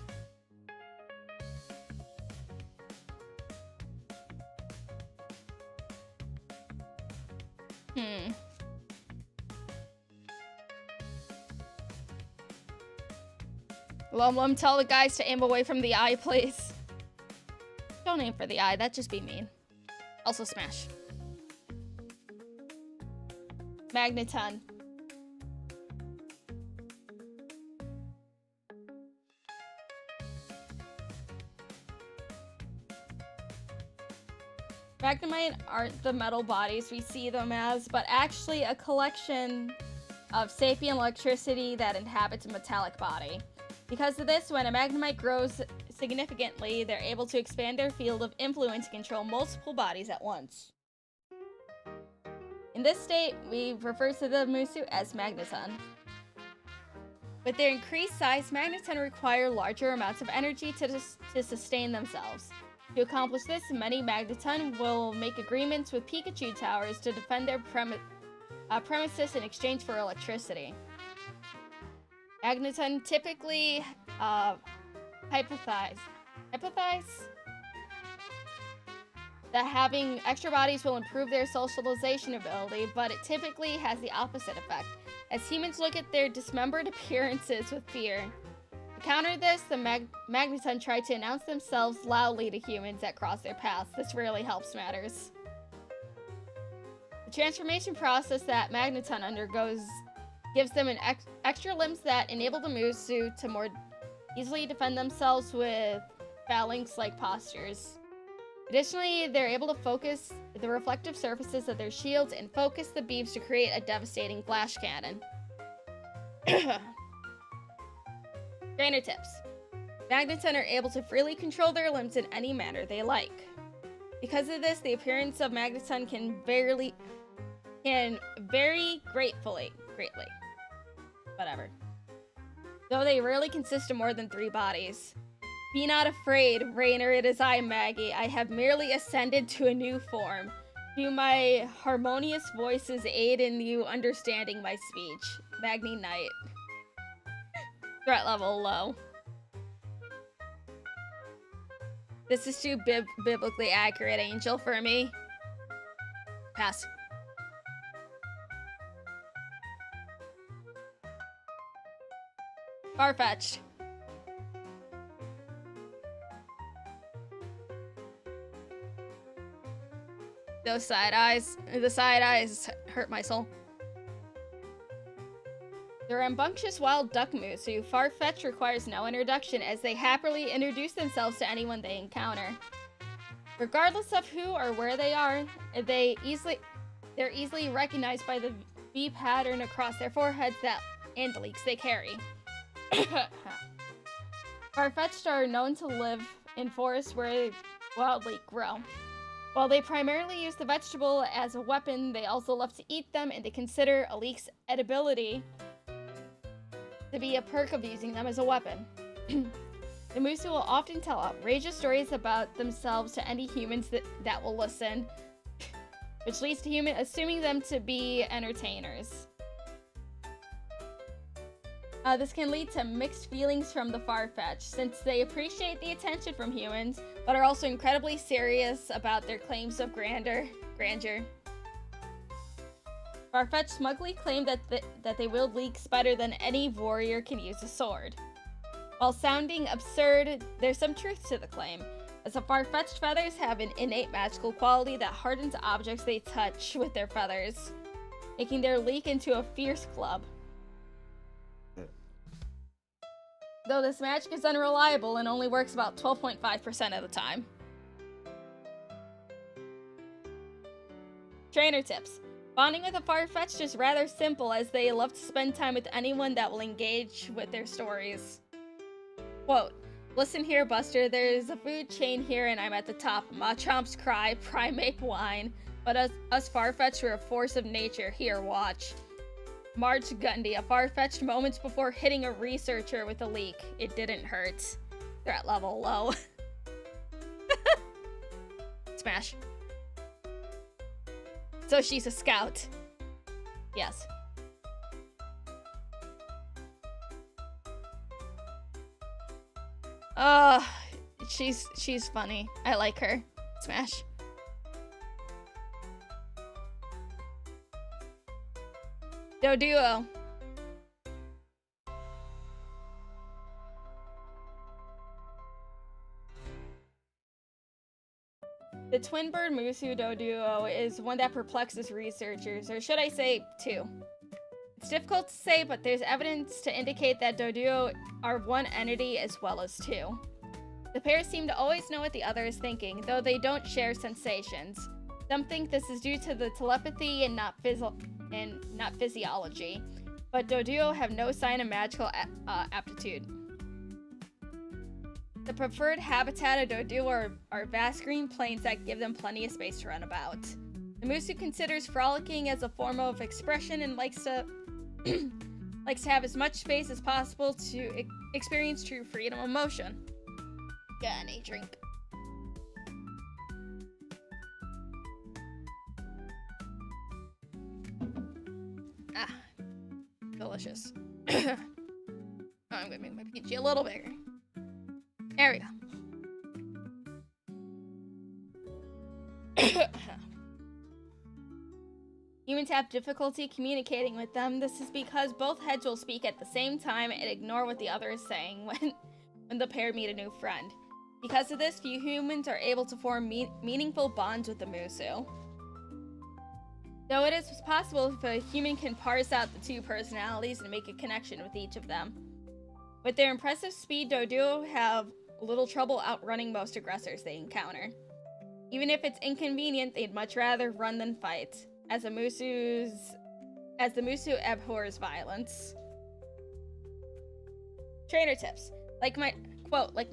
Lum, tell the guys to aim away from the eye, please. Don't aim for the eye, that'd just be mean. Also smash. Magneton. Magnemite aren't the metal bodies we see them as, but actually a collection of sapient electricity that inhabits a metallic body. Because of this, when a Magnemite grows significantly, they're able to expand their field of influence and control multiple bodies at once. In this state, we refer to the Musu as Magneton. With their increased size, Magneton require larger amounts of energy to sustain themselves. To accomplish this, many Magneton will make agreements with Pikachu towers to defend their premises in exchange for electricity. Magneton typically hypothesize hypothesize that having extra bodies will improve their socialization ability, but it typically has the opposite effect, as humans look at their dismembered appearances with fear. To counter this, the Magneton try to announce themselves loudly to humans that cross their paths. This really helps matters. The transformation process that Magneton undergoes gives them an extra limbs that enable the Musu to more easily defend themselves with phalanx-like postures. Additionally, they're able to focus the reflective surfaces of their shields and focus the beams to create a devastating flash cannon. Trainer tips. Magneton are able to freely control their limbs in any manner they like. Because of this, the appearance of Magneton can vary greatly. Whatever. Though they rarely consist of more than 3 bodies. Be not afraid, Rainer, it is I, Maggie. I have merely ascended to a new form. Do my harmonious voices aid in you understanding my speech? Magni Knight. Threat level low. This is too biblically accurate, Angel, for me. Pass. Far-fetched. Those side eyes. The side eyes hurt my soul. The rambunctious wild duck moose, who Farfetch requires no introduction, as they happily introduce themselves to anyone they encounter. Regardless of who or where they are, they're easily recognized by the V pattern across their foreheads and the leaks they carry. Farfetch'd are known to live in forests where wild leek grow. While they primarily use the vegetable as a weapon, they also love to eat them, and they consider a leek's edibility to be a perk of using them as a weapon. The Musu will often tell outrageous stories about themselves to any humans that will listen, which leads to humans assuming them to be entertainers. This can lead to mixed feelings from the Farfetch'd, since they appreciate the attention from humans, but are also incredibly serious about their claims of grandeur. Farfetch'd smugly claim that they wield leeks better than any warrior can use a sword. While sounding absurd, there's some truth to the claim, as the Farfetch'd feathers have an innate magical quality that hardens objects they touch with their feathers, making their leek into a fierce club. Though this magic is unreliable and only works about 12.5% of the time. Trainer tips. Bonding with a Farfetch'd is rather simple, as they love to spend time with anyone that will engage with their stories. Quote, listen here, Buster, there's a food chain here and I'm at the top. Machomp's cry, primate whine. But us Farfetch'd are a force of nature. Here, watch. Marge Gundy, a Farfetch'd moments before hitting a researcher with a leak. It didn't hurt. Threat level low. Smash. So she's a scout. Yes. She's funny. I like her. Smash. Doduo. The twin bird Musu Doduo is one that perplexes researchers, or should I say, two. It's difficult to say, but there's evidence to indicate that Doduo are one entity as well as two. The pair seem to always know what the other is thinking, though they don't share sensations. Some think this is due to the telepathy and not physiology, but Doduo have no sign of magical aptitude. The preferred habitat of Doduo are vast green plains that give them plenty of space to run about. The Musu considers frolicking as a form of expression and likes to have as much space as possible to experience true freedom of motion. Got any drink? Ah, delicious. I'm gonna make my PG a little bigger. There we go. Humans have difficulty communicating with them. This is because both heads will speak at the same time and ignore what the other is saying when the pair meet a new friend. Because of this, few humans are able to form meaningful bonds with the Musu. Though it is possible if a human can parse out the two personalities and make a connection with each of them. With their impressive speed, Doduo have little trouble outrunning most aggressors they encounter. Even if it's inconvenient, they'd much rather run than fight, as the Musu abhors violence. Trainer tips. Like my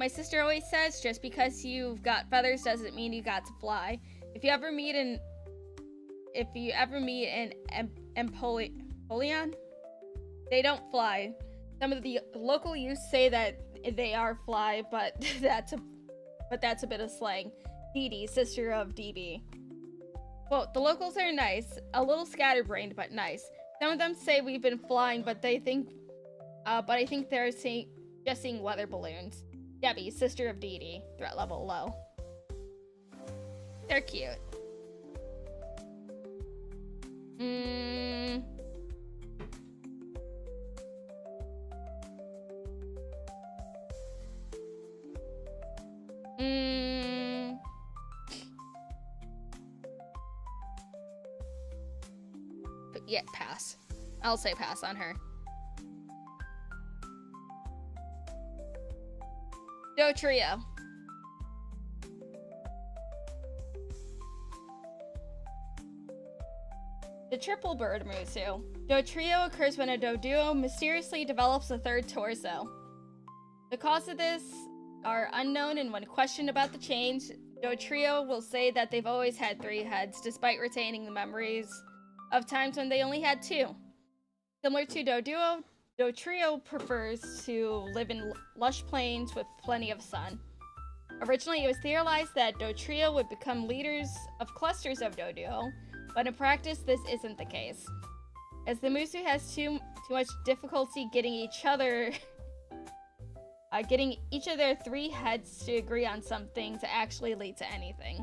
sister always says, just because you've got feathers doesn't mean you got to fly. If you ever meet an Empoleon, they don't fly. Some of the local youth say that they are fly, but that's a bit of slang. Dee, sister of DB. Quote, the locals are nice, a little scatterbrained, but nice. Some of them say we've been flying, but I think they're just seeing weather balloons. Debbie, sister of Dee, threat level low. They're cute. Yeah, pass. I'll say pass on her. Do Trio. The triple bird Musu. Do Trio occurs when a Doduo mysteriously develops a third torso. The cause of this are unknown, and when questioned about the change, Do Trio will say that they've always had 3 heads, despite retaining the memories of times when they only had 2. Similar to Doduo, Do Trio prefers to live in lush plains with plenty of sun. Originally, it was theorized that Do Trio would become leaders of clusters of Doduo, but in practice, this isn't the case. As the Musu has too much difficulty getting each of their 3 heads to agree on something to actually lead to anything.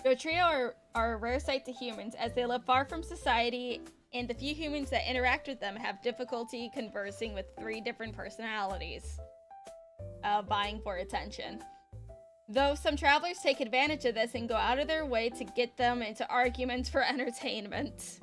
Do Trio are a rare sight to humans, as they live far from society, and the few humans that interact with them have difficulty conversing with 3 different personalities, vying for attention. Though some travelers take advantage of this and go out of their way to get them into arguments for entertainment.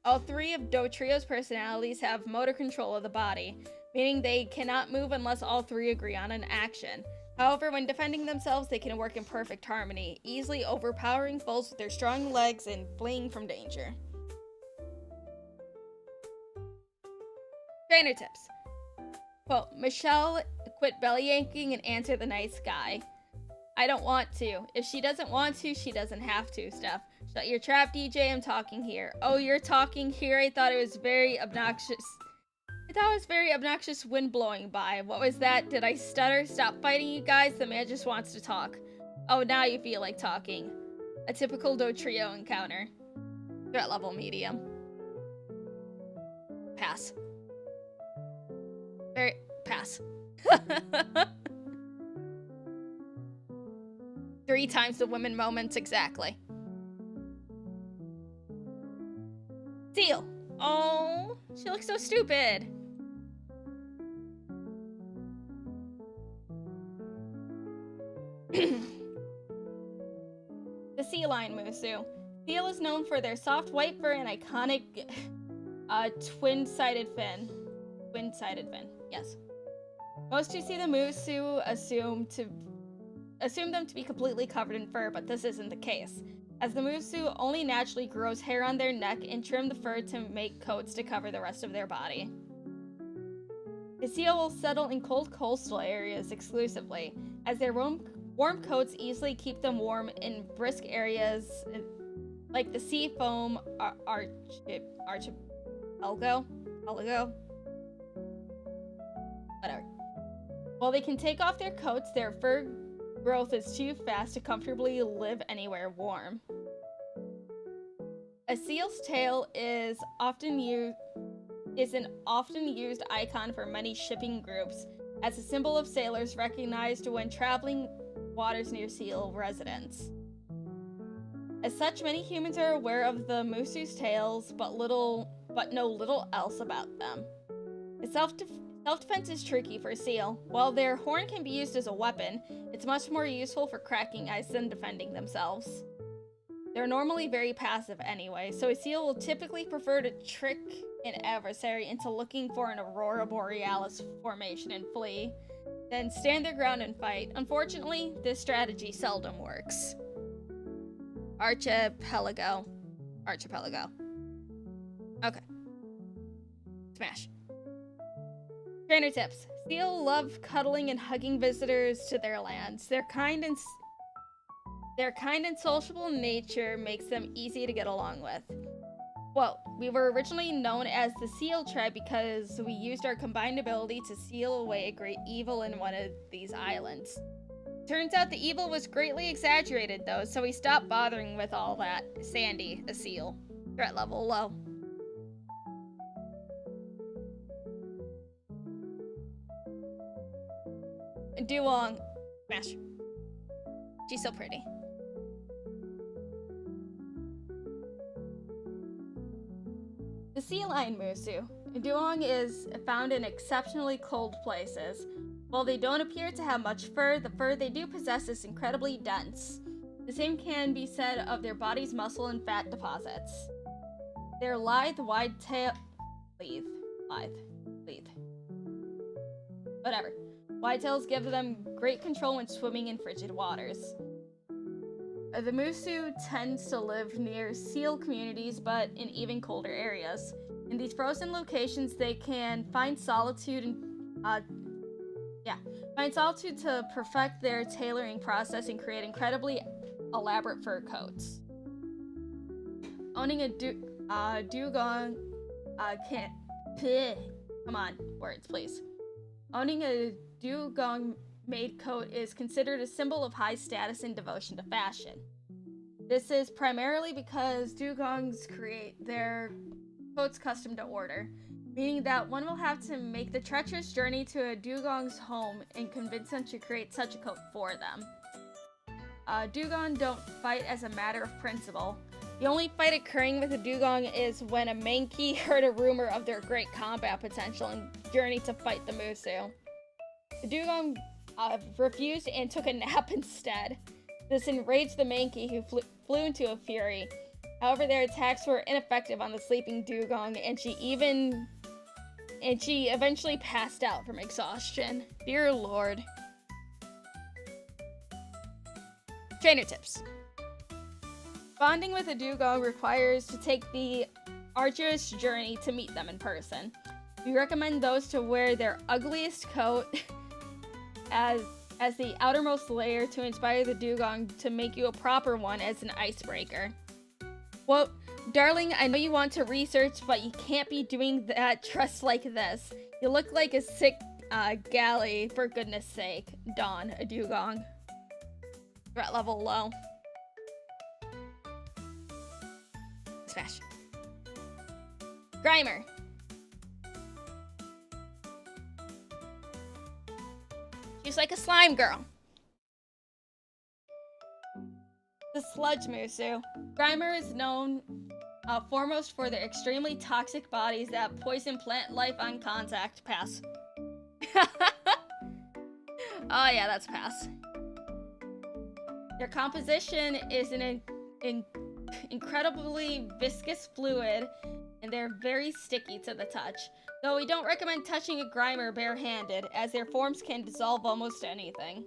All 3 of Do Trio's personalities have motor control of the body, meaning they cannot move unless all 3 agree on an action. However, when defending themselves, they can work in perfect harmony, easily overpowering foes with their strong legs and fleeing from danger. Trainer tips. Quote, Michelle, quit belly yanking and answer the nice guy. I don't want to. If she doesn't want to, she doesn't have to, Steph. Shut your trap, DJ, I'm talking here. Oh, you're talking here? I thought it was very obnoxious. Wind blowing by. What was that? Did I stutter? Stop fighting, you guys. The man just wants to talk. Oh, now you feel like talking. A typical Do Trio encounter. Threat level medium. Pass. Pass. 3 times the women moments exactly. Seal. Oh, she looks so stupid. The sea lion Musu. Seal is known for their soft white fur and iconic twin-sided fin. Twin-sided fin, yes. Most who see the Musu assume them to be completely covered in fur, but this isn't the case, as the Musu only naturally grows hair on their neck and trim the fur to make coats to cover the rest of their body. The seal will settle in cold coastal areas exclusively, as their warm coats easily keep them warm in brisk areas like the sea foam archipelago. Whatever. While they can take off their coats, their fur growth is too fast to comfortably live anywhere warm. A seal's tail is an often used icon for many shipping groups, as a symbol of sailors recognized when traveling waters near seal residents. As such, many humans are aware of the Musu's tales, but know little else about them. Self-defense is tricky for seal. While their horn can be used as a weapon, it's much more useful for cracking ice than defending themselves. They're normally very passive anyway, so a seal will typically prefer to trick an adversary into looking for an Aurora Borealis formation and flee, then stand their ground and fight. Unfortunately, this strategy seldom works. Archipelago. Okay. Smash. Trainer tips. Seal love cuddling and hugging visitors to their lands. Their kind and sociable nature makes them easy to get along with. Well, we were originally known as the Seal Tribe because we used our combined ability to seal away a great evil in one of these islands. Turns out the evil was greatly exaggerated though, so we stopped bothering with all that. Sandy, a seal. Threat level low. Duong. Smash. She's so pretty. The sea lion Musu. Duong is found in exceptionally cold places. While they don't appear to have much fur, the fur they do possess is incredibly dense. The same can be said of their body's muscle and fat deposits. Their lithe, wide tail... Whatever. Wide tails give them great control when swimming in frigid waters. The Musu tends to live near seal communities, but in even colder areas. In these frozen locations, they can find solitude to perfect their tailoring process and create incredibly elaborate fur coats. Owning a dugong come on, words, please. Owning a dugong made coat is considered a symbol of high status and devotion to fashion. This is primarily because dugongs create their coats custom to order, meaning that one will have to make the treacherous journey to a dugong's home and convince them to create such a coat for them. Dugong don't fight as a matter of principle. The only fight occurring with a dugong is when a Mankey heard a rumor of their great combat potential and journeyed to fight the Musu. The dugong refused and took a nap instead. This enraged the Mankey, who flew into a fury. However, their attacks were ineffective on the sleeping dugong, and she eventually passed out from exhaustion. Dear Lord. Trainer tips. Bonding with a dugong requires to take the arduous journey to meet them in person. We recommend those to wear their ugliest coat as the outermost layer to inspire the dugong to make you a proper one as an icebreaker. Quote, darling, I know you want to research, but you can't be doing that dressed like this. You look like a sick galley, for goodness sake. Dawn, a dugong. Threat level low. Smash. Grimer. She's like a slime girl. The Sludge Musu. Grimer is known foremost for their extremely toxic bodies that poison plant life on contact. Pass. Oh yeah, that's pass. Their composition is an incredibly viscous fluid, and they're very sticky to the touch. Though we don't recommend touching a Grimer barehanded, as their forms can dissolve almost anything.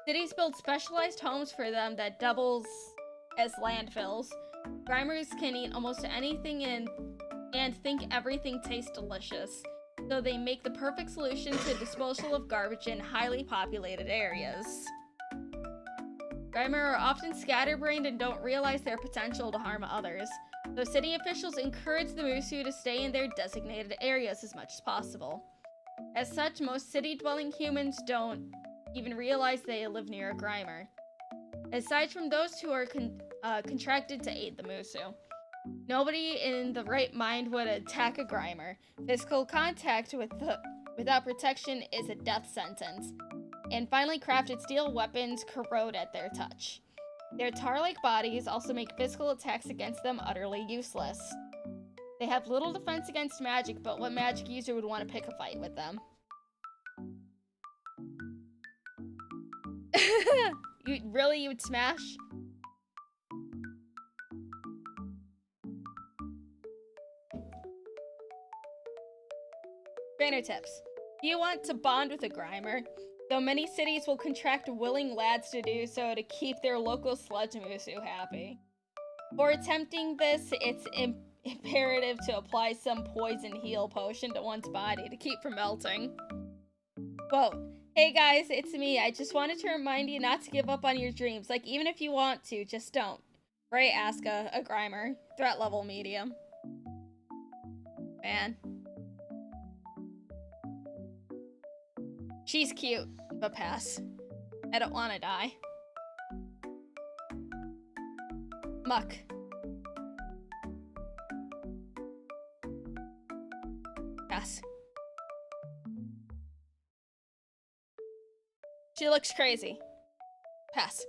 Cities build specialized homes for them that doubles as landfills. Grimers can eat almost anything and think everything tastes delicious, so they make the perfect solution to disposal of garbage in highly populated areas. Grimer are often scatterbrained and don't realize their potential to harm others, so city officials encourage the Musu to stay in their designated areas as much as possible. As such, most city-dwelling humans don't even realize they live near a Grimer. Aside from those who are contracted to aid the Musu, nobody in the right mind would attack a Grimer. Physical contact without protection is a death sentence. and finely crafted steel weapons corrode at their touch. Their tar-like bodies also make physical attacks against them utterly useless. They have little defense against magic, but what magic user would want to pick a fight with them? You would smash? Trainer tips. Do you want to bond with a Grimer? Though many cities will contract willing lads to do so to keep their local sludge musu happy. For attempting this, it's imperative to apply some poison heal potion to one's body to keep from melting. Quote, hey guys, it's me. I just wanted to remind you not to give up on your dreams. Like, even if you want to, just don't. Ray Aska, a Grimer. Threat level medium. Man. She's cute, but pass. I don't want to die. Muck. Pass. She looks crazy. Pass.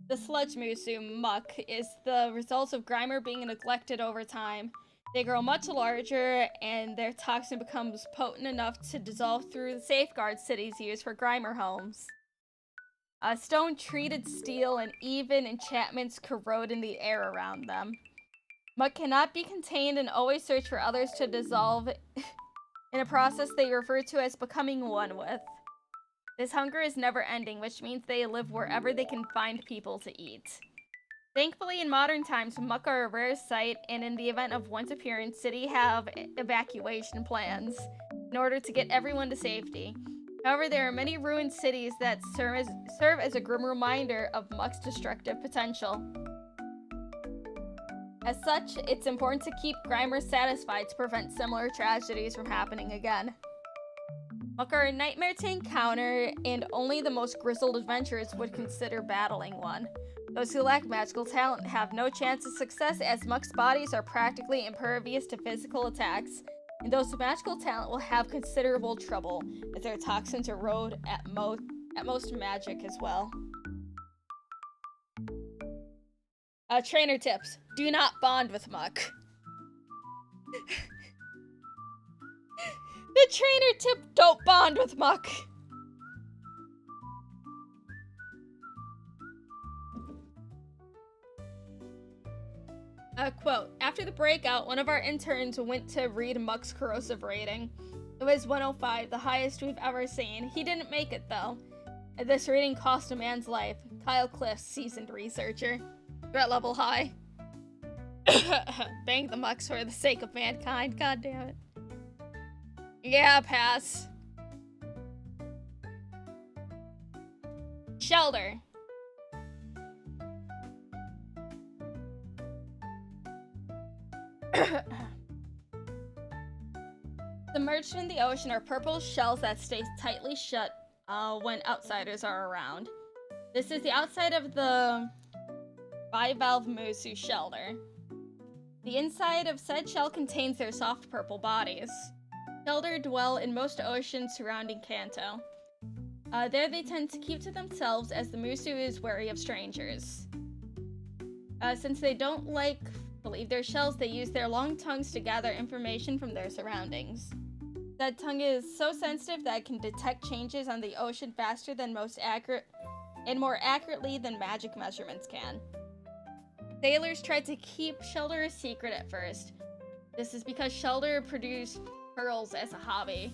The sludge musu, Muck, is the result of Grimer being neglected over time. They grow much larger, and their toxin becomes potent enough to dissolve through the safeguard cities use for Grimer homes. Stone-treated steel and even enchantments corrode in the air around them. Muck cannot be contained and always search for others to dissolve in a process they refer to as becoming one with. This hunger is never ending, which means they live wherever they can find people to eat. Thankfully, in modern times, Muck are a rare sight, and in the event of one's appearance, city have evacuation plans in order to get everyone to safety. However, there are many ruined cities that serve as a grim reminder of Muck's destructive potential. As such, it's important to keep Grimers satisfied to prevent similar tragedies from happening again. Muck are a nightmare to encounter, and only the most grizzled adventurers would consider battling one. Those who lack magical talent have no chance of success, as Muck's bodies are practically impervious to physical attacks, and those with magical talent will have considerable trouble, as their toxins erode at most magic as well. Trainer tips. Do not bond with Muck. The trainer tip, don't bond with Muck. Quote, after the breakout, one of our interns went to read Muck's corrosive rating. It was 105, the highest we've ever seen. He didn't make it, though. This rating cost a man's life. Kyle Cliff, seasoned researcher. Threat level high. Bang the Mucks for the sake of mankind, god damn it. Yeah, pass. Shelter. Submerged in the ocean are purple shells that stay tightly shut when outsiders are around. This is the outside of the bivalve musu shelter. The inside of said shell contains their soft purple bodies. Shelter dwell in most oceans surrounding Kanto. There they tend to keep to themselves, as the musu is wary of strangers. Since they don't like to leave their shells, they use their long tongues to gather information from their surroundings. That tongue is so sensitive that it can detect changes on the ocean faster than and more accurately than magic measurements can. Sailors tried to keep Shelter a secret at first. This is because Shelter produced pearls as a hobby,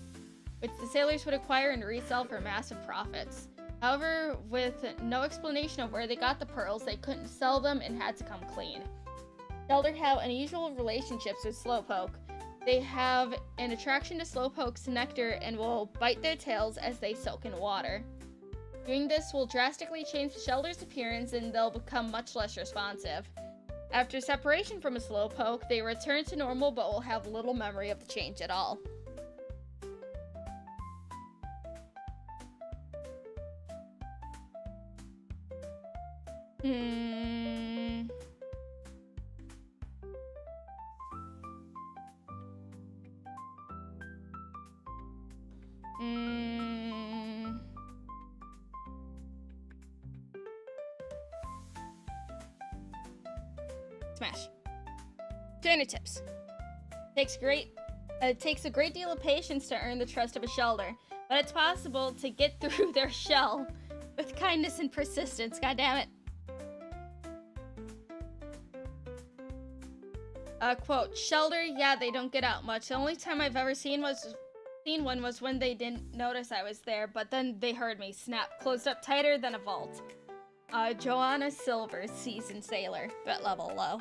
which the sailors would acquire and resell for massive profits. However, with no explanation of where they got the pearls, they couldn't sell them and had to come clean. Shelter have unusual relationships with Slowpoke. They have an attraction to Slowpoke's nectar and will bite their tails as they soak in water. Doing this will drastically change the Shelter's appearance, and they'll become much less responsive. After separation from a Slowpoke, they return to normal but will have little memory of the change at all. Smash. Trainer tips. It takes a great deal of patience to earn the trust of a shelter, but it's possible to get through their shell with kindness and persistence. God damn it. Quote, shelter, yeah, they don't get out much. The only time I've ever seen one was when they didn't notice I was there, but then they heard me. Snap. Closed up tighter than a vault. Joanna Silver, seasoned sailor, but level low.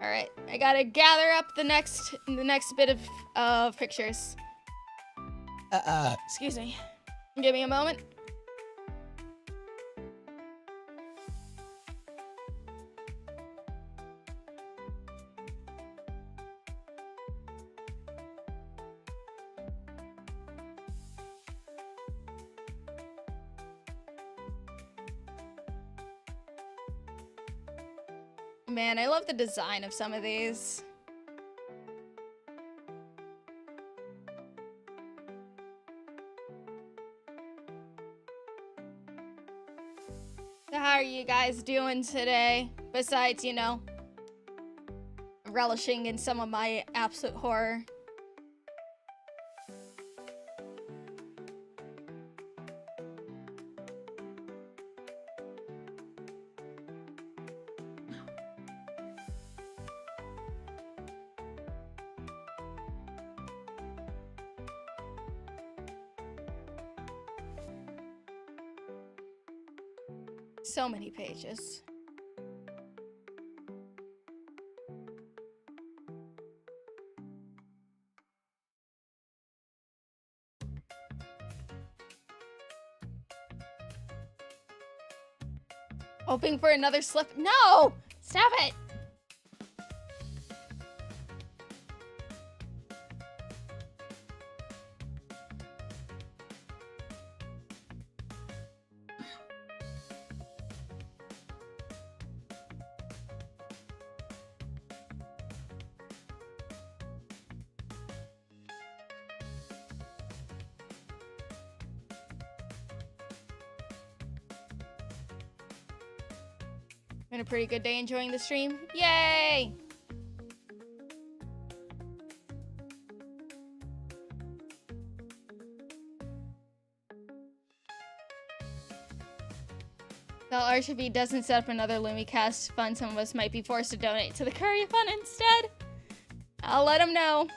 Alright, I gotta gather up the next bit of pictures. Excuse me. Give me a moment. Man, I love the design of some of these. So how are you guys doing today? Besides, you know, relishing in some of my absolute horror. So many pages. Hoping for another slip. No! Stop it! Been a pretty good day enjoying the stream. Yay! The RGB doesn't set up another LumiCast fund, some of us might be forced to donate to the Curry Fund instead. I'll let them know.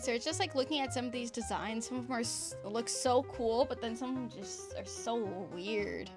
So it's just like looking at some of these designs. Some of them look so cool, but then some of them just are so weird.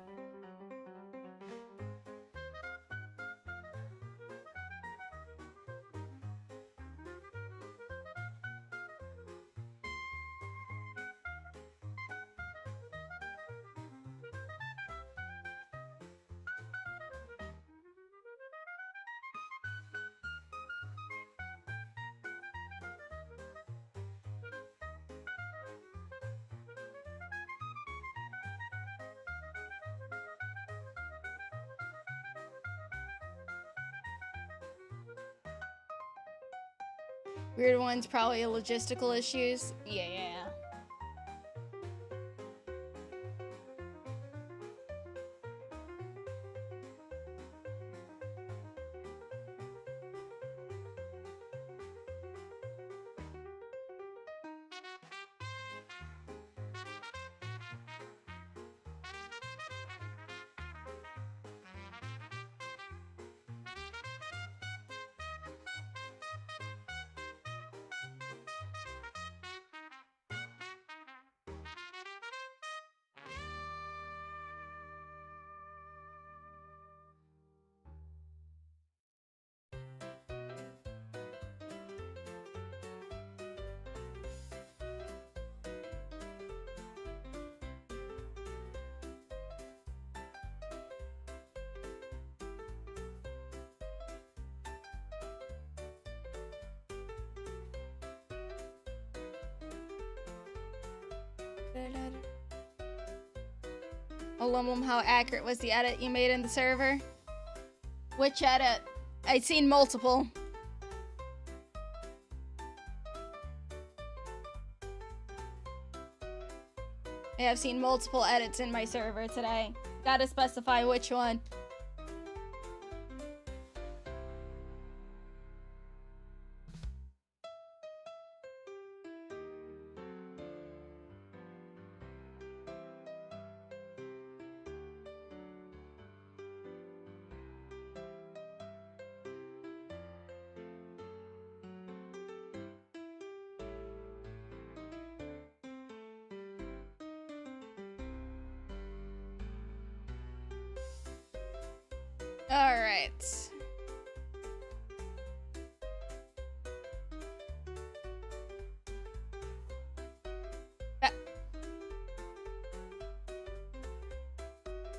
Weird ones, probably logistical issues. Yeah. Oh, Lumlum, how accurate was the edit you made in the server? Which edit? I'd seen multiple. I have seen multiple edits in my server today. Gotta specify which one. Alright.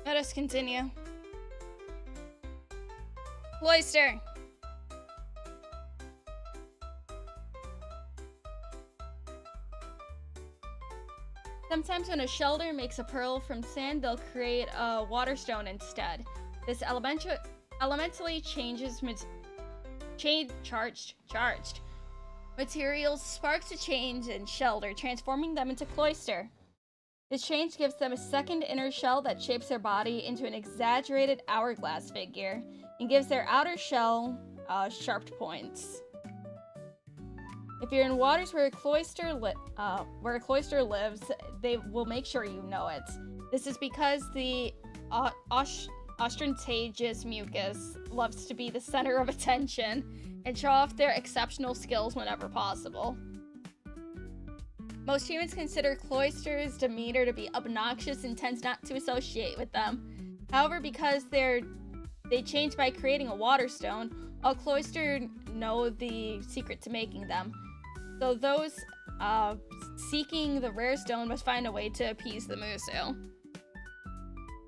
Let us continue. Cloister. Sometimes when a shelter makes a pearl from sand, they'll create a water stone instead. This elementally charged materials sparks a change in shelter, transforming them into cloister. This change gives them a second inner shell that shapes their body into an exaggerated hourglass figure and gives their outer shell sharp points. If you're in waters where a cloister lives, they will make sure you know it. This is because the ostentatious mucus loves to be the center of attention and show off their exceptional skills whenever possible. Most humans consider cloisters' demeanor to be obnoxious and tend not to associate with them. However, because they change by creating a water stone, all cloister know the secret to making them. So those seeking the rare stone must find a way to appease the Musu.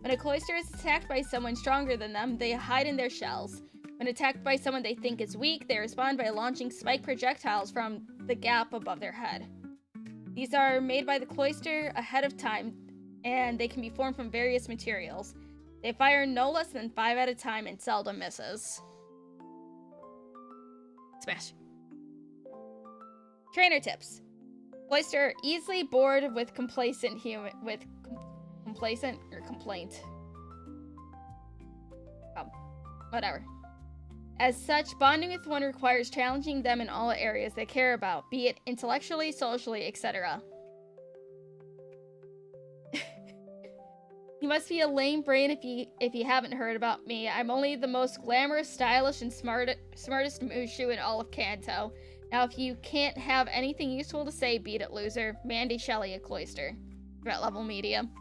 When a cloister is attacked by someone stronger than them, they hide in their shells. When attacked by someone they think is weak, they respond by launching spike projectiles from the gap above their head. These are made by the cloister ahead of time, and they can be formed from various materials. They fire no less than 5 at a time and seldom misses. Smash. Trainer tips. Cloister are easily bored with complacent complaint. Whatever. As such, bonding with one requires challenging them in all areas they care about, be it intellectually, socially, etc. You must be a lame brain if you haven't heard about me. I'm only the most glamorous, stylish, and smartest Mushu in all of Kanto. Now, if you can't have anything useful to say, beat it, loser. Mandy Shelley at Cloister. Threat level medium.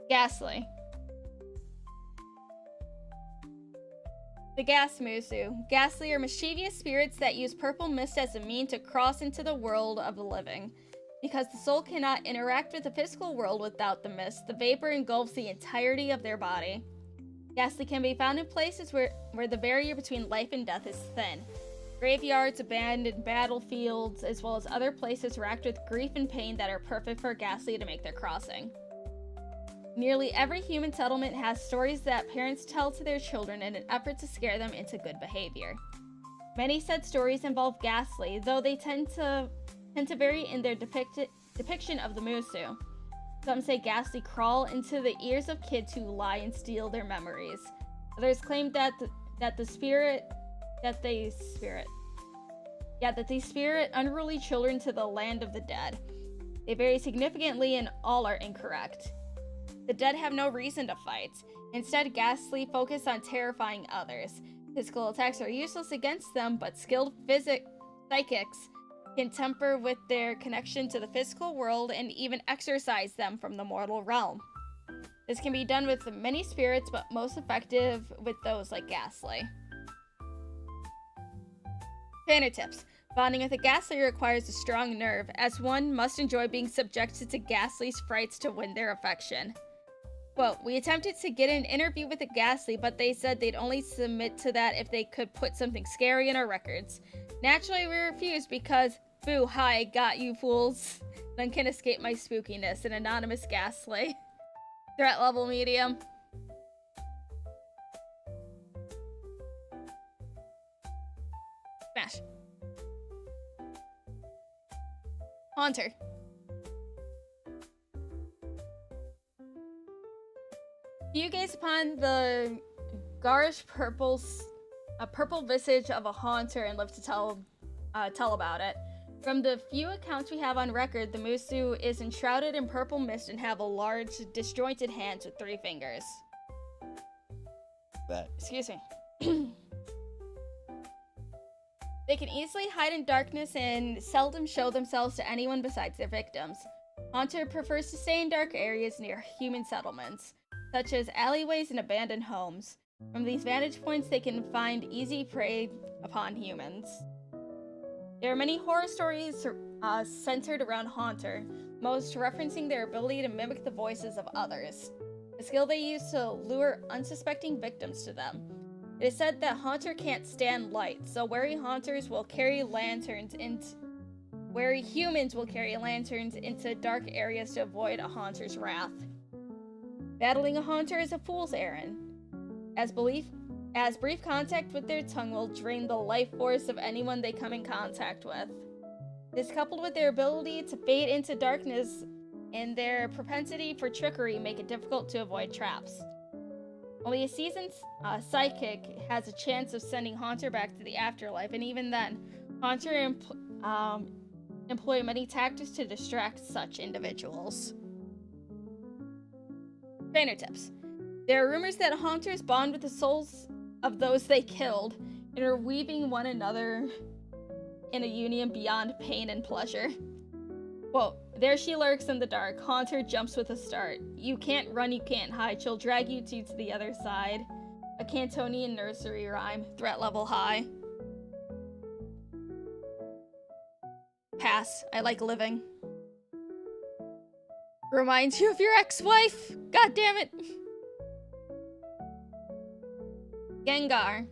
Ghastly. The Gas Musu. Ghastly are mischievous spirits that use purple mist as a mean to cross into the world of the living. Because the soul cannot interact with the physical world without the mist, the vapor engulfs the entirety of their body. Ghastly can be found in places where the barrier between life and death is thin. Graveyards, abandoned battlefields, as well as other places racked with grief and pain that are perfect for Ghastly to make their crossing. Nearly every human settlement has stories that parents tell to their children in an effort to scare them into good behavior. Many said stories involve Ghastly, though they tend to vary in their depiction of the Musu. Some say Ghastly crawl into the ears of kids who lie and steal their memories. Others claim that they spirit unruly children to the land of the dead. They vary significantly and all are incorrect. The dead have no reason to fight. Instead, Ghastly focus on terrifying others. Physical attacks are useless against them, but skilled psychics can tamper with their connection to the physical world and even exorcise them from the mortal realm. This can be done with many spirits, but most effective with those like Ghastly. Trainer tips. Bonding with a Ghastly requires a strong nerve, as one must enjoy being subjected to Ghastly's frights to win their affection. Quote, we attempted to get an interview with the Ghastly, but they said they'd only submit to that if they could put something scary in our records. Naturally, we refused because, boo, hi, got you fools. None can escape my spookiness. An anonymous Ghastly. Threat level medium. Smash. Haunter. You gaze upon the garish purple visage of a haunter and live to tell about it. From the few accounts we have on record, the Musu is enshrouded in purple mist and have a large, disjointed hands with 3 fingers. Excuse me. They can easily hide in darkness and seldom show themselves to anyone besides their victims. Haunter prefers to stay in dark areas near human settlements, such as alleyways and abandoned homes. From these vantage points, they can find easy prey upon humans. There are many horror stories centered around Haunter, most referencing their ability to mimic the voices of others, a skill they use to lure unsuspecting victims to them. It is said that Haunter can't stand light, so wary humans will carry lanterns into dark areas to avoid a Haunter's wrath. Battling a Haunter is a fool's errand, as brief contact with their tongue will drain the life force of anyone they come in contact with. This, coupled with their ability to fade into darkness and their propensity for trickery, make it difficult to avoid traps. Only a seasoned psychic has a chance of sending Haunter back to the afterlife, and even then, Haunter employ many tactics to distract such individuals. Trainer tips. There are rumors that Haunters bond with the souls of those they killed and are weaving one another in a union beyond pain and pleasure. Quote, there she lurks in the dark. Haunter jumps with a start. You can't run, you can't hide. She'll drag you to the other side. A Cantonian nursery rhyme. Threat level high. Pass. I like living. Reminds you of your ex-wife. God damn it. Gengar.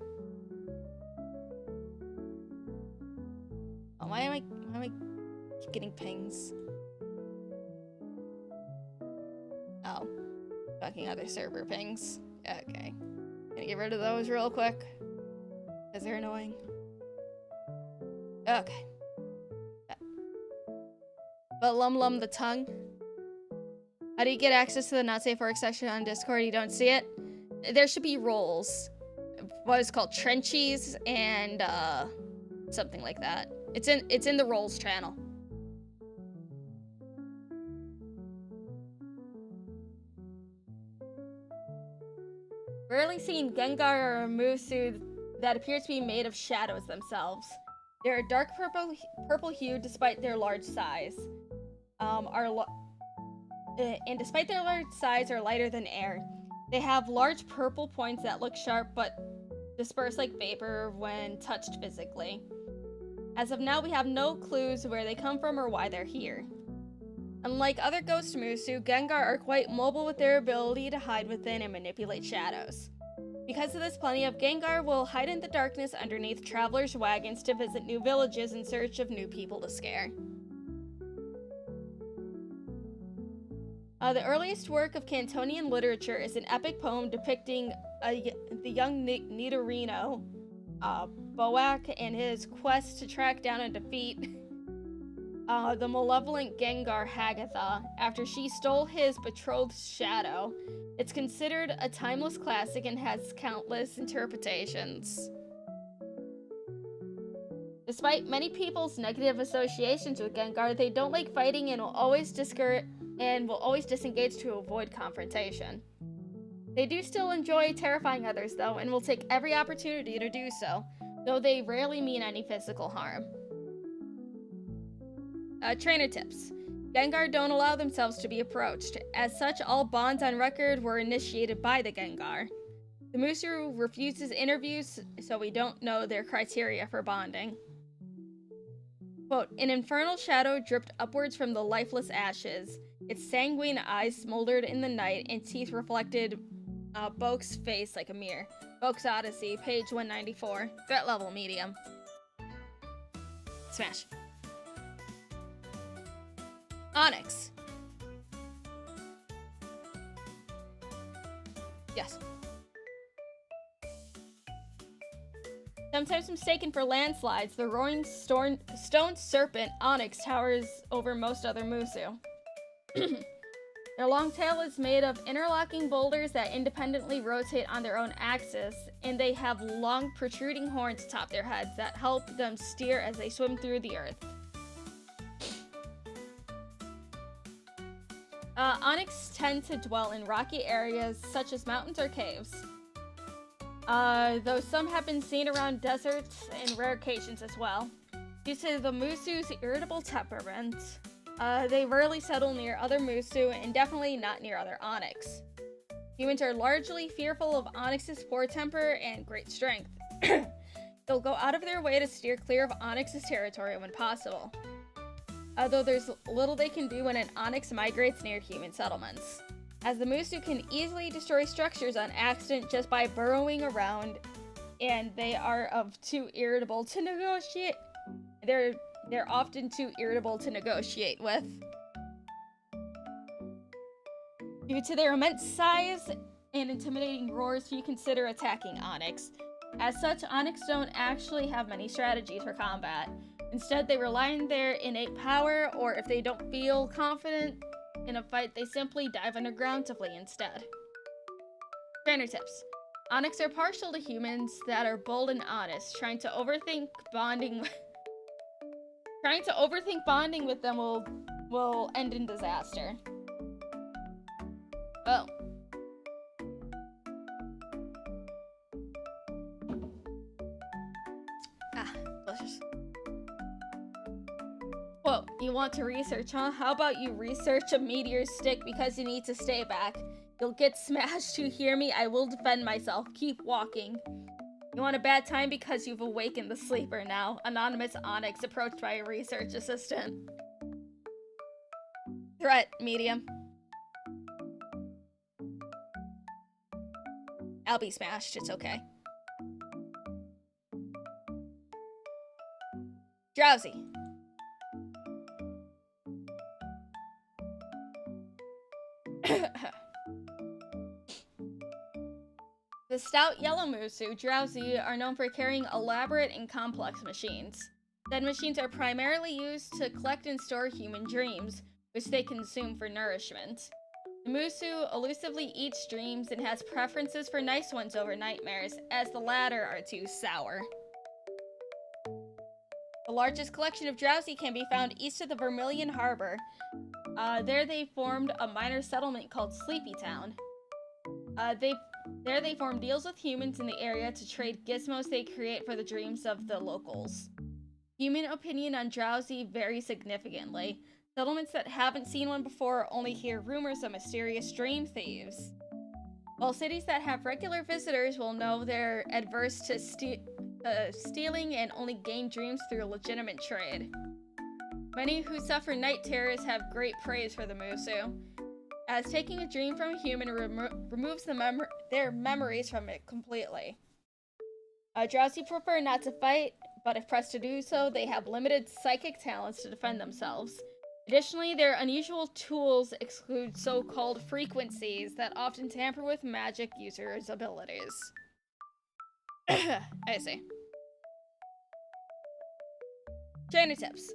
Oh, why am I keep getting pings? Oh. Fucking other server pings. Okay. Gonna get rid of those real quick. Because they're annoying. Okay. But Lum the tongue. How do you get access to the not safe work section on Discord? You don't see it? There should be roles. What is called trenchies and something like that. It's in the roles channel. Rarely seen Gengar or Musu that appear to be made of shadows themselves. They are dark purple hue despite their large size. And despite their large size, are lighter than air. They have large purple points that look sharp but disperse like vapor when touched physically. As of now, we have no clues where they come from or why they're here. Unlike other ghost Musu, Gengar are quite mobile with their ability to hide within and manipulate shadows. Because of this, plenty of Gengar will hide in the darkness underneath travelers' wagons to visit new villages in search of new people to scare. The earliest work of Cantonian literature is an epic poem depicting the young Nidorino, Boak, and his quest to track down and defeat the malevolent Gengar Hagatha after she stole his betrothed's shadow. It's considered a timeless classic and has countless interpretations. Despite many people's negative associations with Gengar, they don't like fighting and will always disengage to avoid confrontation. They do still enjoy terrifying others, though, and will take every opportunity to do so, though they rarely mean any physical harm. Trainer tips. Gengar don't allow themselves to be approached. As such, all bonds on record were initiated by the Gengar. The Musu refuses interviews, so we don't know their criteria for bonding. Quote, an infernal shadow dripped upwards from the lifeless ashes. Its sanguine eyes smoldered in the night, and teeth reflected Boke's face like a mirror. Boke's Odyssey, page 194. Threat level medium. Smash. Onyx. Yes. Sometimes mistaken for landslides, the roaring stone serpent Onyx towers over most other Musu. Their long tail is made of interlocking boulders that independently rotate on their own axis, and they have long protruding horns atop their heads that help them steer as they swim through the earth. Onyx tend to dwell in rocky areas such as mountains or caves. Though some have been seen around deserts in rare occasions as well. Due to the Musu's irritable temperament, they rarely settle near other Musu and definitely not near other Onyx. Humans are largely fearful of Onyx's poor temper and great strength. They'll go out of their way to steer clear of Onyx's territory when possible. Although there's little they can do when an Onyx migrates near human settlements, as the Musu can easily destroy structures on accident just by burrowing around, and they are too irritable to negotiate. They're often too irritable to negotiate with. Due to their immense size and intimidating roars, few consider attacking Onyx. As such, Onyx don't actually have many strategies for combat. Instead, they rely on their innate power, or if they don't feel confident in a fight, they simply dive underground to flee instead. Trainer tips. Onyx are partial to humans that are bold and honest. Trying to overthink bonding with them will end in disaster. Oh. Delicious. Quote, you want to research, huh? How about you research a meteor stick because you need to stay back? You'll get smashed, you hear me? I will defend myself. Keep walking. You want a bad time because you've awakened the sleeper now. Anonymous Onyx approached by a research assistant. Threat, medium. I'll be smashed, it's okay. Drowsy. The stout yellow Musu, Drowsy, are known for carrying elaborate and complex machines. Said machines are primarily used to collect and store human dreams, which they consume for nourishment. The Musu elusively eats dreams and has preferences for nice ones over nightmares, as the latter are too sour. The largest collection of Drowsy can be found east of the Vermilion Harbor. There they formed a minor settlement called Sleepy Town. There they form deals with humans in the area to trade gizmos they create for the dreams of the locals. Human opinion on Drowsy varies significantly. Settlements that haven't seen one before only hear rumors of mysterious dream thieves, while cities that have regular visitors will know they're adverse to stealing and only gain dreams through legitimate trade. Many who suffer night terrors have great praise for the Musu, as taking a dream from a human removes their memories from it completely. Drowsy prefer not to fight, but if pressed to do so, they have limited psychic talents to defend themselves. Additionally, their unusual tools exclude so-called frequencies that often tamper with magic users' abilities. I see. Trainer tips.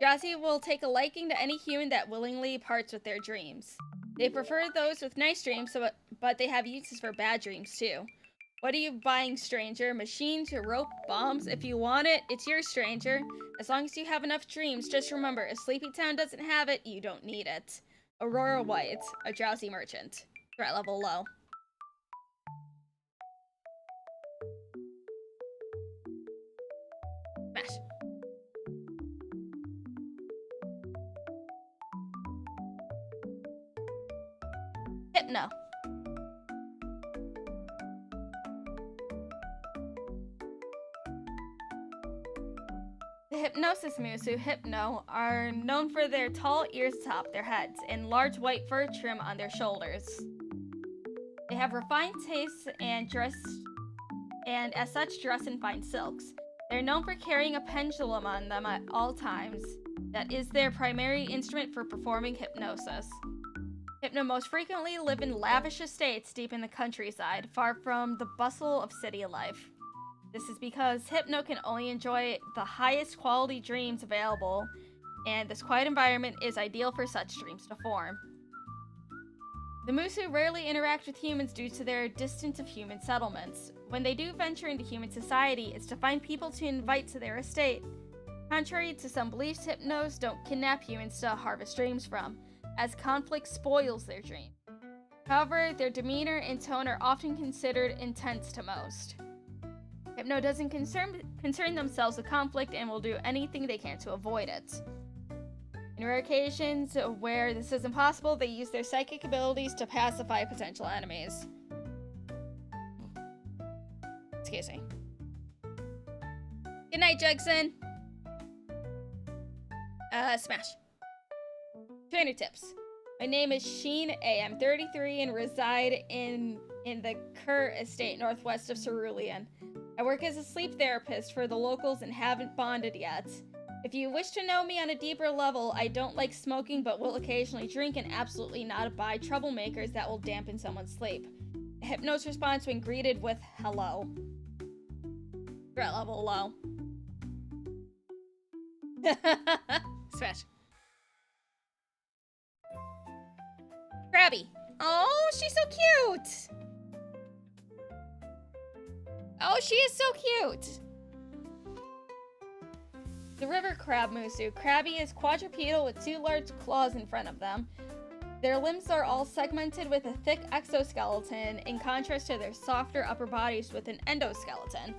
Drowsy will take a liking to any human that willingly parts with their dreams. They prefer those with nice dreams, but they have uses for bad dreams too. What are you buying, stranger? Machines, rope, bombs? If you want it, it's yours, stranger. As long as you have enough dreams, just remember, if Sleepy Town doesn't have it, you don't need it. Aurora White, a Drowsy merchant. Threat level low. Smash. Hypno. The Hypnosis Musu, Hypno, are known for their tall ears atop their heads and large white fur trim on their shoulders. They have refined tastes and as such dress in fine silks. They're known for carrying a pendulum on them at all times. That is their primary instrument for performing hypnosis. Hypno most frequently live in lavish estates deep in the countryside, far from the bustle of city life. This is because Hypno can only enjoy the highest quality dreams available, and this quiet environment is ideal for such dreams to form. The Musu rarely interact with humans due to their distance of human settlements. When they do venture into human society, it's to find people to invite to their estate. Contrary to some beliefs, Hypnos don't kidnap humans to harvest dreams from, as conflict spoils their dream. However, their demeanor and tone are often considered intense to most. Hypno doesn't concern themselves with conflict and will do anything they can to avoid it. In rare occasions where this isn't possible, they use their psychic abilities to pacify potential enemies. Excuse me. Good night, Jugson. Smash. Trainer tips. My name is Sheen A. I'm 33 and reside in the Kerr Estate northwest of Cerulean. I work as a sleep therapist for the locals and haven't bonded yet. If you wish to know me on a deeper level, I don't like smoking but will occasionally drink and absolutely not abide troublemakers that will dampen someone's sleep. Hypnos responds when greeted with hello. Threat level low. Smash. Krabby. Oh, she's so cute! Oh, she is so cute! The river crab Musu. Krabby is quadrupedal with two large claws in front of them. Their limbs are all segmented with a thick exoskeleton, in contrast to their softer upper bodies with an endoskeleton.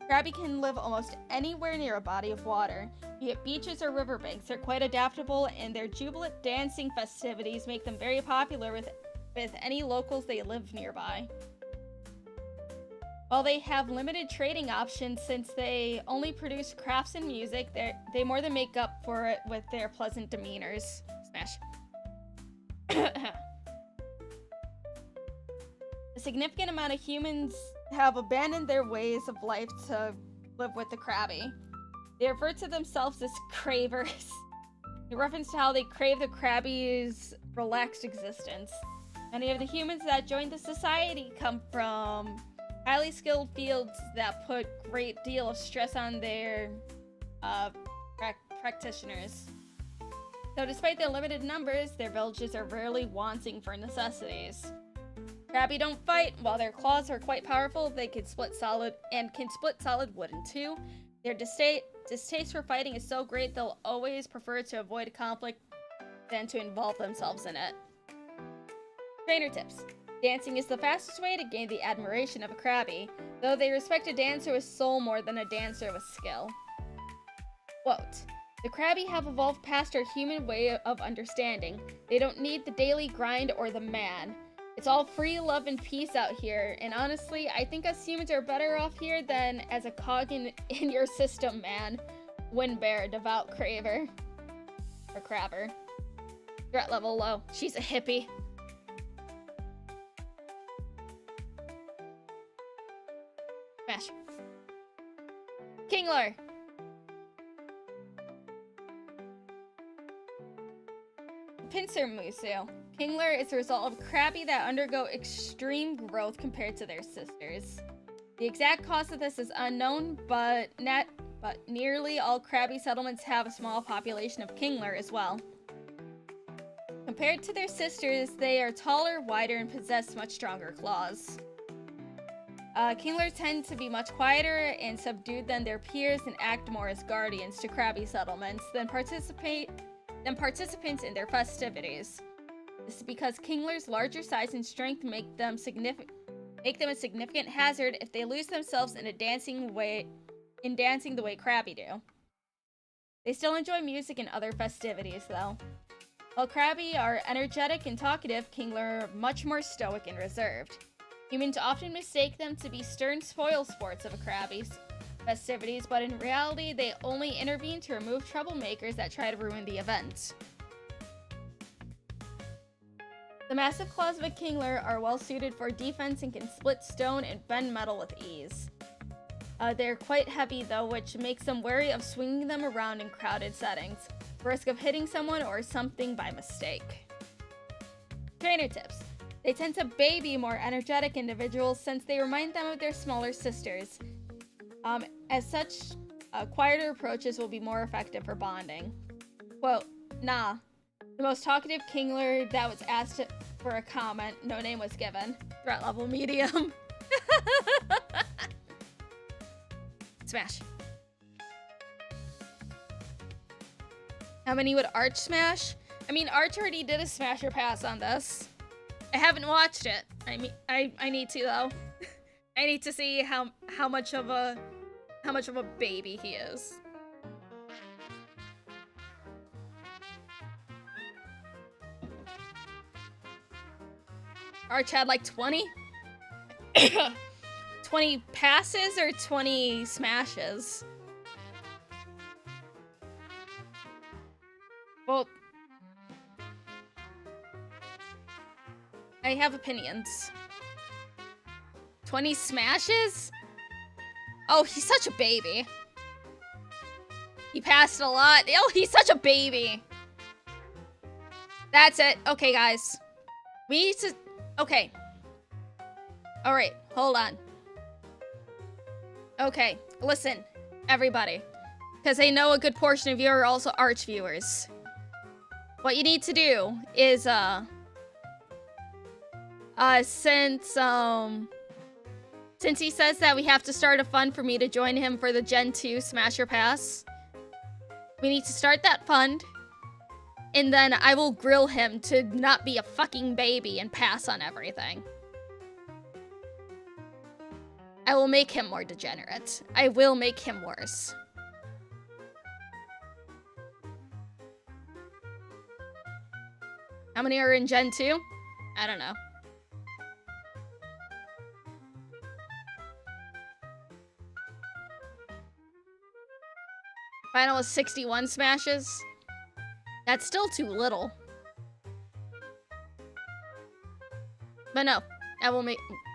Krabby can live almost anywhere near a body of water, be it beaches or riverbanks. They're quite adaptable, and their jubilant dancing festivities make them very popular with any locals they live nearby. While they have limited trading options since they only produce crafts and music, they more than make up for it with their pleasant demeanors. Smash. A significant amount of humans have abandoned their ways of life to live with the Krabby. They refer to themselves as cravers, in reference to how they crave the Krabby's relaxed existence. Many of the humans that joined the society come from highly skilled fields that put great deal of stress on their practitioners. So despite their limited numbers, their villages are rarely wanting for necessities. Krabby don't fight. While their claws are quite powerful, they can split solid wood in two. Their distaste for fighting is so great they'll always prefer to avoid conflict than to involve themselves in it. Trainer tips. Dancing is the fastest way to gain the admiration of a Krabby, though they respect a dancer with soul more than a dancer with skill. Quote, the Krabby have evolved past our human way of understanding. They don't need the daily grind or the man. It's all free love and peace out here, and honestly, I think us humans are better off here than as a cog in your system, man. Windbear, devout craver. Or crabber. Threat level low. She's a hippie. Smash. Kingler. Pincer Musu. Kingler is the result of Krabby that undergo extreme growth compared to their sisters. The exact cause of this is unknown, but nearly all Krabby settlements have a small population of Kingler as well. Compared to their sisters, they are taller, wider, and possess much stronger claws. Kingler tend to be much quieter and subdued than their peers and act more as guardians to Krabby settlements than participants in their festivities. This is because Kingler's larger size and strength make them a significant hazard if they lose themselves in dancing the way Krabby do. They still enjoy music and other festivities, though. While Krabby are energetic and talkative, Kingler are much more stoic and reserved. Humans often mistake them to be stern spoil sports of a Krabby's. festivities, but in reality, they only intervene to remove troublemakers that try to ruin the event. The massive claws of a kingler are well suited for defense and can split stone and bend metal with ease. They're quite heavy though, which makes them wary of swinging them around in crowded settings, risk of hitting someone or something by mistake. Trainer tips. They tend to baby more energetic individuals since they remind them of their smaller sisters. As such, quieter approaches will be more effective for bonding. Quote, nah. The most talkative kingler that was asked for a comment, no name was given. Threat level medium. Smash. How many would Arch smash? I mean, Arch already did a smash or pass on this. I haven't watched it. I need to though. I need to see how much of a baby he is. Arch had like 20? 20 passes or 20 smashes? Well, I have opinions. 20 smashes? Oh, he's such a baby. He passed a lot. Oh, he's such a baby. That's it. Okay, guys. We need to... Okay. Alright, hold on. Okay, listen, everybody. Because I know a good portion of you are also Arch viewers. What you need to do is, since he says that we have to start a fund for me to join him for the Gen 2 Smasher Pass, we need to start that fund, and then I will grill him to not be a fucking baby and pass on everything. I will make him more degenerate. I will make him worse. How many are in Gen 2? I don't know. Final is 61 smashes. That's still too little. But no,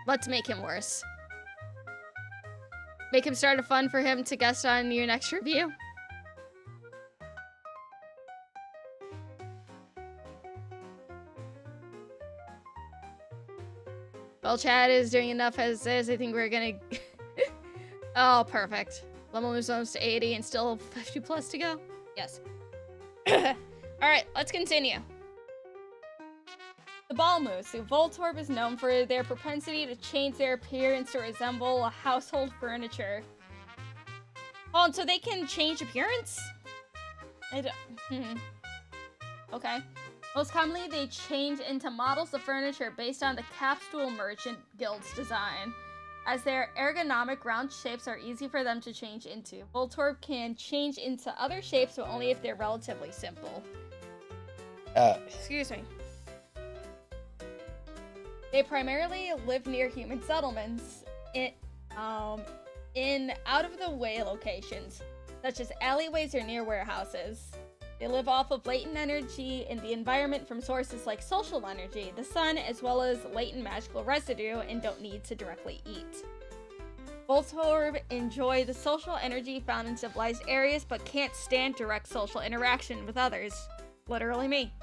let's make him worse. Make him start a fund for him to guest on your next review. Well, Chad is doing enough as is. I think we're gonna... Oh, perfect. Level moves almost to 80 and still 50 plus to go. Yes. Alright, let's continue. The ball moves. The Voltorb is known for their propensity to change their appearance to resemble a household furniture. Oh, and so they can change appearance? Okay. Most commonly, they change into models of furniture based on the Capsule Merchant Guild's design, as their ergonomic round shapes are easy for them to change into. Voltorb can change into other shapes, but only if they're relatively simple. Excuse me. They primarily live near human settlements in out-of-the-way locations, such as alleyways or near warehouses. They live off of latent energy in the environment from sources like social energy, the sun, as well as latent magical residue, and don't need to directly eat. Voltorb enjoy the social energy found in civilized areas, but can't stand direct social interaction with others. Literally me.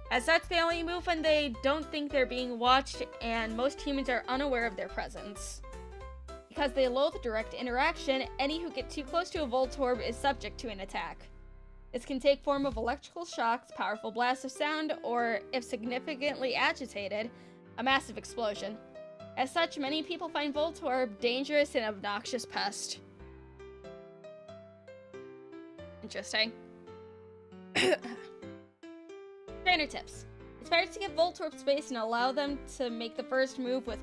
As such, they only move when they don't think they're being watched, and most humans are unaware of their presence. Because they loathe direct interaction, any who get too close to a Voltorb is subject to an attack. This can take form of electrical shocks, powerful blasts of sound, or, if significantly agitated, a massive explosion. As such, many people find Voltorb dangerous and obnoxious pest. Interesting. Trainer tips. It's better to give Voltorb space and allow them to make the first move with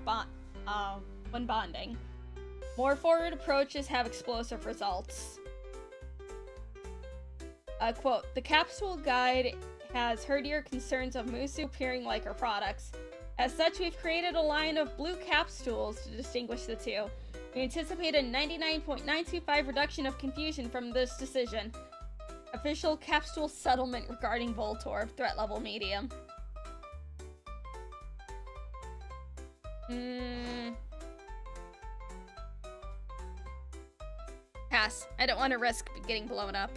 when bonding. More forward approaches have explosive results. Quote, the capsule guide has heard your concerns of Musu appearing like her products. As such, we've created a line of blue capsules to distinguish the two. We anticipate a 99.925% reduction of confusion from this decision. Official capsule settlement regarding Voltorb, threat level medium. Pass. I don't want to risk getting blown up.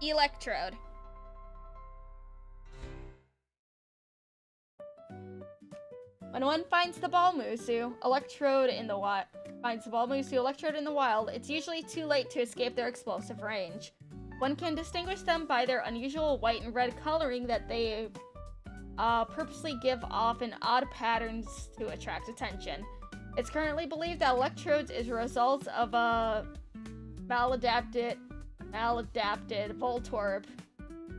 Electrode. When one finds the Balmusu Electrode in the wild, it's usually too late to escape their explosive range. One can distinguish them by their unusual white and red coloring that they purposely give off in odd patterns to attract attention. It's currently believed that Electrodes is a result of a maladapted Voltorb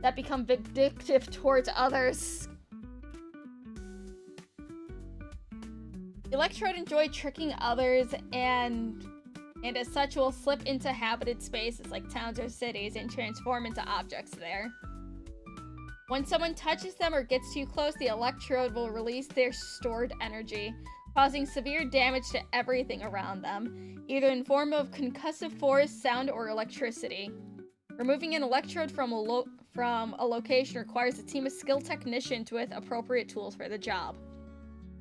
that become vindictive towards others. Electrode enjoy tricking others and as such will slip into habited spaces like towns or cities and transform into objects there. When someone touches them or gets too close, the Electrode will release their stored energy, causing severe damage to everything around them, either in form of concussive force, sound, or electricity. Removing an Electrode from a location requires a team of skilled technicians with appropriate tools for the job.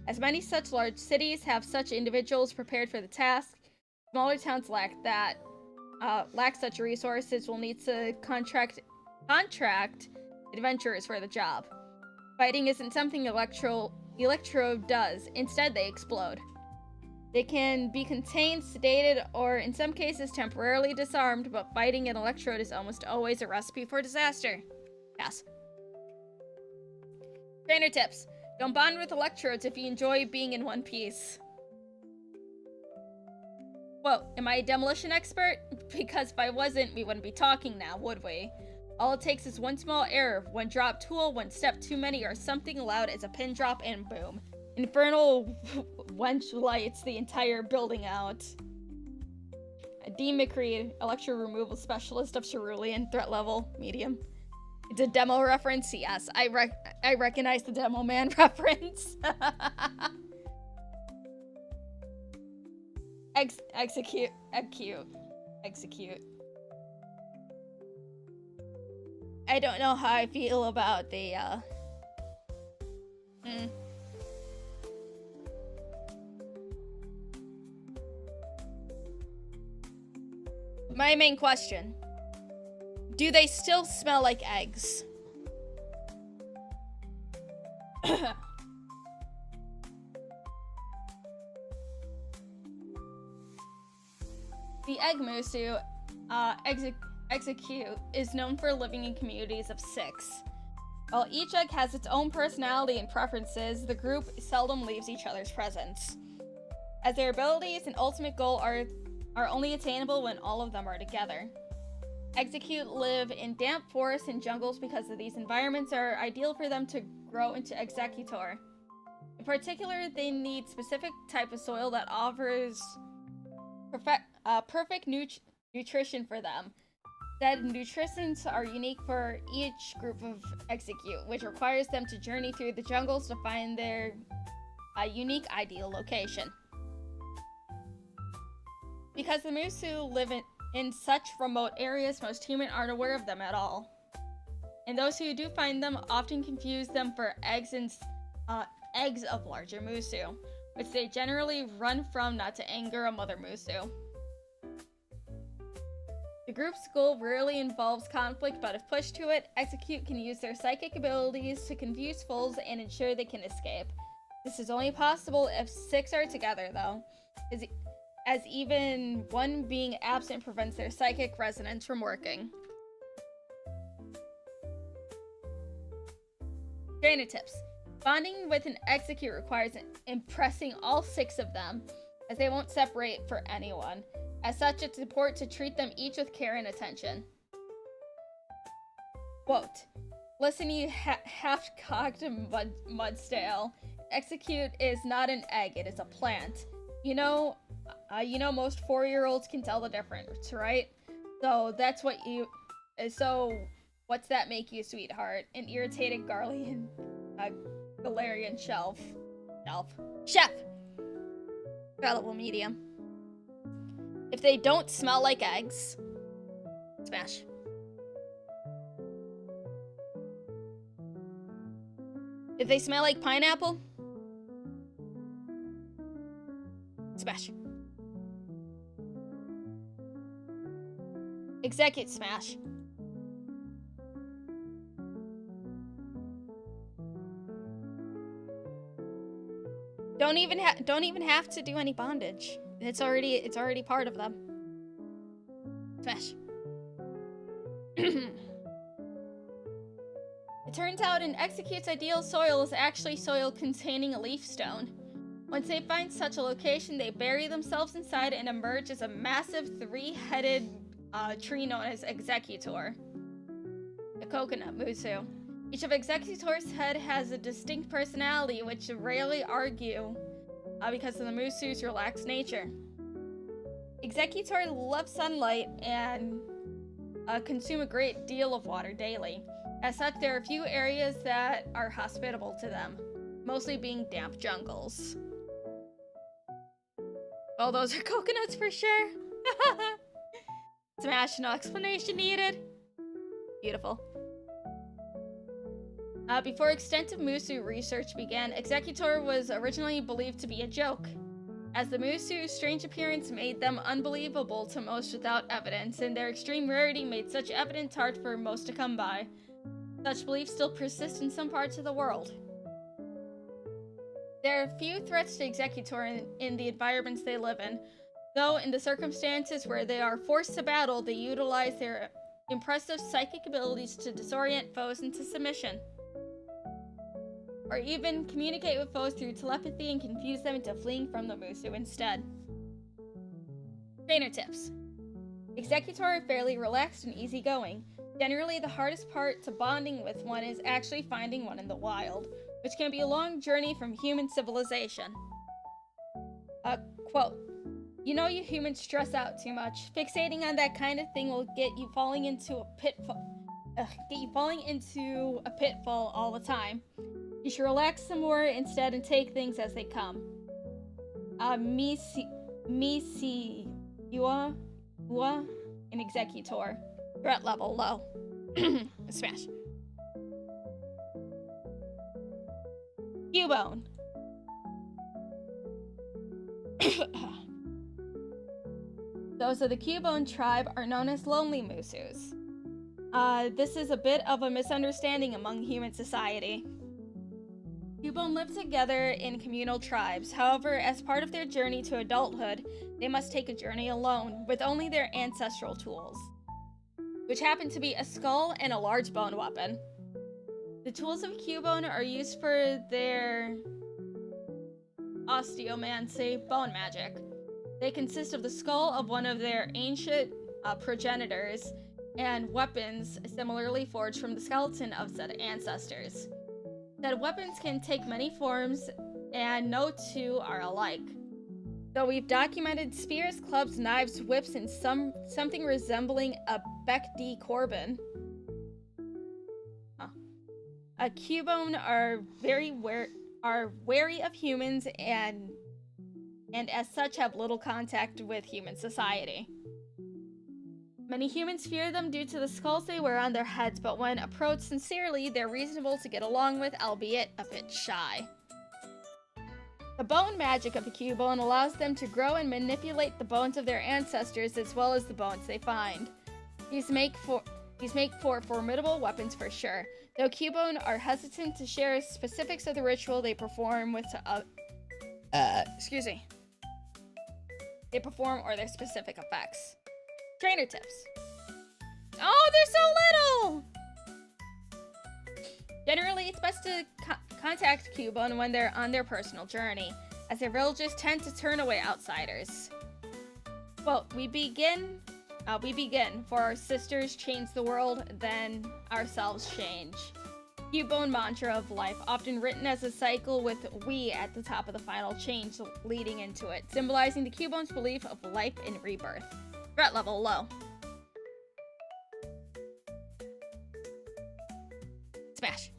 As many such large cities have such individuals prepared for the task, smaller towns lack such resources will need to contract adventurers for the job. Fighting isn't something Electrode does. Instead, they explode. They can be contained, sedated, or in some cases temporarily disarmed, but fighting an Electrode is almost always a recipe for disaster. Pass. Trainer tips. Don't bond with Electrodes if you enjoy being in one piece. Whoa, am I a demolition expert? Because if I wasn't, we wouldn't be talking now, would we? All it takes is one small error, one drop tool, one step too many, or something loud as a pin drop and boom. Infernal wench lights the entire building out. D. McCreed, Electro Removal Specialist of Cerulean, threat level, medium. It's a demo reference? Yes, I recognize the Demo Man reference. Execute. I don't know how I feel about the, My main question. Do they still smell like eggs? The Egg Musu, Execute, is known for living in communities of 6. While each egg has its own personality and preferences, the group seldom leaves each other's presence, as their abilities and ultimate goal are only attainable when all of them are together. Execute live in damp forests and jungles because of these environments are ideal for them to grow into Executor. In particular, they need specific type of soil that offers perfect nutrition for them. Said nutrients are unique for each group of Execute, which requires them to journey through the jungles to find their unique ideal location. Because the Musu live in such remote areas, most humans aren't aware of them at all. And those who do find them often confuse them for eggs of larger Musu, which they generally run from not to anger a mother Musu. The group's goal rarely involves conflict, but if pushed to it, Execute can use their psychic abilities to confuse foes and ensure they can escape. This is only possible if 6 are together, though, as even one being absent prevents their psychic resonance from working. Trainer tips. Bonding with an Execute requires impressing all 6 of them, as they won't separate for anyone. As such, it's important to treat them each with care and attention. Quote, listen, you half-cocked mudstale. Execute is not an egg, it is a plant. You know most 4-year-olds can tell the difference, right? So what's that make you, sweetheart? An irritated Garlean Galarian Chef. Threat level medium. If they don't smell like eggs, Smash. If they smell like pineapple, Smash. Execute Smash. Don't even have to do any bondage. It's already part of them. Smash. It turns out an Execute's ideal soil is actually soil containing a leaf stone. Once they find such a location, they bury themselves inside and emerge as a massive three-headed tree known as Executor. The Coconut Musu. Each of Executor's head has a distinct personality, which rarely argue because of the Musu's relaxed nature. Executor love sunlight and consume a great deal of water daily. As such, there are a few areas that are hospitable to them, mostly being damp jungles. Oh, those are coconuts for sure. Smash, no explanation needed. Beautiful. Before extensive Musu research began, Executor was originally believed to be a joke, as the Musu's strange appearance made them unbelievable to most without evidence, and their extreme rarity made such evidence hard for most to come by. Such beliefs still persist in some parts of the world. There are few threats to Executor in the environments they live in, though in the circumstances where they are forced to battle, they utilize their impressive psychic abilities to disorient foes into submission, or even communicate with foes through telepathy and confuse them into fleeing from the Musu instead. Trainer tips. Executor are fairly relaxed and easygoing. Generally, the hardest part to bonding with one is actually finding one in the wild, which can be a long journey from human civilization. Quote, "You know you humans stress out too much. Fixating on that kind of thing will get you falling into a pitfall all the time. You should relax some more instead and take things as they come." Ua, an Executor. Threat level low. Smash. Cubone. Those of the Cubone tribe are known as lonely Musus. This is a bit of a misunderstanding among human society. Cubone live together in communal tribes. However, as part of their journey to adulthood, they must take a journey alone, with only their ancestral tools, which happen to be a skull and a large bone weapon. The tools of Cubone are used for their osteomancy, bone magic. They consist of the skull of one of their ancient progenitors and weapons similarly forged from the skeleton of said ancestors. Said weapons can take many forms, and no two are alike. Though we've documented spears, clubs, knives, whips, and something resembling a Beck D. Corbin. A Cubone are wary of humans and as such have little contact with human society. Many humans fear them due to the skulls they wear on their heads, but when approached sincerely, they're reasonable to get along with, albeit a bit shy. The bone magic of a Cubone allows them to grow and manipulate the bones of their ancestors as well as the bones they find. These make for formidable weapons for sure, though Cubone are hesitant to share specifics of the ritual they perform with they perform or their specific effects. Trainer tips. Oh, they're so little! Generally, it's best to contact Cubone when they're on their personal journey, as their villages tend to turn away outsiders. Quote, we begin, for our sisters change the world, then ourselves change. Cubone mantra of life, often written as a cycle with we at the top of the final change leading into it, symbolizing the Cubone's belief of life and rebirth. Threat level low. Smash.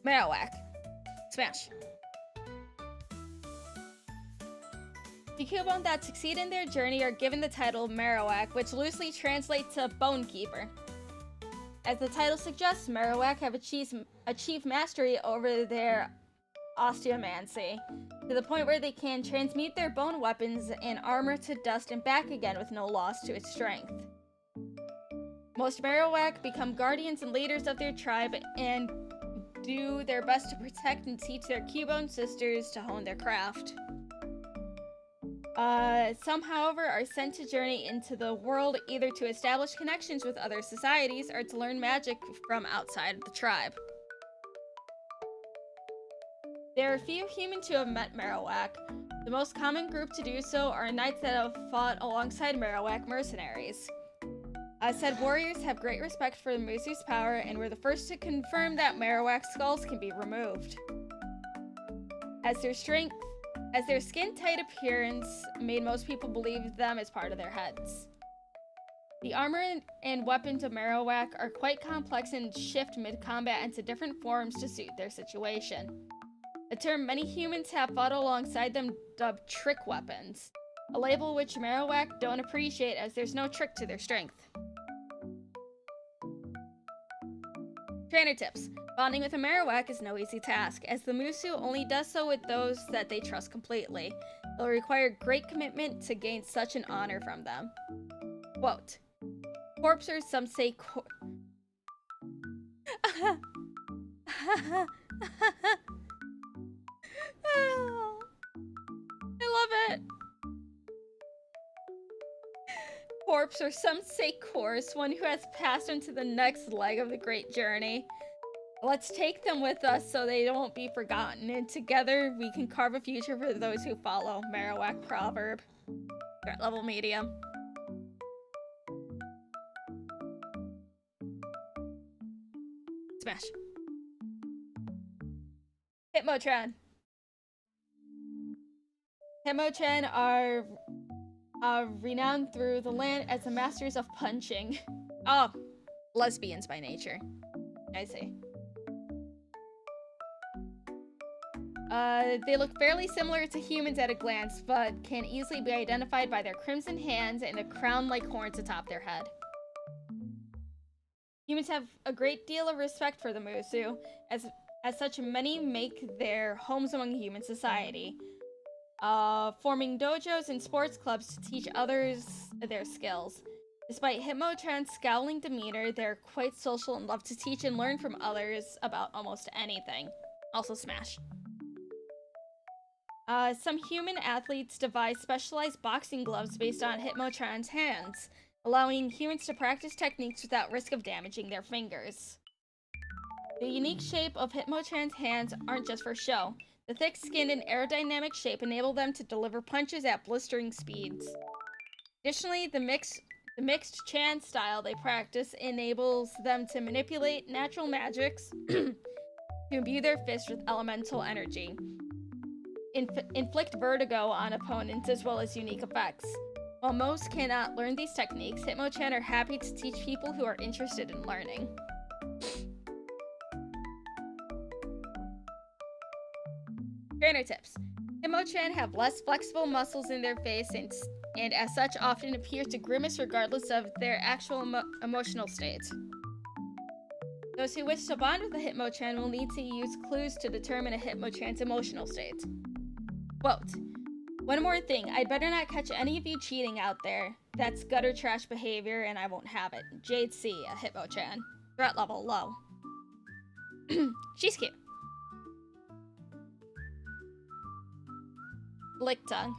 Marowak. Smash. The Cubone that succeed in their journey are given the title Marowak, which loosely translates to Bone Keeper. As the title suggests, Marowak have achieved mastery over their osteomancy, to the point where they can transmute their bone weapons and armor to dust and back again with no loss to its strength. Most Marowak become guardians and leaders of their tribe and do their best to protect and teach their Cubone sisters to hone their craft. Some, however, are sent to journey into the world either to establish connections with other societies or to learn magic from outside the tribe. There are few humans who have met Marowak. The most common group to do so are knights that have fought alongside Marowak mercenaries. Said warriors have great respect for the Musu's power and were the first to confirm that Marowak skulls can be removed. As their skin-tight appearance made most people believe them as part of their heads. The armor and weapons of Marowak are quite complex and shift mid-combat into different forms to suit their situation. A term many humans have fought alongside them dubbed trick weapons, a label which Marowak don't appreciate as there's no trick to their strength. Trainer tips. Bonding with a Marowak is no easy task, as the Musu only does so with those that they trust completely. It'll require great commitment to gain such an honor from them. Quote, corpse or some say I love it. Corpse, or some say course, one who has passed into the next leg of the great journey. Let's take them with us so they don't be forgotten, and together we can carve a future for those who follow. Marowak proverb. Threat level medium. Smash. Hitmonchan. Hitmonchan are renowned through the land as the masters of punching. Oh, lesbians by nature. I see. They look fairly similar to humans at a glance, but can easily be identified by their crimson hands and a crown-like horns atop their head. Humans have a great deal of respect for the Musu, as such many make their homes among human society, forming dojos and sports clubs to teach others their skills. Despite Hitmonchan's scowling demeanor, they're quite social and love to teach and learn from others about almost anything. Also Smash. Some human athletes devise specialized boxing gloves based on Hitmonchan's hands, allowing humans to practice techniques without risk of damaging their fingers. The unique shape of Hitmonchan's hands aren't just for show. The thick skin and aerodynamic shape enable them to deliver punches at blistering speeds. Additionally, the mixed Chan style they practice enables them to manipulate natural magics to imbue their fists with elemental energy, inflict vertigo on opponents, as well as unique effects. While most cannot learn these techniques, Hitmonchan are happy to teach people who are interested in learning. Trainer tips. Hitmonchan have less flexible muscles in their face and as such often appear to grimace regardless of their actual emotional state. Those who wish to bond with a Hitmonchan will need to use clues to determine a Hitmonchan's emotional state. Quote, one more thing, I'd better not catch any of you cheating out there. That's gutter trash behavior and I won't have it. Jade C, a Hitmonchan. Threat level low. She's cute. Lick tongue.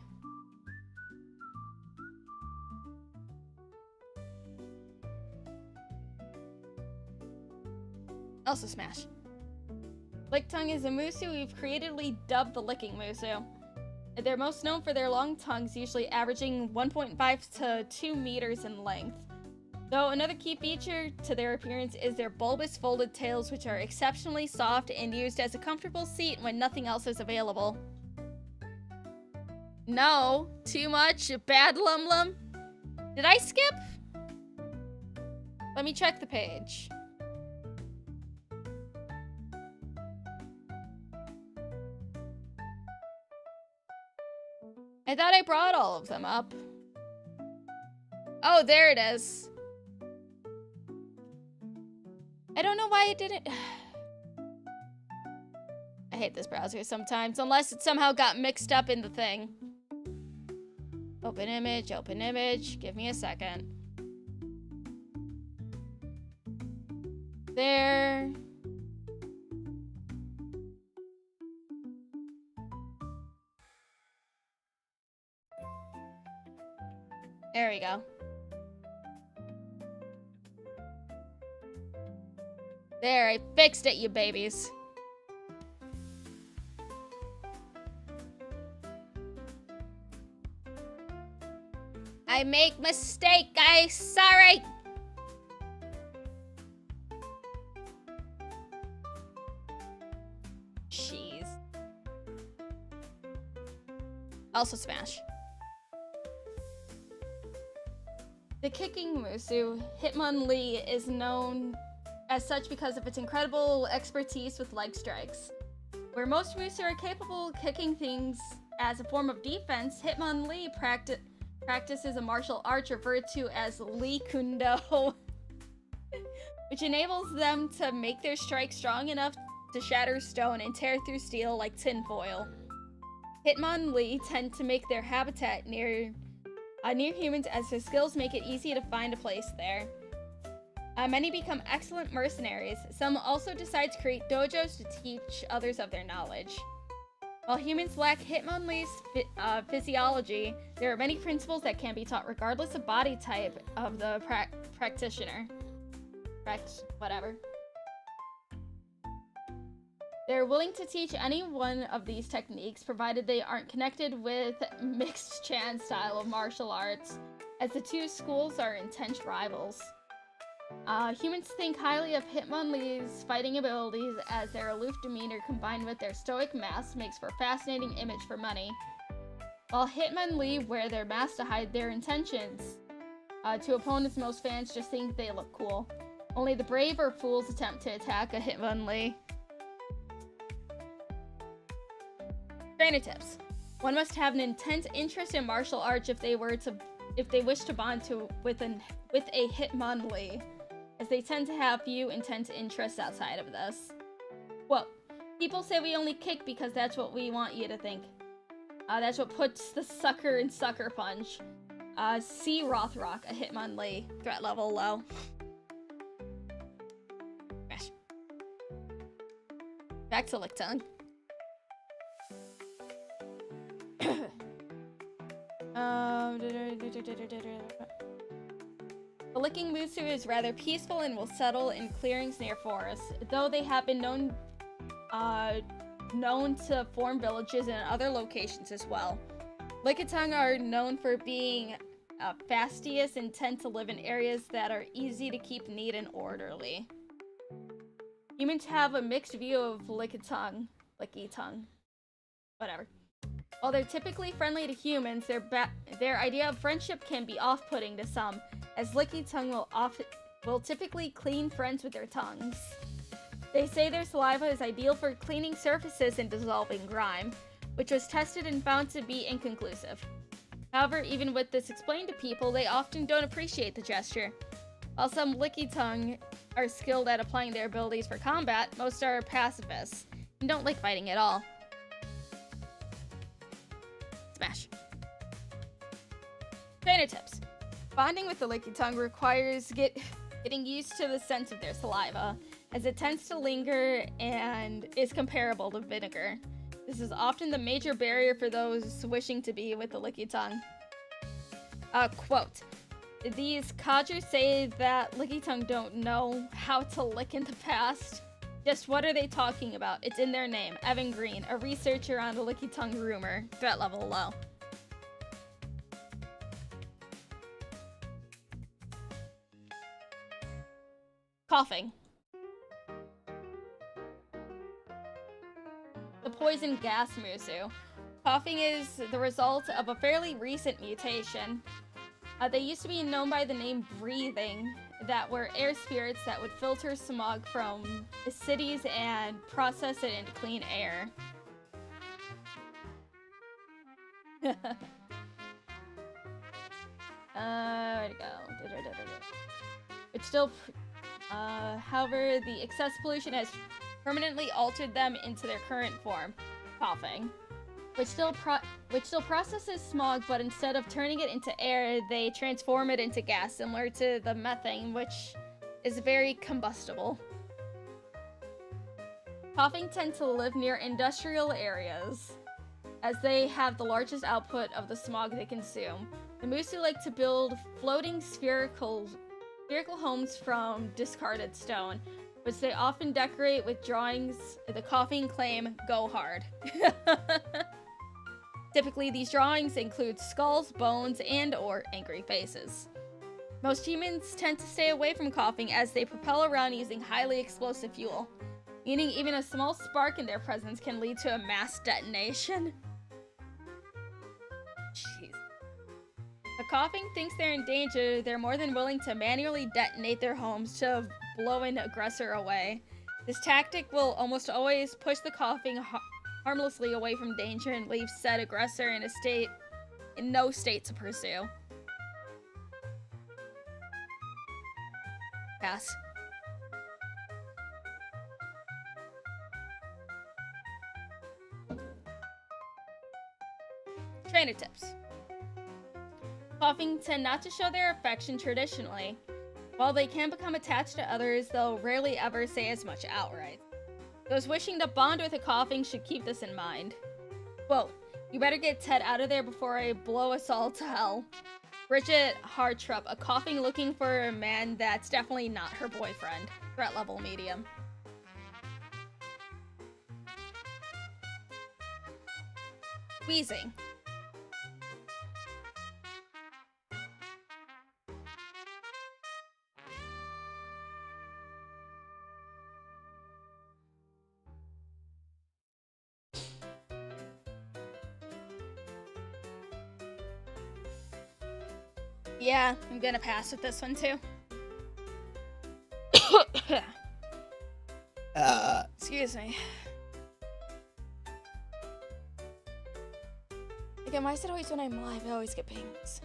Also Smash. Lick tongue is a Musu we've creatively dubbed the Licking Musu. They're most known for their long tongues, usually averaging 1.5 to 2 meters in length. Though another key feature to their appearance is their bulbous folded tails, which are exceptionally soft and used as a comfortable seat when nothing else is available. No, too much, bad Lum Lum. Did I skip? Let me check the page. I thought I brought all of them up. Oh, there it is. I don't know why it didn't... I hate this browser sometimes, unless it somehow got mixed up in the thing. Open image, give me a second. There. There we go. There, I fixed it, you babies. I make mistake, guys. Sorry. Jeez. Also Smash. The kicking Musu, Hitmonlee, is known as such because of its incredible expertise with leg strikes. Where most Musu are capable of kicking things as a form of defense, Hitmonlee practices a martial art referred to as Lee Kundo, which enables them to make their strike strong enough to shatter stone and tear through steel like tinfoil. Hitmonlee tend to make their habitat near humans as their skills make it easy to find a place there. Many become excellent mercenaries. Some also decide to create dojos to teach others of their knowledge. While humans lack Hitmonlee's physiology, there are many principles that can be taught regardless of body type of the practitioner. Whatever. They're willing to teach any one of these techniques, provided they aren't connected with mixed Chan style of martial arts, as the two schools are intense rivals. Humans think highly of Hitmonlee's fighting abilities, as their aloof demeanor combined with their stoic mask makes for a fascinating image for money. While Hitmonlee wear their masks to hide their intentions, to opponents, most fans just think they look cool. Only the brave or fools attempt to attack a Hitmonlee. Trainer tips. One must have an intense interest in martial arts if they wish to bond with a Hitmonlee, as they tend to have few intense interests outside of this. Quote, people say we only kick because that's what we want you to think. That's what puts the sucker in Sucker Punch. See Rothrock, a Hitmonlee. Threat level low. Smash. Back to Lictung. The Licking Musu is rather peaceful and will settle in clearings near forests, though they have been known to form villages in other locations as well. Lickitung are known for being fastidious and tend to live in areas that are easy to keep neat and orderly. Humans have a mixed view of Lickitung, whatever. While they're typically friendly to humans, their idea of friendship can be off-putting to some, as Lickitung will typically clean friends with their tongues. They say their saliva is ideal for cleaning surfaces and dissolving grime, which was tested and found to be inconclusive. However, even with this explained to people, they often don't appreciate the gesture. While some Lickitung are skilled at applying their abilities for combat, most are pacifists and don't like fighting at all. Smash. Trainer tips. Bonding with the Lickitung requires getting used to the scent of their saliva, as it tends to linger and is comparable to vinegar. This is often the major barrier for those wishing to be with the Lickitung. Quote, these cadres say that Lickitung don't know how to lick in the past. Just what are they talking about? It's in their name. Evan Green, a researcher on the Lickitung rumor. Threat level low. Coughing. The poison gas Musu. Coughing is the result of a fairly recent mutation. They used to be known by the name breathing, that were air spirits that would filter smog from cities and process it into clean air. Where'd it go? It's still, however, the excess pollution has permanently altered them into their current form, coughing, which still processes smog, but instead of turning it into air, they transform it into gas, similar to the methane, which is very combustible. Coughing tend to live near industrial areas, as they have the largest output of the smog they consume. The Musu like to build floating spherical homes from discarded stone, which they often decorate with drawings the coughing claim go hard. Typically, these drawings include skulls, bones, and or angry faces. Most humans tend to stay away from coughing as they propel around using highly explosive fuel, meaning even a small spark in their presence can lead to a mass detonation. Jeez. If a coughing thinks they're in danger, they're more than willing to manually detonate their homes to blow an aggressor away. This tactic will almost always push the coughing harmlessly away from danger and leave said aggressor in no state to pursue. Pass. Trainer tips. Coughing tend not to show their affection traditionally. While they can become attached to others, they'll rarely ever say as much outright. Those wishing to bond with a coughing should keep this in mind. Quote, "You better get Ted out of there before I blow us all to hell." Bridget Hartrup, a coughing looking for a man that's definitely not her boyfriend. Threat level medium. Wheezing. Yeah, I'm gonna pass with this one too. Excuse me. Again, why is it always when I'm live I always get pings?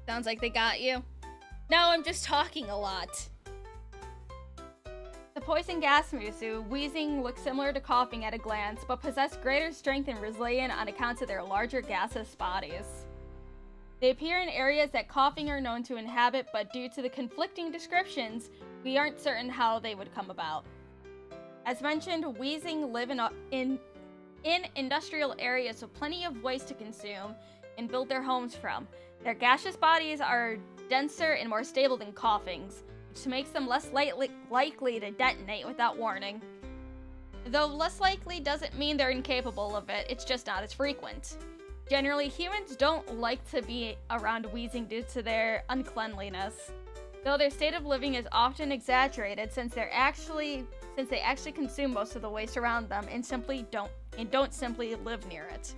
Sounds like they got you. No, I'm just talking a lot. The poison gas Musu, wheezing looks similar to coughing at a glance, but possess greater strength and resilience on account of their larger gaseous bodies. They appear in areas that coughing are known to inhabit, but due to the conflicting descriptions, we aren't certain how they would come about. As mentioned, wheezing live in industrial areas with plenty of waste to consume and build their homes from. Their gaseous bodies are denser and more stable than coughing's, which makes them less likely to detonate without warning. Though less likely doesn't mean they're incapable of it, it's just not as frequent. Generally, humans don't like to be around wheezing due to their uncleanliness, though their state of living is often exaggerated since they actually consume most of the waste around them and don't simply live near it.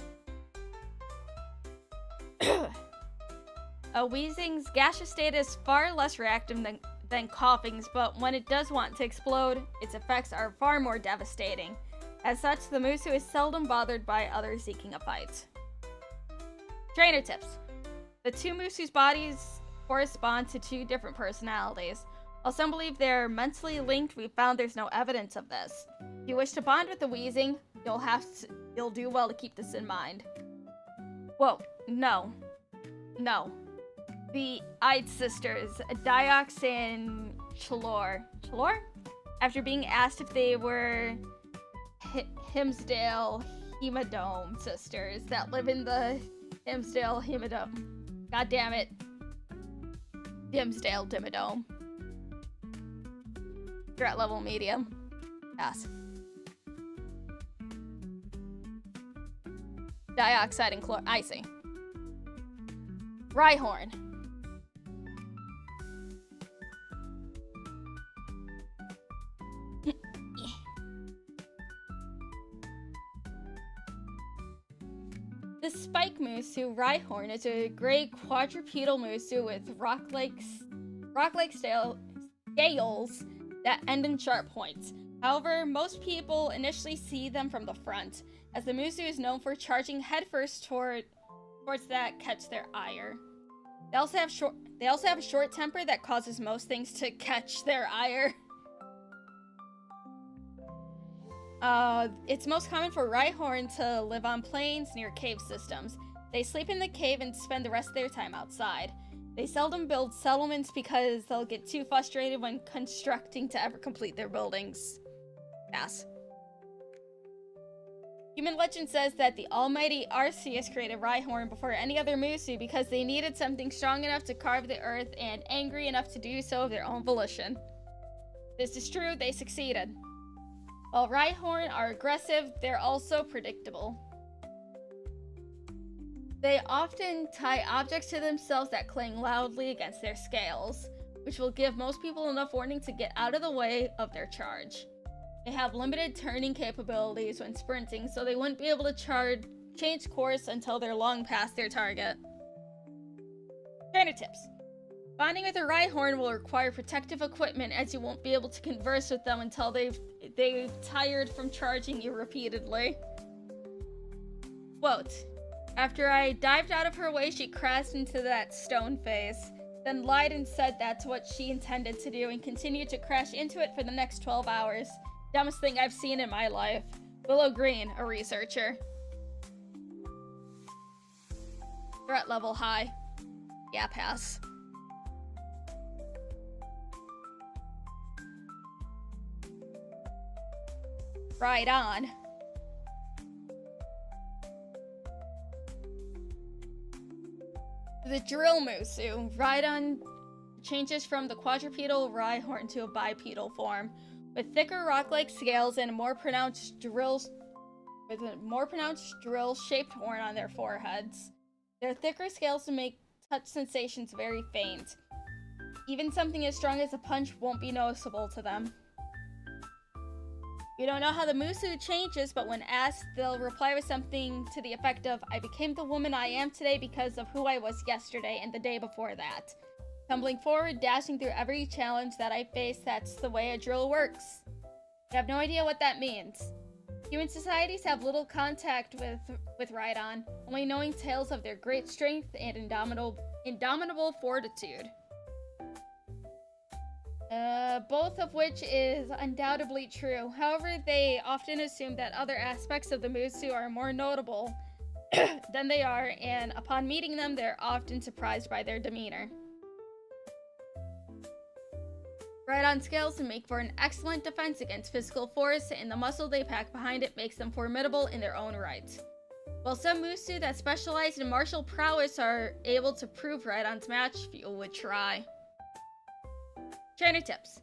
Wheezing's gaseous state is far less reactive than coughing's, but when it does want to explode, its effects are far more devastating. As such, the Musu is seldom bothered by others seeking a fight. Trainer tips. The two Musu's bodies correspond to two different personalities. While some believe they're mentally linked, we found there's no evidence of this. If you wish to bond with the wheezing, you'll do well to keep this in mind. Whoa, no. The Ide sisters, Diox and Chalor, after being asked if they were Himsdale Hemadome sisters that live in the Himsdale Hemadome. God damn it. Himsdale Dimmadome. Threat level medium. Pass. Dioxide and chlor. I see. Rhyhorn. The spike Musu, Rhyhorn, is a gray quadrupedal Musu with rock-like scales that end in sharp points. However, most people initially see them from the front, as the Musu is known for charging headfirst towards that catch their ire. They also have a short temper that causes most things to catch their ire. It's most common for Rhyhorn to live on plains near cave systems. They sleep in the cave and spend the rest of their time outside. They seldom build settlements because they'll get too frustrated when constructing to ever complete their buildings. Pass. Human legend says that the almighty Arceus created Rhyhorn before any other Musu because they needed something strong enough to carve the earth and angry enough to do so of their own volition. This is true, they succeeded. While Rhyhorn are aggressive, they're also predictable. They often tie objects to themselves that clang loudly against their scales, which will give most people enough warning to get out of the way of their charge. They have limited turning capabilities when sprinting, so they wouldn't be able to change course until they're long past their target. Trainer tips. Bonding with a Rhyhorn will require protective equipment, as you won't be able to converse with them until they've tired from charging you repeatedly. Quote, after I dived out of her way, she crashed into that stone face, then lied and said that's what she intended to do and continued to crash into it for the next 12 hours. Dumbest thing I've seen in my life. Willow Green, a researcher. Threat level high. Yeah, pass. Right on. The Drill Musu. Rhydon changes from the quadrupedal Rhyhorn to a bipedal form, with thicker rock-like scales and a more pronounced drill-shaped horn on their foreheads. Their thicker scales make touch sensations very faint. Even something as strong as a punch won't be noticeable to them. We don't know how the Musu changes, but when asked, they'll reply with something to the effect of, I became the woman I am today because of who I was yesterday and the day before that. Tumbling forward, dashing through every challenge that I face, that's the way a drill works. I have no idea what that means. Human societies have little contact with Rhydon, only knowing tales of their great strength and indomitable fortitude. Both of which is undoubtedly true. However, they often assume that other aspects of the Musu are more notable than they are, and upon meeting them, they're often surprised by their demeanor. Rhydon scales make for an excellent defense against physical force, and the muscle they pack behind it makes them formidable in their own right. While some Musu that specialize in martial prowess are able to prove Rhydon's match, few would try. Trainer tips.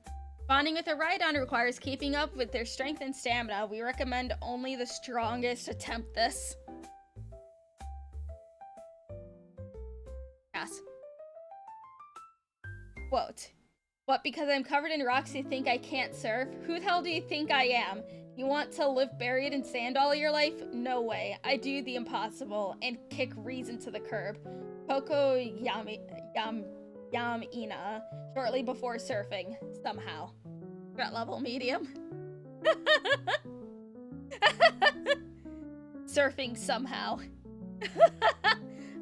Bonding with a Rhydon requires keeping up with their strength and stamina. We recommend only the strongest attempt this. Pass. Quote. What, because I'm covered in rocks you think I can't surf? Who the hell do you think I am? You want to live buried in sand all your life? No way. I do the impossible and kick reason to the curb. Poco Yamina, shortly before surfing, somehow. Threat level medium. Surfing somehow.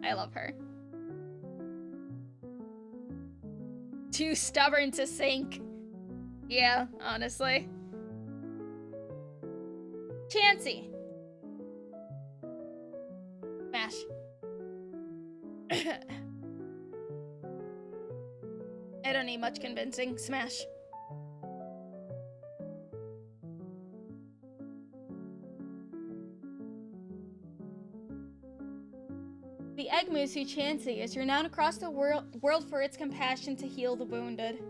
I love her. Too stubborn to sink. Yeah, honestly. Chansey. Smash. I don't need much convincing. Smash. The Egg Musu Chansey is renowned across the world for its compassion to heal the wounded.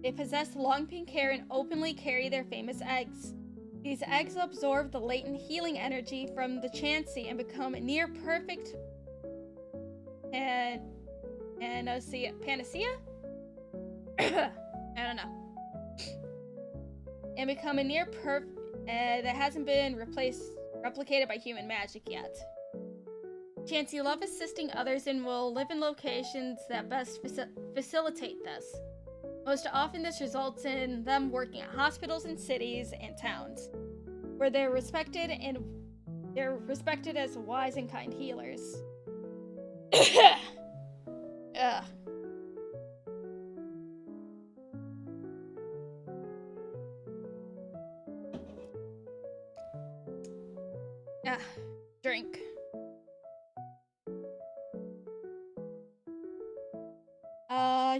They possess long pink hair and openly carry their famous eggs. These eggs absorb the latent healing energy from the Chansey and become near perfect panacea? I don't know. And become a near perfect that hasn't been replicated by human magic yet. Chansey love assisting others and will live in locations that best facilitate this. Most often, this results in them working at hospitals in cities and towns, where they're respected as wise and kind healers. Ugh. Drink.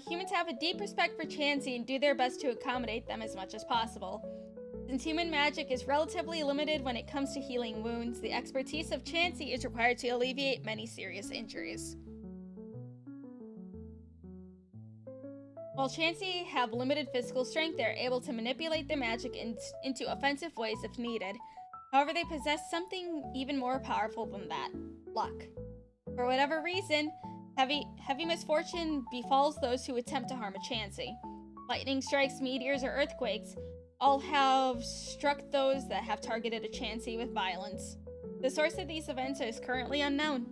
Humans have a deep respect for Chansey and do their best to accommodate them as much as possible. Since human magic is relatively limited when it comes to healing wounds, the expertise of Chansey is required to alleviate many serious injuries. While Chansey have limited physical strength, they are able to manipulate their magic into offensive ways if needed. However, they possess something even more powerful than that: luck. For whatever reason, heavy misfortune befalls those who attempt to harm a Chansey. Lightning strikes, meteors, or earthquakes all have struck those that have targeted a Chansey with violence. The source of these events is currently unknown.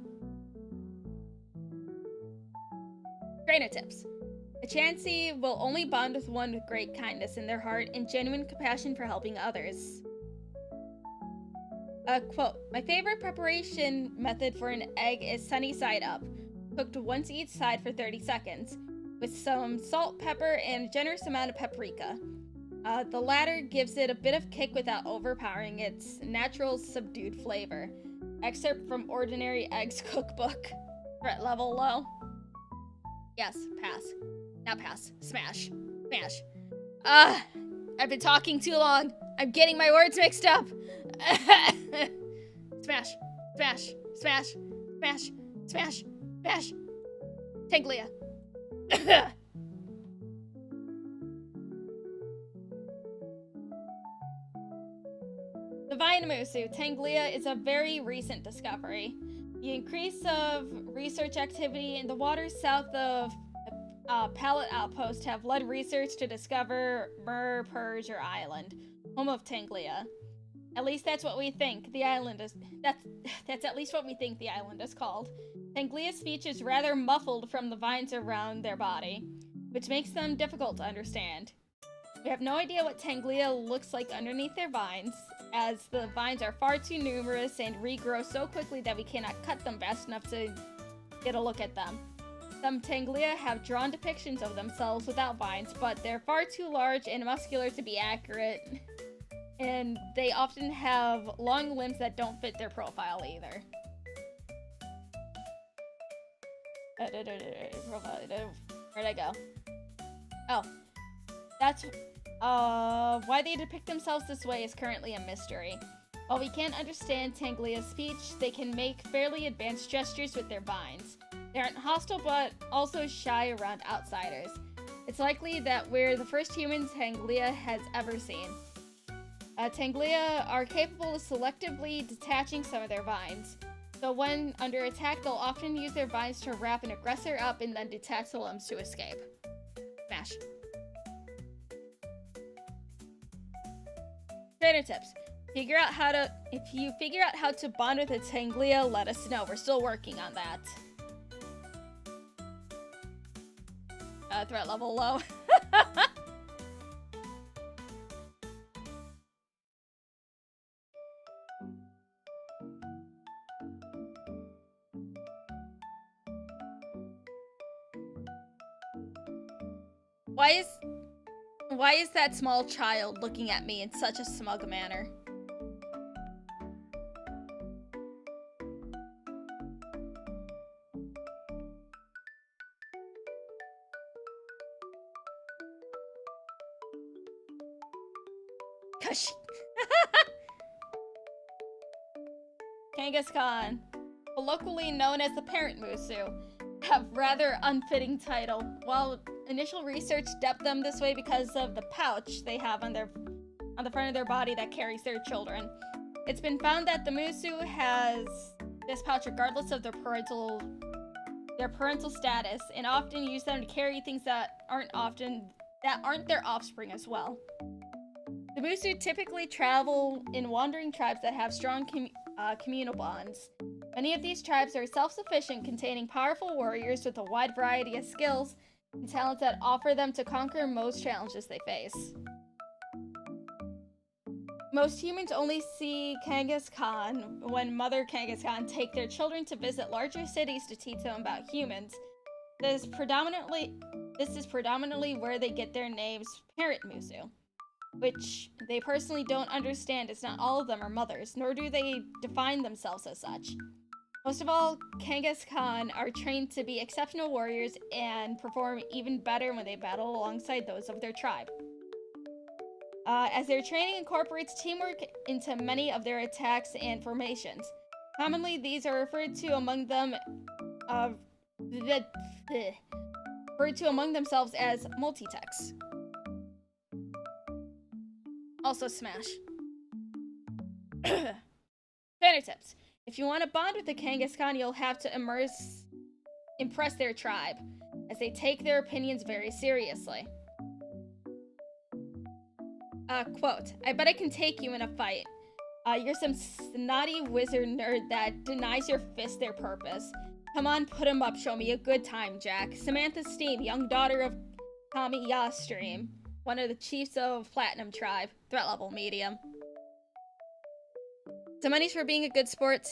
Trainer tips. A Chansey will only bond with one with great kindness in their heart and genuine compassion for helping others. Quote, my favorite preparation method for an egg is sunny side up, cooked once each side for 30 seconds, with some salt, pepper, and a generous amount of paprika. The latter gives it a bit of kick without overpowering its natural subdued flavor. Excerpt from Ordinary Eggs Cookbook. Threat level low. Yes, pass. Now pass. Smash. Smash. I've been talking too long. I'm getting my words mixed up. Smash. Smash. Smash. Smash. Smash. Smash. Tanglia. The Vinamusu, Tanglia, is a very recent discovery. The increase of research activity in the waters south of Pallet Outpost have led research to discover Persia Island, home of Tanglia. At least that's what we think the island is. That's at least what we think the island is called. Tanglia's speech is rather muffled from the vines around their body, which makes them difficult to understand. We have no idea what Tanglia looks like underneath their vines, as the vines are far too numerous and regrow so quickly that we cannot cut them fast enough to get a look at them. Some Tanglia have drawn depictions of themselves without vines, but they're far too large and muscular to be accurate, and they often have long limbs that don't fit their profile either. Where'd I go? Oh. That's why they depict themselves this way is currently a mystery. While we can't understand Tanglia's speech, they can make fairly advanced gestures with their vines. They aren't hostile, but also shy around outsiders. It's likely that we're the first humans Tanglia has ever seen. Tanglia are capable of selectively detaching some of their vines. So when under attack, they'll often use their vines to wrap an aggressor up and then detach the limbs to escape. Smash. Trainer tips. If you figure out how to bond with a Tanglia, let us know. We're still working on that. Threat level low. Why is that small child looking at me in such a smug manner? Gosh. Kangaskhan, colloquially known as the Parent Musu, have rather unfitting title. While initial research dubbed them this way because of the pouch they have on the front of their body that carries their children. It's been found that the Musu has this pouch regardless of their parental status, and often use them to carry things that aren't their offspring as well. The Musu typically travel in wandering tribes that have strong communal bonds. Many of these tribes are self-sufficient, containing powerful warriors with a wide variety of skills and talents that offer them to conquer most challenges they face. Most humans only see Kangaskhan when Mother Kangaskhan take their children to visit larger cities to teach them about humans. This is predominantly where they get their names Parent Musu, which they personally don't understand as not all of them are mothers, nor do they define themselves as such. Most of all, Kangaskhan are trained to be exceptional warriors and perform even better when they battle alongside those of their tribe. As their training incorporates teamwork into many of their attacks and formations. Commonly, these are referred to among themselves as multi-techs. Also Smash. Trainer tips. If you want to bond with the Kangaskhan, you'll have to impress their tribe, as they take their opinions very seriously. Quote, I bet I can take you in a fight. You're some snotty wizard nerd that denies your fists their purpose. Come on, put him up, show me a good time, Jack. Samantha Steam, young daughter of Kamiya Stream, one of the chiefs of Platinum Tribe, threat level medium. So money's for being a good sport,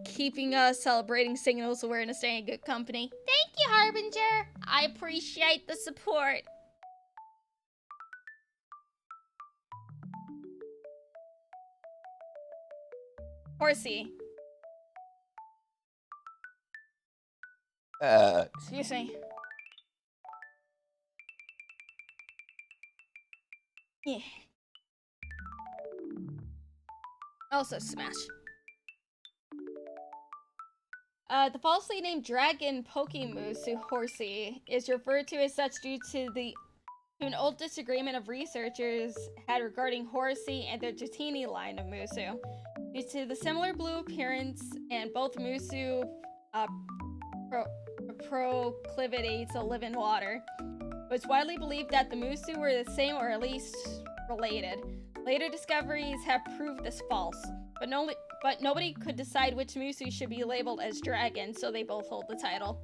keeping us, celebrating Signal's awareness, staying in good company. Thank you, Harbinger. I appreciate the support. Horsey. Excuse me. Yeah. Also Smash. The falsely named dragon Pokemusu Horsey is referred to as such due to an old disagreement of researchers had regarding Horsey and their Jatini line of Musu. Due to the similar blue appearance and both Musu proclivity to live in water, it was widely believed that the Musu were the same or at least related. Later discoveries have proved this false, but nobody could decide which Musu should be labeled as dragon, so they both hold the title.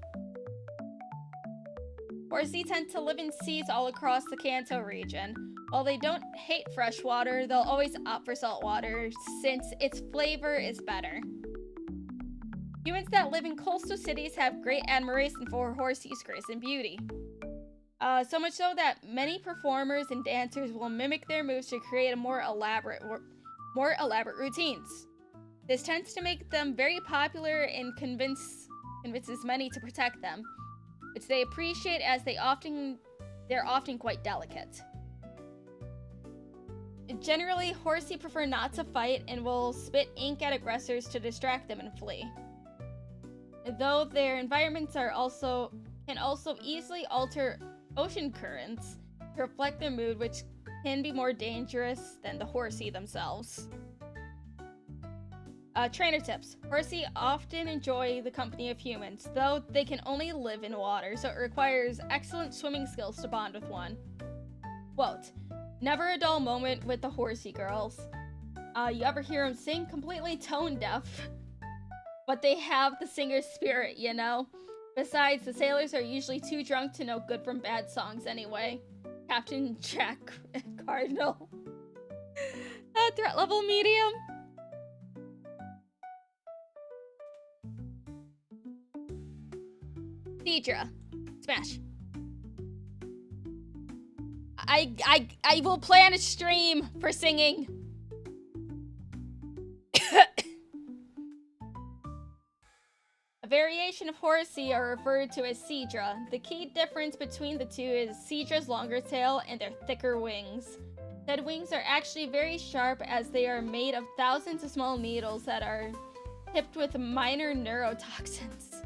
Horsey tend to live in seas all across the Kanto region. While they don't hate fresh water, they'll always opt for salt water since its flavor is better. Humans that live in coastal cities have great admiration for Horsey's grace and beauty. So much so that many performers and dancers will mimic their moves to create more elaborate routines. This tends to make them very popular and convinces many to protect them, which they appreciate as they're often quite delicate. Generally, Horsey prefer not to fight and will spit ink at aggressors to distract them and flee. Though their environments can also easily alter ocean currents to reflect their mood, which can be more dangerous than the Horsey themselves. Trainer tips. Horsey often enjoy the company of humans, though they can only live in water, so it requires excellent swimming skills to bond with one. Quote, never a dull moment with the Horsey girls. You ever hear them sing? Completely tone deaf. But they have the singer's spirit, you know? Besides, the sailors are usually too drunk to know good from bad songs anyway. Captain Jack Cardinal. Threat level medium. Deidre. Smash. I will plan a stream for singing. A variation of Horsey are referred to as Seadra. The key difference between the two is Seadra's longer tail and their thicker wings. Said wings are actually very sharp as they are made of thousands of small needles that are tipped with minor neurotoxins.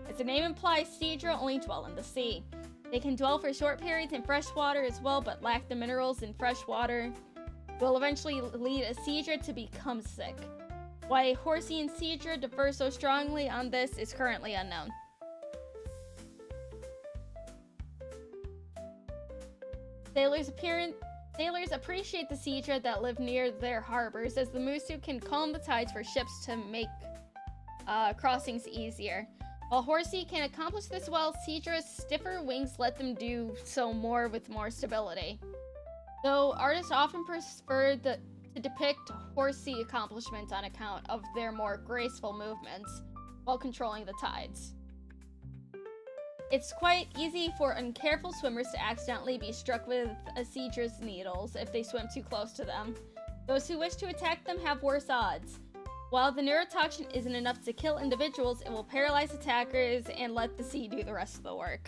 As the name implies, Seadra only dwell in the sea. They can dwell for short periods in fresh water as well, but lack the minerals in fresh water. Will eventually lead a Seadra to become sick. Why Horsey and Seadra differ so strongly on this is currently unknown. Sailors appreciate the Seadra that live near their harbors, as the Musu can calm the tides for ships to make crossings easier. While Horsey can accomplish this well, Seadra's stiffer wings let them do so with more stability. Though artists often prefer to depict Horsey accomplishments on account of their more graceful movements while controlling the tides. It's quite easy for uncareful swimmers to accidentally be struck with a Seadra's needles if they swim too close to them. Those who wish to attack them have worse odds. While the neurotoxin isn't enough to kill individuals, it will paralyze attackers and let the sea do the rest of the work.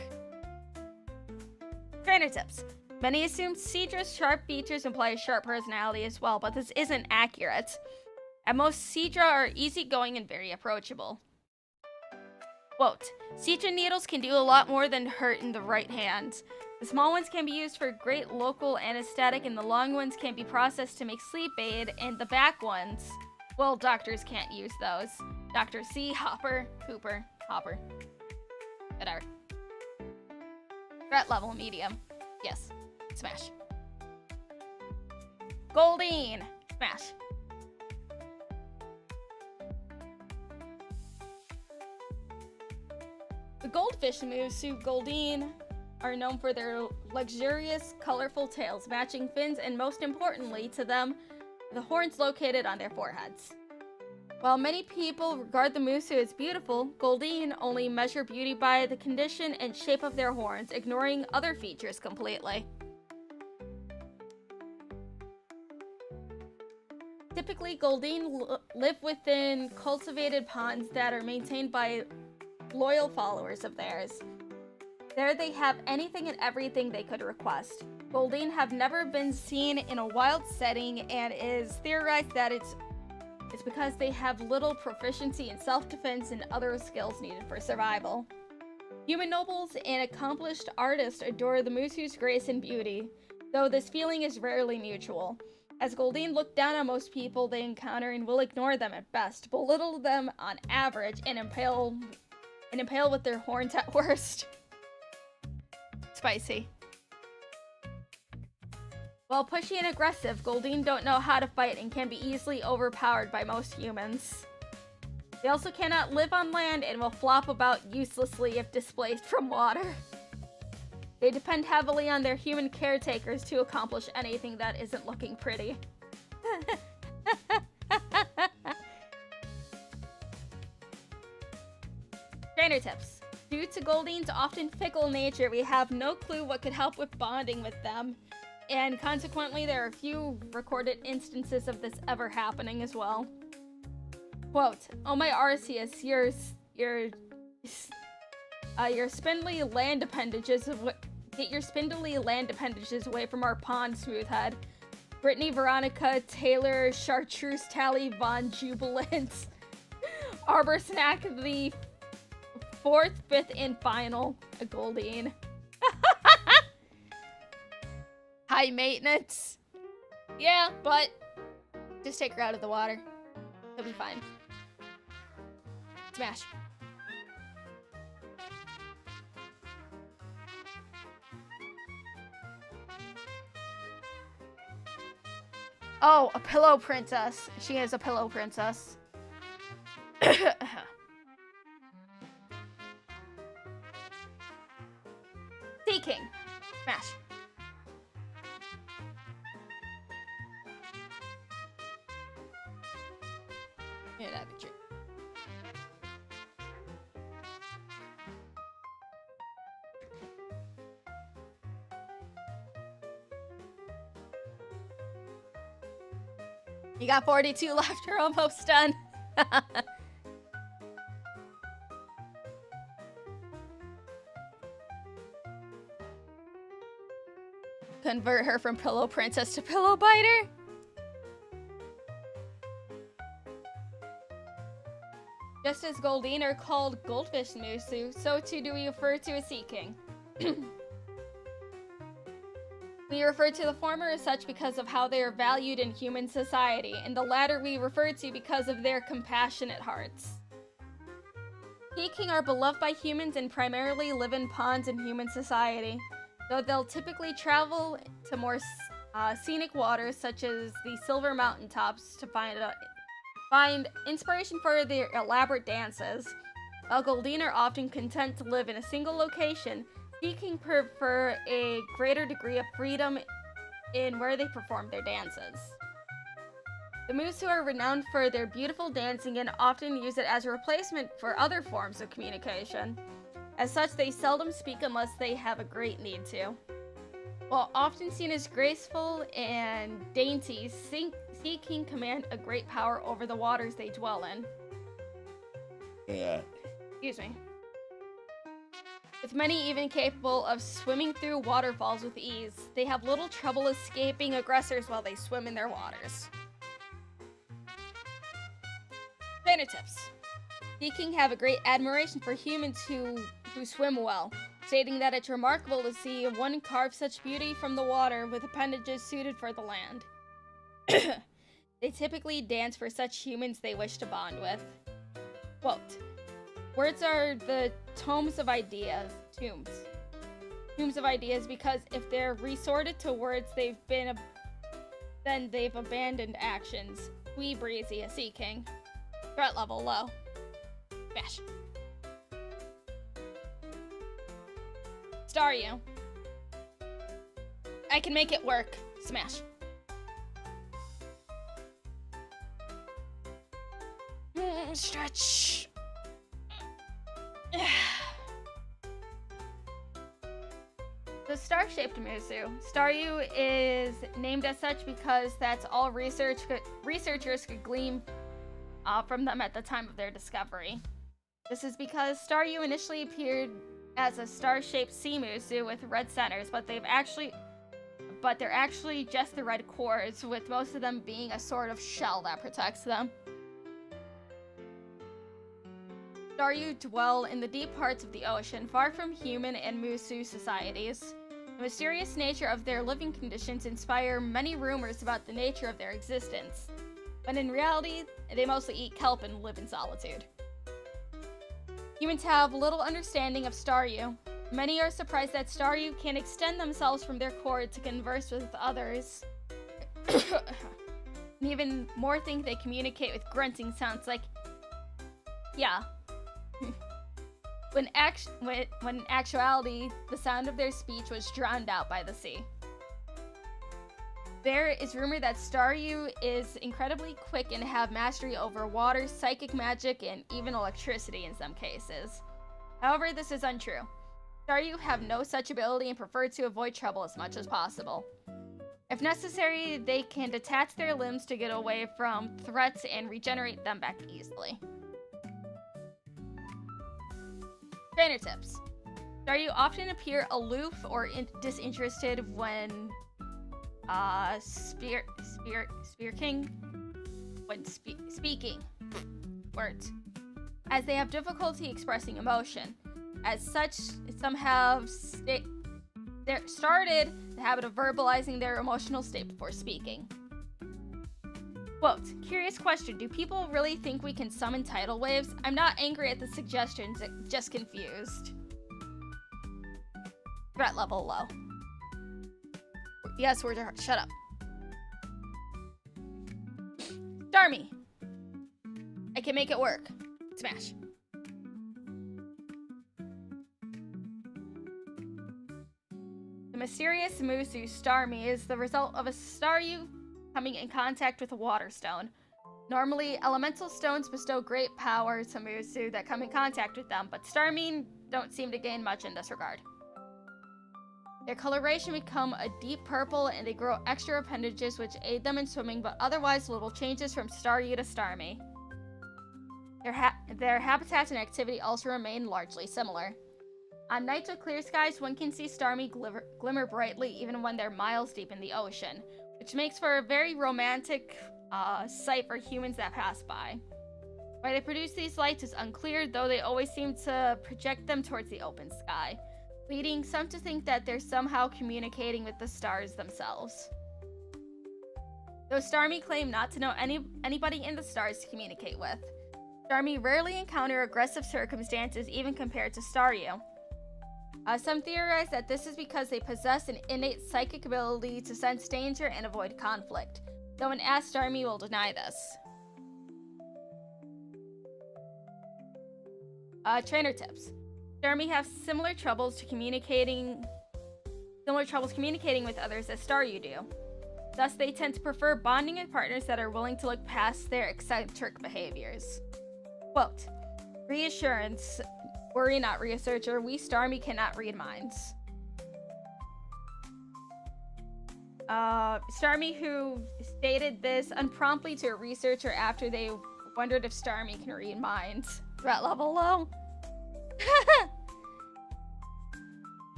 Trainer tips. Many assume Seadra's sharp features imply a sharp personality as well, but this isn't accurate. At most, Seadra are easygoing and very approachable. Quote, Seadra needles can do a lot more than hurt in the right hand. The small ones can be used for great local anesthetic, and the long ones can be processed to make sleep aid, and the back ones, well, doctors can't use those. Dr. C, Hopper, Cooper, Hopper. Whatever. Threat level, medium. Yes. Smash. Goldeen. Smash. The goldfish Musu Goldeen are known for their luxurious, colorful tails, matching fins, and most importantly to them, the horns located on their foreheads. While many people regard the Musu as beautiful, Goldeen only measure beauty by the condition and shape of their horns, ignoring other features completely. Typically, Goldeen live within cultivated ponds that are maintained by loyal followers of theirs. There they have anything and everything they could request. Goldeen have never been seen in a wild setting, and it is theorized that it's because they have little proficiency in self-defense and other skills needed for survival. Human nobles and accomplished artists adore the Musu's grace and beauty, though this feeling is rarely mutual, as Goldeen look down on most people they encounter and will ignore them at best, belittle them on average, and impale with their horns at worst. Spicy. While pushy and aggressive, Goldeen don't know how to fight and can be easily overpowered by most humans. They also cannot live on land and will flop about uselessly if displaced from water. They depend heavily on their human caretakers to accomplish anything that isn't looking pretty. Trainer tips. Due to Goldeen's often fickle nature, we have no clue what could help with bonding with them, and consequently there are few recorded instances of this ever happening as well. Quote, "Oh my Arceus, your spindly land appendages get your spindly land appendages away from our pond, Smoothhead. Brittany, Veronica, Taylor, Chartreuse, Tally, Von Jubilant, Arbor Snack, the 4th, 5th, and final, a Goldeen." High maintenance. Yeah, but just take her out of the water. It'll be fine. Smash. Oh, a pillow princess. She is a pillow princess. Sea King. Smash. Yeah, that'd be true. You got 42 left. You're almost done. Convert her from pillow princess to pillow biter. Just as Goldeen are called goldfish Musu, so too do we refer to a Sea King. We refer to the former as such because of how they are valued in human society, and the latter we refer to because of their compassionate hearts. Sea King are beloved by humans and primarily live in ponds in human society, though they'll typically travel to more scenic waters such as the Silver Mountaintops to find inspiration for their elaborate dances. While Goldeen are often content to live in a single location, Sea King prefer a greater degree of freedom in where they perform their dances. The Musu are renowned for their beautiful dancing and often use it as a replacement for other forms of communication. As such, they seldom speak unless they have a great need to. While often seen as graceful and dainty, Sea King command a great power over the waters they dwell in. Excuse me. With many even capable of swimming through waterfalls with ease, they have little trouble escaping aggressors while they swim in their waters. Banter tips. Sea King have a great admiration for humans who swim well, stating that it's remarkable to see one carve such beauty from the water with appendages suited for the land. They typically dance for such humans they wish to bond with. Quote, words are the tombs of ideas, because if they're resorted to words, then they've abandoned actions. Wee breezy, a Sea King. Threat level low. Bash. Staryu. I can make it work. Smash. Stretch. The star-shaped Musu. Staryu is named as such because that's all researchers could glean from them at the time of their discovery. This is because Staryu initially appeared as a star-shaped sea Musu with red centers, but they're actually just the red cores, with most of them being a sort of shell that protects them. Staryu dwell in the deep parts of the ocean, far from human and Musu societies. The mysterious nature of their living conditions inspire many rumors about the nature of their existence, but in reality, they mostly eat kelp and live in solitude. Humans have little understanding of Staryu. Many are surprised that Staryu can extend themselves from their core to converse with others. And even more think they communicate with grunting sounds like, yeah. When in actuality, the sound of their speech was drowned out by the sea. There is rumor that Staryu is incredibly quick and have mastery over water, psychic magic, and even electricity in some cases. However, this is untrue. Staryu have no such ability and prefer to avoid trouble as much as possible. If necessary, they can detach their limbs to get away from threats and regenerate them back easily. Trainer tips. Staryu often appear aloof or disinterested when speaking words, as they have difficulty expressing emotion. As such, some have started the habit of verbalizing their emotional state before speaking. Quote, curious question, do people really think we can summon tidal waves? I'm not angry at the suggestions, just confused. Threat level low. Yes, words are hard. Shut up. Starmie. I can make it work. Smash. The mysterious Musu Starmie is the result of a Staryu coming in contact with a water stone. Normally, elemental stones bestow great power to Musu that come in contact with them, but Starmie don't seem to gain much in this regard. Their coloration become a deep purple and they grow extra appendages which aid them in swimming, but otherwise little changes from Staryu to Starmie. Their habitat and activity also remain largely similar. On nights with clear skies, one can see Starmie glimmer brightly even when they're miles deep in the ocean, which makes for a very romantic sight for humans that pass by. Why they produce these lights is unclear, though they always seem to project them towards the open sky, leading some to think that they're somehow communicating with the stars themselves. Though Starmie claim not to know anybody in the stars to communicate with, Starmie rarely encounter aggressive circumstances even compared to Staryu. Some theorize that this is because they possess an innate psychic ability to sense danger and avoid conflict, though when asked, Starmie will deny this. Trainer tips. Starmie have similar troubles communicating with others as Staryu do. Thus, they tend to prefer bonding with partners that are willing to look past their eccentric behaviors. Quote, reassurance, worry not researcher, we Starmie cannot read minds. Starmie who stated this unpromptly to a researcher after they wondered if Starmie can read minds. Threat level low.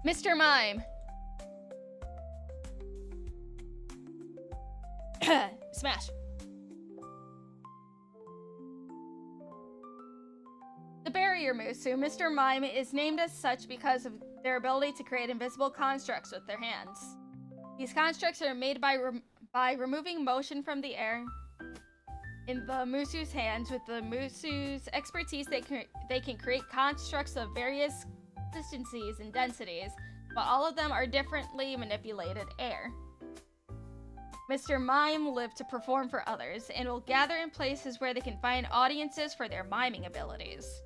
Mr. Mime. Smash. The barrier Musu, Mr. Mime, is named as such because of their ability to create invisible constructs with their hands. These constructs are made by removing motion from the air in the Musu's hands. With the Musu's expertise, they can create constructs of various consistencies and densities, but all of them are differently manipulated air. Mr. Mime lived to perform for others and will gather in places where they can find audiences for their miming abilities.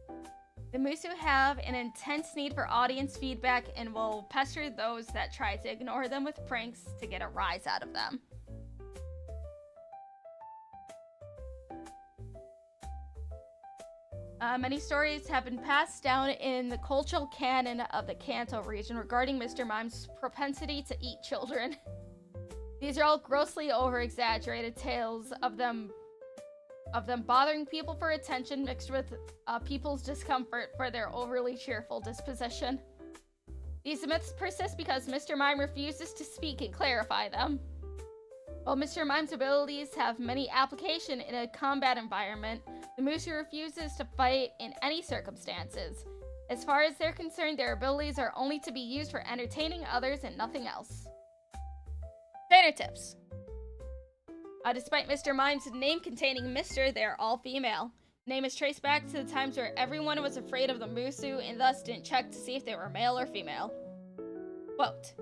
The Musu have an intense need for audience feedback and will pester those that try to ignore them with pranks to get a rise out of them. Many stories have been passed down in the cultural canon of the Kanto region regarding Mr. Mime's propensity to eat children. These are all grossly over-exaggerated tales of them bothering people for attention mixed with people's discomfort for their overly cheerful disposition. These myths persist because Mr. Mime refuses to speak and clarify them. While Mr. Mime's abilities have many application in a combat environment, the Musu refuses to fight in any circumstances. As far as they're concerned, their abilities are only to be used for entertaining others and nothing else. Trainer tips. Despite Mr. Mime's name containing Mr., they are all female. The name is traced back to the times where everyone was afraid of the Musu and thus didn't check to see if they were male or female. Quote,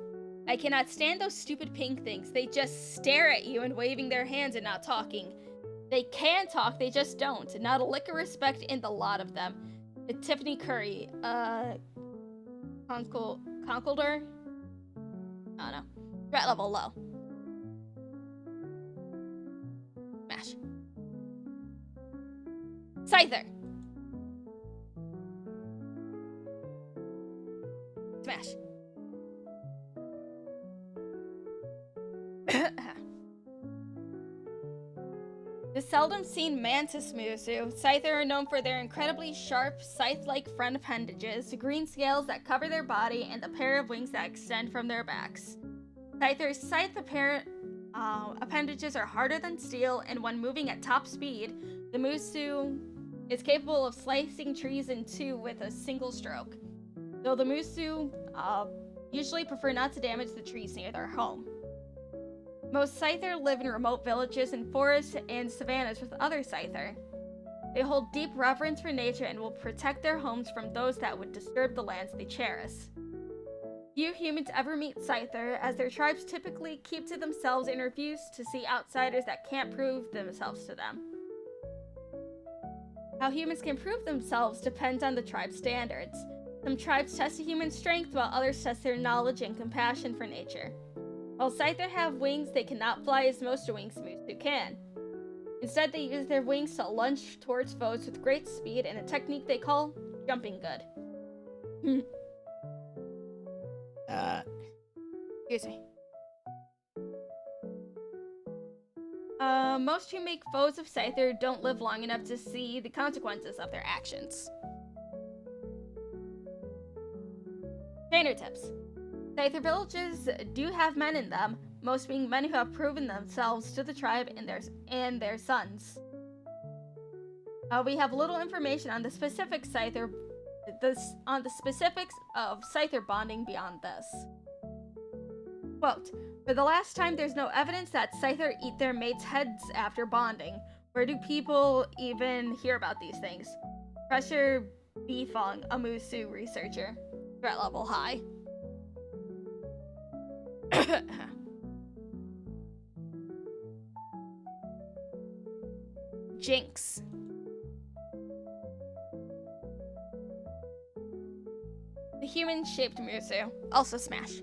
I cannot stand those stupid pink things. They just stare at you and waving their hands and not talking. They can talk, they just don't. Not a lick of respect in the lot of them. Tiffany Curry, Conkeldor? I don't know. Threat level low. Smash. Scyther. Smash. The seldom seen Mantis Musu, Scyther are known for their incredibly sharp, scythe-like front appendages, green scales that cover their body, and the pair of wings that extend from their backs. Scyther's scythe appendages are harder than steel, and when moving at top speed, the Musu is capable of slicing trees in two with a single stroke, though the Musu usually prefer not to damage the trees near their home. Most Scyther live in remote villages and forests and savannas with other Scyther. They hold deep reverence for nature and will protect their homes from those that would disturb the lands they cherish. Few humans ever meet Scyther, as their tribes typically keep to themselves and refuse to see outsiders that can't prove themselves to them. How humans can prove themselves depends on the tribe's standards. Some tribes test a human's strength, while others test their knowledge and compassion for nature. While Scyther have wings, they cannot fly as most wings Musu can. Instead, they use their wings to lunge towards foes with great speed in a technique they call jumping good. Excuse me. Most who make foes of Scyther don't live long enough to see the consequences of their actions. Trainer tips. Scyther villages do have men in them, most being men who have proven themselves to the tribe and their sons. We have little information on the specific Scyther, on the specifics of Scyther bonding beyond this. Quote, for the last time, there's no evidence that Scyther eat their mates' heads after bonding. Where do people even hear about these things? Pressure Bifong, a Musu researcher. Threat level high. Jinx. The human-shaped Musu, also Smash.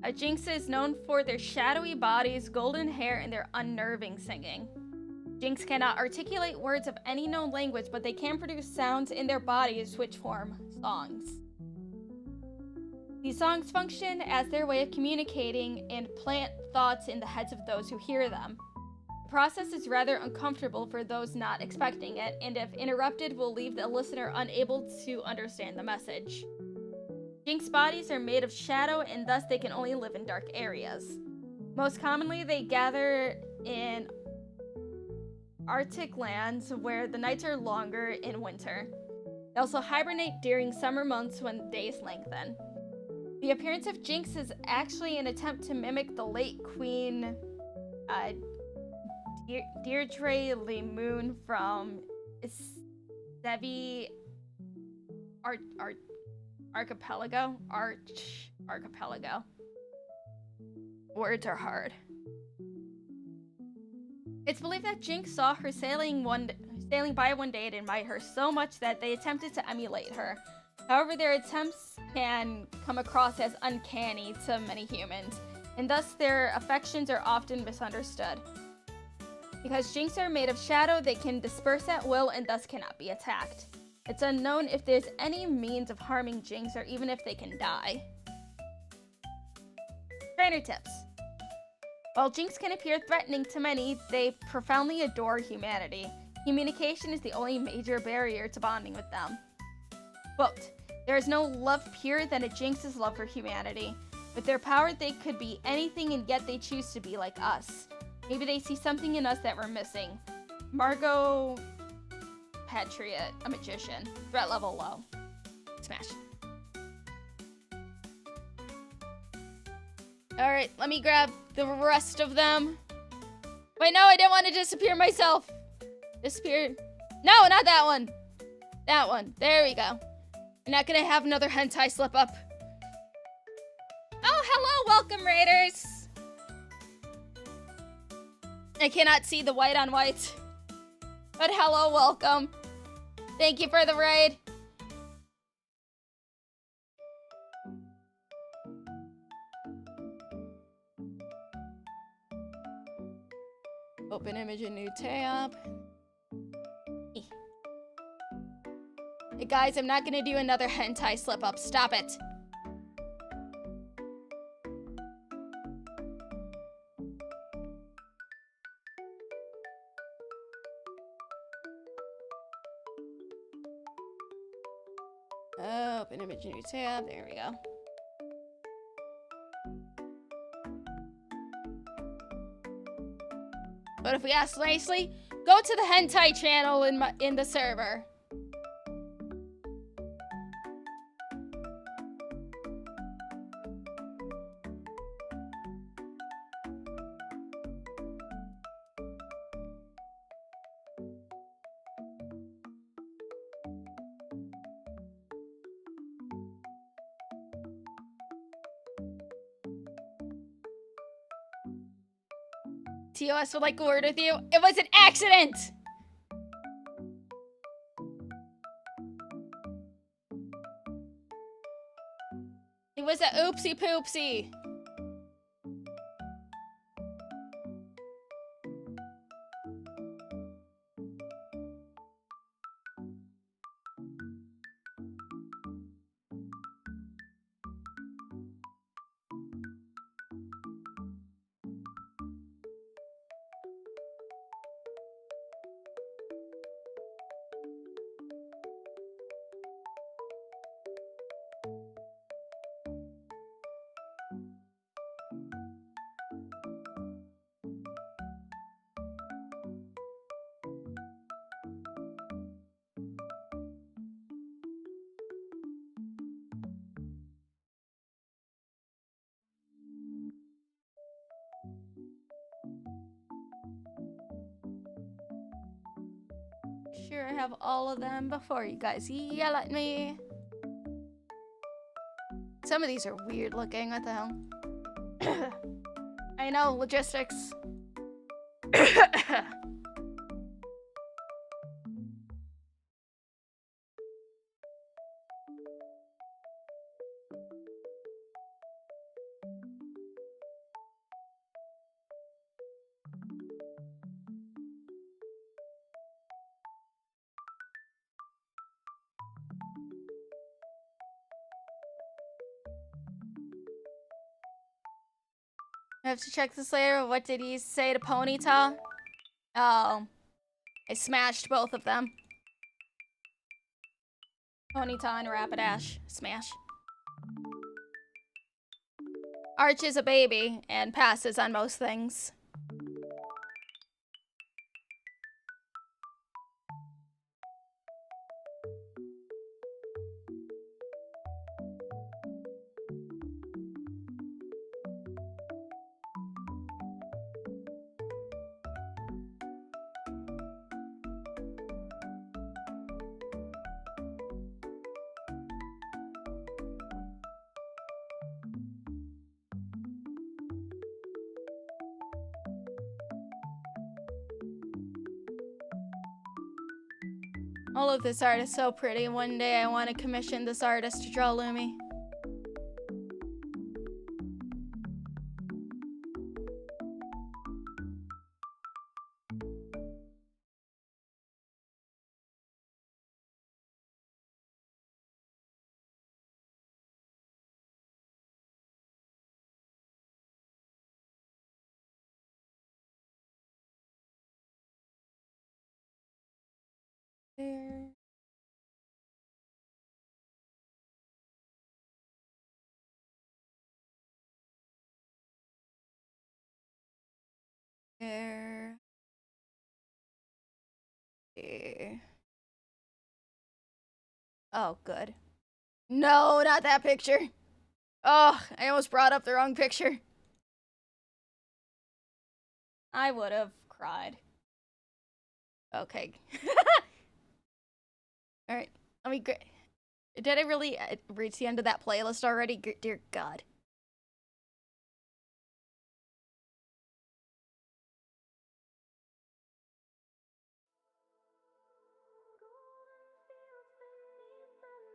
A Jinx is known for their shadowy bodies, golden hair, and their unnerving singing. Jinx cannot articulate words of any known language, but they can produce sounds in their bodies which form songs. These songs function as their way of communicating and plant thoughts in the heads of those who hear them. The process is rather uncomfortable for those not expecting it, and if interrupted, will leave the listener unable to understand the message. Jinx bodies are made of shadow, and thus they can only live in dark areas. Most commonly, they gather in Arctic lands where the nights are longer in winter. They also hibernate during summer months when days lengthen. The appearance of Jinx is actually an attempt to mimic the late Queen Deirdre Lemoon from Sevi Archipelago. Words are hard. It's believed that Jinx saw her sailing by one day and admired her so much that they attempted to emulate her. However, their attempts can come across as uncanny to many humans, and thus their affections are often misunderstood. Because Jinx are made of shadow, they can disperse at will and thus cannot be attacked. It's unknown if there's any means of harming Jinx or even if they can die. Trainer tips. While Jinx can appear threatening to many, they profoundly adore humanity. Communication is the only major barrier to bonding with them. Quote, there is no love purer than a Jinx's love for humanity. With their power, they could be anything and yet they choose to be like us. Maybe they see something in us that we're missing. Margot Patriot, a magician. Threat level low. Smash. Alright, let me grab the rest of them. Wait, no, I didn't want to disappear myself. Disappear. No, not that one. That one. There we go. I'm not gonna have another hentai slip up. Oh, hello, welcome raiders. I cannot see the white on white. But hello, welcome. Thank you for the raid. Open image in new tab. Hey guys, I'm not gonna do another hentai slip up. Stop it. Open image in new tab. There we go. But if we ask nicely, go to the hentai channel in the server. TOS would like a word with you. It was an accident! It was a oopsie poopsie. Sure, I have all of them before you guys yell at me. Some of these are weird looking. What the hell? I know, logistics. I have to check this later. What did he say to Ponyta? Oh. I smashed both of them. Ponyta and Rapidash. Smash. Arch is a baby and passes on most things. All of this art is so pretty. One day I want to commission this artist to draw Lumi. There. There. There. Oh, good. No, not that picture. Oh, I almost brought up the wrong picture. I would have cried. Okay. Alright, let me did I really reach the end of that playlist already? Dear God.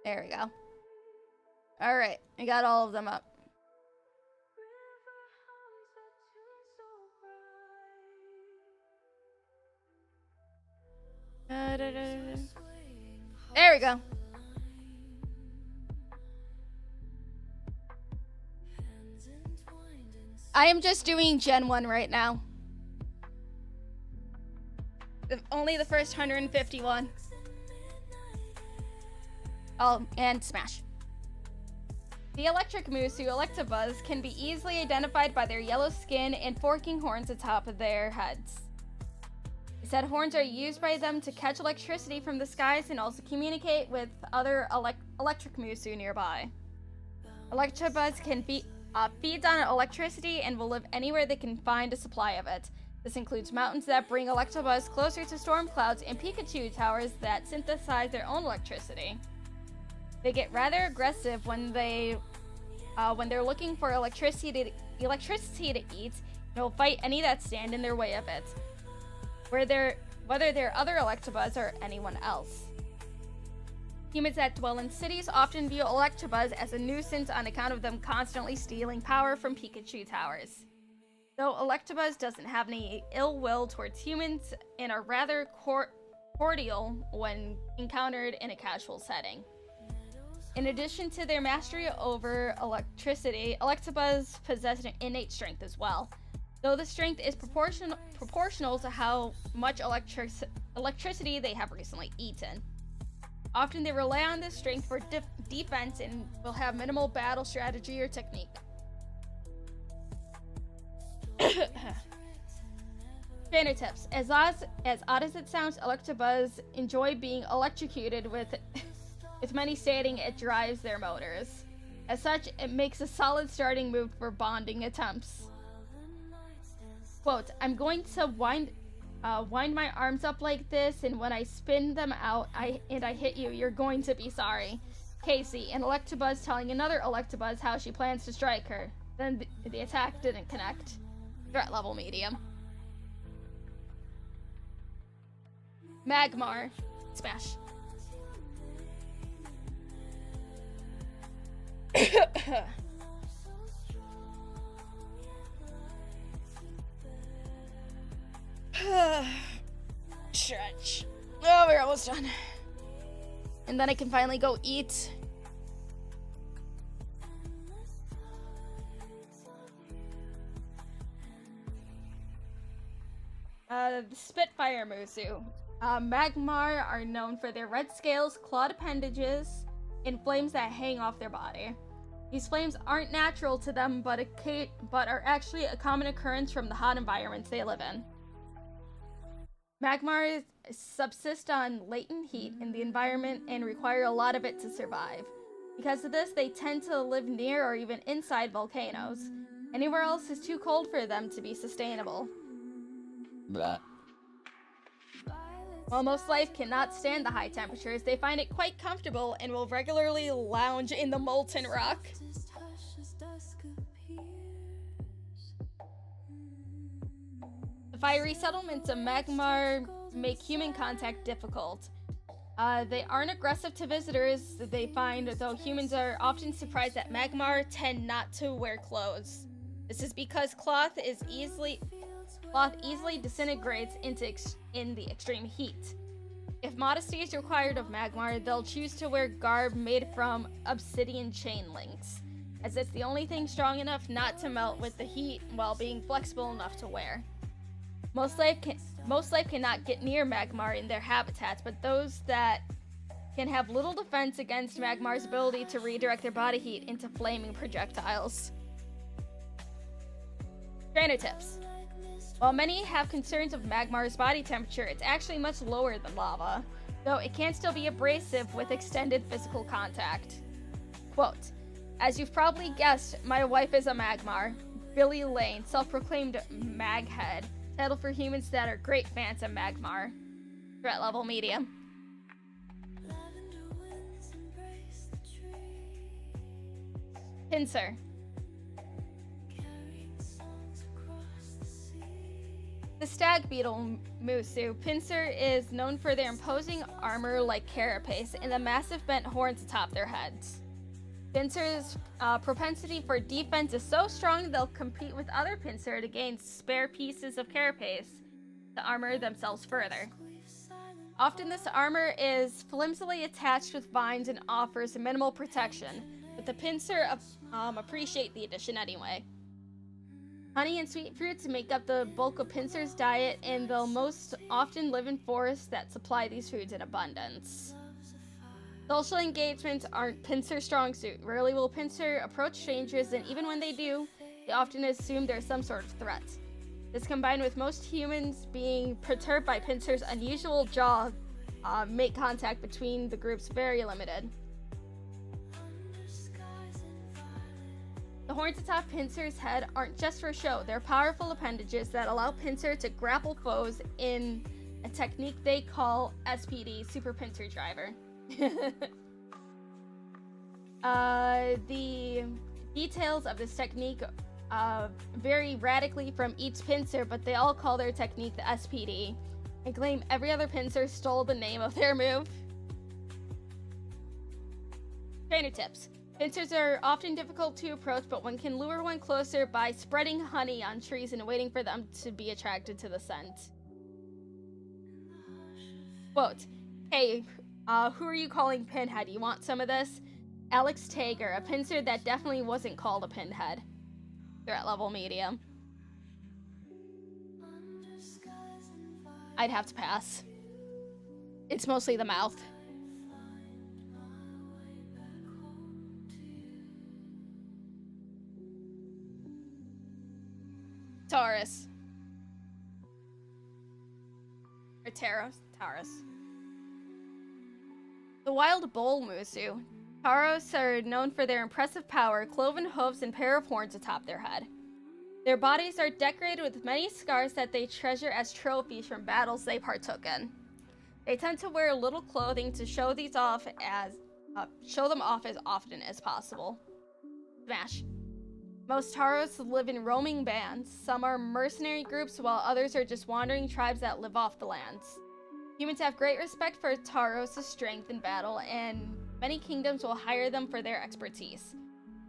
There we go. Alright, I got all of them up. There we go. I am just doing Gen 1 right now. Only the first 151. Oh, and Smash. The electric Musu Electabuzz can be easily identified by their yellow skin and forking horns atop of their heads. The said horns are used by them to catch electricity from the skies and also communicate with other electric Musu nearby. Electabuzz can feeds on electricity and will live anywhere they can find a supply of it. This includes mountains that bring Electabuzz closer to storm clouds and Pikachu towers that synthesize their own electricity. They get rather aggressive when they're looking for electricity to eat, and will fight any that stand in their way of it, whether they're other Electabuzz or anyone else. Humans that dwell in cities often view Electabuzz as a nuisance on account of them constantly stealing power from Pikachu towers. Though Electabuzz doesn't have any ill will towards humans and are rather cordial when encountered in a casual setting. In addition to their mastery over electricity, Electabuzz possess an innate strength as well, though the strength is proportional to how much electricity they have recently eaten. Often they rely on this strength for defense and will have minimal battle strategy or technique. Trainer tips. As odd as it sounds, Electabuzz enjoy being electrocuted with many stating it drives their motors. As such, it makes a solid starting move for bonding attempts. Quote, I'm going to wind my arms up like this, and when I spin them out and I hit you, you're going to be sorry. Casey, an Electabuzz telling another Electabuzz how she plans to strike her. Then the attack didn't connect. Threat level medium. Magmar. Smash. Stretch. Oh, we're almost done. And then I can finally go eat. The Spitfire Musu. Magmar are known for their red scales, clawed appendages, and flames that hang off their body. These flames aren't natural to them, but are actually a common occurrence from the hot environments they live in. Magmar subsist on latent heat in the environment and require a lot of it to survive. Because of this, they tend to live near or even inside volcanoes. Anywhere else is too cold for them to be sustainable. Blah. While most life cannot stand the high temperatures, they find it quite comfortable and will regularly lounge in the molten rock. The fiery settlements of Magmar make human contact difficult. They aren't aggressive to visitors, they find, though humans are often surprised that Magmar tend not to wear clothes. This is because cloth easily disintegrates in the extreme heat. If modesty is required of Magmar, they'll choose to wear garb made from obsidian chain links, as it's the only thing strong enough not to melt with the heat while being flexible enough to wear. Most life cannot get near Magmar in their habitats, but those that can have little defense against Magmar's ability to redirect their body heat into flaming projectiles. Trainer tips. While many have concerns of Magmar's body temperature, it's actually much lower than lava, though it can still be abrasive with extended physical contact. Quote, "As you've probably guessed, my wife is a Magmar. Billy Lane, self-proclaimed Maghead, title for humans that are great fans of Magmar. Threat level medium." Pinsir. The stag beetle Musu. Pinsir is known for their imposing armor like carapace and the massive bent horns atop their heads. Pinsir's propensity for defense is so strong they'll compete with other Pinsir to gain spare pieces of carapace to armor themselves further. Often this armor is flimsily attached with vines and offers minimal protection, but the Pinsir appreciate the addition anyway. Honey and sweet fruits make up the bulk of Pinsir's diet, and they'll most often live in forests that supply these foods in abundance. Social engagements aren't Pinsir's strong suit. Rarely will Pinsir approach strangers, and even when they do, they often assume there's some sort of threat. This, combined with most humans being perturbed by Pinsir's unusual jaw, make contact between the groups very limited. The horns atop Pinsir's head aren't just for show. They're powerful appendages that allow Pinsir to grapple foes in a technique they call SPD, Super Pinsir Driver. The details of this technique vary radically from each Pinsir, but they all call their technique the SPD and claim every other Pinsir stole the name of their move. Trainer tips. Pinsirs are often difficult to approach, but one can lure one closer by spreading honey on trees and waiting for them to be attracted to the scent. Quote, "Hey, who are you calling Pinhead? You want some of this?" Alex Tager, a Pinsir that definitely wasn't called a Pinhead. Threat level medium. I'd have to pass. It's mostly the mouth. Taurus. Or Taurus. The wild bull Musu. Taurus are known for their impressive power, cloven hooves, and pair of horns atop their head. Their bodies are decorated with many scars that they treasure as trophies from battles they partook in. They tend to wear little clothing to show them off as often as possible. Smash. Most Taurus live in roaming bands. Some are mercenary groups, while others are just wandering tribes that live off the lands. Humans have great respect for Taurus' strength in battle, and many kingdoms will hire them for their expertise.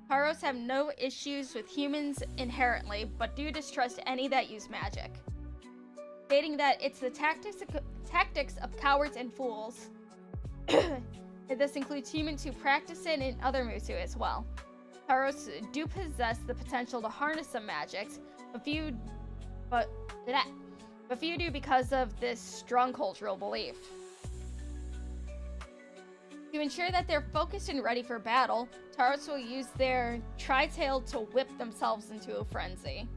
Taurus have no issues with humans inherently, but do distrust any that use magic, stating that it's the tactics of cowards and fools. And this includes humans who practice it and other Musu as well. Taurus do possess the potential to harness some magics, but few do because of this strong cultural belief. To ensure that they're focused and ready for battle, Tauros will use their tri-tail to whip themselves into a frenzy.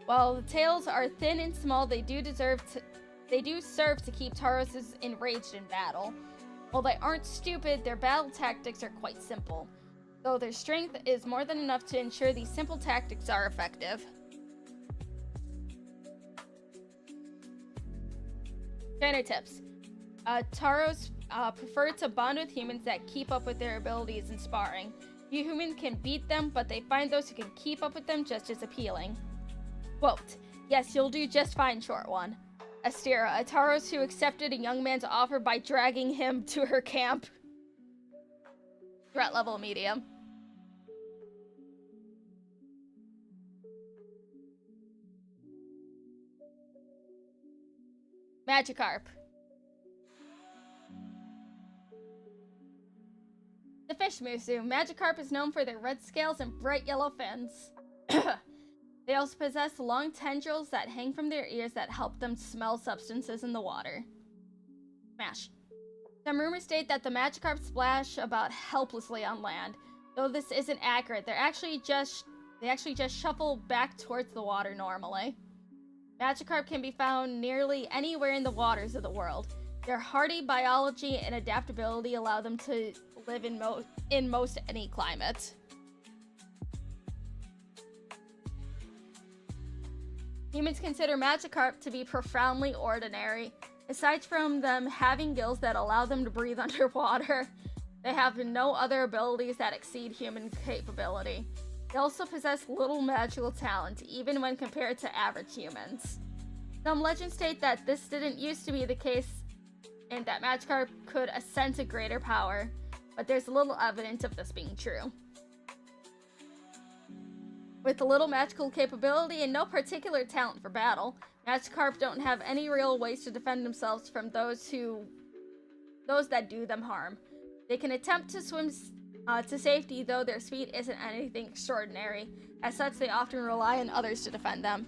While the tails are thin and small, they do serve to keep Tauroses enraged in battle. While they aren't stupid, their battle tactics are quite simple, though their strength is more than enough to ensure these simple tactics are effective. Trainer tips. Tauros prefer to bond with humans that keep up with their abilities in sparring. Few humans can beat them, but they find those who can keep up with them just as appealing. Quote, "Yes, you'll do just fine, short one." Astera, a Tauros who accepted a young man's offer by dragging him to her camp. Threat level medium. Magikarp. The fish Musu. Magikarp is known for their red scales and bright yellow fins. They also possess long tendrils that hang from their ears that help them smell substances in the water. Smash. Some rumors state that the Magikarp splash about helplessly on land. Though this isn't accurate, they actually just shuffle back towards the water normally. Magikarp can be found nearly anywhere in the waters of the world. Their hardy biology and adaptability allow them to live in most any climate. Humans consider Magikarp to be profoundly ordinary. Aside from them having gills that allow them to breathe underwater, they have no other abilities that exceed human capability. They also possess little magical talent, even when compared to average humans. Some legends state that this didn't used to be the case and that Magikarp could ascend to greater power, but there's little evidence of this being true. With little magical capability and no particular talent for battle, Magikarp don't have any real ways to defend themselves from those that do them harm. They can attempt to swim to safety, though their speed isn't anything extraordinary. As such, they often rely on others to defend them.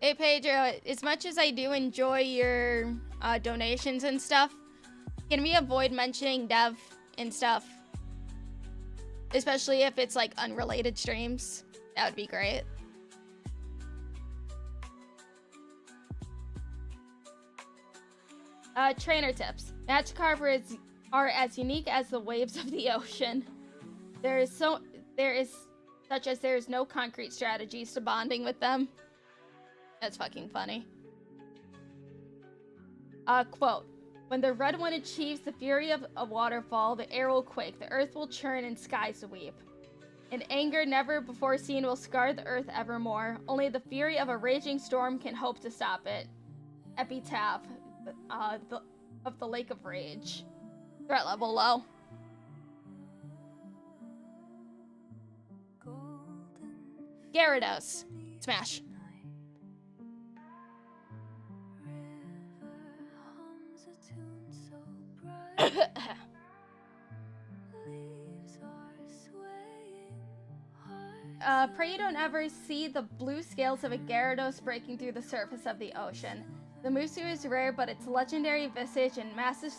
Hey Pedro, as much as I do enjoy your donations and stuff, can we avoid mentioning dev and stuff? Especially if it's like unrelated streams. That would be great. Trainer tips. Magikarp are as unique as the waves of the ocean. There is no concrete strategies to bonding with them. That's fucking funny. Quote. When the Red One achieves the fury of a waterfall, the air will quake, the earth will churn, and skies weep. An anger never before seen will scar the earth evermore. Only the fury of a raging storm can hope to stop it. Epitaph of the Lake of Rage. Threat level low. Gyarados. Smash. Pray you don't ever see the blue scales of a Gyarados breaking through the surface of the ocean. The Musu is rare, but its legendary visage and massive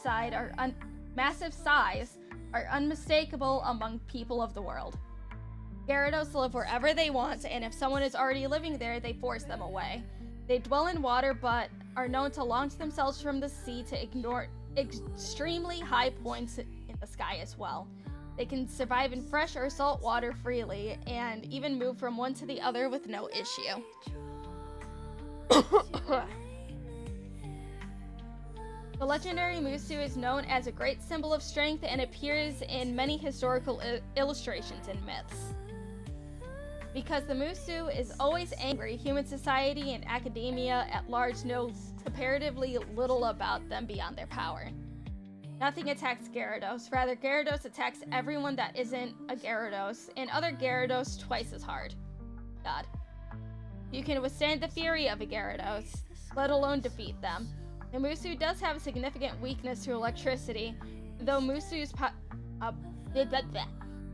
size are unmistakable among people of the world. Gyarados live wherever they want, and if someone is already living there, they force them away. They dwell in water, but are known to launch themselves from the sea to ignore extremely high points in the sky as well. They can survive in fresh or salt water freely, and even move from one to the other with no issue. The legendary Musu is known as a great symbol of strength and appears in many historical illustrations and myths. Because the Musu is always angry, human society and academia at large knows comparatively little about them beyond their power. Nothing attacks Gyarados, rather Gyarados attacks everyone that isn't a Gyarados, and other Gyarados twice as hard. God. You can withstand the fury of a Gyarados, let alone defeat them. The Musu does have a significant weakness to electricity, though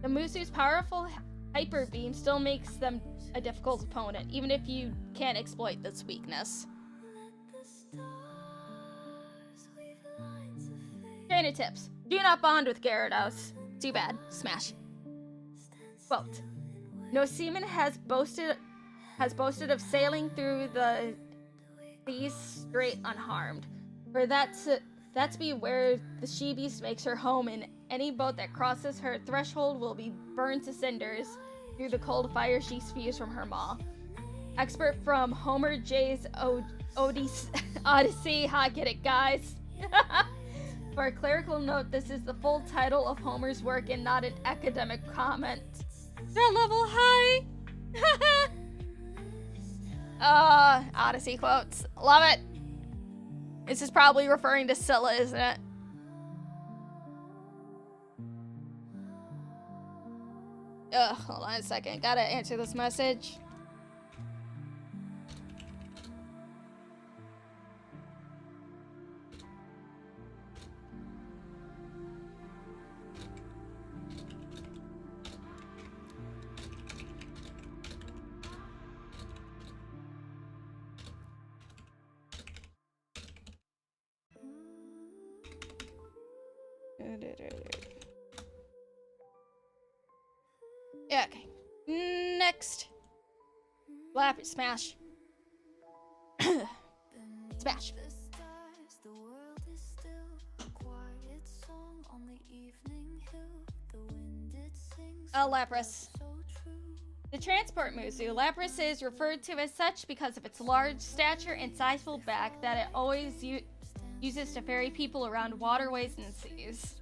The Musu's powerful hyper beam still makes them a difficult opponent, even if you can't exploit this weakness. Trainer tips. Do not bond with Gyarados. Too bad. Smash. Quote. No seaman has boasted of sailing through the seas straight unharmed. For that to be where the she-beast makes her home, and any boat that crosses her threshold will be burned to cinders through the cold fire she spews from her maw. Expert from Homer J's Odyssey. Ha, get it, guys? For a clerical note, this is the full title of Homer's work and not an academic comment. They're level high! Odyssey quotes. Love it! This is probably referring to Scylla, isn't it? Hold on a second. Gotta answer this message. Yeah, okay. Next. Smash. Smash. Lapras. The transport Musu. Lapras is referred to as such because of its large stature and sizable back that it always uses to ferry people around waterways and seas.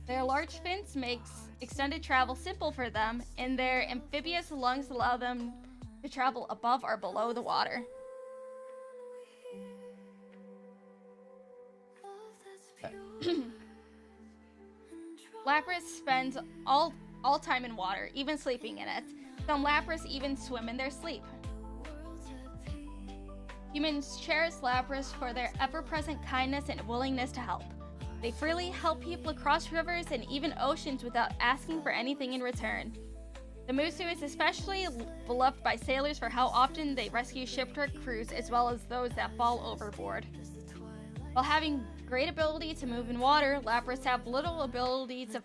Their large fins makes extended travel simple for them, and their amphibious lungs allow them to travel above or below the water. Lapras spends all time in water, even sleeping in it. Some Lapras even swim in their sleep. Humans cherish Lapras for their ever-present kindness and willingness to help. They freely help people across rivers and even oceans without asking for anything in return. The Musu is especially beloved by sailors for how often they rescue shipwrecked crews as well as those that fall overboard. While having great ability to move in water, Lapras have little ability to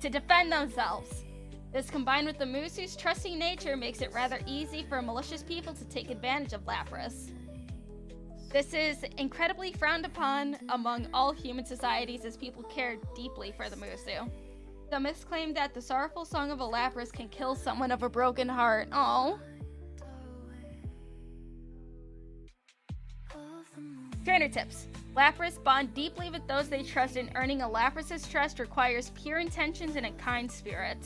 defend themselves. This, combined with the Musu's trusting nature, makes it rather easy for malicious people to take advantage of Lapras. This is incredibly frowned upon among all human societies as people care deeply for the Musu. Some myths claim that the sorrowful song of a Lapras can kill someone of a broken heart. Oh. Trainer tips. Lapras bond deeply with those they trust, and earning a Lapras's trust requires pure intentions and a kind spirit.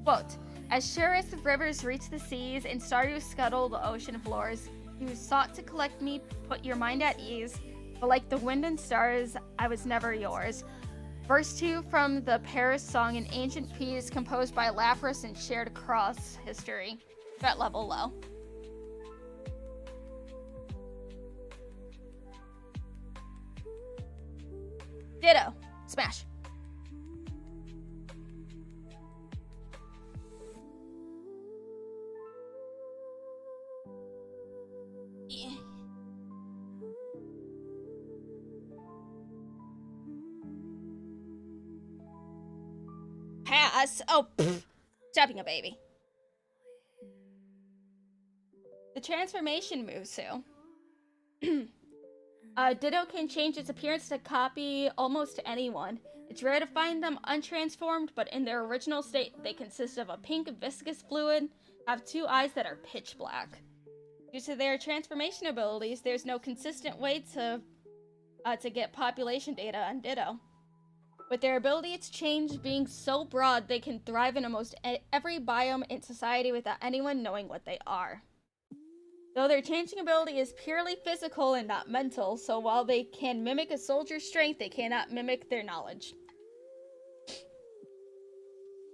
Quote, as sure as the rivers reach the seas and Stardew scuttle the ocean floors, you sought to collect me, put your mind at ease, but like the wind and stars, I was never yours. Verse 2 from the Paris song, an ancient piece composed by Lapras and shared across history. Threat level low. Ditto. Smash. Pass. Oh, stepping a baby. The transformation Musu. Ditto can change its appearance to copy almost anyone. It's rare to find them untransformed, but in their original state, they consist of a pink viscous fluid, have two eyes that are pitch black. Due to their transformation abilities, there's no consistent way to get population data on Ditto. With their ability to change being so broad, they can thrive in almost every biome in society without anyone knowing what they are. Though their changing ability is purely physical and not mental, so while they can mimic a soldier's strength, they cannot mimic their knowledge.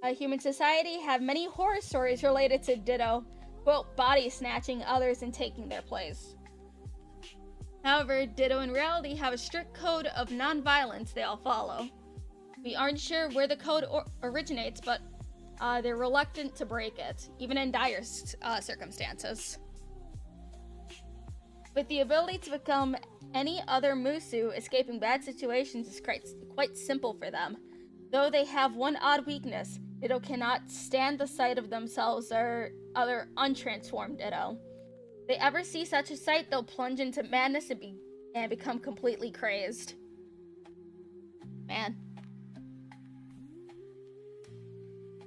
Human society have many horror stories related to Ditto, quote, body snatching others and taking their place. However, Ditto in reality have a strict code of non-violence they all follow. We aren't sure where the code originates, but they're reluctant to break it, even in dire circumstances. With the ability to become any other Musu, escaping bad situations is quite simple for them. Though they have one odd weakness, Ditto cannot stand the sight of themselves or other untransformed Ditto. If they ever see such a sight, they'll plunge into madness and become completely crazed. Man.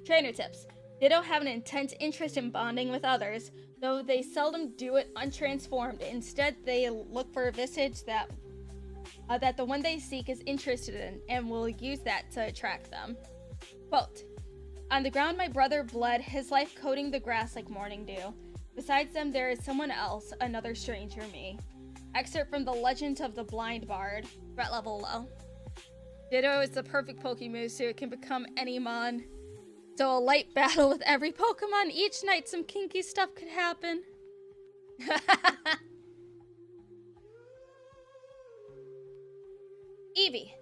Trainer tips. Ditto have an intense interest in bonding with others, though they seldom do it untransformed. Instead, they look for a visage that the one they seek is interested in, and will use that to attract them. Quote, "On the ground my brother bled, his life coating the grass like morning dew. Besides them there is someone else, another stranger me." Excerpt from The Legend of the Blind Bard. Threat level low. Ditto is the perfect Pokemusu. It can become any mon. So a light battle with every Pokemon each night, some kinky stuff could happen. Eevee.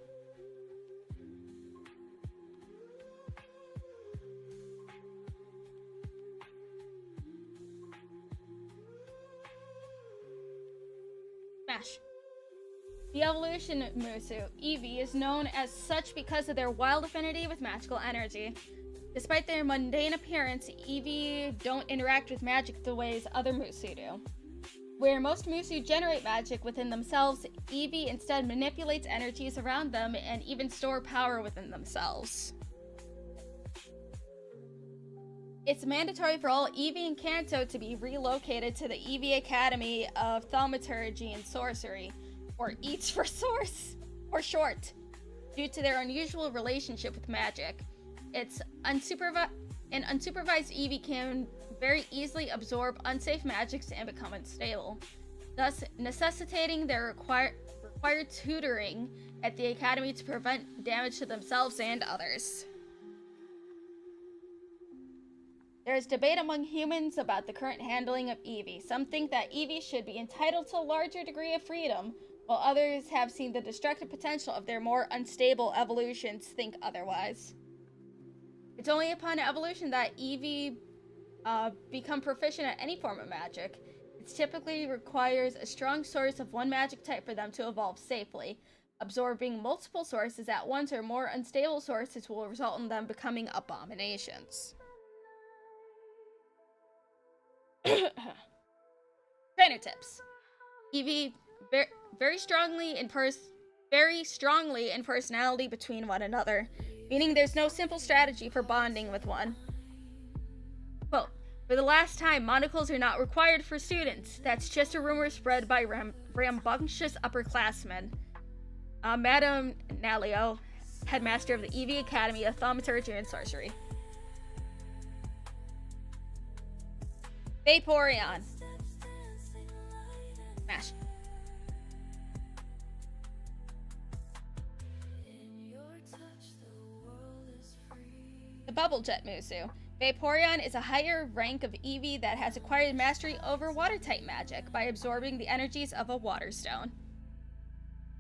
Smash. The evolution Musu, Eevee, is known as such because of their wild affinity with magical energy. Despite their mundane appearance, Eevee don't interact with magic the ways other Musu do. Where most Musu generate magic within themselves, Eevee instead manipulates energies around them and even store power within themselves. It's mandatory for all Eevee and Kanto to be relocated to the Eevee Academy of Thaumaturgy and Sorcery, or EATS for short, due to their unusual relationship with magic. An unsupervised Eevee can very easily absorb unsafe magics and become unstable, thus necessitating their required tutoring at the academy to prevent damage to themselves and others. There is debate among humans about the current handling of Eevee. Some think that Eevee should be entitled to a larger degree of freedom, while others have seen the destructive potential of their more unstable evolutions think otherwise. It's only upon evolution that Eevee become proficient at any form of magic. It typically requires a strong source of one magic type for them to evolve safely. Absorbing multiple sources at once or more unstable sources will result in them becoming abominations. Trainer tips. Eevee very strongly in personality between one another, meaning there's no simple strategy for bonding with one. Quote, "For the last time, monocles are not required for students. That's just a rumor spread by rambunctious upperclassmen." Madame Nalio, headmaster of the Eevee Academy of Thaumaturgy and Sorcery. Vaporeon. Smash. The Bubble Jet Musu. Vaporeon is a higher rank of Eevee that has acquired mastery over water-type magic by absorbing the energies of a water stone.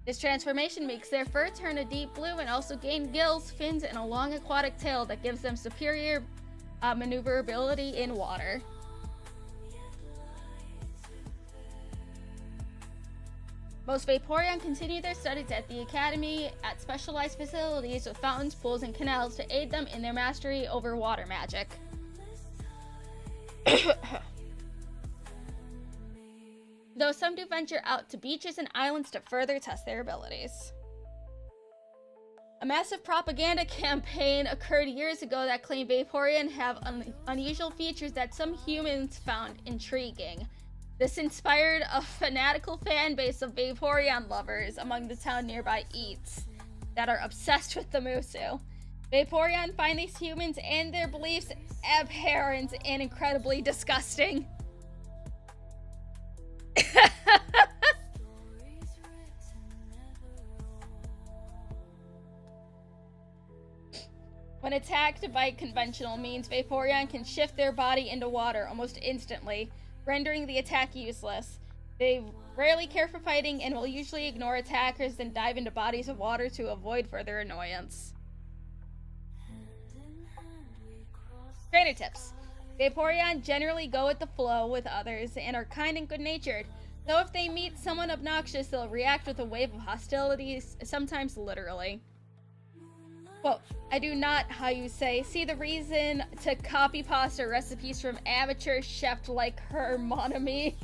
This transformation makes their fur turn a deep blue and also gain gills, fins, and a long aquatic tail that gives them superior maneuverability in water. Most Vaporeon continue their studies at the Academy at specialized facilities with fountains, pools, and canals to aid them in their mastery over water magic. Though some do venture out to beaches and islands to further test their abilities. A massive propaganda campaign occurred years ago that claimed Vaporeon have unusual features that some humans found intriguing. This inspired a fanatical fan base of Vaporeon lovers among the town nearby EATS that are obsessed with the Musu. Vaporeon find these humans and their beliefs abhorrent and incredibly disgusting. When attacked by conventional means, Vaporeon can shift their body into water almost instantly, rendering the attack useless. They rarely care for fighting and will usually ignore attackers, then dive into bodies of water to avoid further annoyance. Trainer tips. Vaporeon generally go with the flow with others and are kind and good-natured. Though if they meet someone obnoxious, they'll react with a wave of hostilities, sometimes literally. Quote, I do not, how you say, see the reason to copy pasta recipes from amateur chef like her monami.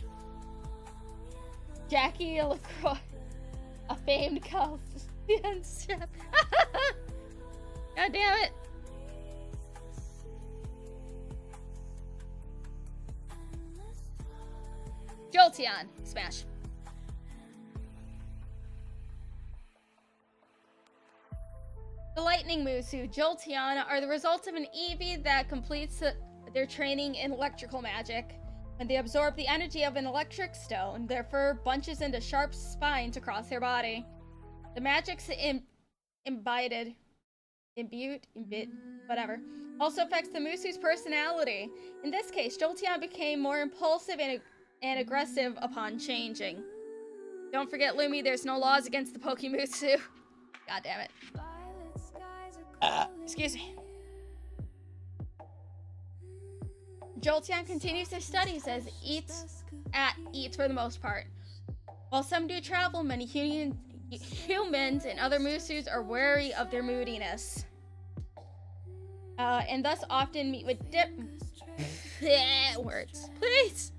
Jackie LaCroix, a famed Chaldean chef. God damn it. Jolteon, Smash. The Lightning Musu, Jolteon, are the result of an Eevee that completes their training in electrical magic. When they absorb the energy of an electric stone, their fur bunches into sharp spines across their body. The magic's imbued, whatever, also affects the Musu's personality. In this case, Jolteon became more impulsive and aggressive upon changing. Don't forget, Lumi, there's no laws against the Pokemusu. God damn it. Excuse me. Jolteon continues their studies as eats for the most part. While some do travel, many humans and other Musus are wary of their moodiness. And thus often meet with words. Please!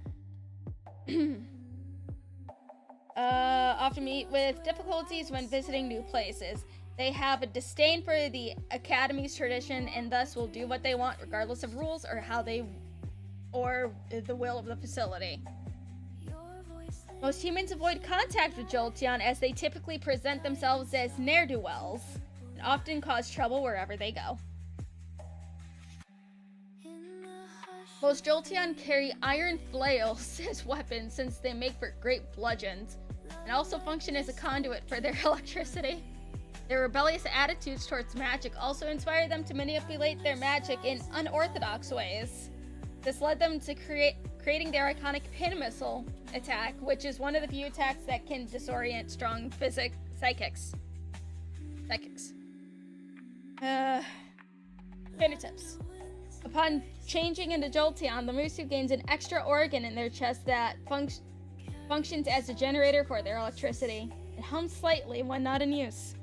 Often meet with difficulties when visiting new places. They have a disdain for the Academy's tradition and thus will do what they want regardless of rules or the will of the facility. Most humans avoid contact with Jolteon as they typically present themselves as ne'er-do-wells and often cause trouble wherever they go. Most Jolteon carry iron flails as weapons since they make for great bludgeons and also function as a conduit for their electricity. Their rebellious attitudes towards magic also inspire them to manipulate their magic in unorthodox ways. This led them to creating their iconic pin missile attack, which is one of the few attacks that can disorient strong psychics. Finitips. Upon changing into Jolteon, the Musu gains an extra organ in their chest that functions as a generator for their electricity. It hums slightly when not in use.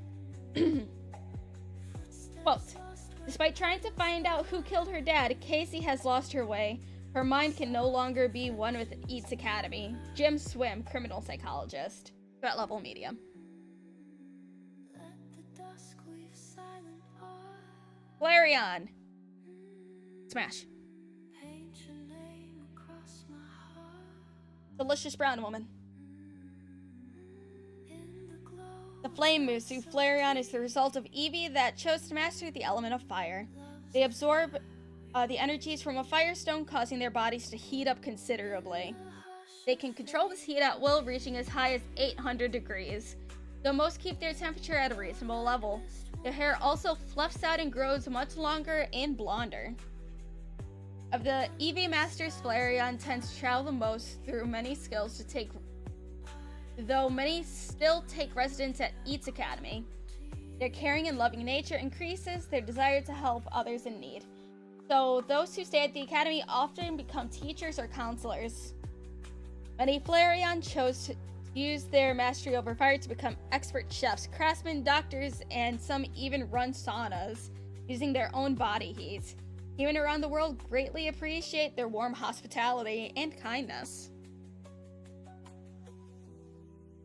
Quote, despite trying to find out who killed her dad, Casey has lost her way. Her mind can no longer be one with Eats Academy. Jim Swim, criminal psychologist. Threat level medium. Flareon. Smash. Delicious brown woman. The Flame Musu, Flareon, is the result of Eevee that chose to master the element of fire. They absorb the energies from a firestone, causing their bodies to heat up considerably. They can control this heat at will, reaching as high as 800 degrees, though most keep their temperature at a reasonable level. Their hair also fluffs out and grows much longer and blonder. Of the Eevee Masters, Flareon tends to travel the most through many skills though many still take residence at Eats Academy. Their caring and loving nature increases their desire to help others in need. So those who stay at the Academy often become teachers or counselors. Many Flareon chose to use their mastery over fire to become expert chefs, craftsmen, doctors, and some even run saunas, using their own body heat. Humans around the world greatly appreciate their warm hospitality and kindness.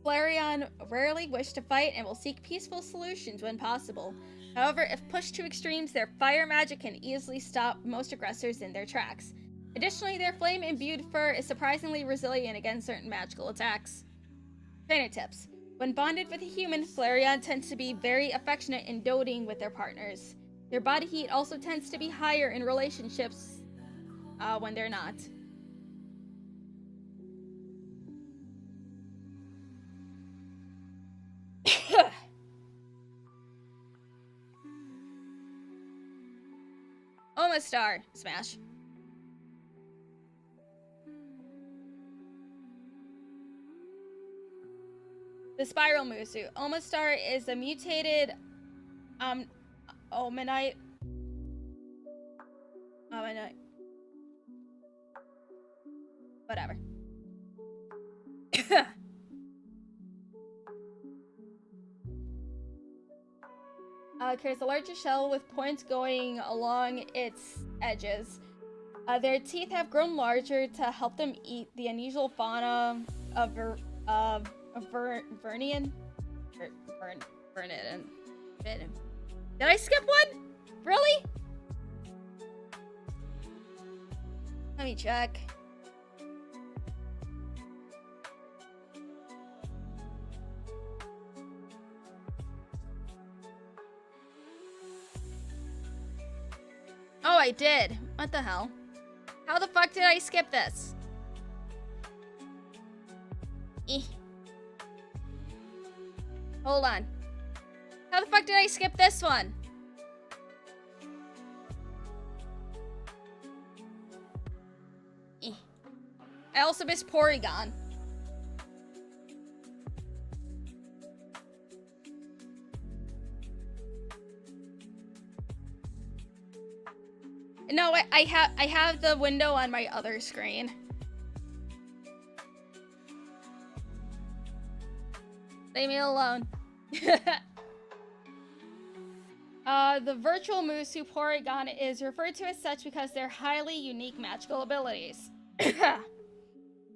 Flareon rarely wish to fight and will seek peaceful solutions when possible. However, if pushed to extremes, their fire magic can easily stop most aggressors in their tracks. Additionally, their flame-imbued fur is surprisingly resilient against certain magical attacks. Trainer tips. When bonded with a human, Flareon tends to be very affectionate and doting with their partners. Their body heat also tends to be higher in relationships when they're not. Omastar, Smash. The Spiral Musu. Omastar is a mutated Omanite carries a larger shell with points going along its edges. Their teeth have grown larger to help them eat the unusual fauna of Vernian. Vernian. Did I skip one? Really? Let me check. Oh, I did. What the hell? How the fuck did I skip this? Hold on. How the fuck did I skip this one? I also missed Porygon. No, I have the window on my other screen. Leave me alone. The virtual Musu Porygon is referred to as such because they're highly unique magical abilities.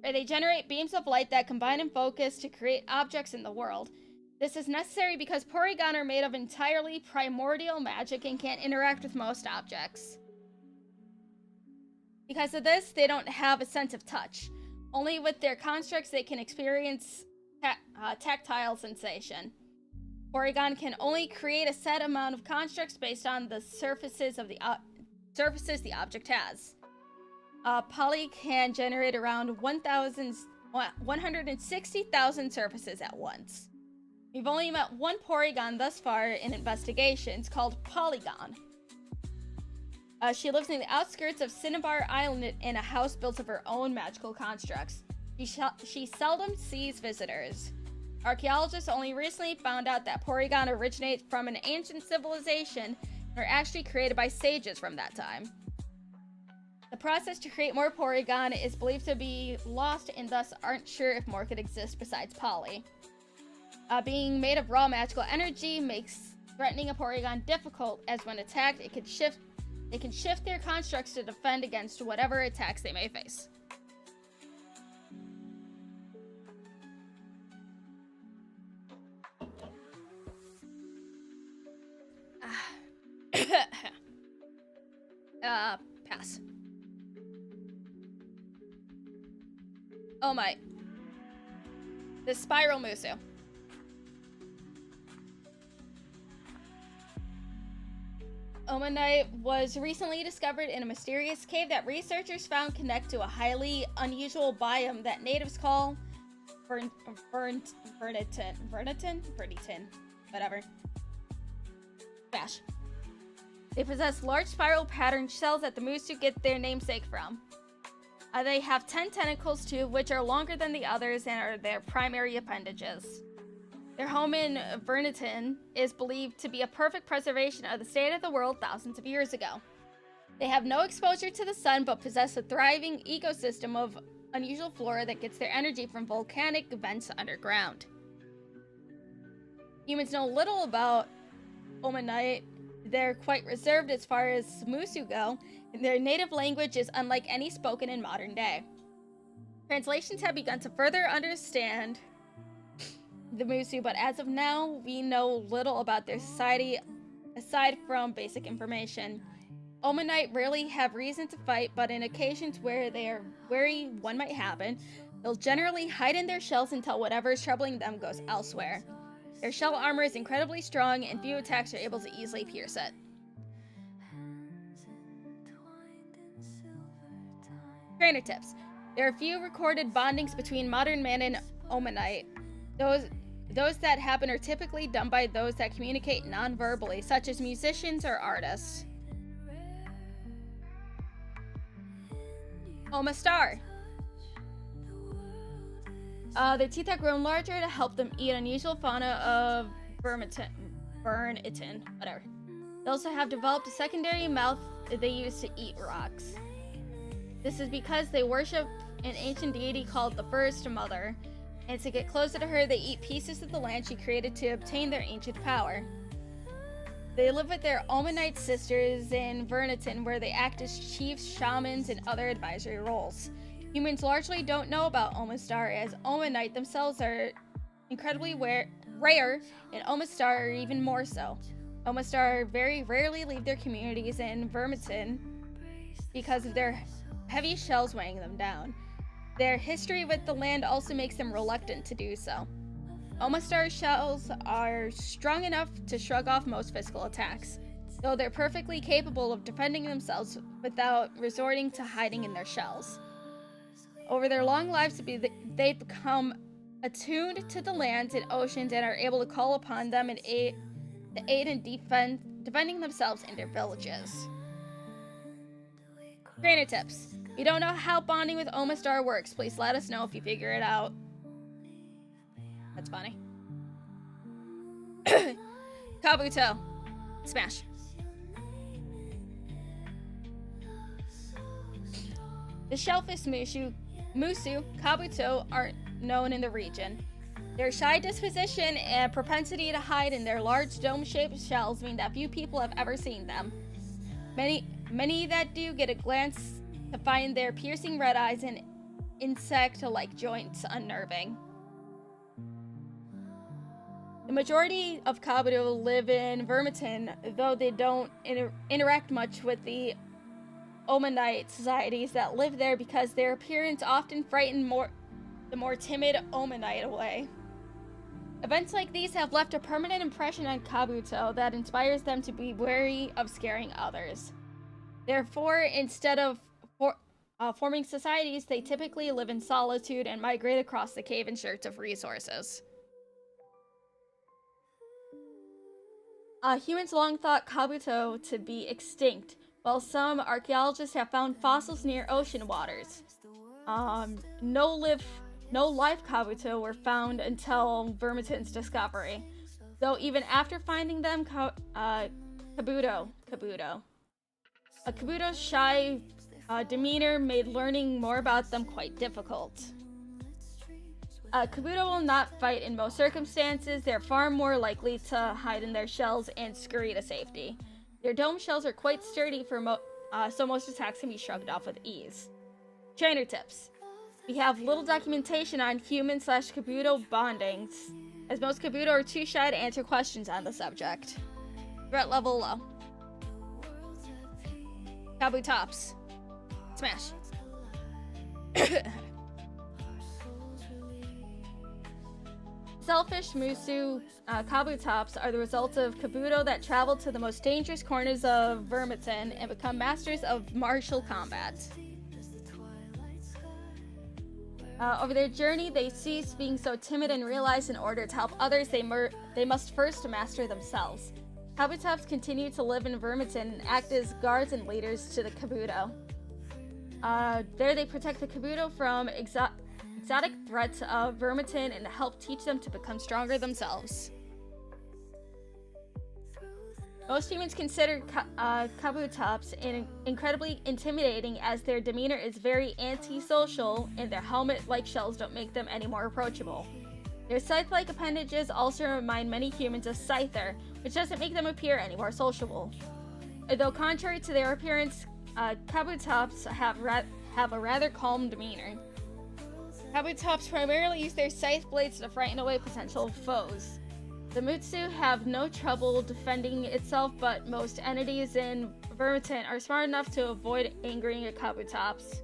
They generate beams of light that combine and focus to create objects in the world. This is necessary because Porygon are made of entirely primordial magic and can't interact with most objects. Because of this, they don't have a sense of touch. Only with their constructs they can experience tactile sensation. Porygon can only create a set amount of constructs based on the surfaces the object has. Poly can generate around 160,000 surfaces at once. We've only met one Porygon thus far in investigations, called Polygon. She lives in the outskirts of Cinnabar Island in a house built of her own magical constructs. She seldom sees visitors. Archaeologists only recently found out that Porygon originate from an ancient civilization and were actually created by sages from that time. The process to create more Porygon is believed to be lost and thus aren't sure if more could exist besides Poly. Being made of raw magical energy makes threatening a Porygon difficult, as when attacked, it can shift their constructs to defend against whatever attacks they may face. Pass. Oh my. The Spiral Musu. Omanite was recently discovered in a mysterious cave that researchers found connect to a highly unusual biome that natives call Vernitin, whatever. Bash. They possess large spiral patterned shells that the Musu get their namesake from. They have 10 tentacles too, which are longer than the others and are their primary appendages. Their home in Vernitin is believed to be a perfect preservation of the state of the world thousands of years ago. They have no exposure to the sun but possess a thriving ecosystem of unusual flora that gets their energy from volcanic vents underground. Humans know little about Omanite. They're quite reserved as far as Musu go, and their native language is unlike any spoken in modern day. Translations have begun to further understand the Musu, but as of now, we know little about their society aside from basic information. Omanite rarely have reason to fight, but in occasions where they are worried one might happen, they'll generally hide in their shells until whatever is troubling them goes elsewhere. Their shell armor is incredibly strong, and few attacks are able to easily pierce it. Trainer tips. There are few recorded bondings between modern man and Omanite. Those that happen are typically done by those that communicate non-verbally, such as musicians or artists. Omastar. Their teeth have grown larger to help them eat unusual fauna of Vernitin, whatever. They also have developed a secondary mouth they use to eat rocks. This is because they worship an ancient deity called the First Mother, and to get closer to her, they eat pieces of the land she created to obtain their ancient power. They live with their Omanite sisters in Verniton, where they act as chiefs, shamans, and other advisory roles. Humans largely don't know about Omastar, as Omanite themselves are incredibly rare, and Omastar are even more so. Omastar very rarely leave their communities in Vermiton because of their heavy shells weighing them down. Their history with the land also makes them reluctant to do so. Omastar shells are strong enough to shrug off most physical attacks, though they're perfectly capable of defending themselves without resorting to hiding in their shells. Over their long lives, they've become attuned to the lands and oceans and are able to call upon them and aid in defending themselves and their villages. Trainer tips. If you don't know how bonding with Omastar works, please let us know if you figure it out. That's funny. Kabuto. Smash. The shellfish Musu, Kabuto aren't known in the region. Their shy disposition and propensity to hide in their large dome-shaped shells mean that few people have ever seen them. Many that do get a glance to find their piercing red eyes and insect-like joints unnerving. The majority of Kabuto live in Vermiton, though they don't interact much with the Omanite societies that live there because their appearance often frighten the more timid Omanite away. Events like these have left a permanent impression on Kabuto that inspires them to be wary of scaring others. Therefore, instead of forming societies, they typically live in solitude and migrate across the cave in search of resources. Humans long thought Kabuto to be extinct, while some archaeologists have found fossils near ocean waters. No live Kabuto were found until Vermiton's discovery, though even after finding them, Kabuto's shy demeanor made learning more about them quite difficult. Kabuto will not fight in most circumstances. They're far more likely to hide in their shells and scurry to safety. Their dome shells are quite sturdy so most attacks can be shrugged off with ease. Trainer tips. We have little documentation on human/Kabuto bondings, as most Kabuto are too shy to answer questions on the subject. Threat level low. Kabutops. Smash. Selfish Musu Kabutops are the result of Kabuto that travel to the most dangerous corners of Vermiton and become masters of martial combat. Over their journey, they cease being so timid and realize in order to help others, they must first master themselves. Kabutops continue to live in Vermiton and act as guards and leaders to the Kabuto. There they protect the Kabuto from exotic threats of Vermiton and help teach them to become stronger themselves. Most humans consider Kabutops incredibly intimidating, as their demeanor is very antisocial and their helmet-like shells don't make them any more approachable. Their scythe-like appendages also remind many humans of Scyther, which doesn't make them appear any more sociable. Though contrary to their appearance, Kabutops have a rather calm demeanor. Kabutops primarily use their scythe blades to frighten away potential foes. The Mutsu have no trouble defending itself, but most entities in Vermiton are smart enough to avoid angering a Kabutops.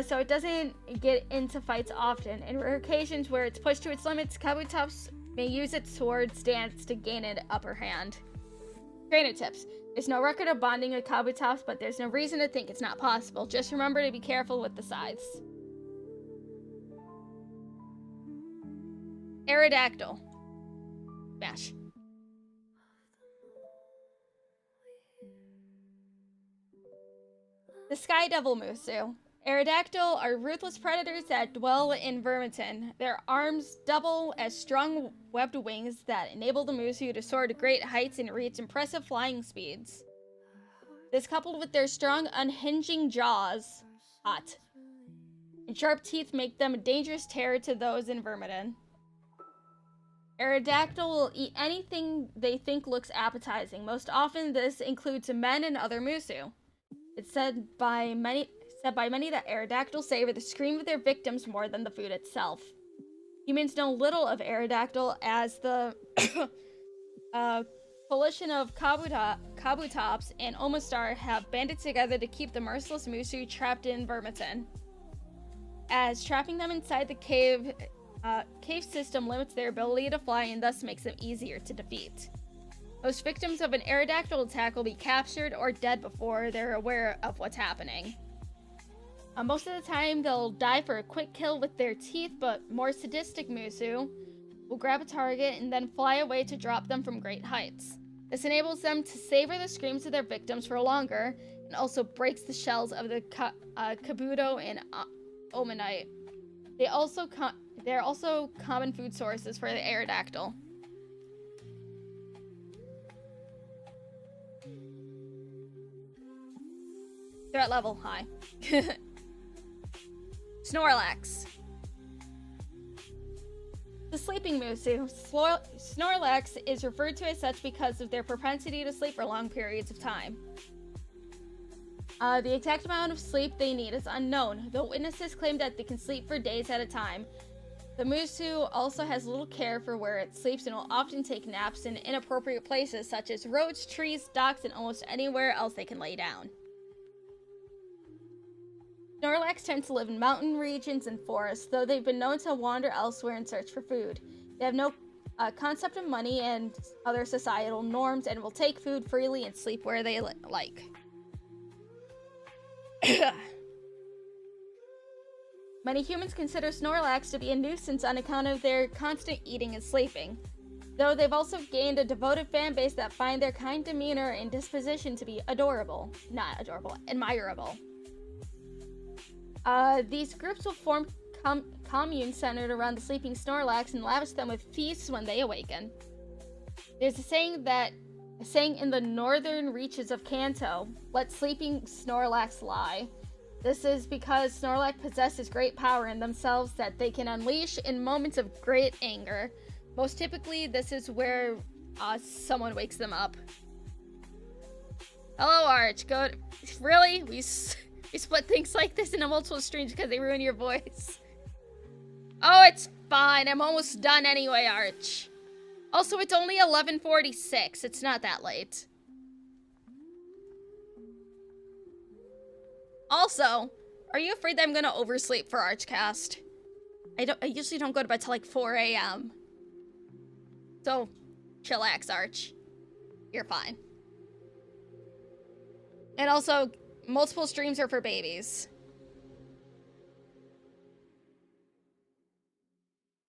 So it doesn't get into fights often. In rare occasions where it's pushed to its limits, Kabutops may use its sword stance to gain an upper hand. Trainer tips. There's no record of bonding with Kabutops, but there's no reason to think it's not possible. Just remember to be careful with the sides. Aerodactyl. Smash. The Sky Devil Musu. Aerodactyl are ruthless predators that dwell in Vermiton. Their arms double as strong webbed wings that enable the Musu to soar to great heights and reach impressive flying speeds. This, coupled with their strong, unhinging jaws, and sharp teeth, make them a dangerous terror to those in Vermiton. Aerodactyl will eat anything they think looks appetizing. Most often, this includes men and other Musu. It's said by many that Aerodactyls savor the scream of their victims more than the food itself. Humans know little of Aerodactyl as the coalition of Kabutops and Omastar have banded together to keep the merciless Musu trapped in Vermiton, as trapping them inside the cave system limits their ability to fly and thus makes them easier to defeat. Most victims of an Aerodactyl attack will be captured or dead before they're aware of what's happening. Most of the time, they'll die for a quick kill with their teeth, but more sadistic Musu will grab a target and then fly away to drop them from great heights. This enables them to savor the screams of their victims for longer, and also breaks the shells of the Kabuto and Omanite. They're also common food sources for the Aerodactyl. Threat level high. Snorlax. The sleeping Musu. Snorlax is referred to as such because of their propensity to sleep for long periods of time. The exact amount of sleep they need is unknown, though witnesses claim that they can sleep for days at a time. The Musu also has little care for where it sleeps and will often take naps in inappropriate places such as roads, trees, docks, and almost anywhere else they can lay down. Snorlax tend to live in mountain regions and forests, though they've been known to wander elsewhere in search for food. They have no concept of money and other societal norms and will take food freely and sleep where they like. Many humans consider Snorlax to be a nuisance on account of their constant eating and sleeping, though they've also gained a devoted fan base that find their kind demeanor and disposition to be adorable. Not adorable, admirable. These groups will form communes centered around the sleeping Snorlax and lavish them with feasts when they awaken. There's a saying in the northern reaches of Kanto, "Let sleeping Snorlax lie." This is because Snorlax possesses great power in themselves that they can unleash in moments of great anger. Most typically, this is where someone wakes them up. Hello, Arch. Good. Really? We split things like this into multiple streams because they ruin your voice. Oh, it's fine. I'm almost done anyway, Arch. Also, it's only 11:46. It's not that late. Also, are you afraid that I'm gonna oversleep for Archcast? I usually don't go to bed till like 4 a.m. So, chillax, Arch. You're fine. And also, multiple streams are for babies.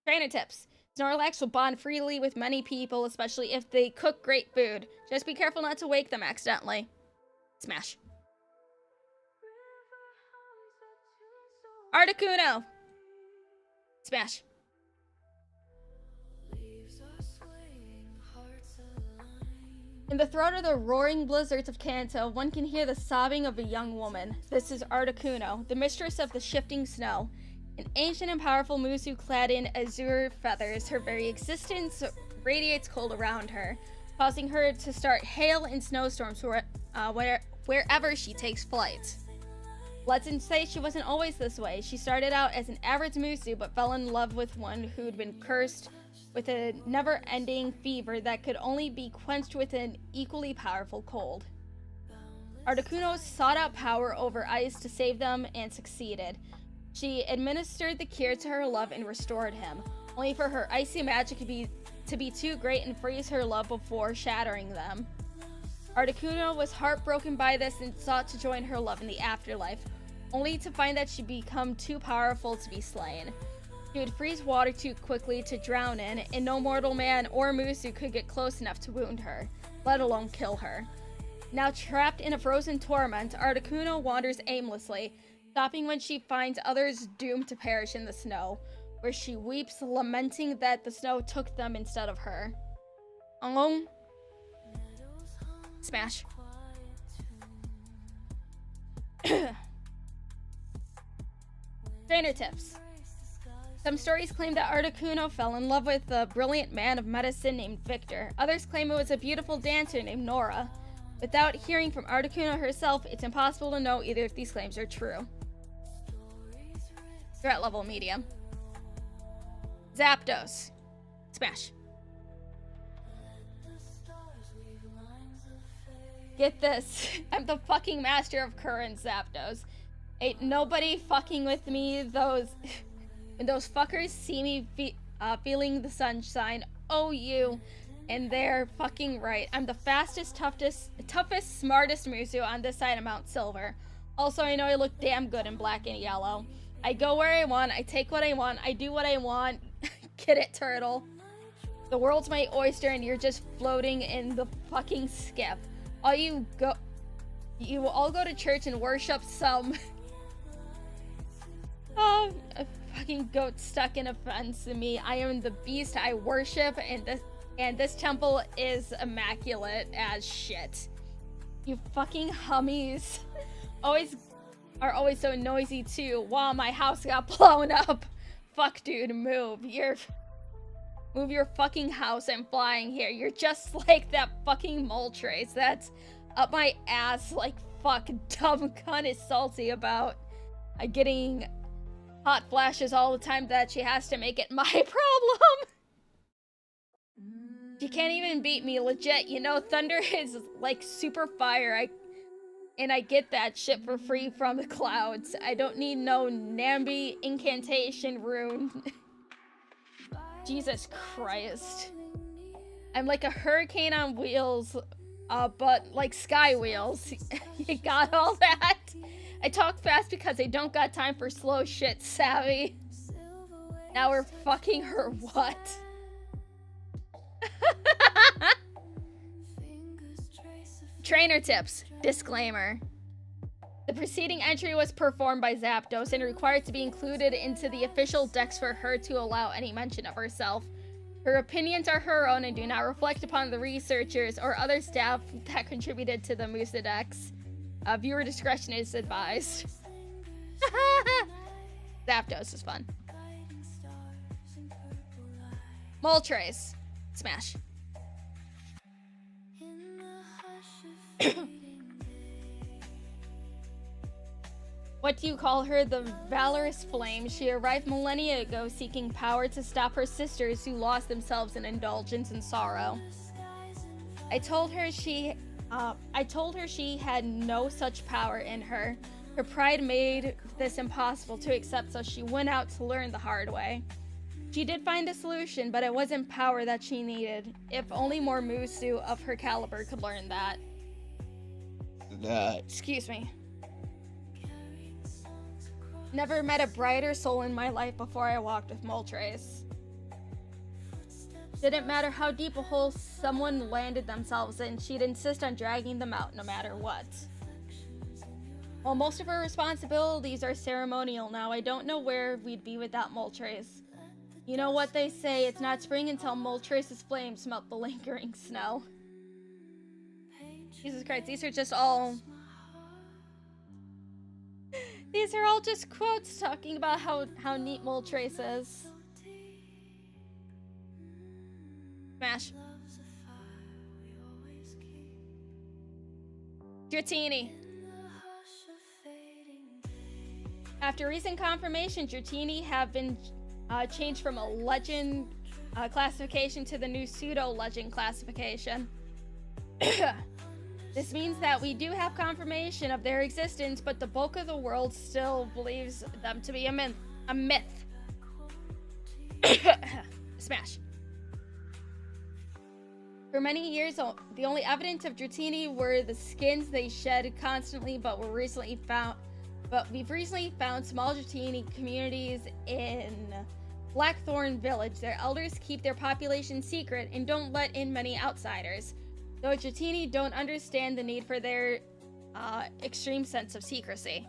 Trainer tips. Snorlax will bond freely with many people, especially if they cook great food. Just be careful not to wake them accidentally. Smash. Articuno. Smash. In the throat of the roaring blizzards of Kanto, one can hear the sobbing of a young woman. This is Articuno, the mistress of the shifting snow. An ancient and powerful Musu clad in azure feathers, her very existence radiates cold around her, causing her to start hail and snowstorms wherever she takes flight. Legends say she wasn't always this way. She started out as an average Musu, but fell in love with one who'd been cursed with a never-ending fever that could only be quenched with an equally powerful cold. Articuno sought out power over ice to save them and succeeded. She administered the cure to her love and restored him, only for her icy magic to be too great and freeze her love before shattering them. Articuno was heartbroken by this and sought to join her love in the afterlife, only to find that she'd become too powerful to be slain. She would freeze water too quickly to drown in, and no mortal man or Musu could get close enough to wound her, let alone kill her. Now trapped in a frozen torment, Articuno wanders aimlessly, stopping when she finds others doomed to perish in the snow, where she weeps, lamenting that the snow took them instead of her. Smash. Trainer tips. Some stories claim that Articuno fell in love with a brilliant man of medicine named Victor. Others claim it was a beautiful dancer named Nora. Without hearing from Articuno herself, it's impossible to know either if these claims are true. Threat level medium. Zapdos. Smash. Get this. I'm the fucking master of current Zapdos. Ain't nobody fucking with me. When those fuckers see me feeling the sunshine, oh you, and they're fucking right. I'm the fastest, toughest, smartest Musu on this side of Mount Silver. Also, I know I look damn good in black and yellow. I go where I want, I take what I want, I do what I want. Get it, turtle? The world's my oyster and you're just floating in the fucking skip. You all go to church and worship some a fucking goat stuck in a fence to me. I am the beast I worship, and this temple is immaculate as shit. You fucking hummies are always so noisy too. Wow, my house got blown up. Fuck, dude, move your fucking house. I'm flying here. You're just like that fucking Moltres that's up my ass like fuck. Dumb cunt is salty about getting hot flashes all the time that she has to make it my problem. She can't even beat me, legit. You know, thunder is like super fire. I get that shit for free from the clouds. I don't need no Nambi incantation rune. Jesus Christ. I'm like a hurricane on wheels, but like sky wheels. You got all that? I talk fast because I don't got time for slow shit, savvy. Now we're fucking her what? Trainer tips. Disclaimer. The preceding entry was performed by Zapdos and required to be included into the official dex for her to allow any mention of herself. Her opinions are her own and do not reflect upon the researchers or other staff that contributed to the Musa Dex. Viewer discretion is advised. Zapdos is fun. Moltres. Smash. What do you call her? The valorous flame. She arrived millennia ago seeking power to stop her sisters who lost themselves in indulgence and sorrow. I told her she had no such power in her. Her pride made this impossible to accept, so she went out to learn the hard way. She did find a solution, but it wasn't power that she needed. If only more Musu of her caliber could learn that. Excuse me. Never met a brighter soul in my life before I walked with Moltres. Didn't matter how deep a hole someone landed themselves in, she'd insist on dragging them out no matter what. While most of her responsibilities are ceremonial now, I don't know where we'd be without Moltres. You know what they say, it's not spring until Moltres' flames melt the lingering snow. Jesus Christ, these are just all... These are all just quotes talking about how neat Moltres is. Smash. Dratini. After recent confirmation, Dratini have been changed from a legend classification to the new pseudo-legend classification. This means that we do have confirmation of their existence, but the bulk of the world still believes them to be a myth. Smash. For many years, the only evidence of Dratini were the skins they shed constantly, but we've recently found small Dratini communities in Blackthorn Village. Their elders keep their population secret and don't let in many outsiders. Though Dratini don't understand the need for their extreme sense of secrecy.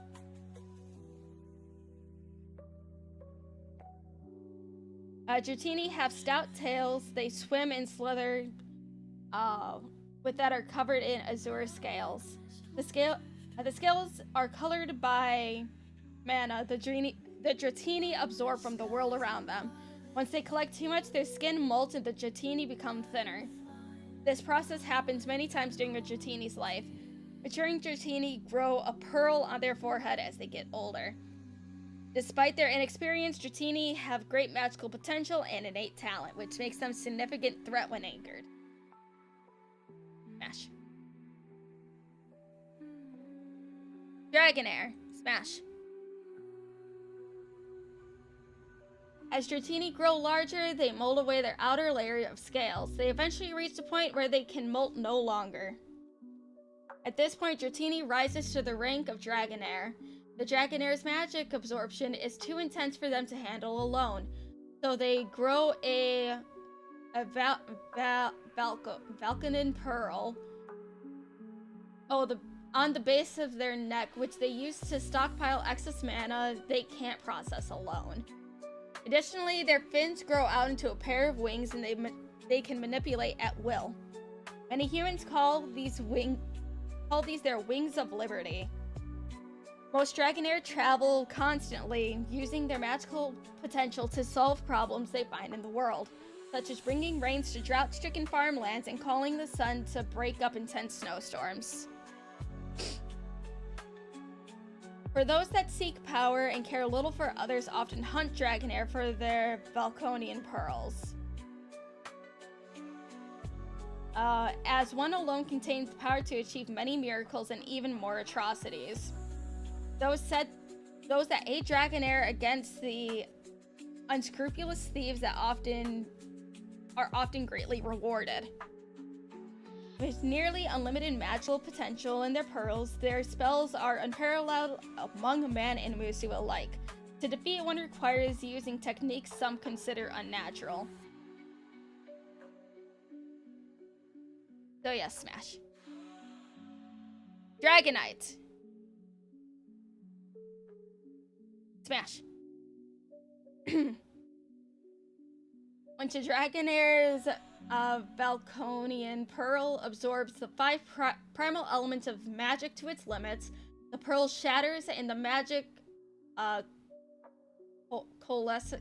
Dratini have stout tails. They swim and slither with that are covered in azure scales. The scales are colored by mana. The the Dratini absorb from the world around them. Once they collect too much, their skin molts and the Dratini become thinner. This process happens many times during a Dratini's life. Maturing Dratini grow a pearl on their forehead as they get older. Despite their inexperience, Dratini have great magical potential and innate talent, which makes them a significant threat when angered. Smash. Dragonair. Smash. As Dratini grow larger, they mold away their outer layer of scales. They eventually reach the point where they can molt no longer. At this point, Dratini rises to the rank of Dragonair. The Dragonair's magic absorption is too intense for them to handle alone, so they grow a Valkonen pearl on the base of their neck, which they use to stockpile excess mana they can't process alone. Additionally, their fins grow out into a pair of wings and they can manipulate at will. Many humans call these their wings of liberty. Most Dragonair travel constantly, using their magical potential to solve problems they find in the world, such as bringing rains to drought-stricken farmlands and calling the sun to break up intense snowstorms. For those that seek power and care little for others, often hunt Dragonair for their Valkonian pearls. As one alone contains the power to achieve many miracles and even more atrocities. Those that aid Dragonair against the unscrupulous thieves that are often greatly rewarded. With nearly unlimited magical potential in their pearls, their spells are unparalleled among man and Musu alike. To defeat one requires using techniques some consider unnatural. So yes, Smash. Dragonite. Smash. Once a Dragonair's Valkonian pearl absorbs the 5 primal elements of magic to its limits, the pearl shatters and the magic coalesce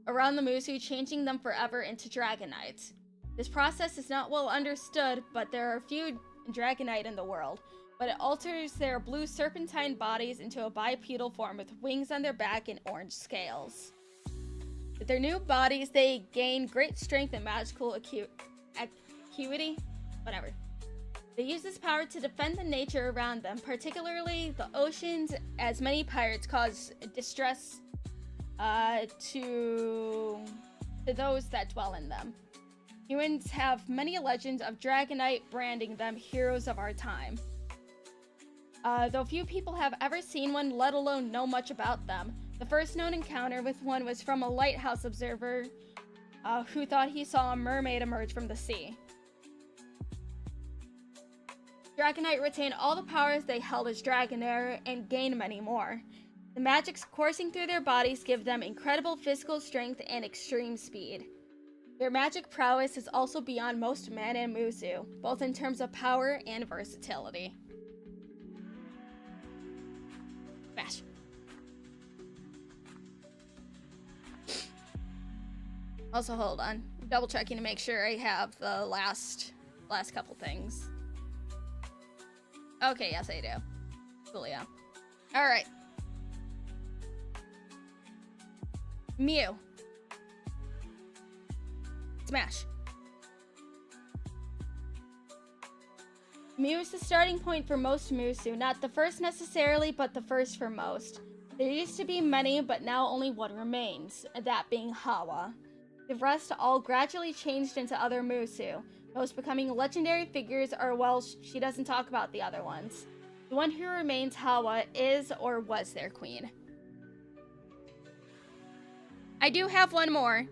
around the Musu, changing them forever into Dragonite. This process is not well understood, but there are few Dragonite in the world, but it alters their blue serpentine bodies into a bipedal form with wings on their back and orange scales. With their new bodies, they gain great strength and magical acuity, whatever. They use this power to defend the nature around them, particularly the oceans, as many pirates cause distress to those that dwell in them. Humans have many legends of Dragonite, branding them heroes of our time. Though few people have ever seen one, let alone know much about them. The first known encounter with one was from a lighthouse observer who thought he saw a mermaid emerge from the sea. Dragonite retain all the powers they held as Dragonair and gain many more. The magics coursing through their bodies give them incredible physical strength and extreme speed. Their magic prowess is also beyond most man and Musu, both in terms of power and versatility. Smash. Also, hold on. Double checking to make sure I have the last couple things. Okay, yes I do. Coolio. Alright. Mew. Smash. Mew is the starting point for most Musu, not the first necessarily, but the first for most. There used to be many, but now only one remains, that being Hawa. The rest all gradually changed into other Musu, most becoming legendary figures, or well, she doesn't talk about the other ones. The one who remains, Hawa, is or was their queen. I do have one more.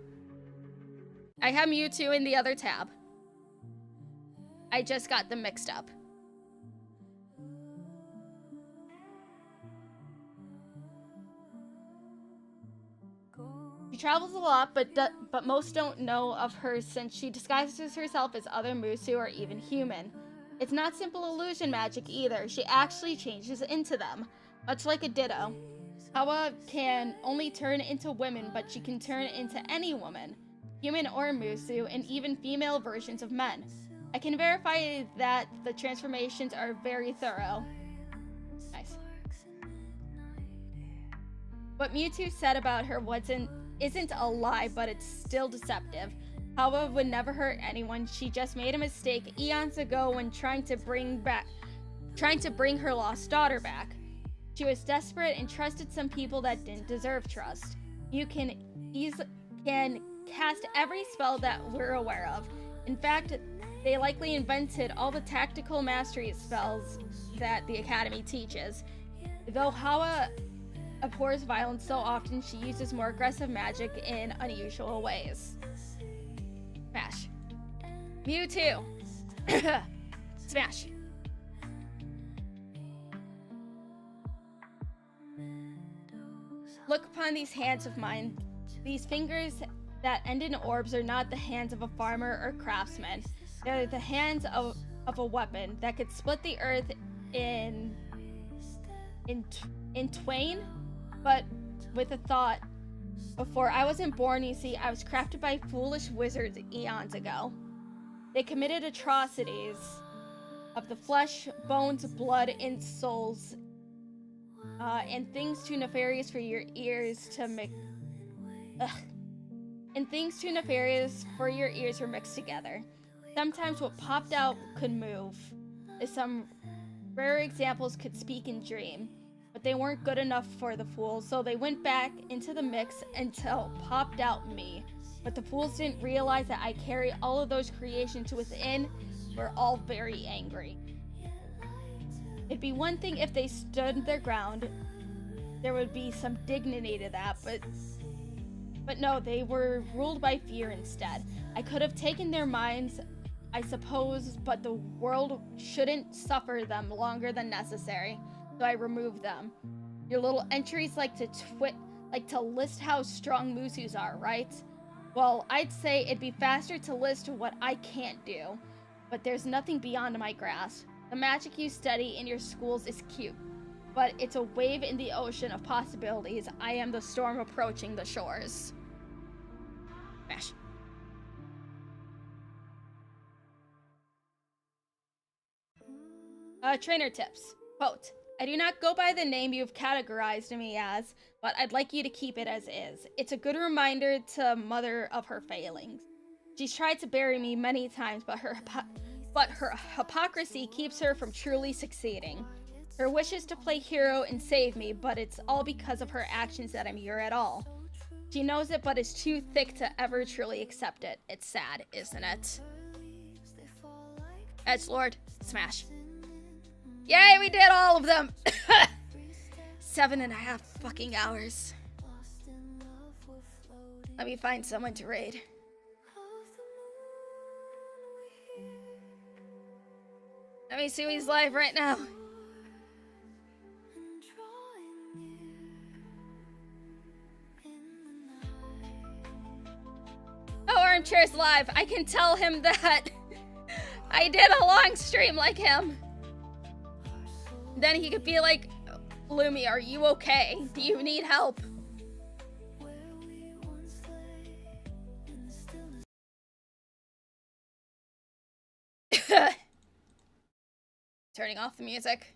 I have Mewtwo in the other tab. I just got them mixed up. She travels a lot, but most don't know of her since she disguises herself as other Musu or even human. It's not simple illusion magic either. She actually changes into them, much like a Ditto. Hawa can only turn into women, but she can turn into any woman, human or Musu, and even female versions of men. I can verify that the transformations are very thorough. Nice. What Mewtwo said about her isn't a lie, but it's still deceptive. Hawa would never hurt anyone. She just made a mistake eons ago when trying to bring her lost daughter back. She was desperate and trusted some people that didn't deserve trust. You can cast every spell that we're aware of. In fact, they likely invented all the tactical mastery spells that the Academy teaches. Though Hawa abhors violence so often, she uses more aggressive magic in unusual ways. Smash. Mewtwo. Smash. Look upon these hands of mine. These fingers that end in orbs are not the hands of a farmer or craftsman. They're the hands of a weapon that could split the earth in twain, but with a thought. Before I wasn't born, you see, I was crafted by foolish wizards eons ago. They committed atrocities of the flesh, bones, blood, and souls, and things too nefarious for your ears to mix. And things too nefarious for your ears were mixed together. Sometimes what popped out could move. Some rare examples could speak and dream, but they weren't good enough for the fools, so they went back into the mix until popped out me. But the fools didn't realize that I carry all of those creations within. We're all very angry. It'd be one thing if they stood their ground. There would be some dignity to that, but no, they were ruled by fear instead. I could have taken their minds, I suppose, but the world shouldn't suffer them longer than necessary, so I removed them. Your little entries like to list how strong Musus are, right? Well, I'd say it'd be faster to list what I can't do, but there's nothing beyond my grasp. The magic you study in your schools is cute, but it's a wave in the ocean of possibilities. I am the storm approaching the shores. Smash. Trainer tips. Quote, I do not go by the name you've categorized me as, but I'd like you to keep it as is. It's a good reminder to mother of her failings. She's tried to bury me many times, but her hypocrisy keeps her from truly succeeding. Her wish is to play hero and save me, but it's all because of her actions that I'm here at all. She knows it, but is too thick to ever truly accept it. It's sad, isn't it? Edgelord, smash. Yay, we did all of them! 7.5 fucking hours. Let me find someone to raid. Let me see who's live right now. Oh, Armchair's live. I can tell him that I did a long stream like him. Then he could be like, Lumi, are you okay? Do you need help? Turning off the music.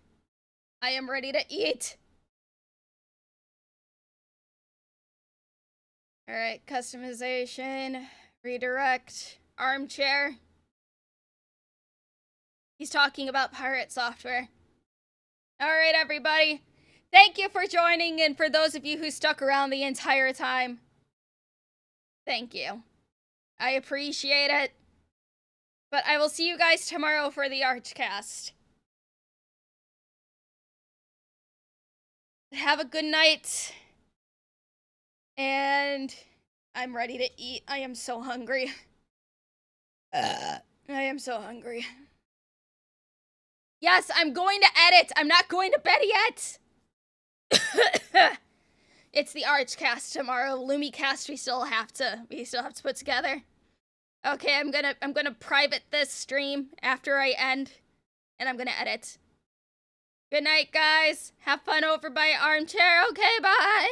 I am ready to eat. Alright, customization, redirect, armchair. He's talking about pirate software. Alright, everybody. Thank you for joining, and for those of you who stuck around the entire time, thank you. I appreciate it. But I will see you guys tomorrow for the Archcast. Have a good night. And I'm ready to eat. I am so hungry. I am so hungry. Yes, I'm going to edit. I'm not going to bed yet. It's the Archcast tomorrow. Lumicast we still have to put together. Okay, I'm gonna private this stream after I end, and I'm gonna edit. Good night, guys. Have fun over by armchair. Okay, bye.